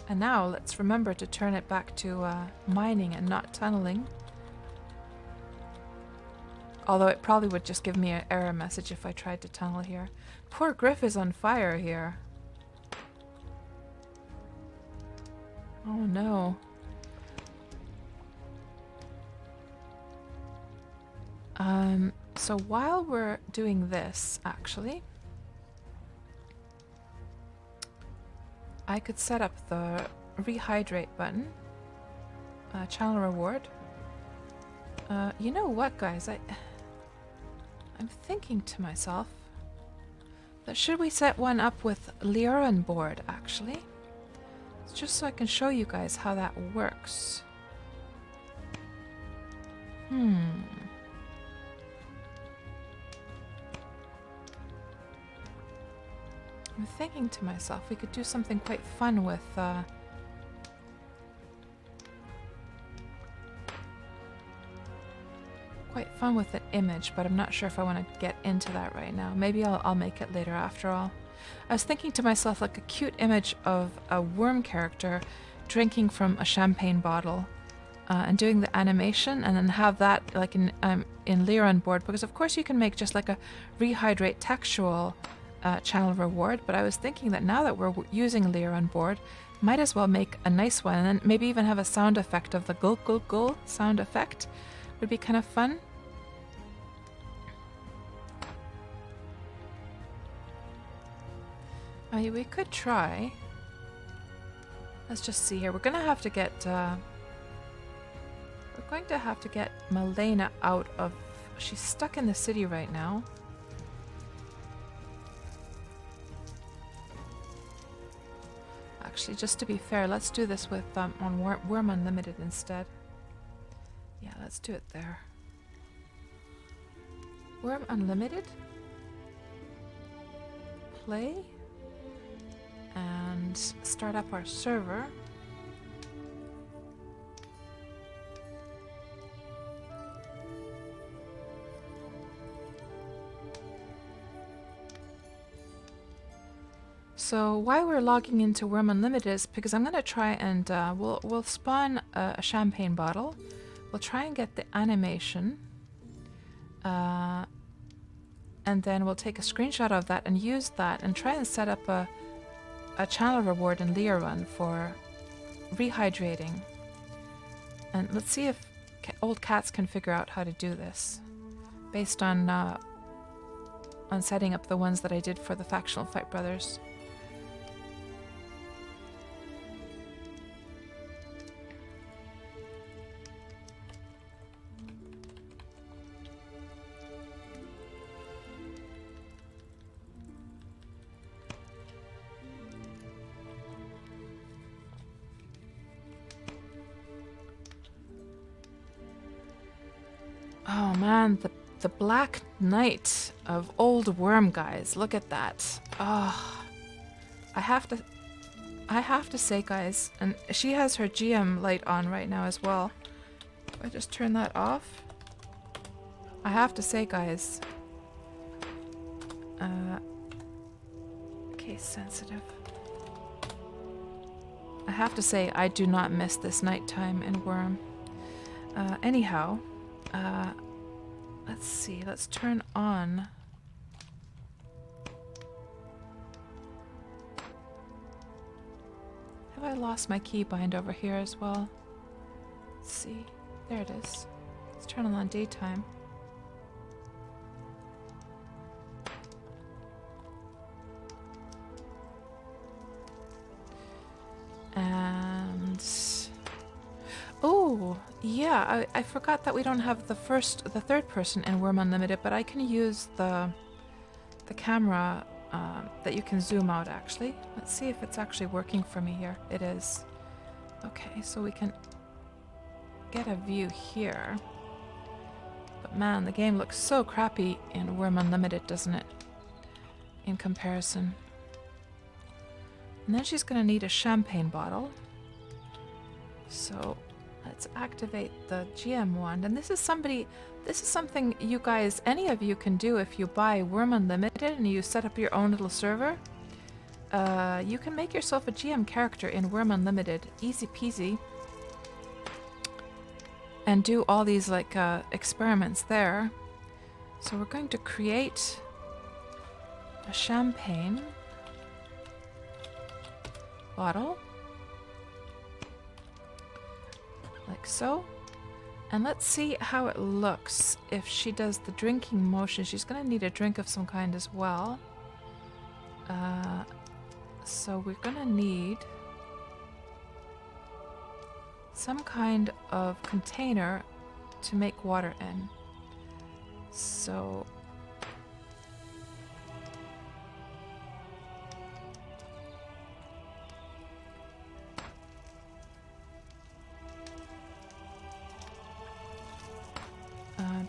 and now let's remember to turn it back to mining and not tunneling. Although it probably would just give me an error message if I tried to tunnel here. Poor Griff is on fire here. Oh no. So while we're doing this, actually, I could set up the rehydrate button, channel reward. You know what, guys? I'm thinking to myself that should we set one up with Lyra on board, actually? It's just so I can show you guys how that works. I'm thinking to myself we could do something quite fun with an image, but I'm not sure if I want to get into that right now. Maybe I'll make it later after all. I was thinking to myself like a cute image of a Wurm character drinking from a champagne bottle and doing the animation, and then have that like in Lyra on board, because of course you can make just like a rehydrate textual channel reward, but I was thinking that now that we're using Lyra on board, might as well make a nice one, and then maybe even have a sound effect of the gulp gulp gulp sound effect. Would be kind of fun. I mean, we could try. Let's just see here. We're going to have to get Malena out of... She's stuck in the city right now. Actually, just to be fair, let's do this with on Wurm Unlimited instead. Yeah, let's do it there. Wurm Unlimited. Play. And start up our server. So why we're logging into Wurm Unlimited is because I'm going to try and we'll spawn a champagne bottle. We'll try and get the animation. And then we'll take a screenshot of that and use that and try and set up a channel reward in Lyra Run for rehydrating. And let's see if old cats can figure out how to do this based on setting up the ones that I did for the Factional Fight brothers. Oh man, the Black Knight of Old Wurm, guys. Look at that. Oh, I have to say, guys, and she has her GM light on right now as well. If I just turn that off. I have to say, guys. Case sensitive. I have to say, I do not miss this nighttime in Wurm. Anyhow. Let's see, let's turn on. Have I lost my keybind over here as well? Let's see, there it is. Let's turn on daytime. And... Yeah, I forgot that we don't have the third person in Wurm Unlimited, but I can use the camera that you can zoom out actually. Let's see if it's actually working for me here. It is. Okay, so we can get a view here. But man, the game looks so crappy in Wurm Unlimited, doesn't it? In comparison. And then she's gonna need a champagne bottle. So let's activate the GM wand. And this is something you guys, any of you can do if you buy Wurm Unlimited and you set up your own little server. You can make yourself a GM character in Wurm Unlimited, easy peasy. And do all these like experiments there. So we're going to create a champagne bottle. Like so. And let's see how it looks if she does the drinking motion. She's going to need a drink of some kind as well. So we're going to need some kind of container to make water in. So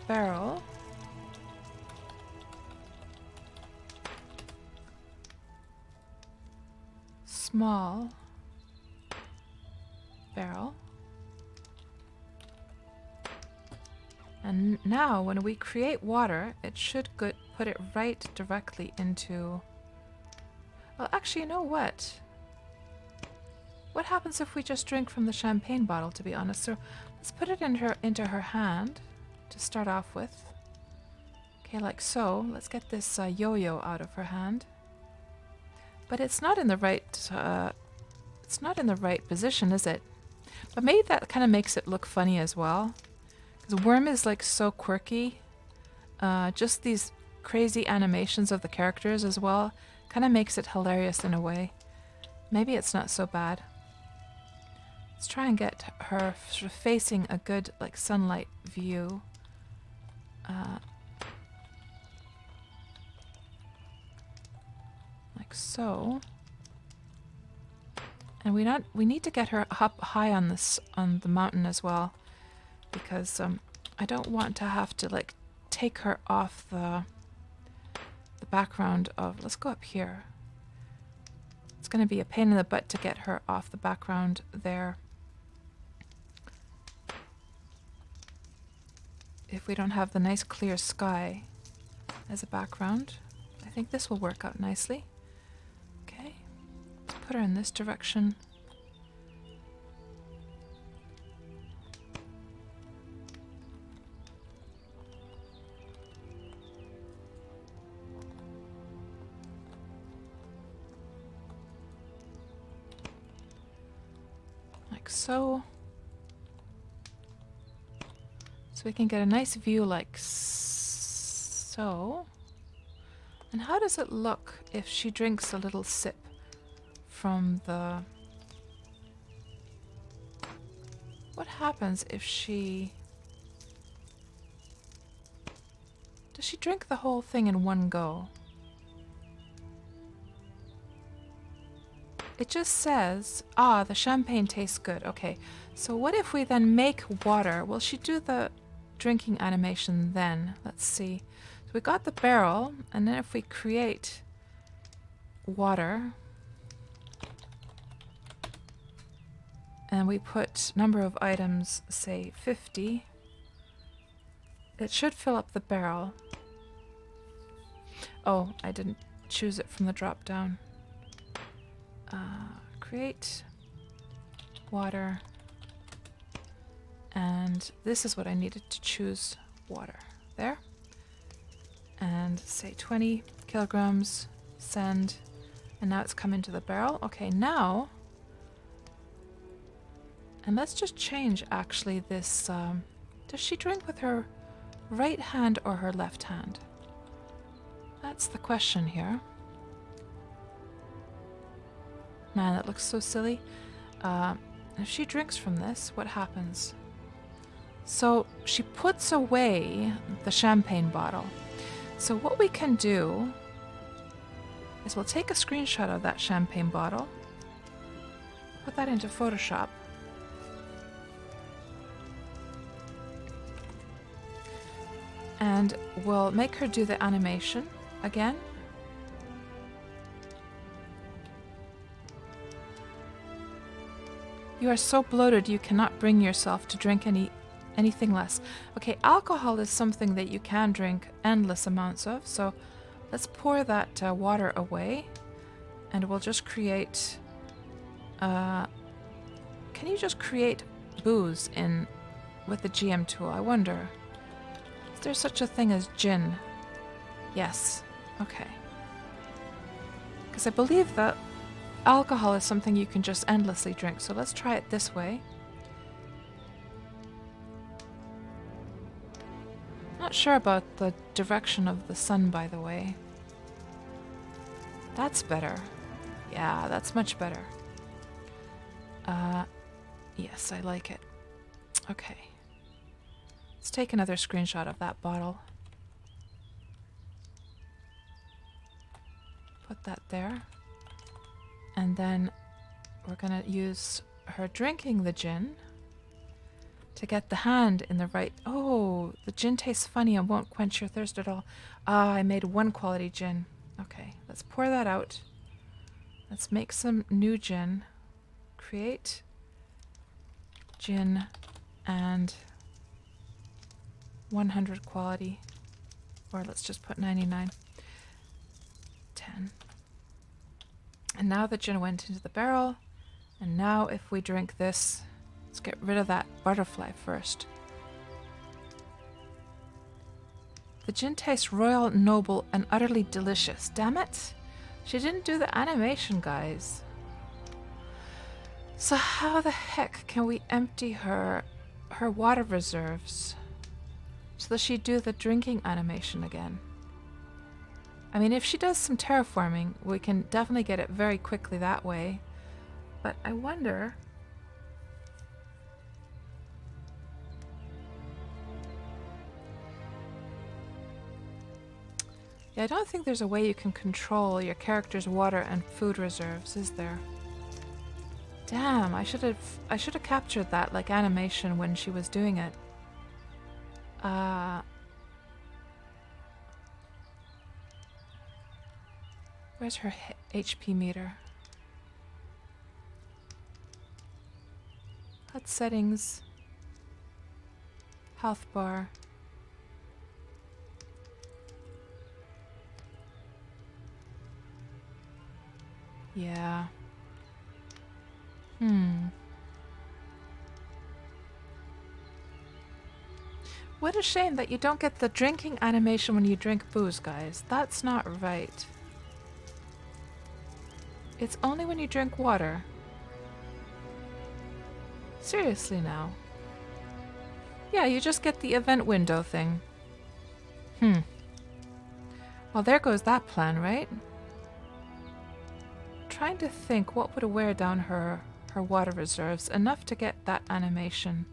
barrel. Small barrel. And now when we create water, it should put it right directly into... Well, actually, you know what? What happens if we just drink from the champagne bottle, to be honest? So let's put it into her hand to start off with. Okay, like so. Let's get this yo-yo out of her hand. But it's not in the right position, is it? But maybe that kind of makes it look funny as well. Because Wurm is like so quirky. Just these crazy animations of the characters as well kind of makes it hilarious in a way. Maybe it's not so bad. Let's try and get her sort of facing a good like sunlight view. Like so. And we need to get her up high on the mountain as well, because I don't want to have to like take her off the background of... Let's go up here. It's going to be a pain in the butt to get her off the background there if we don't have the nice clear sky as a background. I think this will work out nicely. Okay, let's put her in this direction. Like so. So we can get a nice view like so. And how does it look if she drinks a little sip from the... What happens if she... Does she drink the whole thing in one go? It just says, the champagne tastes good. Okay, so what if we then make water? Will she do the drinking animation then? Let's see. So we got the barrel, and then if we create water, and we put number of items, say 50, it should fill up the barrel. Oh, I didn't choose it from the drop down. Create water, and this is what I needed to choose, water. There. And say 20 kilograms, send, and now it's come into the barrel. Okay, now, and let's just change actually this, does she drink with her right hand or her left hand? That's the question here. Man, that looks so silly. If she drinks from this, what happens? So she puts away the champagne bottle. So what we can do is we'll take a screenshot of that champagne bottle, put that into Photoshop, and we'll make her do the animation again. You are so bloated you cannot bring yourself to drink anything less. Okay, alcohol is something that you can drink endless amounts of, so let's pour that water away, and we'll just create... can you just create booze with the GM tool? I wonder. Is there such a thing as gin? Yes. Okay. Because I believe that alcohol is something you can just endlessly drink, so let's try it this way. Not sure about the direction of the sun, by the way. That's better. Yeah, that's much better. Yes, I like it. Okay. Let's take another screenshot of that bottle. Put that there. And then we're gonna use her drinking the gin to get the hand in the right... Oh, the gin tastes funny and won't quench your thirst at all. Ah, I made one quality gin. Okay, let's pour that out. Let's make some new gin. Create gin and 100 quality. Or let's just put 99. 10. And now the gin went into the barrel. And now if we drink this, let's get rid of that butterfly first. The gin tastes royal, noble, and utterly delicious. Damn it! She didn't do the animation, guys. So how the heck can we empty her water reserves so that she do the drinking animation again? I mean, if she does some terraforming, we can definitely get it very quickly that way. But I wonder... Yeah, I don't think there's a way you can control your character's water and food reserves, is there? Damn, I should have captured that like animation when she was doing it. Where's her HP meter? HUD settings. Health bar. Yeah. What a shame that you don't get the drinking animation when you drink booze, guys. That's not right. It's only when you drink water. Seriously now. Yeah, you just get the event window thing. Well, there goes that plan, right? Trying to think what would wear down her water reserves enough to get that animation.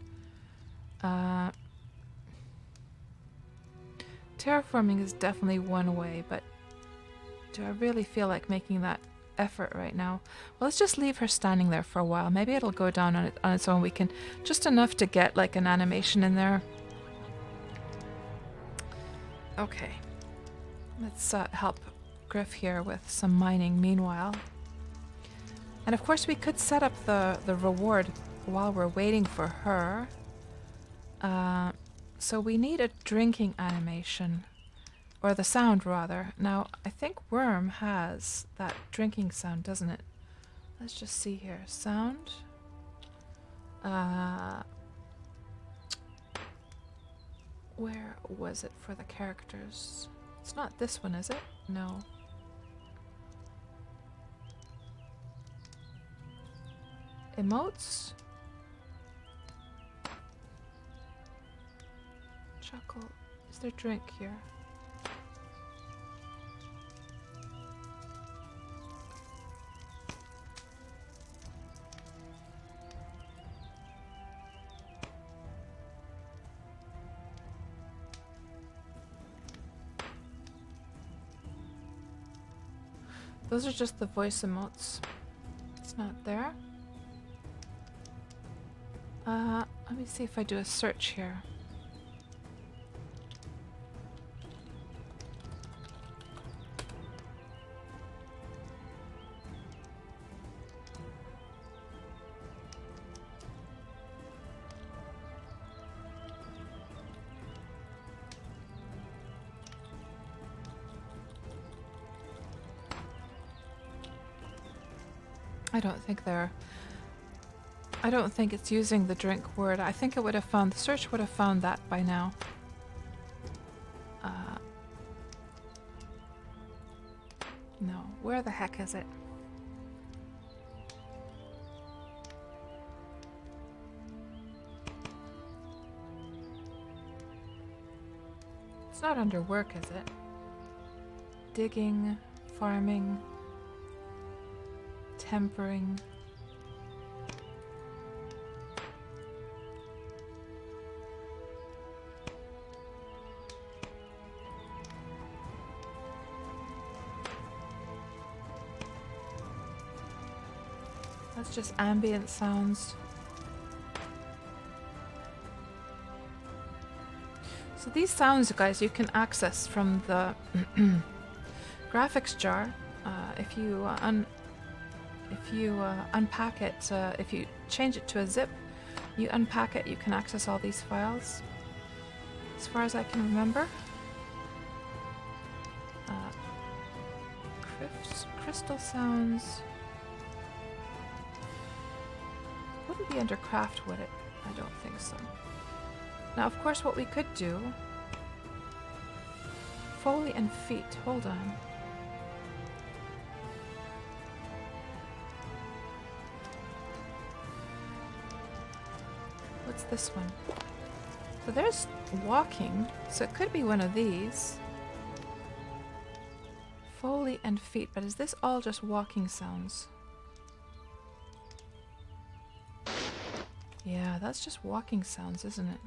Terraforming is definitely one way, but do I really feel like making that effort right now? Well, let's just leave her standing there for a while. Maybe it'll go down on its own. We can just enough to get like an animation in there. Okay, let's help Griff here with some mining meanwhile. And of course we could set up the reward while we're waiting for her. So we need a drinking animation. Or the sound, rather. Now, I think Wurm has that drinking sound, doesn't it? Let's just see here. Sound. Where was it for the characters? It's not this one, is it? No. Emotes? Chuckle. Is there drink here? Those are just the voice emotes. It's not there. Let me see if I do a search here. I don't think it's using the drink word. I think it would have found, the search would have found that by now. No, where the heck is it? It's not under work, is it? Digging, farming, tempering. That's just ambient sounds. So these sounds, guys, you can access from the graphics jar. If you unpack it, if you change it to a zip, you unpack it, you can access all these files. As far as I can remember. Crystal sounds. Wouldn't be under craft, would it? I don't think so. Now, of course, what we could do... Foley and feet. Hold on. What's this one? So there's walking. So it could be one of these. Foley and feet. But is this all just walking sounds? Yeah, that's just walking sounds, isn't it?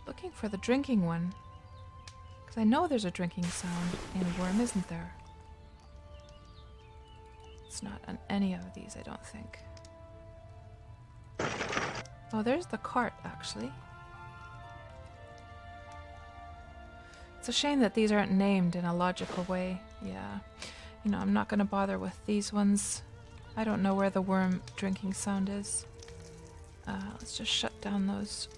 Looking for the drinking one. Because I know there's a drinking sound in Wurm, isn't there? It's not on any of these, I don't think. Oh, there's the cart, actually. It's a shame that these aren't named in a logical way. Yeah. You know, I'm not going to bother with these ones. I don't know where the Wurm drinking sound is. Let's just shut down those.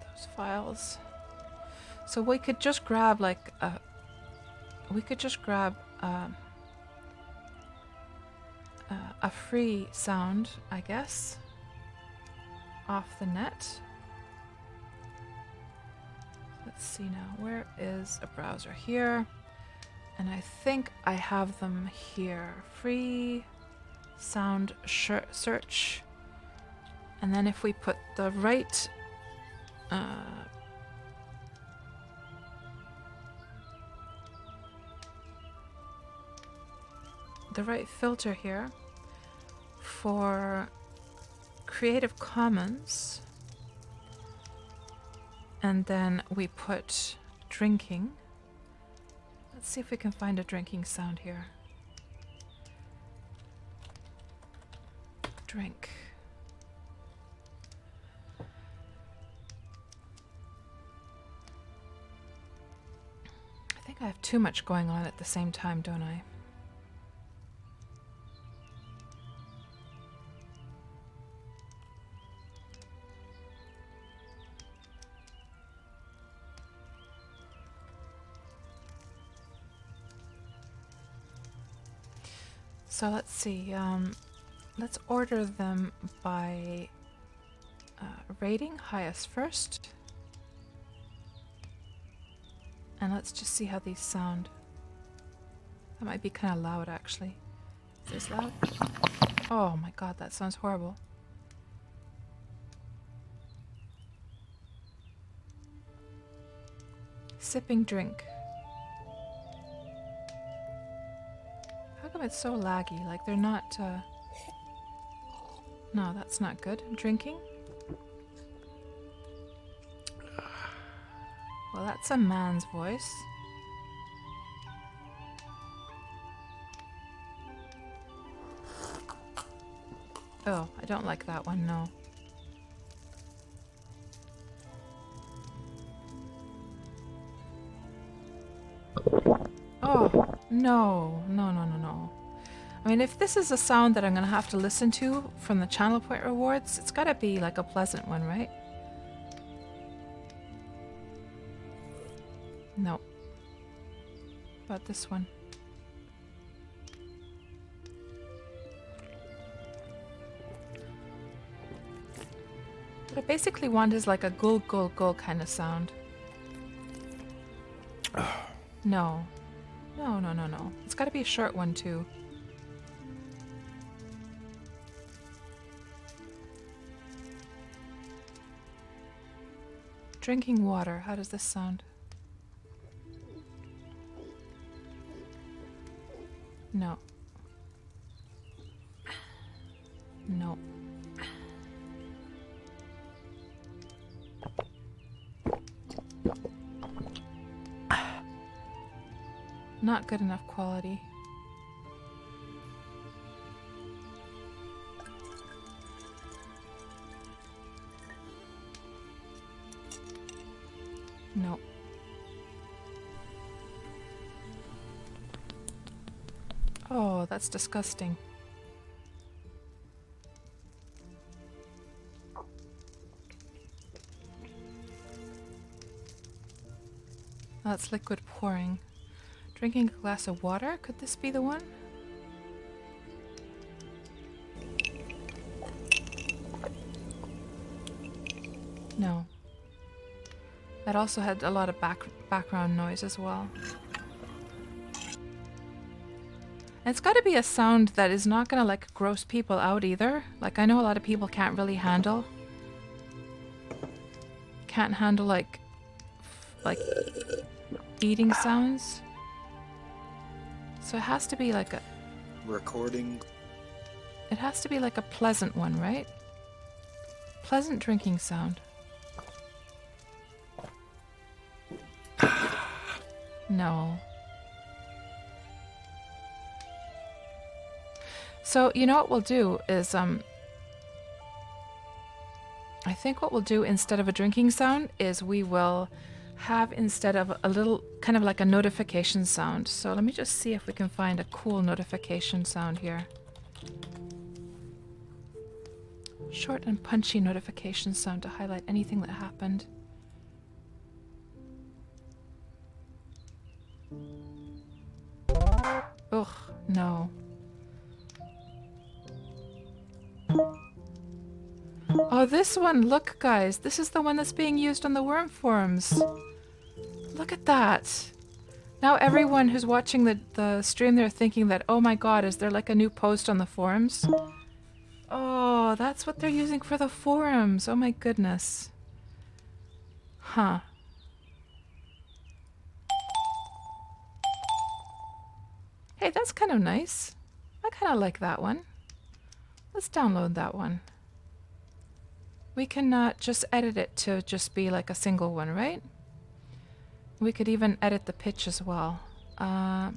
Those files. So we could just grab like a... We could just grab a free sound, I guess, off the net. Let's see now. Where is a browser? Here. And I think I have them here. Free sound search. And then if we put the right filter here for Creative Commons, and then we put drinking. Let's see if we can find a drinking sound here. Drink. I think I have too much going on at the same time, don't I? So let's see, let's order them by rating, highest first. And let's just see how these sound. That might be kind of loud, actually. Is this loud? Oh my god, that sounds horrible. Sipping drink. How come it's so laggy? Like they're not, No, that's not good. Drinking? Well, that's a man's voice. Oh, I don't like that one, no. Oh, no. No, no, no, no. I mean, if this is a sound that I'm going to have to listen to from the channel point rewards, it's got to be like a pleasant one, right? No. About this one. What I basically want is like a gul gul gul kind of sound. No. No, no, no, no. It's got to be a short one too. Drinking water. How does this sound? No. No. Not good enough quality. No. Oh, that's disgusting. That's liquid pouring. Drinking a glass of water? Could this be the one? No. That also had a lot of background noise as well. And it's got to be a sound that is not going to like gross people out either. Like I know a lot of people can't really handle like eating sounds. So it has to be like a recording. It has to be like a pleasant one, right? Pleasant drinking sound. No. So, you know what we'll do is, I think what we'll do instead of a drinking sound is we will have instead of a little, kind of like a notification sound. So let me just see if we can find a cool notification sound here. Short and punchy notification sound to highlight anything that happened. Ugh, no. Oh, this one! Look, guys! This is the one that's being used on the Wurm forums. Look at that! Now everyone who's watching the stream, they're thinking that, oh my god, is there like a new post on the forums? Oh, that's what they're using for the forums! Oh my goodness. Huh. Hey, that's kind of nice. I kind of like that one. Let's download that one. We can just edit it to just be like a single one, right? We could even edit the pitch as well. Log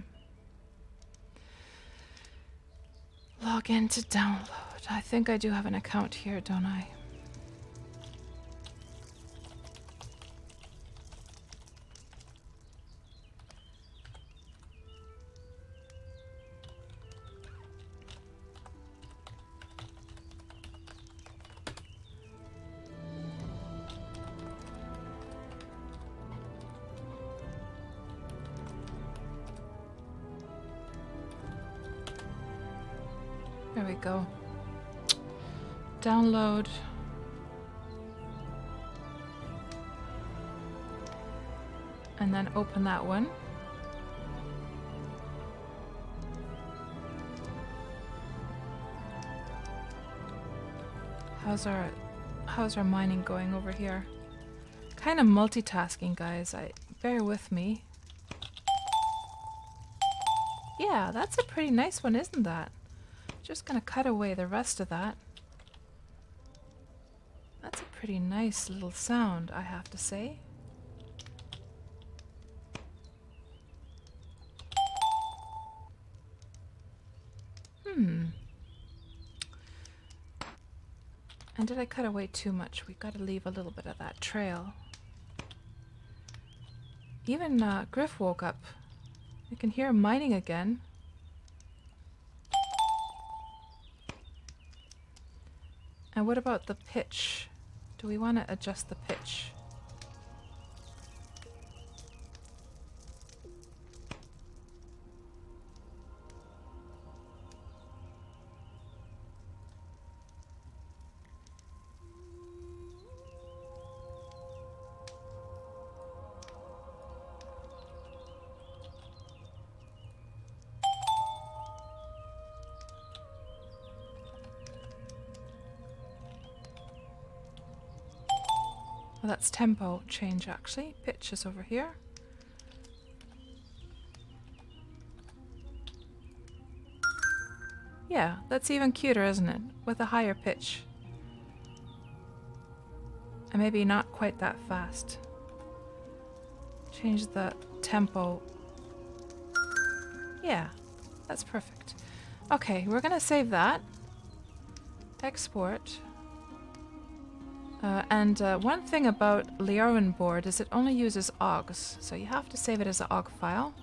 in to download. I think I do have an account here, don't I? There we go. Download. And then open that one. How's our mining going over here? Kind of multitasking, guys. Bear with me. Yeah, that's a pretty nice one, isn't that? Just gonna cut away the rest of that. That's a pretty nice little sound, I have to say. And did I cut away too much? We got to leave a little bit of that trail. Even Griff woke up. I can hear him mining again. And what about the pitch? Do we want to adjust the pitch? Well, that's tempo change actually. Pitch is over here. Yeah, that's even cuter, isn't it? With a higher pitch. And maybe not quite that fast. Change the tempo. Yeah, that's perfect. Okay, we're gonna save that. Export. And one thing about Wurm board is it only uses OGs, so you have to save it as an OG file.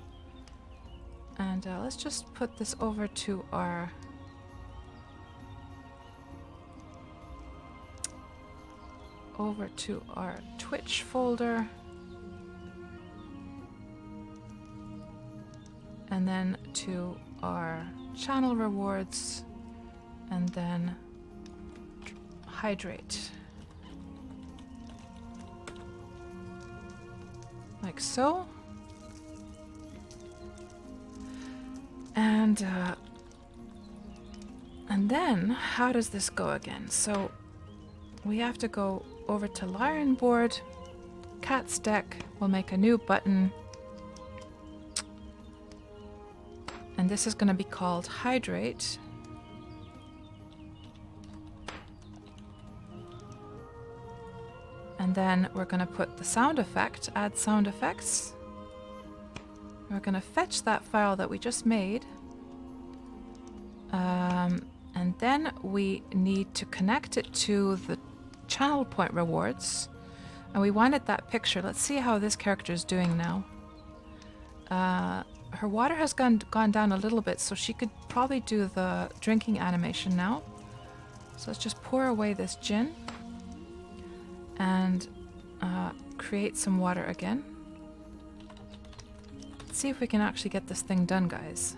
And let's just put this over to our Twitch folder. And then to our channel rewards, and then hydrate. Like so. And then how does this go again? So we have to go over to Lion board, Cat's deck, we'll make a new button. And this is going to be called hydrate. And then we're going to put the sound effect, add sound effects. We're going to fetch that file that we just made. And then we need to connect it to the channel point rewards. And we wanted that picture. Let's see how this character is doing now. Her water has gone down a little bit, so she could probably do the drinking animation now. So let's just pour away this gin. And create some water again. Let's see if we can actually get this thing done, guys.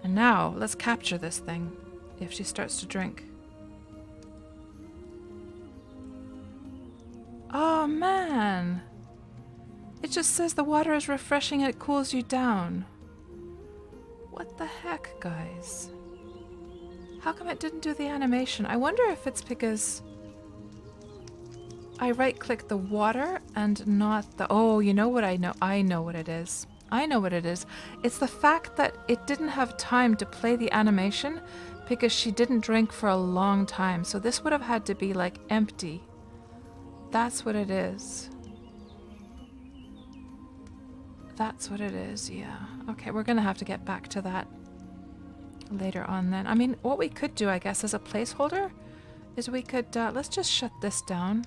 And now, let's capture this thing, if she starts to drink. Oh man! It just says the water is refreshing and it cools you down. What the heck, guys? How come it didn't do the animation? I wonder if it's because I right-click the water and not the... Oh, you know what I know? I know what it is. I know what it is. It's the fact that it didn't have time to play the animation because she didn't drink for a long time. So this would have had to be like empty. That's what it is. That's what it is, yeah. Okay, we're gonna have to get back to that later on then. I mean, what we could do, I guess, as a placeholder is we could, let's just shut this down.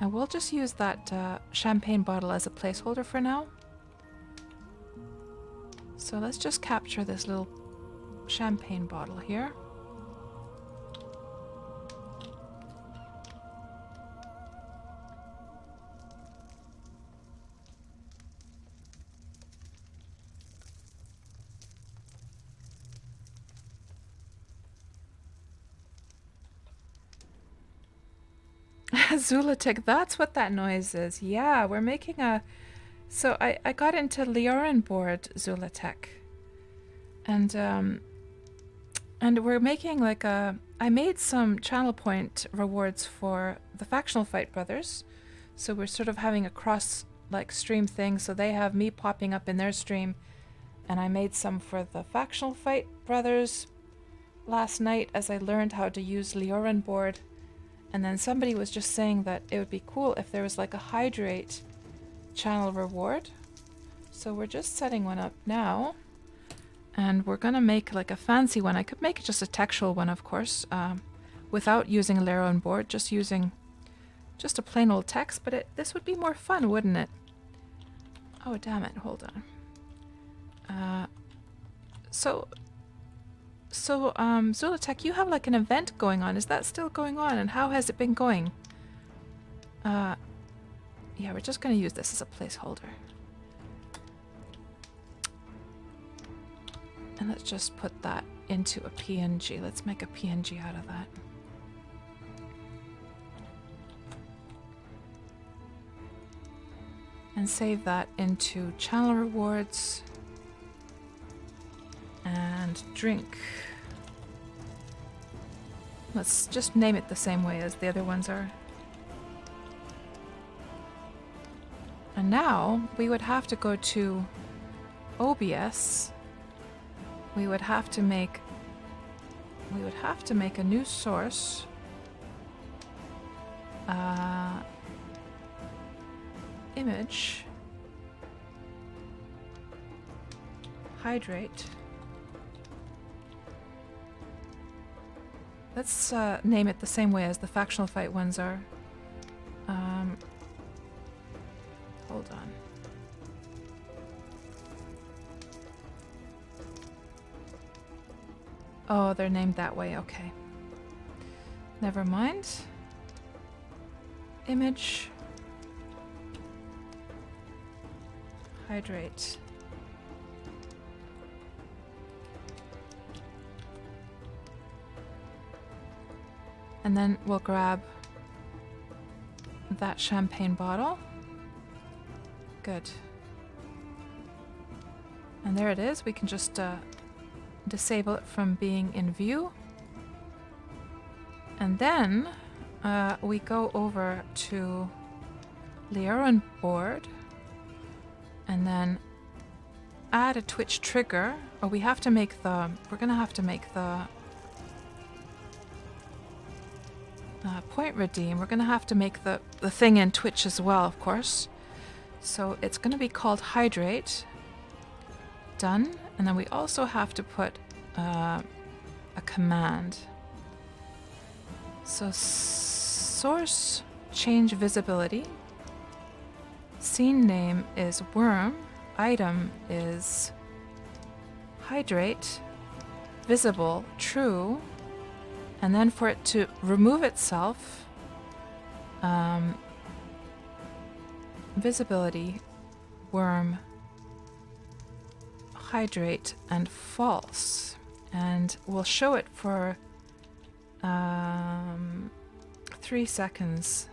And we'll just use that champagne bottle as a placeholder for now. So let's just capture this little champagne bottle here. Zulatic, that's what that noise is. Yeah, we're making a... So I got into Wurm board Zulatic. And we're making like a... I made some channel point rewards for the Factional Fight brothers. So we're sort of having a cross like stream thing. So they have me popping up in their stream. And I made some for the Factional Fight brothers last night as I learned how to use Wurm board. And then somebody was just saying that it would be cool if there was like a hydrate channel reward. So we're just setting one up now. And we're gonna make like a fancy one. I could make just a textual one, of course, without using a layer on board, just using just a plain old text, but this would be more fun, wouldn't it? Oh, damn it, hold on. So Zulitech, you have like an event going on. Is that still going on? And how has it been going? Yeah, we're just gonna use this as a placeholder. And let's just put that into a PNG. Let's make a PNG out of that. And save that into channel rewards. And drink. Let's just name it the same way as the other ones are. And now we would have to go to OBS. We would have to make a new source. Image. Hydrate. Let's name it the same way as the Factional Fight ones are. Hold on. Oh, they're named that way, okay. Never mind. Image. Hydrate. And then we'll grab that champagne bottle. Good. And there it is. We can just disable it from being in view. And then we go over to layer on board and then add a Twitch trigger. Oh, we have to make the, we're gonna have to make the point redeem. We're gonna have to make the thing in Twitch as well, of course. So it's gonna be called hydrate. Done. And then we also have to put a command. So source change visibility. Scene name is Wurm. Item is hydrate. Visible true. And then for it to remove itself, visibility, Wurm, hydrate, and false. And we'll show it for 3 seconds.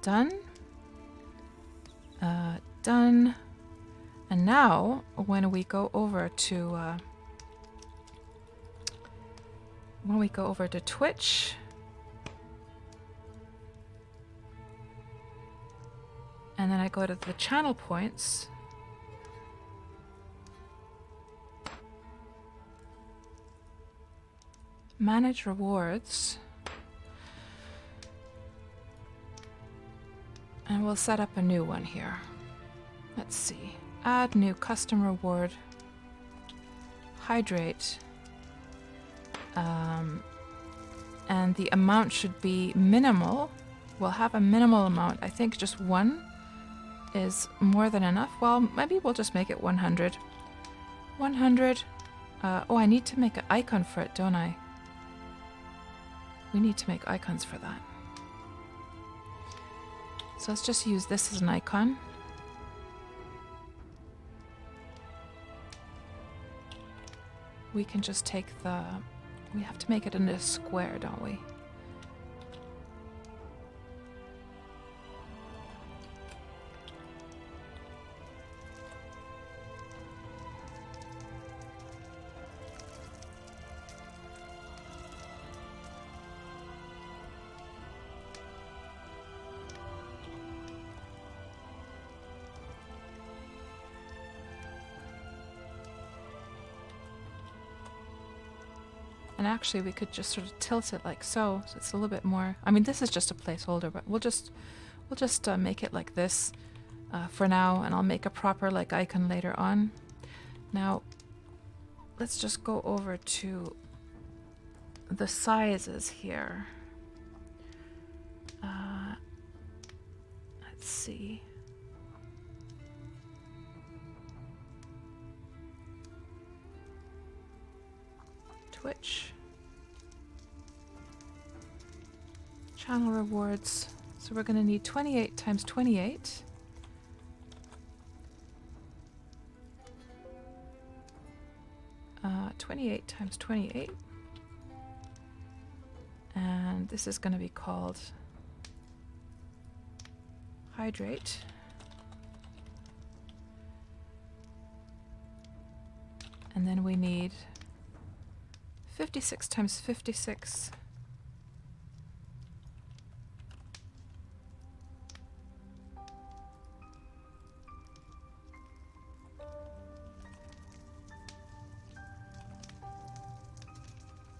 Done. Done. And now, when we go over to Twitch, and then I go to the channel points, manage rewards, and we'll set up a new one here. Let's see. Add new custom reward. Hydrate. And the amount should be minimal. We'll have a minimal amount. I think just 1 is more than enough. Well, maybe we'll just make it 100. 100. Oh, I need to make an icon for it, don't I? We need to make icons for that. So let's just use this as an icon. We can just take the... We have to make it into a square, don't we? And actually we could just sort of tilt it like so it's a little bit more, I mean this is just a placeholder, but we'll just make it like this for now, and I'll make a proper like icon later on. Now let's just go over to the sizes here. Let's see. Twitch. Channel rewards. So we're going to need 28 times 28. Uh, 28 times 28. And this is going to be called hydrate. And then we need 56 times 56.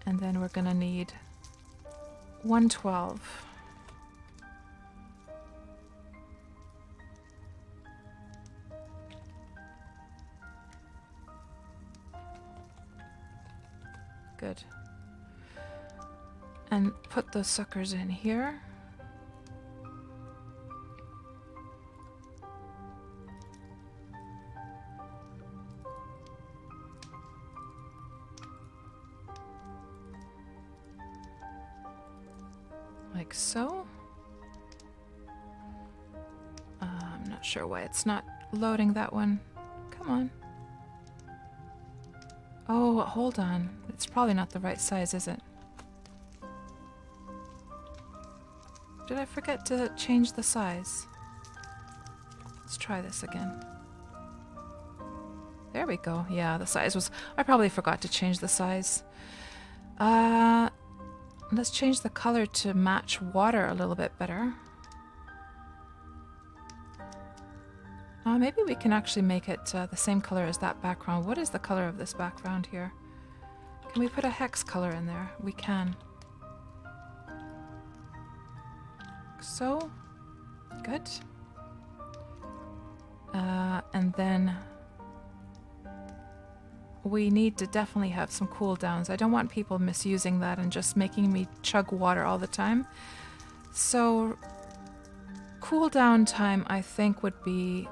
And then we're going to need 112. Good. And put those suckers in here. Like so. I'm not sure why it's not loading that one. Come on. Oh, hold on. It's probably not the right size, is it? Did I forget to change the size? Let's try this again. There we go. Yeah, the size was... I probably forgot to change the size. Let's change the color to match water a little bit better. Maybe we can actually make it the same color as that background. What is the color of this background here? Can we put a hex color in there? We can. So, good. And then we need to definitely have some cooldowns. I don't want people misusing that and just making me chug water all the time. So cooldown time, I think, would be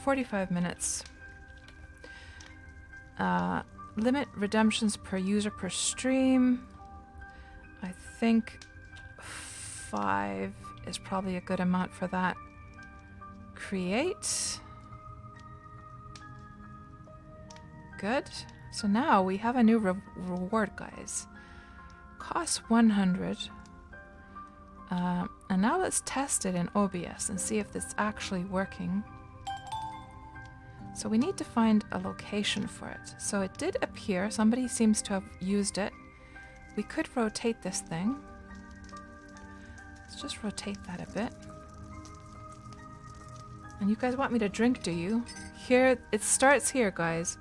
45 minutes. Limit redemptions per user per stream. I think 5 is probably a good amount for that. Create. Good. So now we have a new reward, guys. Costs 100. And now let's test it in OBS and see if it's actually working. So we need to find a location for it. So it did appear. Somebody seems to have used it. We could rotate this thing. Let's just rotate that a bit. And you guys want me to drink, do you? Here, it starts here, guys.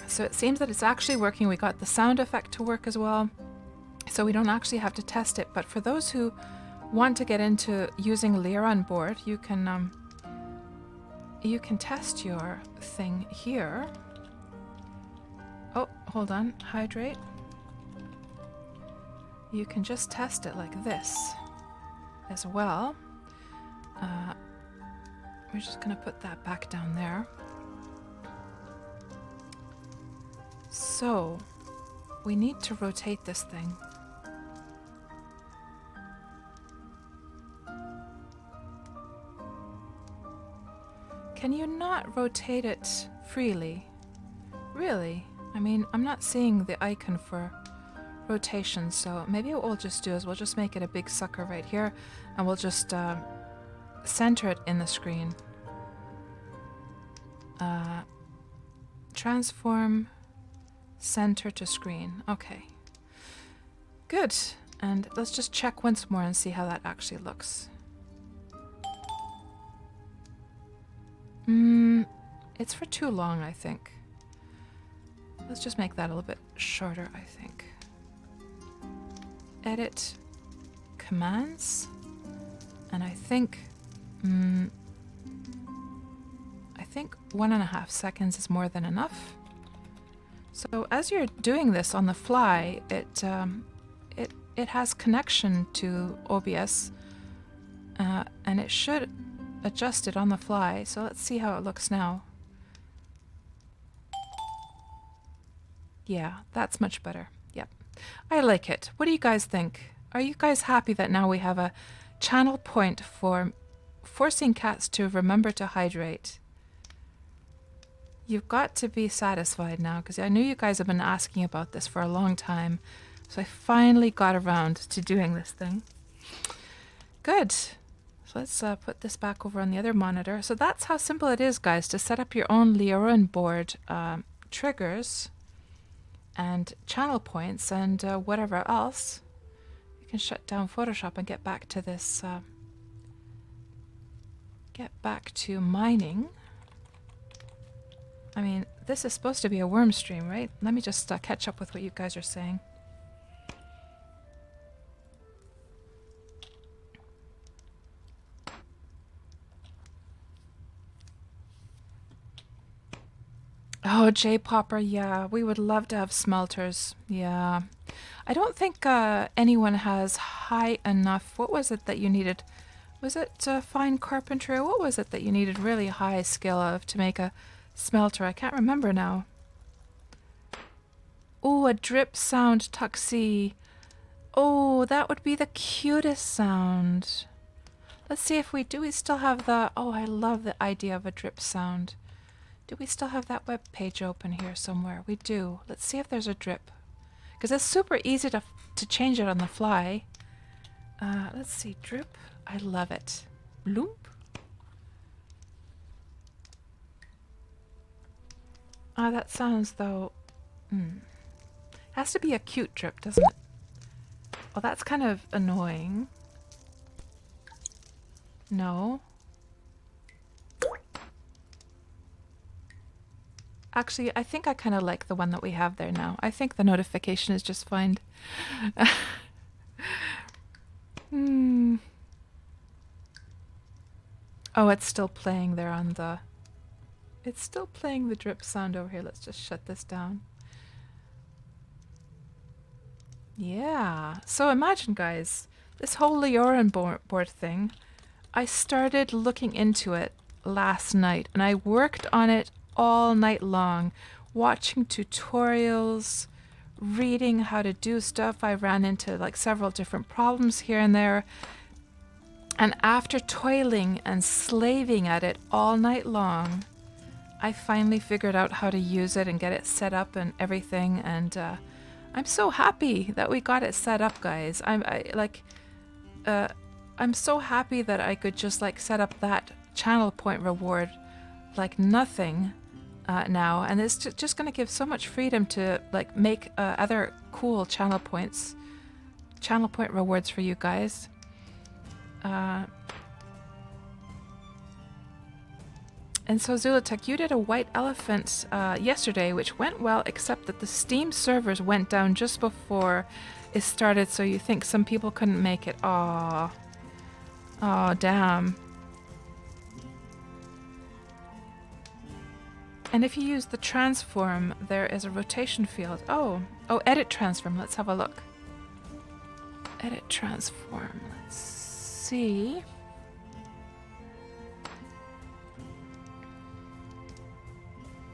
So it seems that it's actually working. We got the sound effect to work as well. So we don't actually have to test it. But for those who want to get into using Lear on board, you can test your thing here. Oh, hold on. Hydrate. You can just test it like this as well. We're just going to put that back down there. So, we need to rotate this thing. Can you not rotate it freely? Really? I mean, I'm not seeing the icon for rotation, so maybe what we'll just do is we'll just make it a big sucker right here, and we'll just center it in the screen. Transform center to screen. Okay. Good. And let's just check once more and see how that actually looks. It's for too long, I think. Let's just make that a little bit shorter, I think. Edit commands. And I think think 1.5 seconds is more than enough. So as you're doing this on the fly, it has connection to OBS, and it should adjust it on the fly. So let's see how it looks now. Yeah, that's much better. Yep. I like it. What do you guys think? Are you guys happy that now we have a channel point for forcing cats to remember to hydrate? You've got to be satisfied now, because I knew you guys have been asking about this for a long time. So I finally got around to doing this thing. Good. So let's put this back over on the other monitor. So that's how simple it is, guys, to set up your own Leorin board triggers and channel points and whatever else. You can shut down Photoshop and get back to this. Get back to mining. I mean, this is supposed to be a Wurm stream, right? Let me just catch up with what you guys are saying. Oh, J-Popper, yeah. We would love to have smelters. Yeah. I don't think anyone has high enough... What was it that you needed? Was it fine carpentry? What was it that you needed really high skill of to make a smelter? I can't remember now. Oh, a drip sound tuxie. Oh, that would be the cutest sound. Let's see if we do. We still have the... Oh, I love the idea of a drip sound. Do we still have that web page open here somewhere? We do. Let's see if there's a drip. Because it's super easy to change it on the fly. Let's see. Drip. I love it. Bloop. Ah, that sounds though... Has to be a cute drip, doesn't it? Well, that's kind of annoying. No. Actually, I think I kind of like the one that we have there now. I think the notification is just fine. Oh, it's still playing there on the... It's still playing the drip sound over here. Let's just shut this down. Yeah. So imagine, guys, this whole Leorin board thing, I started looking into it last night, and I worked on it all night long, watching tutorials, reading how to do stuff. I ran into like several different problems here and there. And after toiling and slaving at it all night long, I finally figured out how to use it and get it set up and everything. And I'm so happy that we got it set up, guys. I'm so happy that I could just like set up that channel point reward like nothing now, and it's just going to give so much freedom to like make other cool channel point rewards for you guys. And so Zulitech, you did a white elephant yesterday, which went well, except that the Steam servers went down just before it started, so you think some people couldn't make it. Aww. Aw, damn. And if you use the transform, there is a rotation field. Oh, edit transform. Let's have a look. Edit transform. Let's see.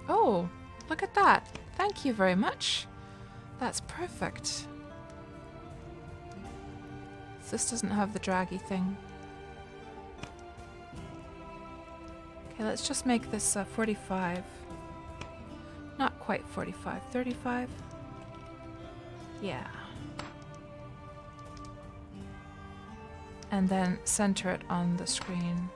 Oh, look at that. Thank you very much. That's perfect. This doesn't have the draggy thing. Okay, let's just make this 45. Not quite 45, 35. Yeah. And then center it on the screen.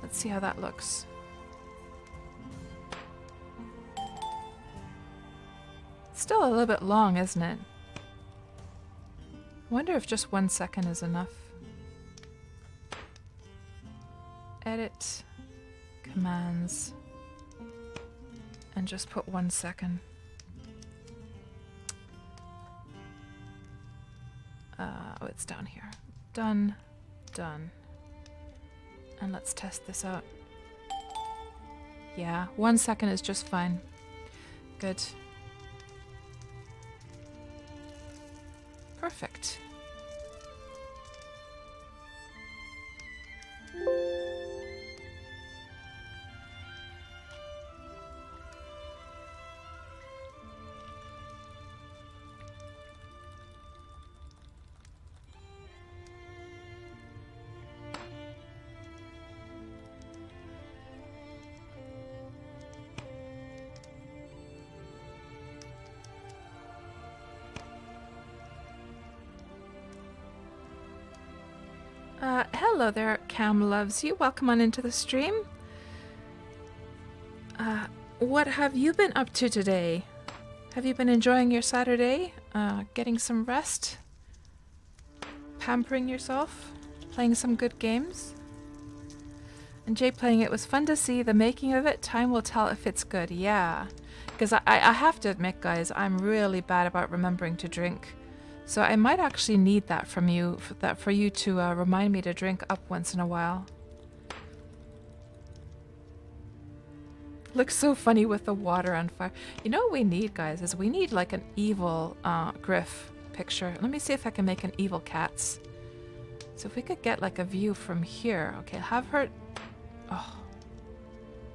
Let's see how that looks. Still a little bit long, isn't it? I wonder if just 1 second is enough. Edit commands and just put 1 second. Oh, it's down here. Done. Done. And let's test this out. Yeah, 1 second is just fine. Good. Perfect. Hello there, Cam loves you. Welcome on into the stream. What have you been up to today? Have you been enjoying your Saturday? Getting some rest? Pampering yourself? Playing some good games? And Jay playing it was fun to see. The making of it, time will tell if it's good. Yeah. Because I have to admit, guys, I'm really bad about remembering to drink. So I might actually need that from you, for you to remind me to drink up once in a while. Looks so funny with the water on fire. You know what we need, guys, is we need like an evil Griff picture. Let me see if I can make an evil cats. So if we could get like a view from here. Okay, have her... Oh.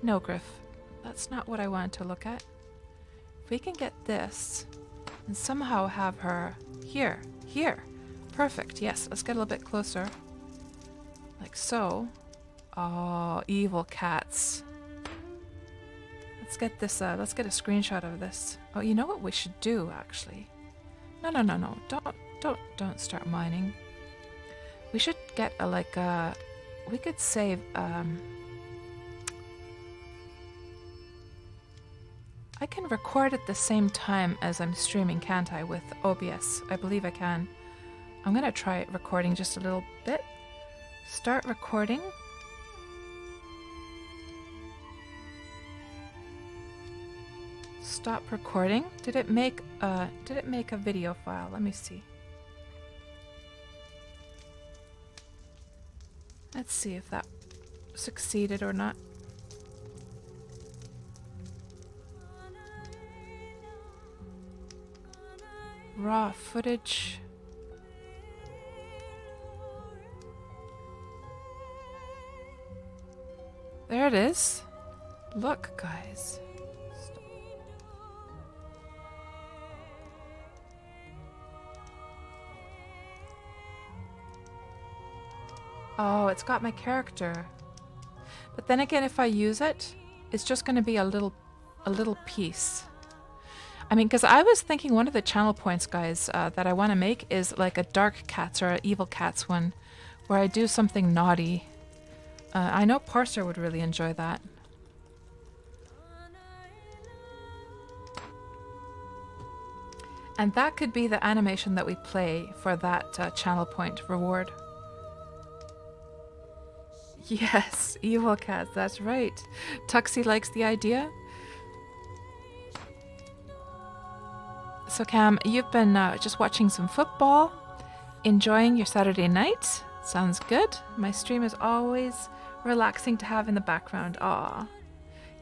No, Griff. That's not what I wanted to look at. If we can get this and somehow have her here. Here. Perfect. Yes, let's get a little bit closer. Like so. Oh, evil cats. Let's get this, let's get a screenshot of this. Oh, you know what we should do, actually? No. Don't start mining. We should get a, like, we could save, I can record at the same time as I'm streaming, can't I, with OBS? I believe I can. I'm gonna try recording just a little bit. Start recording. Stop recording. Did it make a video file? Let me see. Let's see if that succeeded or not. Raw footage. There it is. Look, guys. Oh, it's got my character. But then again, if I use it, it's just going to be a little piece. I mean, because I was thinking one of the channel points, guys, that I want to make is like a dark cats or an evil cats one, where I do something naughty. I know Parser would really enjoy that. And that could be the animation that we play for that channel point reward. Yes, evil cats, that's right. Tuxie likes the idea. So Cam, you've been just watching some football, enjoying your Saturday night. Sounds good. My stream is always relaxing to have in the background. Aw.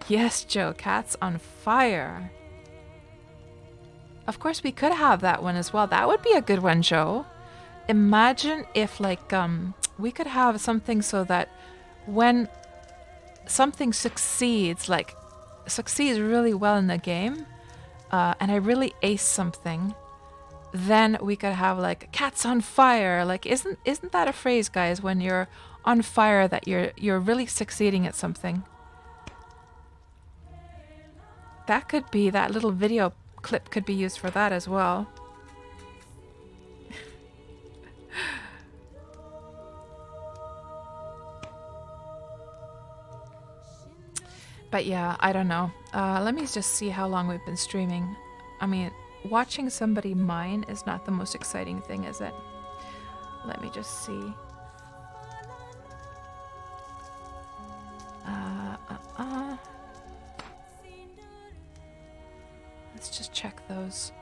Yes, Joe, cats on fire. Of course, we could have that one as well. That would be a good one, Joe. Imagine if, like, we could have something so that when something succeeds, like, succeeds really well in the game, and I really ace something, then we could have, like, cats on fire. Like, isn't that a phrase, guys, when you're on fire, that you're really succeeding at something? That could be, that little video clip could be used for that as well. But yeah, I don't know. Let me just see how long we've been streaming. I mean, watching somebody mine is not the most exciting thing, is it? Let me just see. Let's just check those.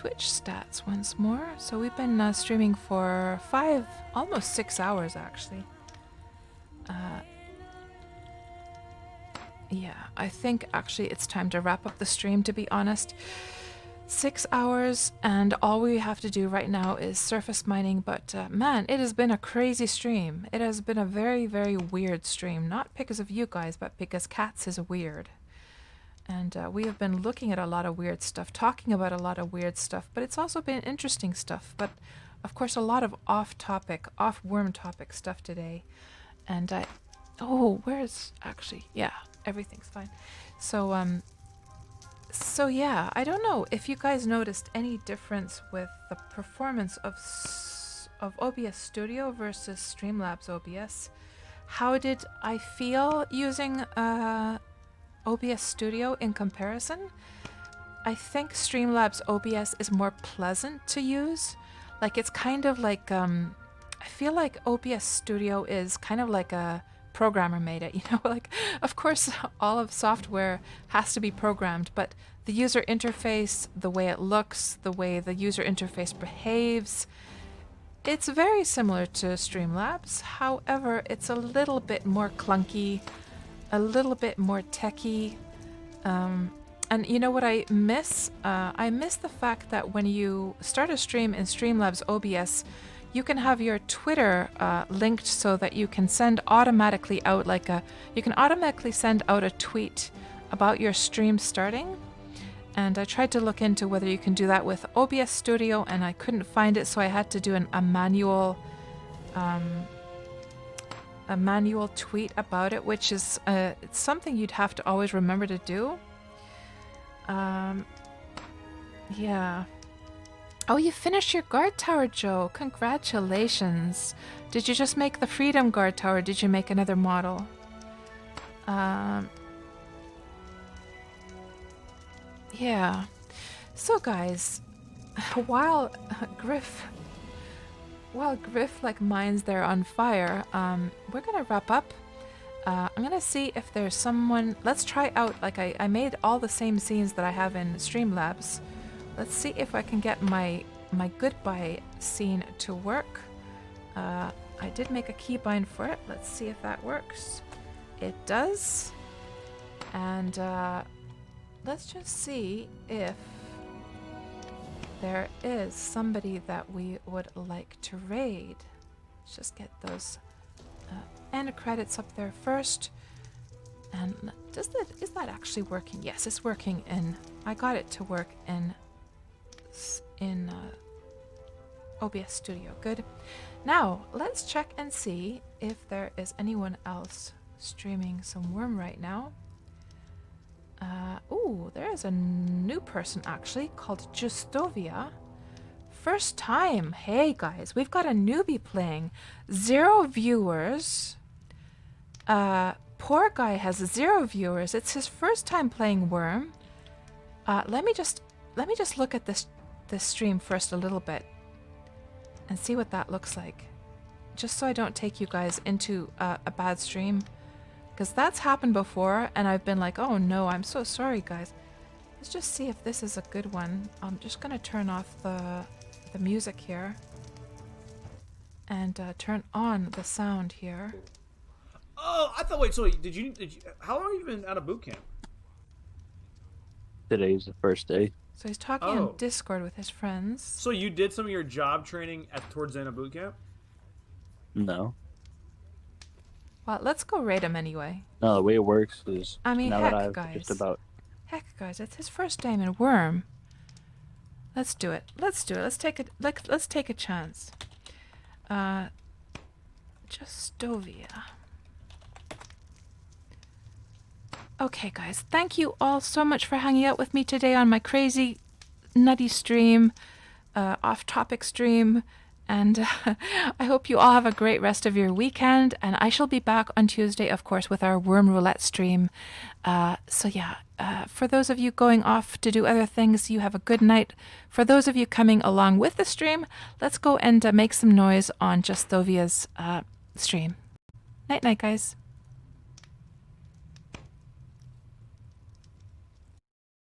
Twitch stats once more. So we've been streaming for almost 6 hours actually. Yeah, I think actually it's time to wrap up the stream, to be honest. 6 hours, and all we have to do right now is surface mining, but man, it has been a crazy stream. It has been a very, very weird stream, not because of you guys, but because Kats is weird. And we have been looking at a lot of weird stuff, talking about a lot of weird stuff, but it's also been interesting stuff, but of course a lot of off-topic, off-Wurm topic stuff today. And oh, where's actually, yeah, everything's fine. So yeah, I don't know if you guys noticed any difference with the performance of OBS Studio versus Streamlabs OBS. How did I feel using OBS Studio in comparison? I think Streamlabs OBS is more pleasant to use. Like it's kind of like I feel like OBS Studio is kind of like a programmer made it, you know, like of course all of software has to be programmed, but the user interface, the way it looks, the way the user interface behaves, it's very similar to Streamlabs. However, it's a little bit more clunky, a little bit more techy. And you know what I miss? I miss the fact that when you start a stream in Streamlabs OBS, you can have your Twitter linked so that you can send automatically out you can automatically send out a tweet about your stream starting. And I tried to look into whether you can do that with OBS Studio, and I couldn't find it, so I had to do a manual tweet about it, which is it's something you'd have to always remember to do. Yeah. Oh, you finished your guard tower, Joe. Congratulations. Did you just make the Freedom Guard Tower? Did you make another model? Yeah. So guys, while Griff like mines there on fire, we're gonna wrap up. I'm gonna see if there's someone. Let's try out, like I made all the same scenes that I have in Streamlabs. Let's see if I can get my goodbye scene to work. I did make a keybind for it. Let's see if that works. It does. And let's just see if there is somebody that we would like to raid. Let's just get those end credits up there first. And is that actually working? Yes, it's working I got it to work in OBS Studio. Good. Now let's check and see if there is anyone else streaming some Wurm right now. Ooh, there is a new person actually called Justovia. First time. Hey guys, we've got a newbie playing. 0 viewers. Poor guy has 0 viewers. It's his first time playing Wurm. Let me just look at this stream first a little bit and see what that looks like, just so I don't take you guys into a bad stream, because that's happened before and I've been like, oh no, I'm so sorry guys. Let's just see if this is a good one. I'm just gonna turn off the music here and turn on the sound here. Oh, I thought. Wait, so did you? How long have you been out of boot camp? Today's the first day. So he's talking on Discord with his friends. So you did some of your job training towards the end of boot camp? No. Well, let's go raid him anyway. No, the way it works is, I mean, now heck, that I've guys. just about... Heck, guys, it's his first time in Wurm. Let's do it. Let's do it. Let's take a chance. Justovia. Okay, guys, thank you all so much for hanging out with me today on my crazy, nutty stream, off-topic stream, and I hope you all have a great rest of your weekend, and I shall be back on Tuesday, of course, with our Wurm Roulette stream. So yeah, for those of you going off to do other things, you have a good night. For those of you coming along with the stream, let's go and make some noise on Justovia's stream. Night-night, guys.